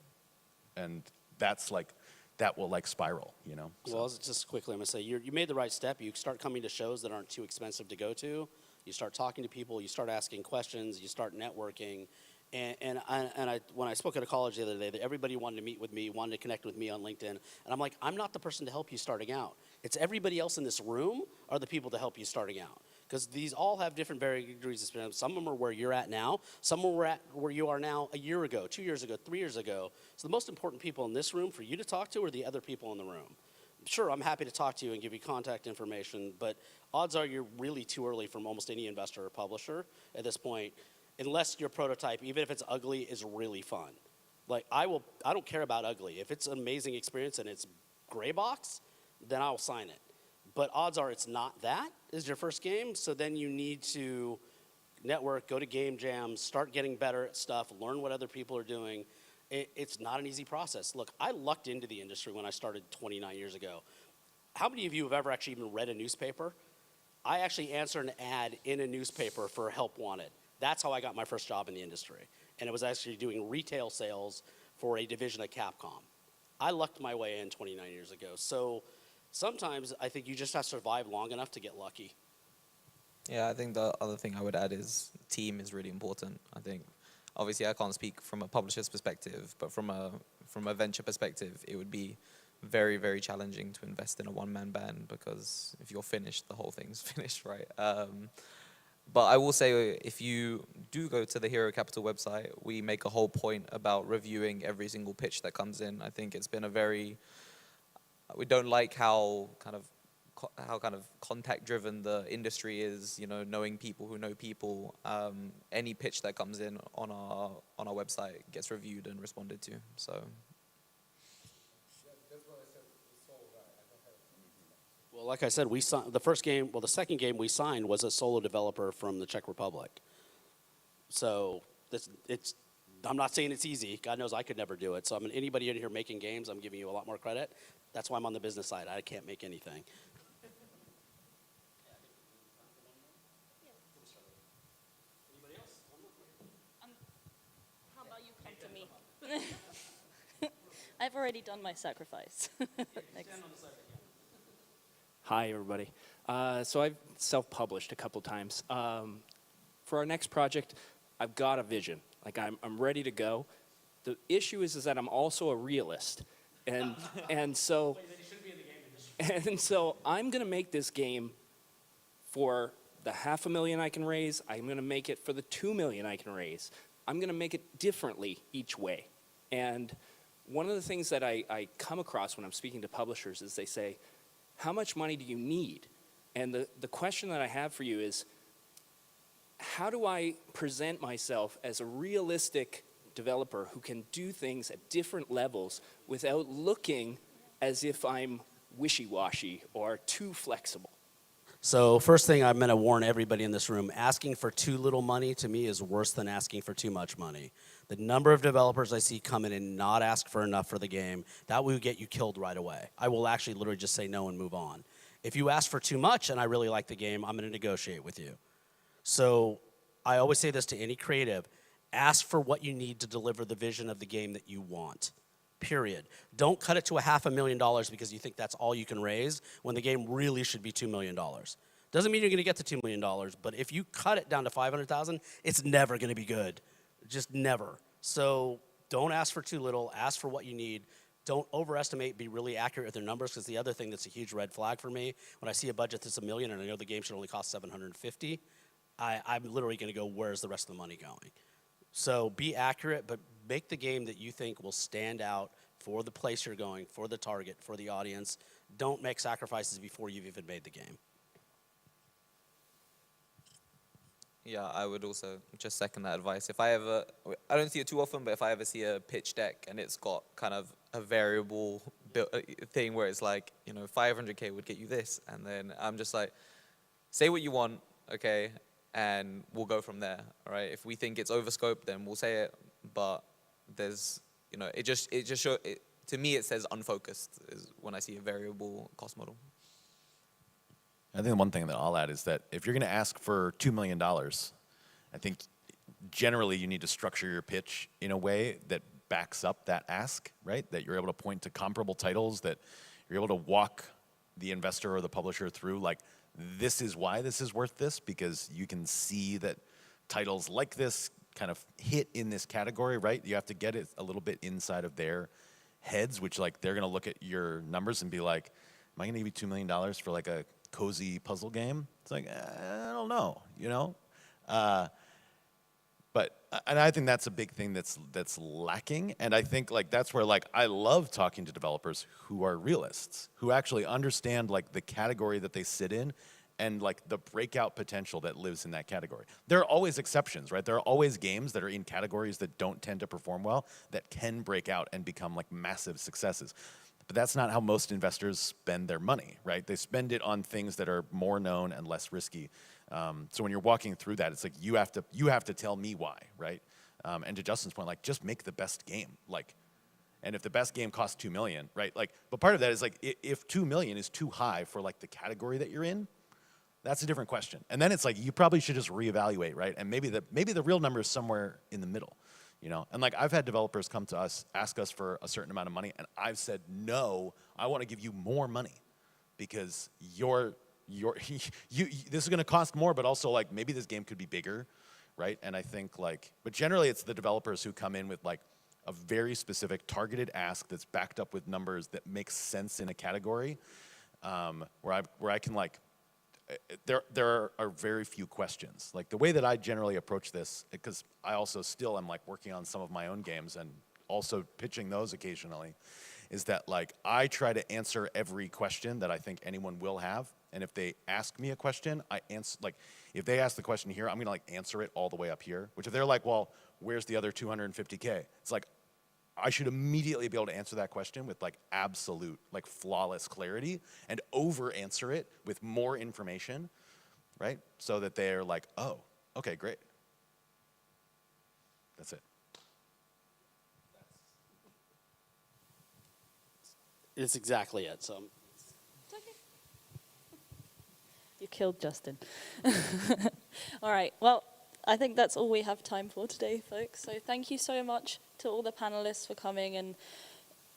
And that's like, that will like spiral, you know? So. Well, just quickly, I'm gonna say, you made the right step. You start coming to shows that aren't too expensive to go to. You start talking to people, you start asking questions, you start networking. And when I spoke at a college the other day, everybody wanted to meet with me, wanted to connect with me on LinkedIn. And I'm like, I'm not the person to help you starting out. It's everybody else in this room are the people to help you starting out. Because these all have different varying degrees of experience. Some of them are where you're at now. Some are at where you are now a year ago, 2 years ago, 3 years ago. So the most important people in this room for you to talk to are the other people in the room. Sure, I'm happy to talk to you and give you contact information, but odds are you're really too early from almost any investor or publisher at this point. Unless your prototype, even if it's ugly, is really fun. Like I don't care about ugly. If it's an amazing experience and it's gray box, then I'll sign it. But odds are it's not that is your first game, so then you need to network, go to game jams, start getting better at stuff, learn what other people are doing. It's not an easy process. Look, I lucked into the industry when I started 29 years ago. How many of you have ever actually even read a newspaper? I actually answered an ad in a newspaper for help wanted. That's how I got my first job in the industry. And it was actually doing retail sales for a division of Capcom. I lucked my way in 29 years ago. So sometimes I think you just have to survive long enough to get lucky. Yeah, I think the other thing I would add is team is really important. I think, obviously I can't speak from a publisher's perspective, but from a venture perspective, it would be very, very challenging to invest in a one-man band, because if you're finished, the whole thing's finished, right? But I will say, if you do go to the Hero Capital website, we make a whole point about reviewing every single pitch that comes in. I think it's been we don't like how kind of contact-driven the industry is, you know, knowing people who know people. Any pitch that comes in on our website gets reviewed and responded to, so. Well, like I said, we signed the second game we signed was a solo developer from the Czech Republic. So I'm not saying it's easy. God knows I could never do it. So anybody in here making games, I'm giving you a lot more credit. That's why I'm on the business side. I can't make anything. Anybody else? How about you come to me? I've already done my sacrifice. Hi, everybody. So I've self-published a couple times. For our next project, I've got a vision. Like I'm ready to go. The issue is that I'm also a realist, and so I'm gonna make this game for the $500,000 I can raise. I'm gonna make it for the $2 million I can raise. I'm gonna make it differently each way, and one of the things that I come across when I'm speaking to publishers is they say, how much money do you need? And the question that I have for you is, how do I present myself as a realistic developer who can do things at different levels without looking as if I'm wishy-washy or too flexible? So first thing I'm going to warn everybody in this room, asking for too little money to me is worse than asking for too much money. The number of developers I see come in and not ask for enough for the game, that will get you killed right away. I will actually literally just say no and move on. If you ask for too much and I really like the game, I'm going to negotiate with you. So I always say this to any creative, ask for what you need to deliver the vision of the game that you want. Period. Don't cut it to $500,000 because you think that's all you can raise when the game really should be $2 million. Doesn't mean you're going to get to $2 million, but if you cut it down to $500,000, it's never going to be good. Just never. So don't ask for too little. Ask for what you need. Don't overestimate. Be really accurate with your numbers, because the other thing that's a huge red flag for me, when I see a budget that's $1 million and I know the game should only cost $750, I'm literally going to go, where's the rest of the money going? So be accurate, but make the game that you think will stand out for the place you're going, for the target, for the audience. Don't make sacrifices before you've even made the game. Yeah, I would also just second that advice. If I don't see it too often, but if I ever see a pitch deck and it's got kind of a variable thing where it's like, 500K would get you this, and then I'm just like, say what you want, okay, and we'll go from there, all right? If we think it's overscoped, then we'll say it, but there's, it just shows, to me it says unfocused is when I see a variable cost model. I think the one thing that I'll add is that if you're going to ask for $2 million, I think generally you need to structure your pitch in a way that backs up that ask, right? That you're able to point to comparable titles, that you're able to walk the investor or the publisher through, like, this is why this is worth this, because you can see that titles like this kind of hit in this category, right? You have to get it a little bit inside of their heads, which, like, they're going to look at your numbers and be like, am I going to give you $2 million for like a cozy puzzle game? It's like, I don't know, and I think that's a big thing that's lacking. And I think, like, that's where, like, I love talking to developers who are realists, who actually understand, like, the category that they sit in and, like, the breakout potential that lives in that category. There are always exceptions, right? There are always games that are in categories that don't tend to perform well that can break out and become, like, massive successes. But that's not how most investors spend their money, right? They spend it on things that are more known and less risky. So when you're walking through that, it's like you have to tell me why, right? And to Justin's point, like, just make the best game, like. And if the best game costs $2 million, right? Like, but part of that is, like, if $2 million is too high for, like, the category that you're in, that's a different question. And then it's like you probably should just reevaluate, right? And maybe the real number is somewhere in the middle. And, like, I've had developers come to us, ask us for a certain amount of money, and I've said, no, I want to give you more money because this is going to cost more, but also, like, maybe this game could be bigger, right? And I think, like, but generally it's the developers who come in with, like, a very specific targeted ask that's backed up with numbers that make sense in a category, where I can, like, there are very few questions. Like, the way that I generally approach this, because I also still am, like, working on some of my own games and also pitching those occasionally, is that, like, I try to answer every question that I think anyone will have. And if they ask me a question, I answer, like, if they ask the question here, I'm gonna, like, answer it all the way up here. Which if they're like, well, where's the other 250K? It's like, I should immediately be able to answer that question with, like, absolute, like, flawless clarity and over answer it with more information, right? So that they're like, oh, okay, great. That's it. It's exactly it. So. It's okay. You killed Justin. All right. Well, I think that's all we have time for today, folks. So thank you so much to all the panelists for coming and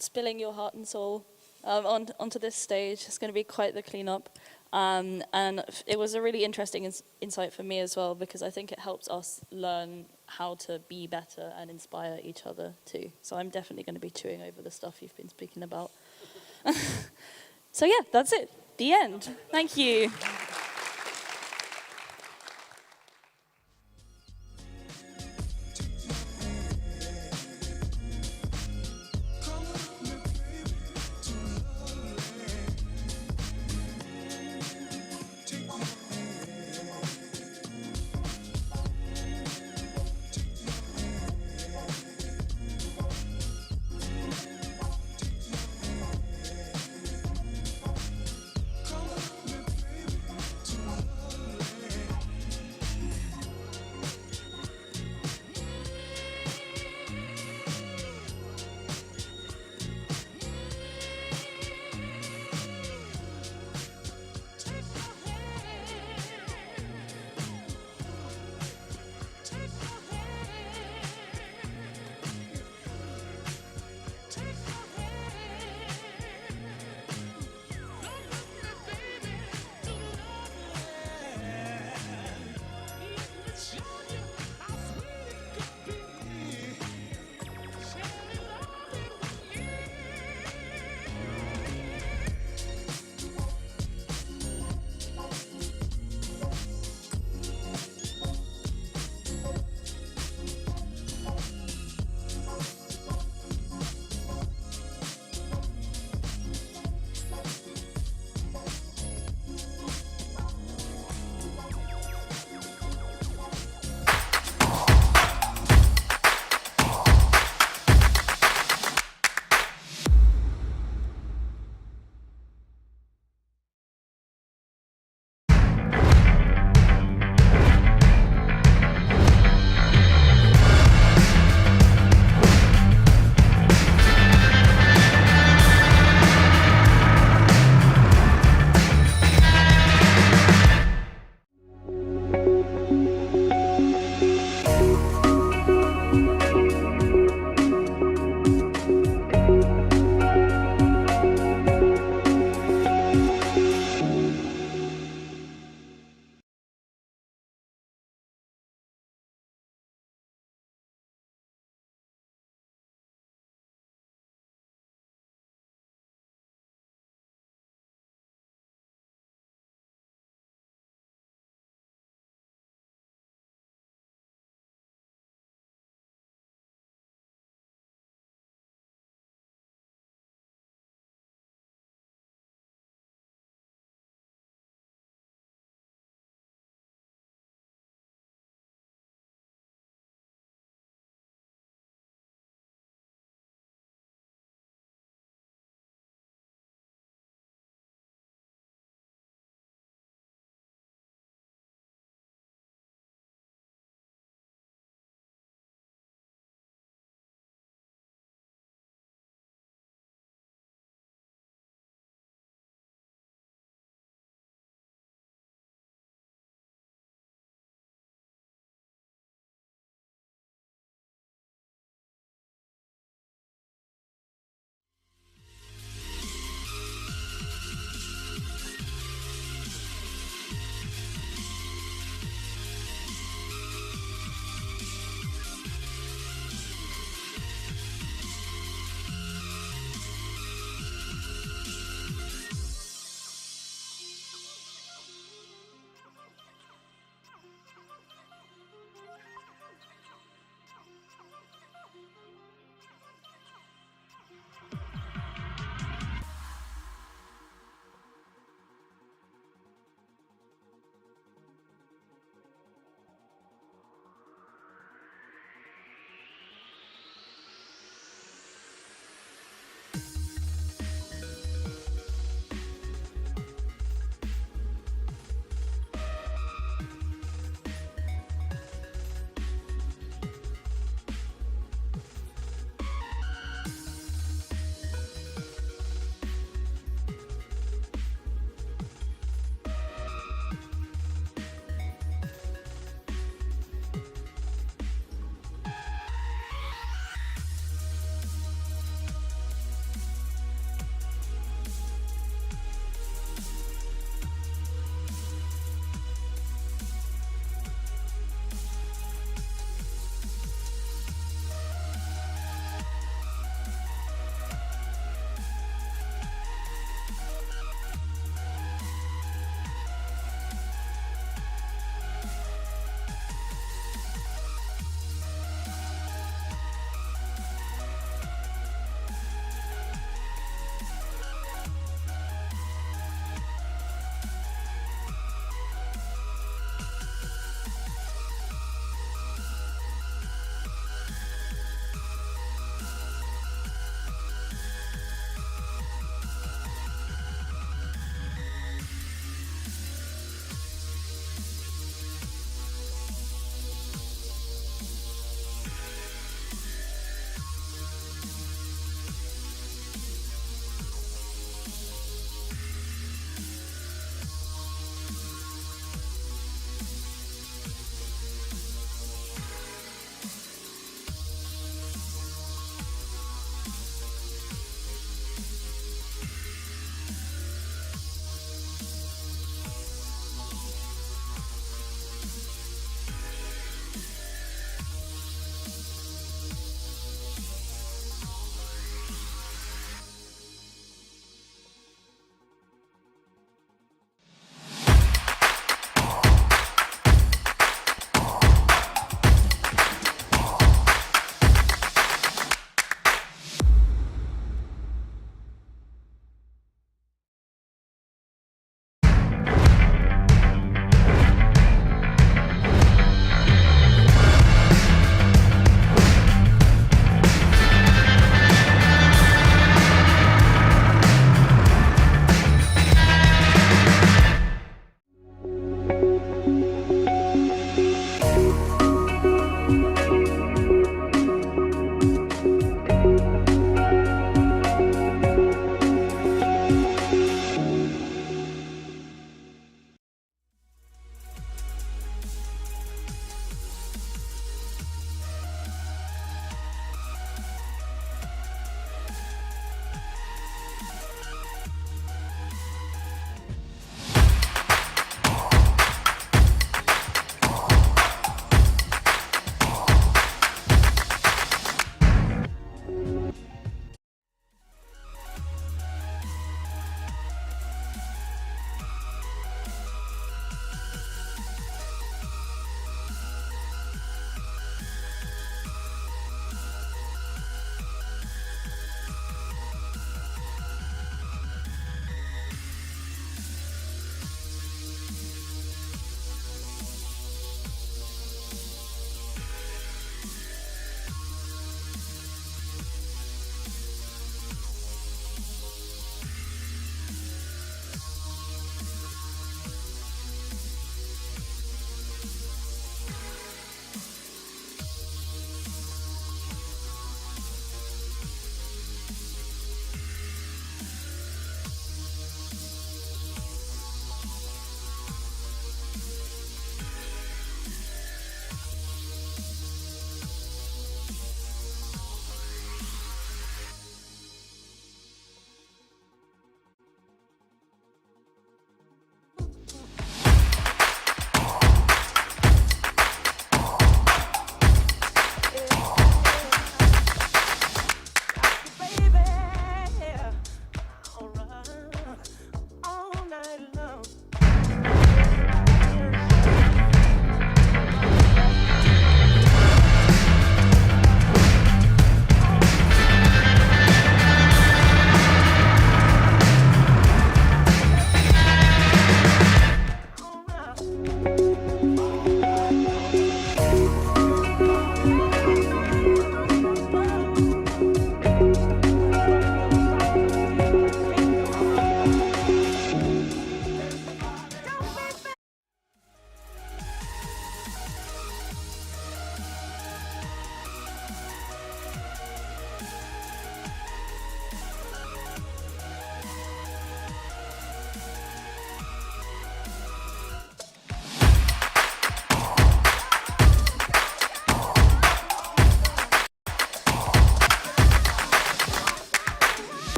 spilling your heart and soul onto this stage. It's going to be quite the cleanup. And it was a really interesting insight for me as well, because I think it helps us learn how to be better and inspire each other too. So I'm definitely going to be chewing over the stuff you've been speaking about. So yeah, that's it. The end. Thank you. Come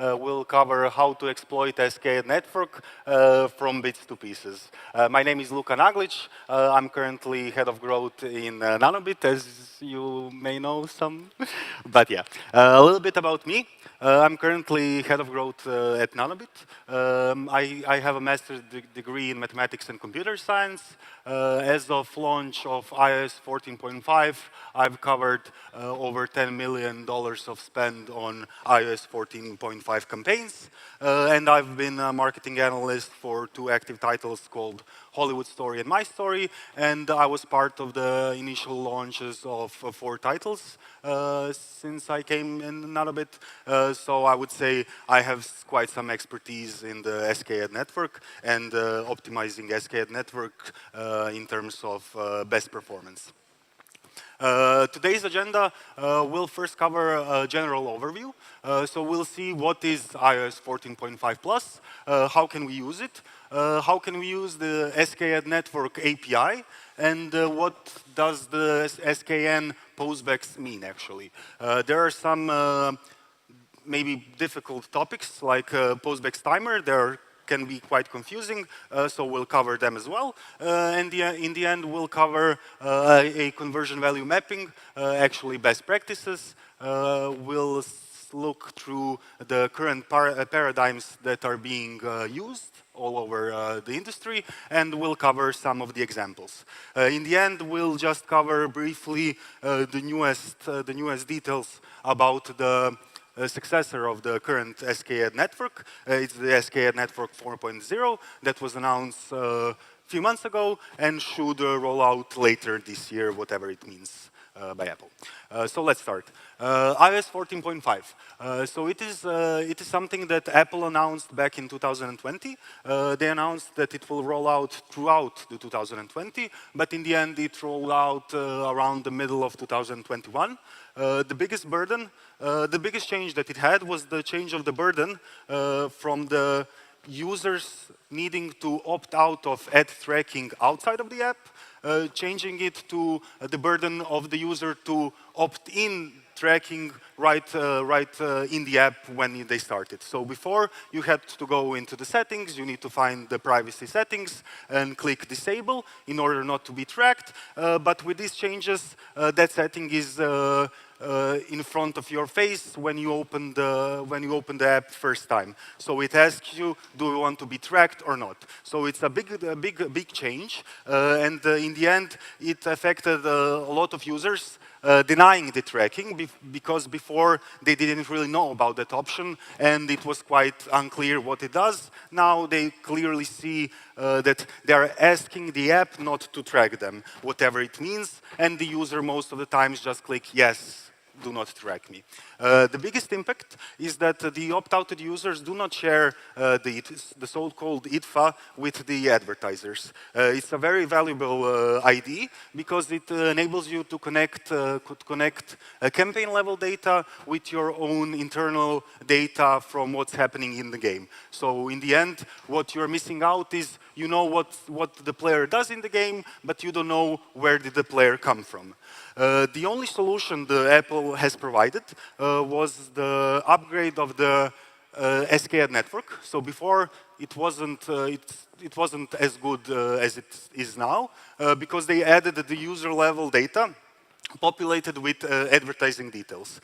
we'll cover how to exploit SK network from bits to pieces. My name is Luka Naglic. I'm currently head of growth in Nanobit, as you may know some. But yeah, a little bit about me. I'm currently head of growth at Nanobit. I have a master's degree in mathematics and computer science. As of launch of iOS 14.5, I've covered over $10 million of spend on iOS 14.5 campaigns. And I've been a marketing analyst for 2 active titles called Hollywood Story and My Story. And I was part of the initial launches of 4 titles since I came in Nanobit. So I would say I have quite some expertise in the SK network and optimizing SK network in terms of best performance. Today's agenda will first cover a general overview. So we'll see what is iOS 14.5 plus, how can we use it, how can we use the SKN network API, and what does the SKN postbacks mean actually. There are some maybe difficult topics like postbacks timer. There can be quite confusing, so we'll cover them as well. And in the end, we'll cover a conversion value mapping, actually best practices. We'll look through the current paradigms that are being used all over the industry, and we'll cover some of the examples. In the end, we'll just cover briefly the newest details about the successor of the current SKN network. It's the SKN network 4.0 that was announced a few months ago and should roll out later this year, whatever it means by Apple. So let's start. iOS 14.5. So it is something that Apple announced back in 2020. They announced that it will roll out throughout the 2020, but in the end it rolled out around the middle of 2021. The biggest change that it had was the change of the burden from the users needing to opt out of ad tracking outside of the app, changing it to the burden of the user to opt in tracking right in the app when they started. So before, you had to go into the settings, you need to find the privacy settings and click disable in order not to be tracked. But with these changes, that setting is in front of your face when you open the app first time. So it asks you, do you want to be tracked or not? So it's a big change, and in the end, it affected a lot of users. Denying the tracking because before they didn't really know about that option and it was quite unclear what it does. Now they clearly see that they are asking the app not to track them, whatever it means, and the user most of the times just click yes, do not track me. The biggest impact is that the opt-outed users do not share the so-called IDFA with the advertisers. It's a very valuable ID because it enables you to connect campaign-level data with your own internal data from what's happening in the game. So in the end, what you're missing out is you know what the player does in the game, but you don't know where did the player come from. The only solution the Apple has provided was the upgrade of the SKN network. So before it wasn't as good as it is now because they added the user level data populated with advertising details.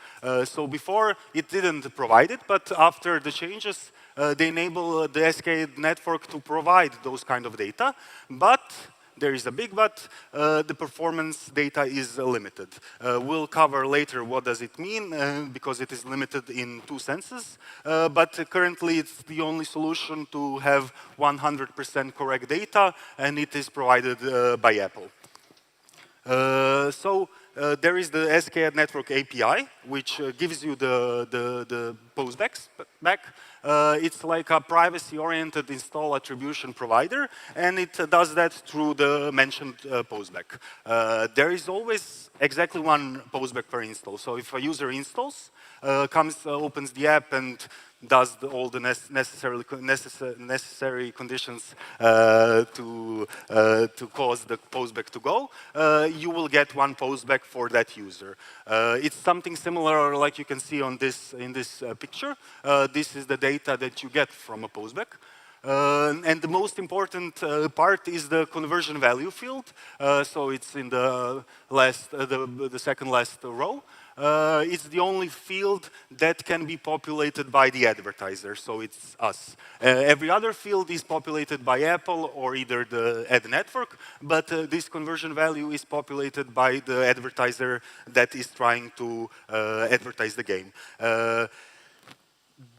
So before it didn't provide it, but after the changes, they enable the SK network to provide those kind of data. But there is a big but, the performance data is limited. We'll cover later what does it mean, because it is limited in 2 senses. But currently it's the only solution to have 100% correct data, and it is provided by Apple. There is the SK network API, which gives you the postbacks back. It's like a privacy-oriented install attribution provider, and it does that through the mentioned postback. There is always exactly 1 postback per install. So if a user installs, opens the app and does all the necessary conditions to cause the postback to go, you will get one postback for that user. It's something similar like you can see on this in this picture. This is the data that you get from a postback. And the most important part is the conversion value field. So it's in the last, the second last row. It's the only field that can be populated by the advertiser, so it's us. Every other field is populated by Apple or either the ad network, but this conversion value is populated by the advertiser that is trying to advertise the game.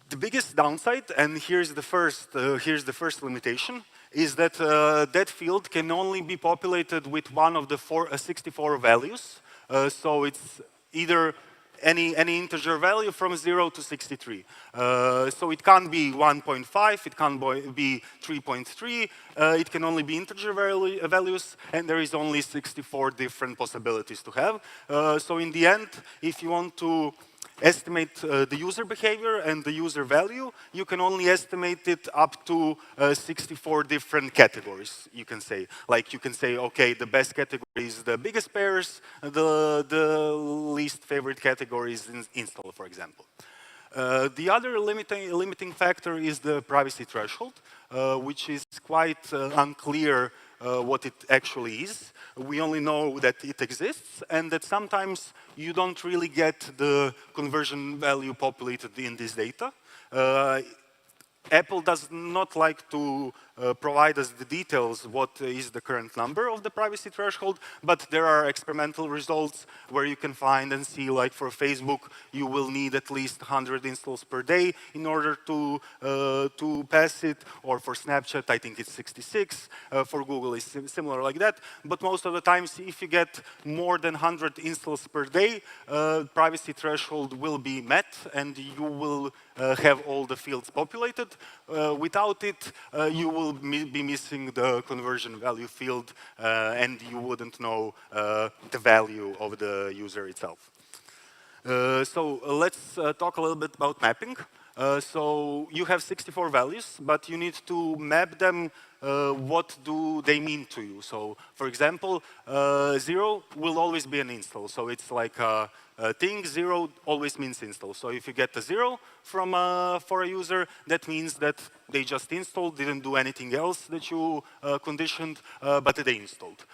The biggest downside, and here's the first limitation, is that that field can only be populated with one of the 64 values. So it's either any integer value from 0 to 63. So it can't be 1.5, it can't be 3.3, it can only be integer values, and there is only 64 different possibilities to have. So in the end, if you want to estimate the user behavior and the user value, you can only estimate it up to 64 different categories, you can say. Like you can say, okay, the best category is the biggest pairs, the least favorite category is install, for example. The other limiting factor is the privacy threshold, which is quite unclear what it actually is. We only know that it exists and that sometimes you don't really get the conversion value populated in this data. Apple does not like to provide us the details what is the current number of the privacy threshold, but there are experimental results where you can find and see, like for Facebook, you will need at least 100 installs per day in order to pass it, or for Snapchat, I think it's 66, for Google it's similar like that, but most of the times if you get more than 100 installs per day, privacy threshold will be met and you will have all the fields populated. Without it, you will be missing the conversion value field and you wouldn't know the value of the user itself. So let's talk a little bit about mapping. So you have 64 values, but you need to map them. What do they mean to you? So, for example, 0 will always be an install. So it's like a thing, 0 always means install. So if you get a 0 from for a user, that means that they just installed, didn't do anything else that you conditioned, but they installed.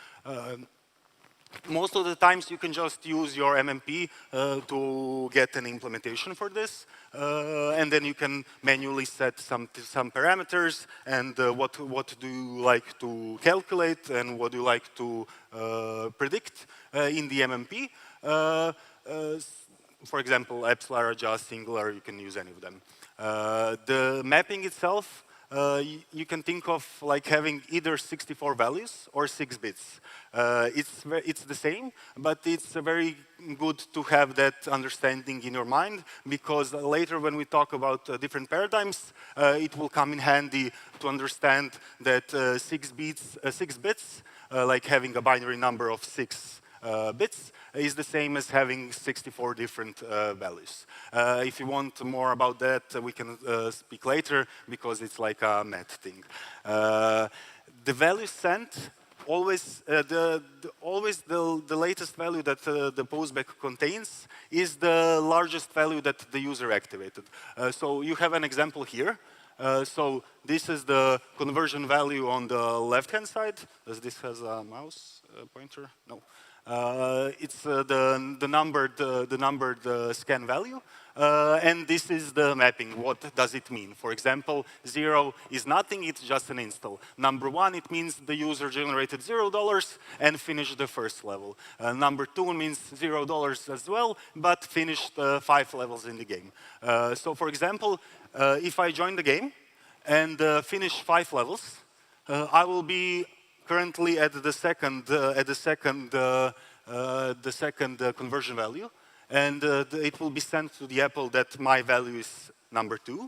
Most of the times you can just use your MMP to get an implementation for this, and then you can manually set some parameters and what do you like to calculate and what do you like to predict in the MMP. For example, epsilon, adjust, singular, you can use any of them. The mapping itself, you can think of like having either 64 values or 6 bits. It's the same, but it's very good to have that understanding in your mind, because later when we talk about different paradigms, it will come in handy to understand that 6 bits, like having a binary number of 6 bits, is the same as having 64 different values. If you want more about that, we can speak later, because it's like a math thing. The value sent, always the latest value that the postback contains is the largest value that the user activated. So you have an example here. So this is the conversion value on the left-hand side. Does this has a mouse pointer? No. It's the numbered scan value, and this is the mapping. What does it mean? For example, 0 is nothing, it's just an install. Number 1, it means the user generated $0 and finished the first level. Number 2 means $0 as well, but finished 5 levels in the game. So for example, if I join the game and finish 5 levels, I will be currently at the second conversion value, and it will be sent to the Apple that my value is number 2.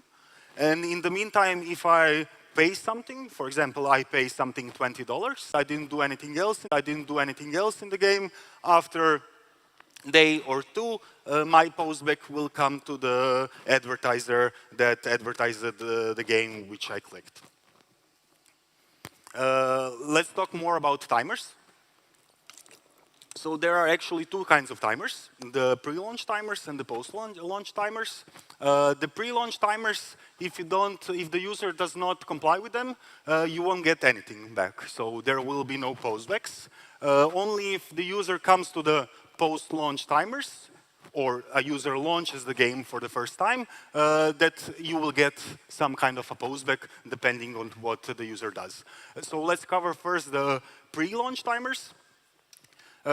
And in the meantime, if I pay something, for example, I pay something $20, I didn't do anything else. I didn't do anything else in the game. After day or two, my postback will come to the advertiser that advertised the game which I clicked. Let's talk more about timers. So there are actually two kinds of timers, the pre-launch timers and the post-launch timers. The pre-launch timers, if the user does not comply with them, you won't get anything back. So there will be no postbacks. Only if the user comes to the post-launch timers, or a user launches the game for the first time, that you will get some kind of a postback depending on what the user does. So let's cover first the pre-launch timers.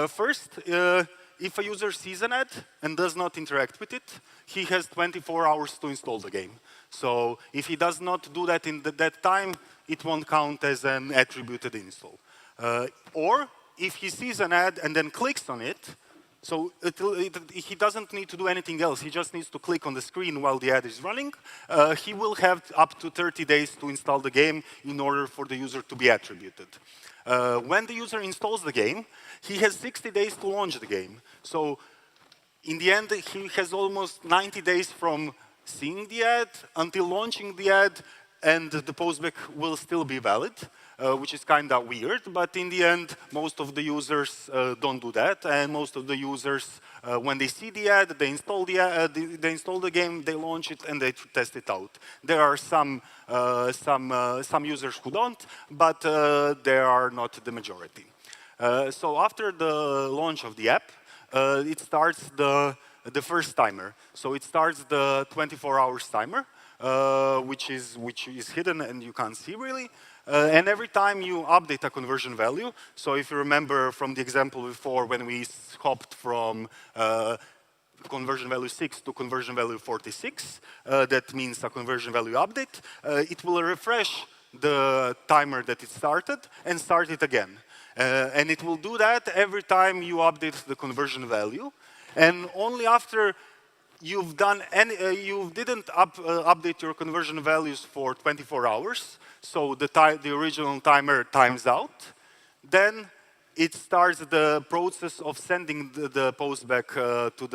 First, if a user sees an ad and does not interact with it, he has 24 hours to install the game. So if he does not do that in that time, it won't count as an attributed install. Or if he sees an ad and then clicks on it, so he doesn't need to do anything else. He just needs to click on the screen while the ad is running. He will have up to 30 days to install the game in order for the user to be attributed. When the user installs the game, he has 60 days to launch the game. So in the end, he has almost 90 days from seeing the ad until launching the ad, and the postback will still be valid, which is kind of weird. But in the end, most of the users don't do that, and most of the users, when they see the ad, they install the game, they launch it, and they test it out. There are some users who don't, but they are not the majority. So after the launch of the app, it starts the first timer. So it starts the 24 hours timer, which is hidden and you can't see really. And every time you update a conversion value, so if you remember from the example before when we hopped from conversion value 6 to conversion value 46, that means a conversion value update, it will refresh the timer that it started and start it again. And it will do that every time you update the conversion value. And only after you've done you didn't update your conversion values for 24 hours, so the original timer times out, then it starts the process of sending the postback to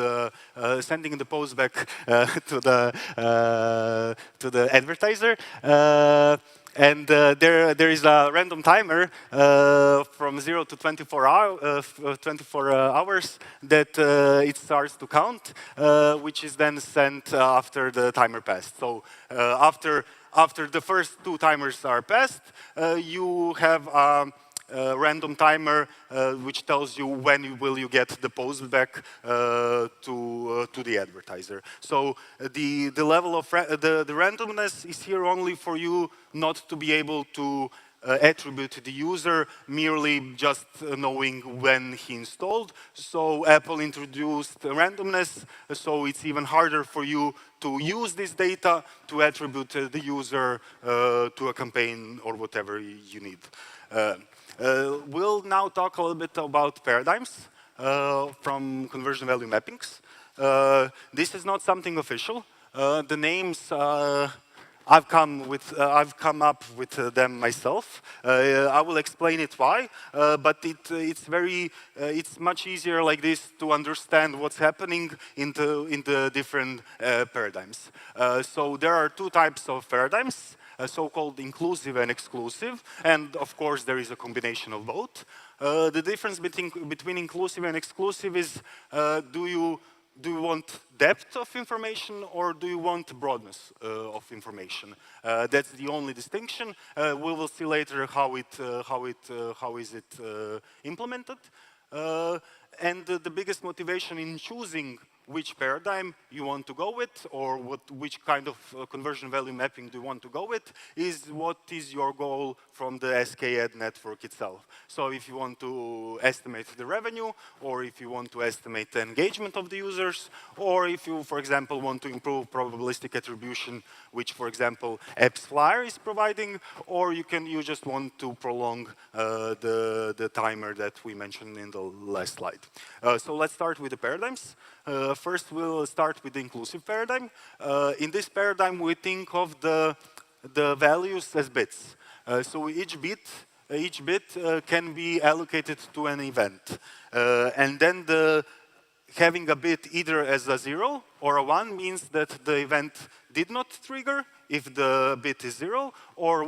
the advertiser. And there is a random timer from 0 to 24 hours that it starts to count, which is then sent after the timer passed. So after the first two timers are passed, you have a random timer which tells you when will you get the post back to the advertiser. So the level of the randomness is here only for you not to be able to attribute the user merely just knowing when he installed. So Apple introduced randomness, so it's even harder for you to use this data to attribute the user to a campaign or whatever you need. We'll now talk a little bit about paradigms from conversion value mappings. This is not something official. The names I've come up with them myself. I will explain it why, but it's much easier like this to understand what's happening in the different paradigms. So there are two types of paradigms. So-called inclusive and exclusive, and of course there is a combination of both. The difference between inclusive and exclusive is do you want depth of information or do you want broadness of information? That's the only distinction. We will see later how is it implemented. And the biggest motivation in choosing which paradigm you want to go with, or which kind of conversion value mapping do you want to go with, is what is your goal from the SK ad network itself. So if you want to estimate the revenue, or if you want to estimate the engagement of the users, or if you, for example, want to improve probabilistic attribution, which, for example, AppsFlyer is providing, or you just want to prolong the timer that we mentioned in the last slide. So let's start with the paradigms. First, we'll start with the inclusive paradigm. In this paradigm, we think of the values as bits. So each bit can be allocated to an event. And then having a bit either as a 0 or a 1 means that the event did not trigger if the bit is 0, or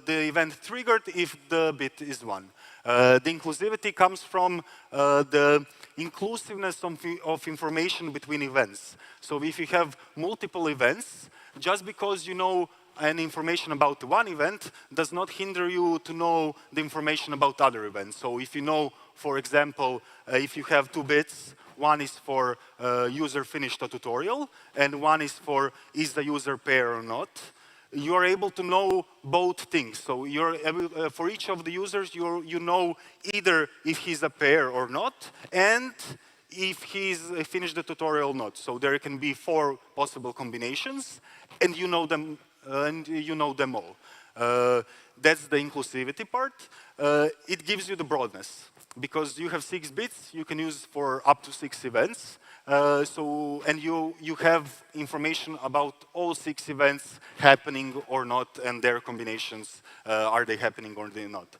the event triggered if the bit is 1. The inclusivity comes from the inclusiveness of information between events. So if you have multiple events, just because you know any information about one event does not hinder you to know the information about other events. So if you know, for example, if you have 2 bits, one is for user finished a tutorial, and one is for is the user pair or not, you are able to know both things. So you're able, for each of the users, you know either if he's a pair or not, and if he's finished the tutorial or not. So there can be 4 possible combinations, and you know them all. That's the inclusivity part. It gives you the broadness. Because you have 6 bits, you can use for up to 6 events. And you have information about all 6 events happening or not, and their combinations, are they happening or they not.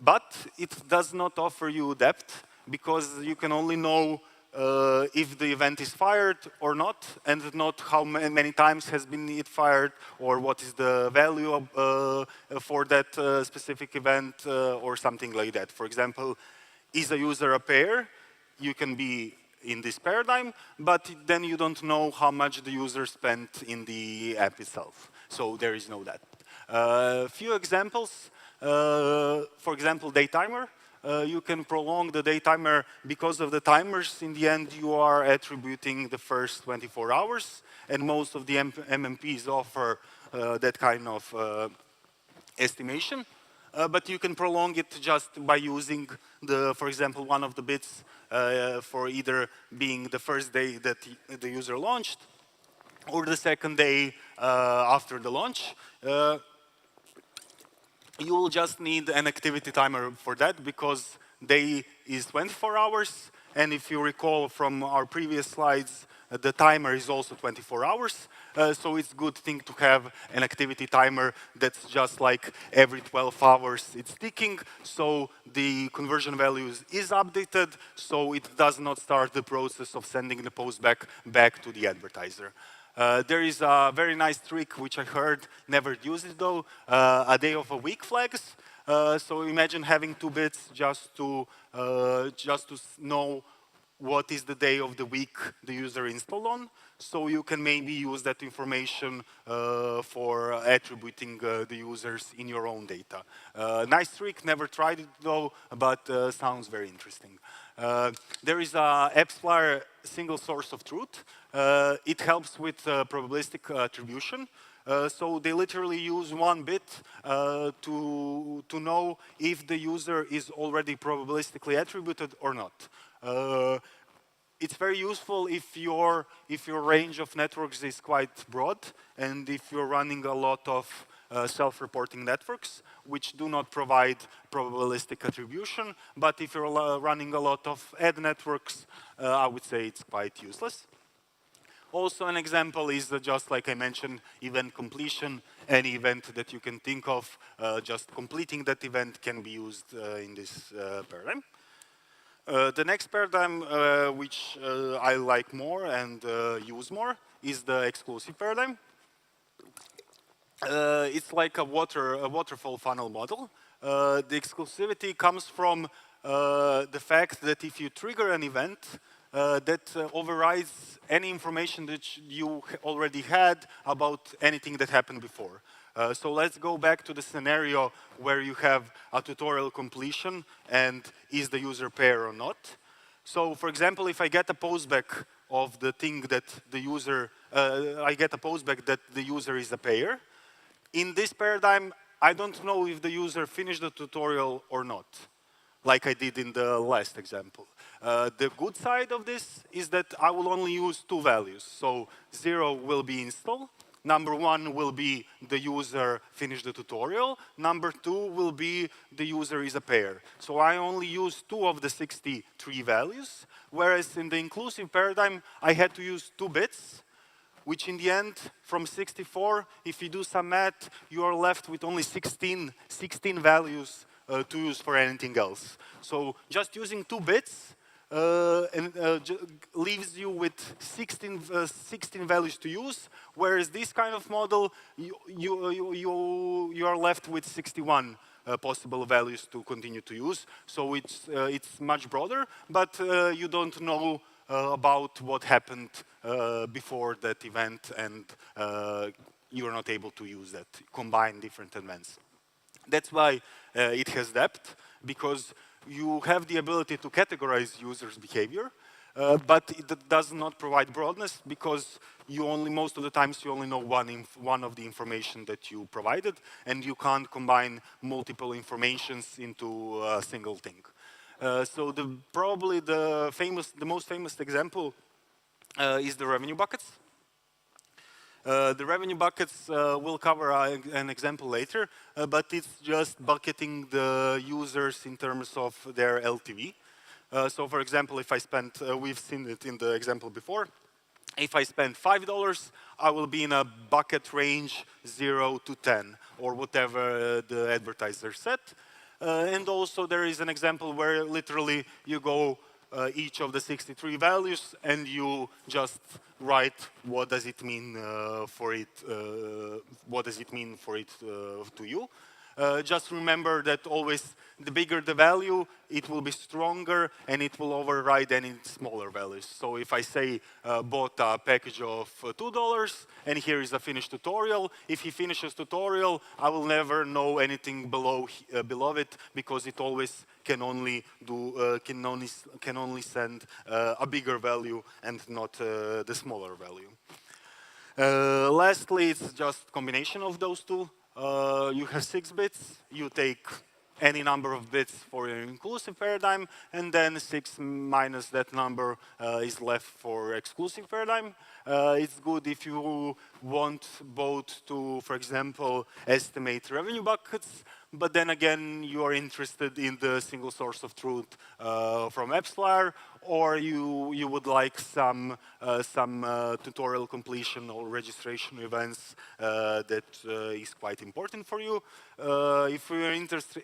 But it does not offer you depth, because you can only know if the event is fired or not, and not how many times has been it fired, or what is the value of, for that specific event, or something like that. For example, is a user a pair? You can be in this paradigm, but then you don't know how much the user spent in the app itself. So there is no that. Few examples. For example, day timer. You can prolong the day timer because of the timers. In the end, you are attributing the first 24 hours, and most of the MMPs offer that kind of estimation. But you can prolong it just by using for example, one of the bits for either being the first day that the user launched, or the second day after the launch. You will just need an activity timer for that, because day is 24 hours, and if you recall from our previous slides, the timer is also 24 hours. So it's a good thing to have an activity timer that's just like every 12 hours it's ticking, so the conversion values is updated, so it does not start the process of sending the post back to the advertiser. There is a very nice trick which I heard, never used it though, a day of a week flags. So imagine having 2 bits just to know what is the day of the week the user installed on. So you can maybe use that information for attributing the users in your own data. Nice trick, never tried it though, but sounds very interesting. There is a AppsFlyer single source of truth. It helps with probabilistic attribution. So they literally use 1 bit to know if the user is already probabilistically attributed or not. It's very useful if your range of networks is quite broad, and if you're running a lot of self-reporting networks, which do not provide probabilistic attribution. But if you're running a lot of ad networks, I would say it's quite useless. Also, an example is just like I mentioned, event completion. Any event that you can think of, just completing that event can be used in this paradigm. The next paradigm, which I like more and use more, is the exclusive paradigm. It's like a waterfall funnel model. The exclusivity comes from the fact that if you trigger an event, that overrides any information that you already had about anything that happened before. So let's go back to the scenario where you have a tutorial completion and is the user pair or not. So for example, if I get a postback of the thing that the user, I get a postback that the user is a pair. In this paradigm, I don't know if the user finished the tutorial or not, like I did in the last example. The good side of this is that I will only use 2 values. So 0 will be install. Number 1 will be the user finished the tutorial. Number 2 will be the user is a pair. So I only use 2 of the 63 values, whereas in the inclusive paradigm, I had to use 2 bits, which in the end, from 64, if you do some math, you are left with only 16 values to use for anything else. So just using 2 bits and leaves you with 16 values to use, whereas this kind of model, you are left with 61 possible values to continue to use. So it's much broader, but you don't know about what happened before that event, and you are not able to use that, combine different events. That's why it has depth, because you have the ability to categorize users' behavior, but it does not provide broadness, because most of the times you only know one of the information that you provided, and you can't combine multiple informations into a single thing. So probably the most famous example is the revenue buckets. The revenue buckets will cover an example later, but it's just bucketing the users in terms of their LTV. So for example, if I spend, we've seen it in the example before, if I spend $5, I will be in a bucket range 0 to 10, or whatever the advertiser set. And also there is an example where literally you go each of the 63 values and you just write what does it mean for it, to you. Just remember that always the bigger the value, it will be stronger and it will override any smaller values. So if I say bought a package of $2 and here is a finished tutorial, if he finishes tutorial, I will never know anything below it, because it always can only send a bigger value and not the smaller value. Lastly, it's just combination of those two. You have 6 bits, you take any number of bits for your inclusive paradigm, and then 6 minus that number is left for exclusive paradigm. It's good if you want both to, for example, estimate revenue buckets, but then again, you are interested in the single source of truth from AppsFlyer, or you would like some tutorial completion or registration events that is quite important for you. If you are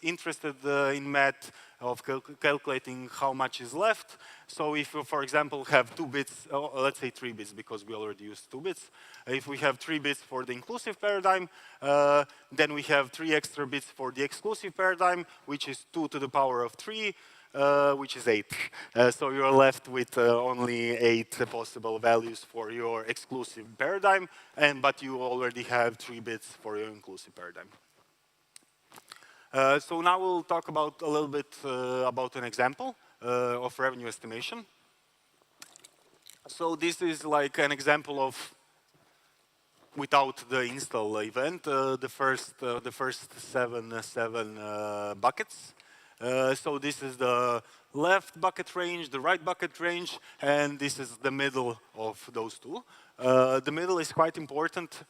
interested in math of calculating how much is left, so if you, for example, have 2 bits, let's say 3 bits, because we already used 2 bits. If we have 3 bits for the inclusive paradigm, then we have 3 extra bits for the exclusive paradigm, which is 2 to the power of 3, which is 8. So you're left with only 8 possible values for your exclusive paradigm, but you already have 3 bits for your inclusive paradigm. So now we'll talk about a little bit about an example of revenue estimation. So this is like an example of without the install event, the first 7 buckets. So this is the left bucket range, the right bucket range, and this is the middle of those two. The middle is quite important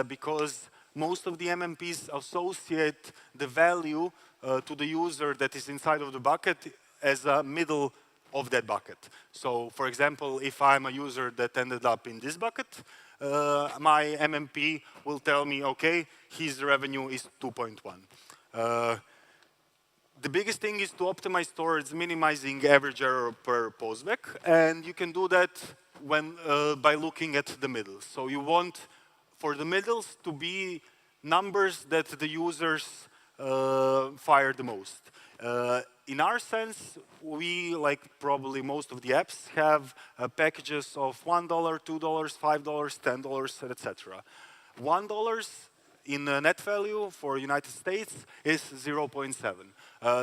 because most of the MMPs associate the value to the user that is inside of the bucket as a middle of that bucket. So for example, if I'm a user that ended up in this bucket, my MMP will tell me, okay, his revenue is 2.1. The biggest thing is to optimize towards minimizing average error per postback, and you can do that by looking at the middles. So you want for the middles to be numbers that the users fire the most. In our sense, we, like probably most of the apps, have packages of $1, $2, $5, $10, etc. $1 in net value for United States is 0.7.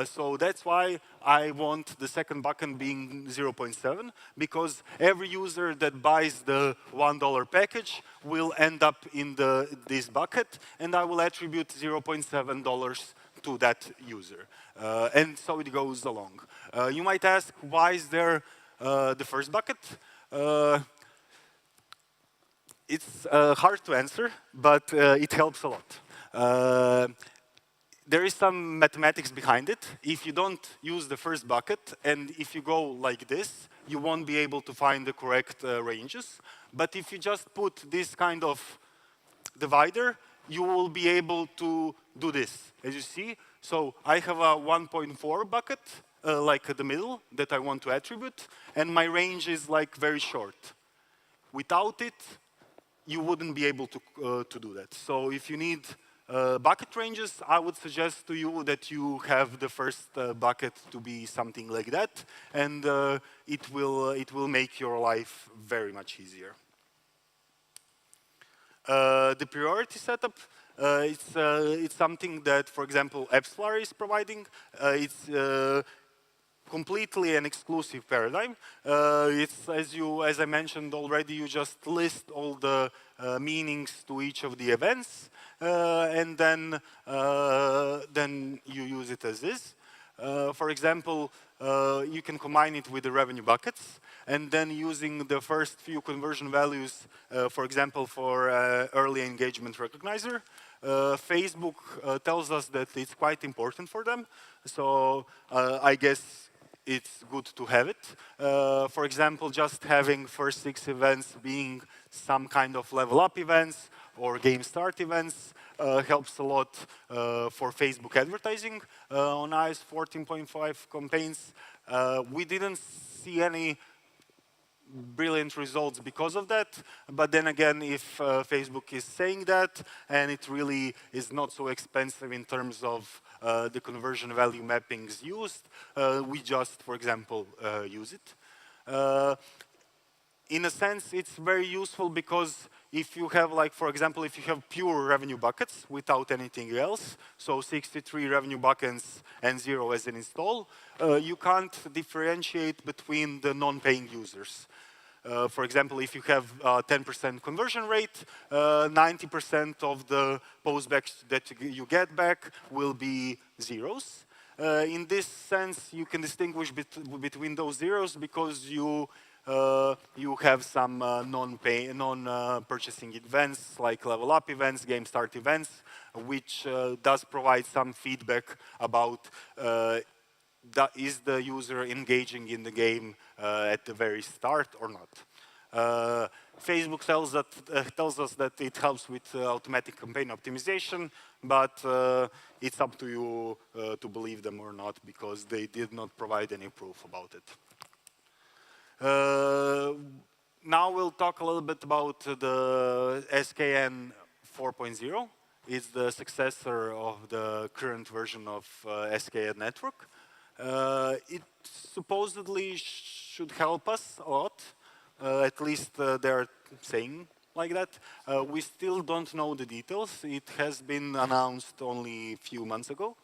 So that's why I want the second bucket being 0.7, because every user that buys the $1 package will end up in this bucket, and I will attribute $0.7 to that user. And so it goes along. You might ask, why is there the first bucket? It's hard to answer, but it helps a lot. There is some mathematics behind it. If you don't use the first bucket, and if you go like this, you won't be able to find the correct ranges. But if you just put this kind of divider, you will be able to do this, as you see. So I have a 1.4 bucket, like the middle that I want to attribute, and my range is like very short. Without it, you wouldn't be able to do that. So if you need bucket ranges, I would suggest to you that you have the first bucket to be something like that, and it will make your life very much easier. The priority setup, it's something that, for example, AppsFlyer is providing. It's completely an exclusive paradigm. It's, as I mentioned already, you just list all the meanings to each of the events, and then you use it as is. For example, you can combine it with the revenue buckets, and then using the first few conversion values, for example, for early engagement recognizer, Facebook tells us that it's quite important for them. So I guess it's good to have it. For example, just having first 6 events being some kind of level up events or game start events helps a lot for Facebook advertising on iOS 14.5 campaigns. We didn't see any brilliant results because of that, but then again, if Facebook is saying that and it really is not so expensive in terms of the conversion value mappings used, we just, for example, use it. In a sense, it's very useful because if you have, like, for example, if you have pure revenue buckets without anything else, so 63 revenue buckets and 0 as an install, you can't differentiate between the non-paying users. For example, if you have 10% conversion rate, 90% of the postbacks that you get back will be zeros. In this sense, you can distinguish between those zeros because you have some non-purchasing events like level up events, game start events, which does provide some feedback about is the user engaging in the game at the very start or not. Facebook tells us that it helps with automatic campaign optimization, but it's up to you to believe them or not because they did not provide any proof about it. Now we'll talk a little bit about the SKN 4.0. It's the successor of the current version of SKN network. It supposedly should help us a lot. At least they're saying like that. We still don't know the details. It has been announced only a few months ago.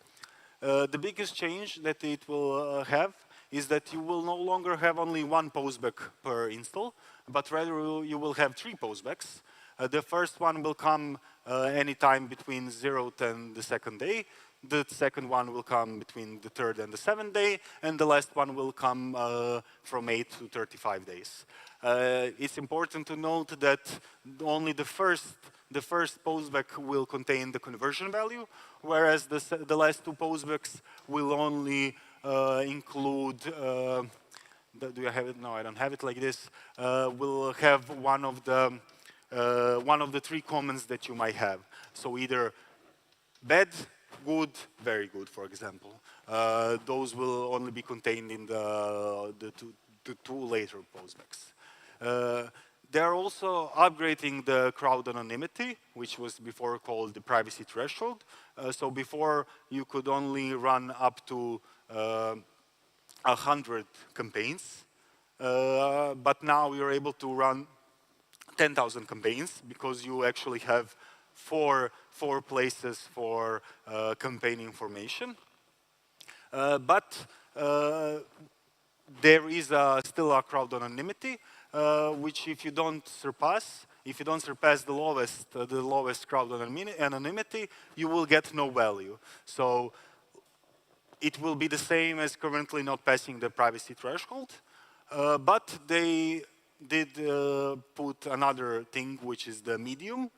The biggest change that it will have is that you will no longer have only 1 postback per install, but rather you will have 3 postbacks. The first one will come anytime between 0th and the 2nd day. The second one will come between the 3rd and the 7th day, and the last one will come from 8 to 35 days. It's important to note that only the first postback will contain the conversion value, whereas the last 2 postbacks will only include, do you have it? No, I don't have it like this. We'll have one of the 3 comments that you might have. So either bad, good, very good, for example. Those will only be contained in the 2 later postbacks. They're also upgrading the crowd anonymity, which was before called the privacy threshold. So before you could only run up to 100 campaigns, but now you're able to run 10,000 campaigns because you actually have four places for campaign information. But there is still a crowd anonymity, which if you don't surpass the lowest crowd anonymity, you will get no value. So it will be the same as currently not passing the privacy threshold, but they did put another thing, which is the medium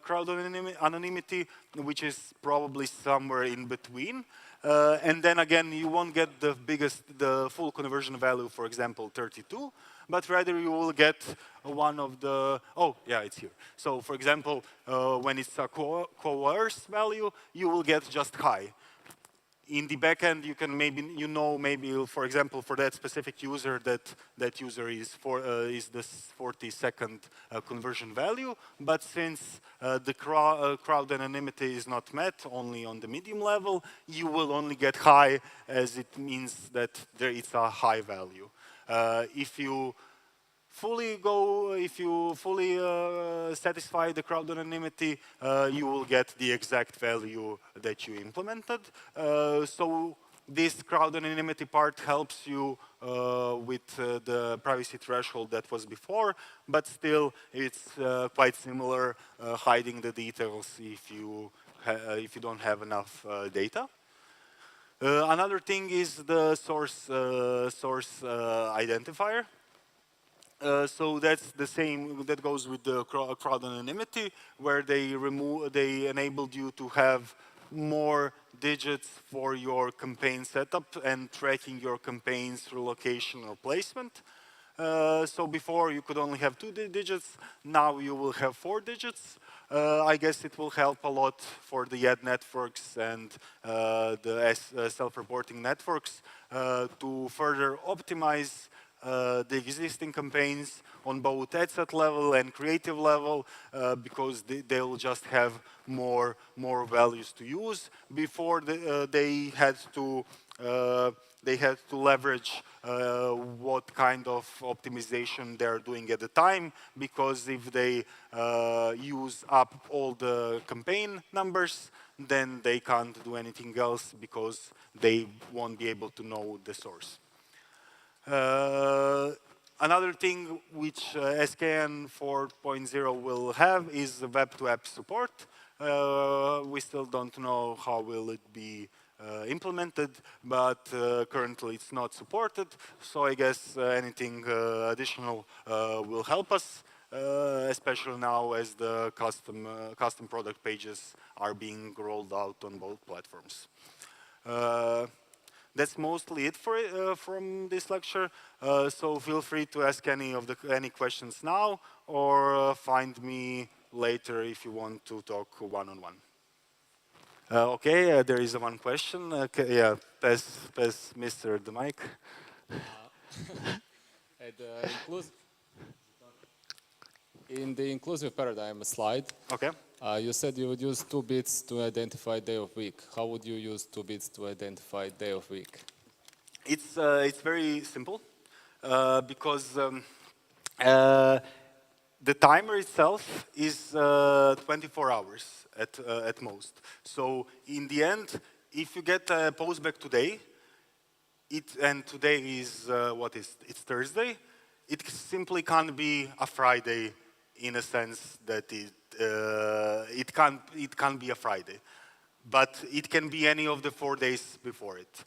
crowd anonymity, which is probably somewhere in between. And then again, you won't get the full conversion value, for example, 32, but rather you will get one of the, oh, yeah, it's here. So for example, when it's a coerced value, you will get just high. in the backend, you can maybe, for example, for that specific user, that user is this 40-second conversion value. But since the crowd anonymity is not met, only on the medium level, you will only get high, as it means that it's a high value. If you fully satisfy the crowd anonymity, you will get the exact value that you implemented. So this crowd anonymity part helps you with the privacy threshold that was before, but still it's quite similar, hiding the details if you don't have enough data. Another thing is the source identifier. So that's the same, that goes with the crowd anonymity, where they enabled you to have more digits for your campaign setup and tracking your campaigns through location or placement. So before you could only have 2 digits, now you will have 4 digits. I guess it will help a lot for the ad networks and the self-reporting networks to further optimize the existing campaigns on both ad set level and creative level, because they'll just have more values to use. Before they had to leverage what kind of optimization they're doing at the time, because if they use up all the campaign numbers, then they can't do anything else because they won't be able to know the source. Another thing which SKN 4.0 will have is web-to-app support. We still don't know how will it be implemented, but currently it's not supported. So I guess anything additional will help us, especially now as the custom product pages are being rolled out on both platforms. That's mostly it from this lecture. So feel free to ask any questions now, or find me later if you want to talk one-on-one. Okay, there is one question. Okay, yeah, pass Mr. the mic. In the inclusive paradigm slide, okay, you said you would use 2 bits to identify day of week. How would you use 2 bits to identify day of week? It's very simple, because the timer itself is 24 hours at most. So in the end, if you get a post back today, and today is it's Thursday, it simply can't be a Friday in a sense that it can't be a Friday, but it can be any of the 4 days before it.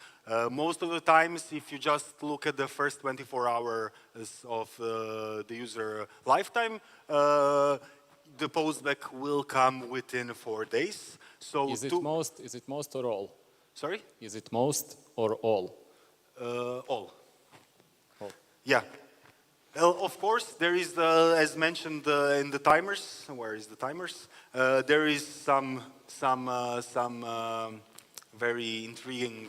Most of the times, if you just look at the first 24 hours of the user lifetime, the postback will come within 4 days. So is it most or all? Sorry? Is it most or all? All. Yeah. Of course, there is, as mentioned in the timers. Where is the timers? There is some very intriguing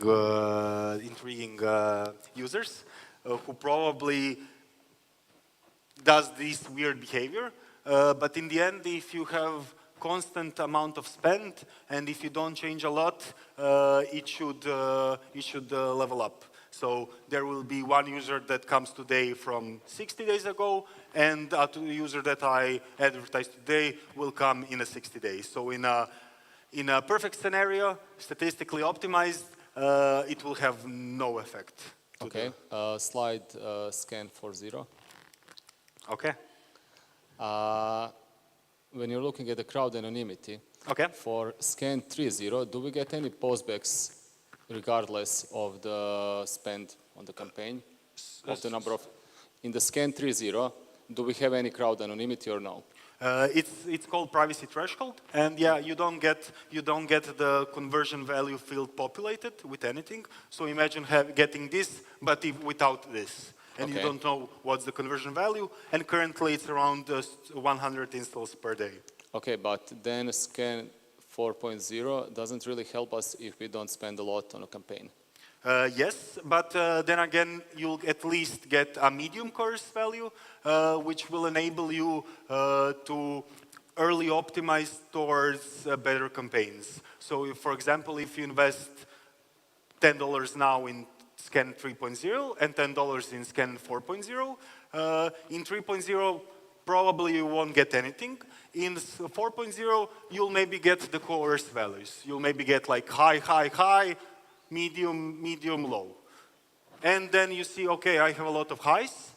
users who probably does this weird behavior. But in the end, if you have constant amount of spend and if you don't change a lot, it should level up. So there will be one user that comes today from 60 days ago, and a user that I advertised today will come in 60 days. So in a perfect scenario, statistically optimized, it will have no effect. Okay. Slide scan 40. Okay. When you're looking at the crowd anonymity, okay, for scan 30, do we get any postbacks regardless of the spend on the campaign, of the number of, in the scan 30, do we have any crowd anonymity or no? It's called privacy threshold, and yeah, you don't get the conversion value field populated with anything. So imagine getting this, but without this, and you don't know what's the conversion value. And currently, it's around 100 installs per day. Okay, but then scan 4.0 doesn't really help us if we don't spend a lot on a campaign. Yes, but then again, you'll at least get a medium course value, which will enable you to early optimize towards better campaigns. So, if, for example, if you invest $10 now in Scan 3.0 and $10 in Scan 4.0, in 3.0, probably you won't get anything. In 4.0, you'll maybe get the coerced values. You'll maybe get like high, high, high, medium, medium, low. And then you see, okay, I have a lot of highs,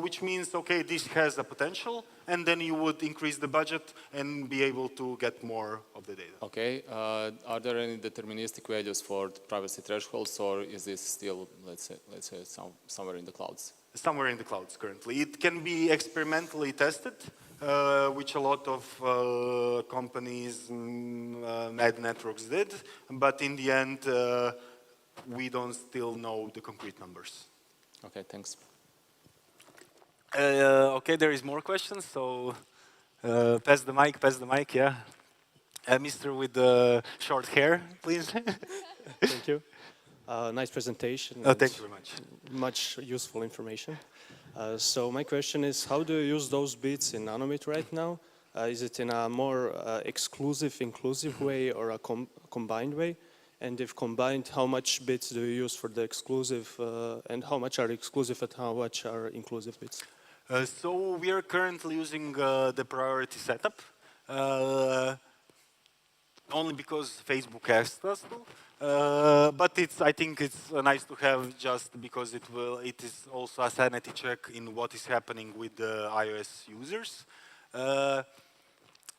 which means, okay, this has a potential, and then you would increase the budget and be able to get more of the data. Okay, are there any deterministic values for the privacy thresholds, or is this still, let's say somewhere in the clouds? Somewhere in the clouds currently. It can be experimentally tested, which a lot of companies, ad networks did, but in the end, we don't still know the concrete numbers. Okay, thanks. Okay, there is more questions, so pass the mic, yeah. Mr. with the short hair, please. Thank you. Nice presentation. Thank you very much. Much useful information. So my question is, how do you use those bits in Nanomit right now? Is it in a more exclusive, inclusive way or a combined way? And if combined, how much bits do you use for the exclusive, and how much are exclusive and how much are inclusive bits? So we are currently using the priority setup, only because Facebook asked us to. But I think it's nice to have just because it is also a sanity check in what is happening with the iOS users.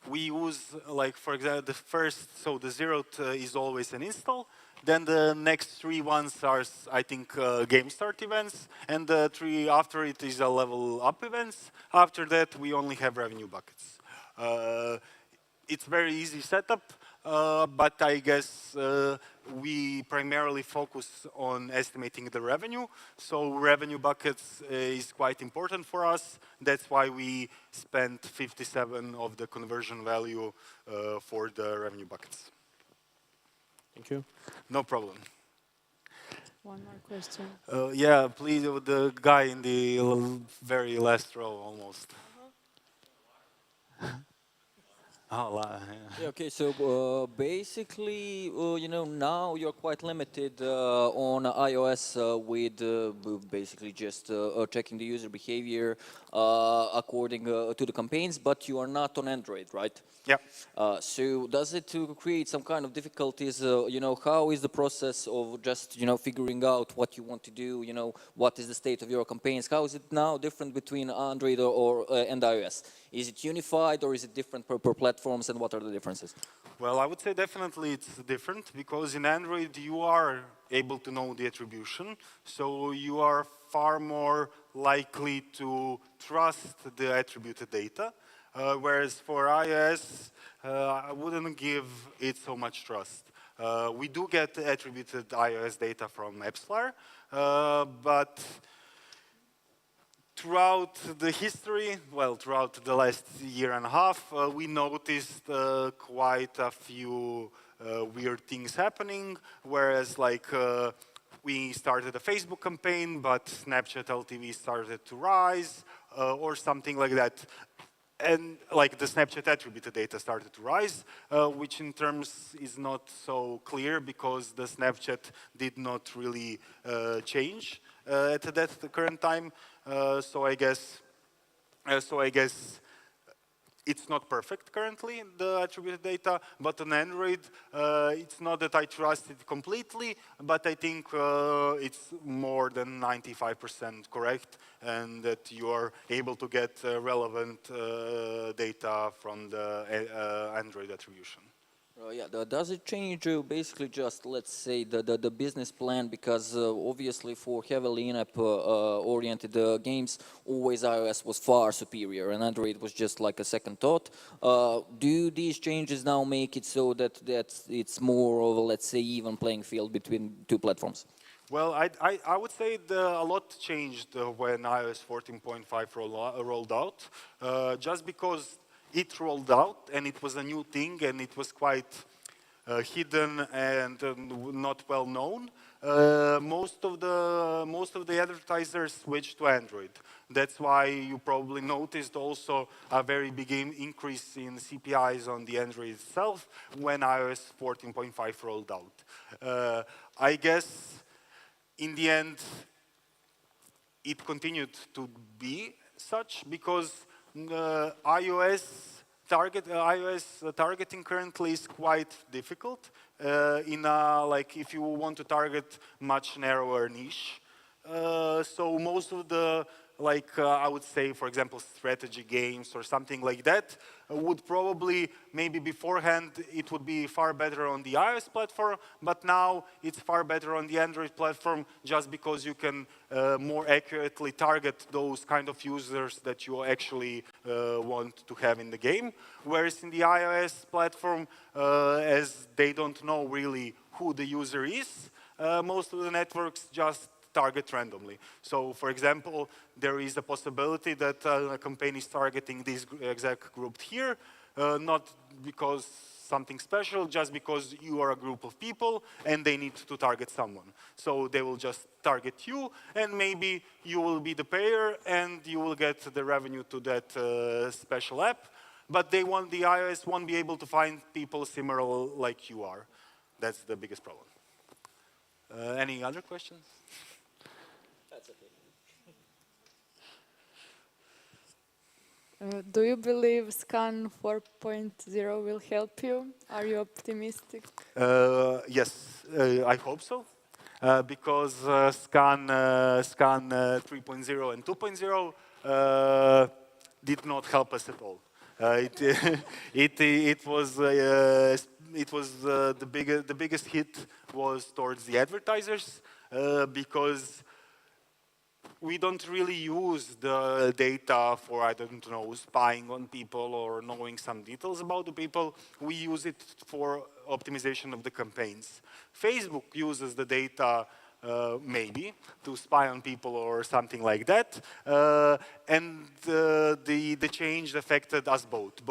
We use, like, for example, the first, so the zeroth is always an install. Then the next 3 ones are, I think, game start events. And the 3 after it is a level up events. After that, we only have revenue buckets. It's very easy setup, but I guess we primarily focus on estimating the revenue. So revenue buckets is quite important for us. That's why we spent 57 of the conversion value for the revenue buckets. Thank you. No problem. One more question. Yeah, please, the guy in the very last row almost. Oh, yeah, okay, so basically, you know, now you're quite limited on iOS with basically just checking the user behavior according to the campaigns, but you are not on Android, right? Yeah. So does it create some kind of difficulties? You know, how is the process of just, you know, figuring out what you want to do? You know, what is the state of your campaigns? How is it now different between Android and iOS? Is it unified or is it different per platforms, and what are the differences? Well, I would say definitely it's different because in Android you are able to know the attribution, so you are far more likely to trust the attributed data, whereas for iOS, I wouldn't give it so much trust. We do get attributed iOS data from AppsFlyer, but throughout the history, well, throughout the last year and a half, we noticed quite a few weird things happening, whereas like we started a Facebook campaign, but Snapchat LTV started to rise, or something like that. And like the Snapchat attributed data started to rise, which in terms is not so clear because the Snapchat did not really change at the current time. So I guess it's not perfect currently, the attributed data, but on Android, it's not that I trust it completely, but I think it's more than 95% correct, and that you are able to get relevant data from the Android attribution. Yeah, does it change basically just, let's say, the business plan? Because obviously for heavily in-app oriented games, always iOS was far superior and Android was just like a second thought. Do these changes now make it so that it's more of a, let's say, even playing field between two platforms? Well, I would say a lot changed when iOS 14.5 rolled out, just because it rolled out and it was a new thing and it was quite hidden and not well known, most of the advertisers switched to Android. That's why you probably noticed also a very big increase in CPIs on the Android itself when iOS 14.5 rolled out. I guess in the end, it continued to be such because iOS targeting currently is quite difficult. Like if you want to target much narrower niche. So most of the, I would say, for example, strategy games or something like that would probably, maybe beforehand, it would be far better on the iOS platform, but now it's far better on the Android platform just because you can more accurately target those kind of users that you actually want to have in the game. Whereas in the iOS platform, as they don't know really who the user is, most of the networks just target randomly. So, for example, there is a possibility that a campaign is targeting this exact group here, not because something special, just because you are a group of people and they need to target someone. So they will just target you, and maybe you will be the payer and you will get the revenue to that special app, but the iOS won't be able to find people similar like you are. That's the biggest problem. Any other questions? Do you believe Scan 4.0 will help you? Are you optimistic? Yes, I hope so. Because Scan 3.0 and 2.0 did not help us at all. It was the biggest hit was towards the advertisers because we don't really use the data for, I don't know, spying on people or knowing some details about the people. We use it for optimization of the campaigns. Facebook uses the data maybe to spy on people or something like that. And the change affected us both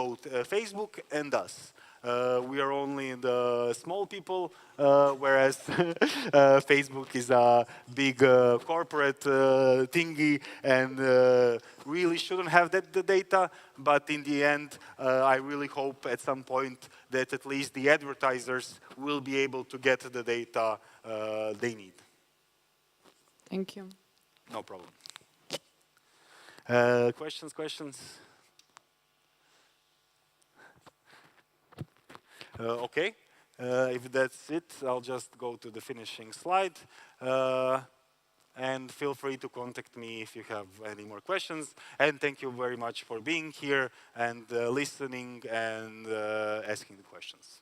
Facebook and us. We are only the small people, whereas Facebook is a big corporate thingy and really shouldn't have the data. But in the end, I really hope at some point that at least the advertisers will be able to get the data they need. Thank you. No problem. Questions? Okay, if that's it, I'll just go to the finishing slide. And feel free to contact me if you have any more questions. And thank you very much for being here and listening and asking the questions.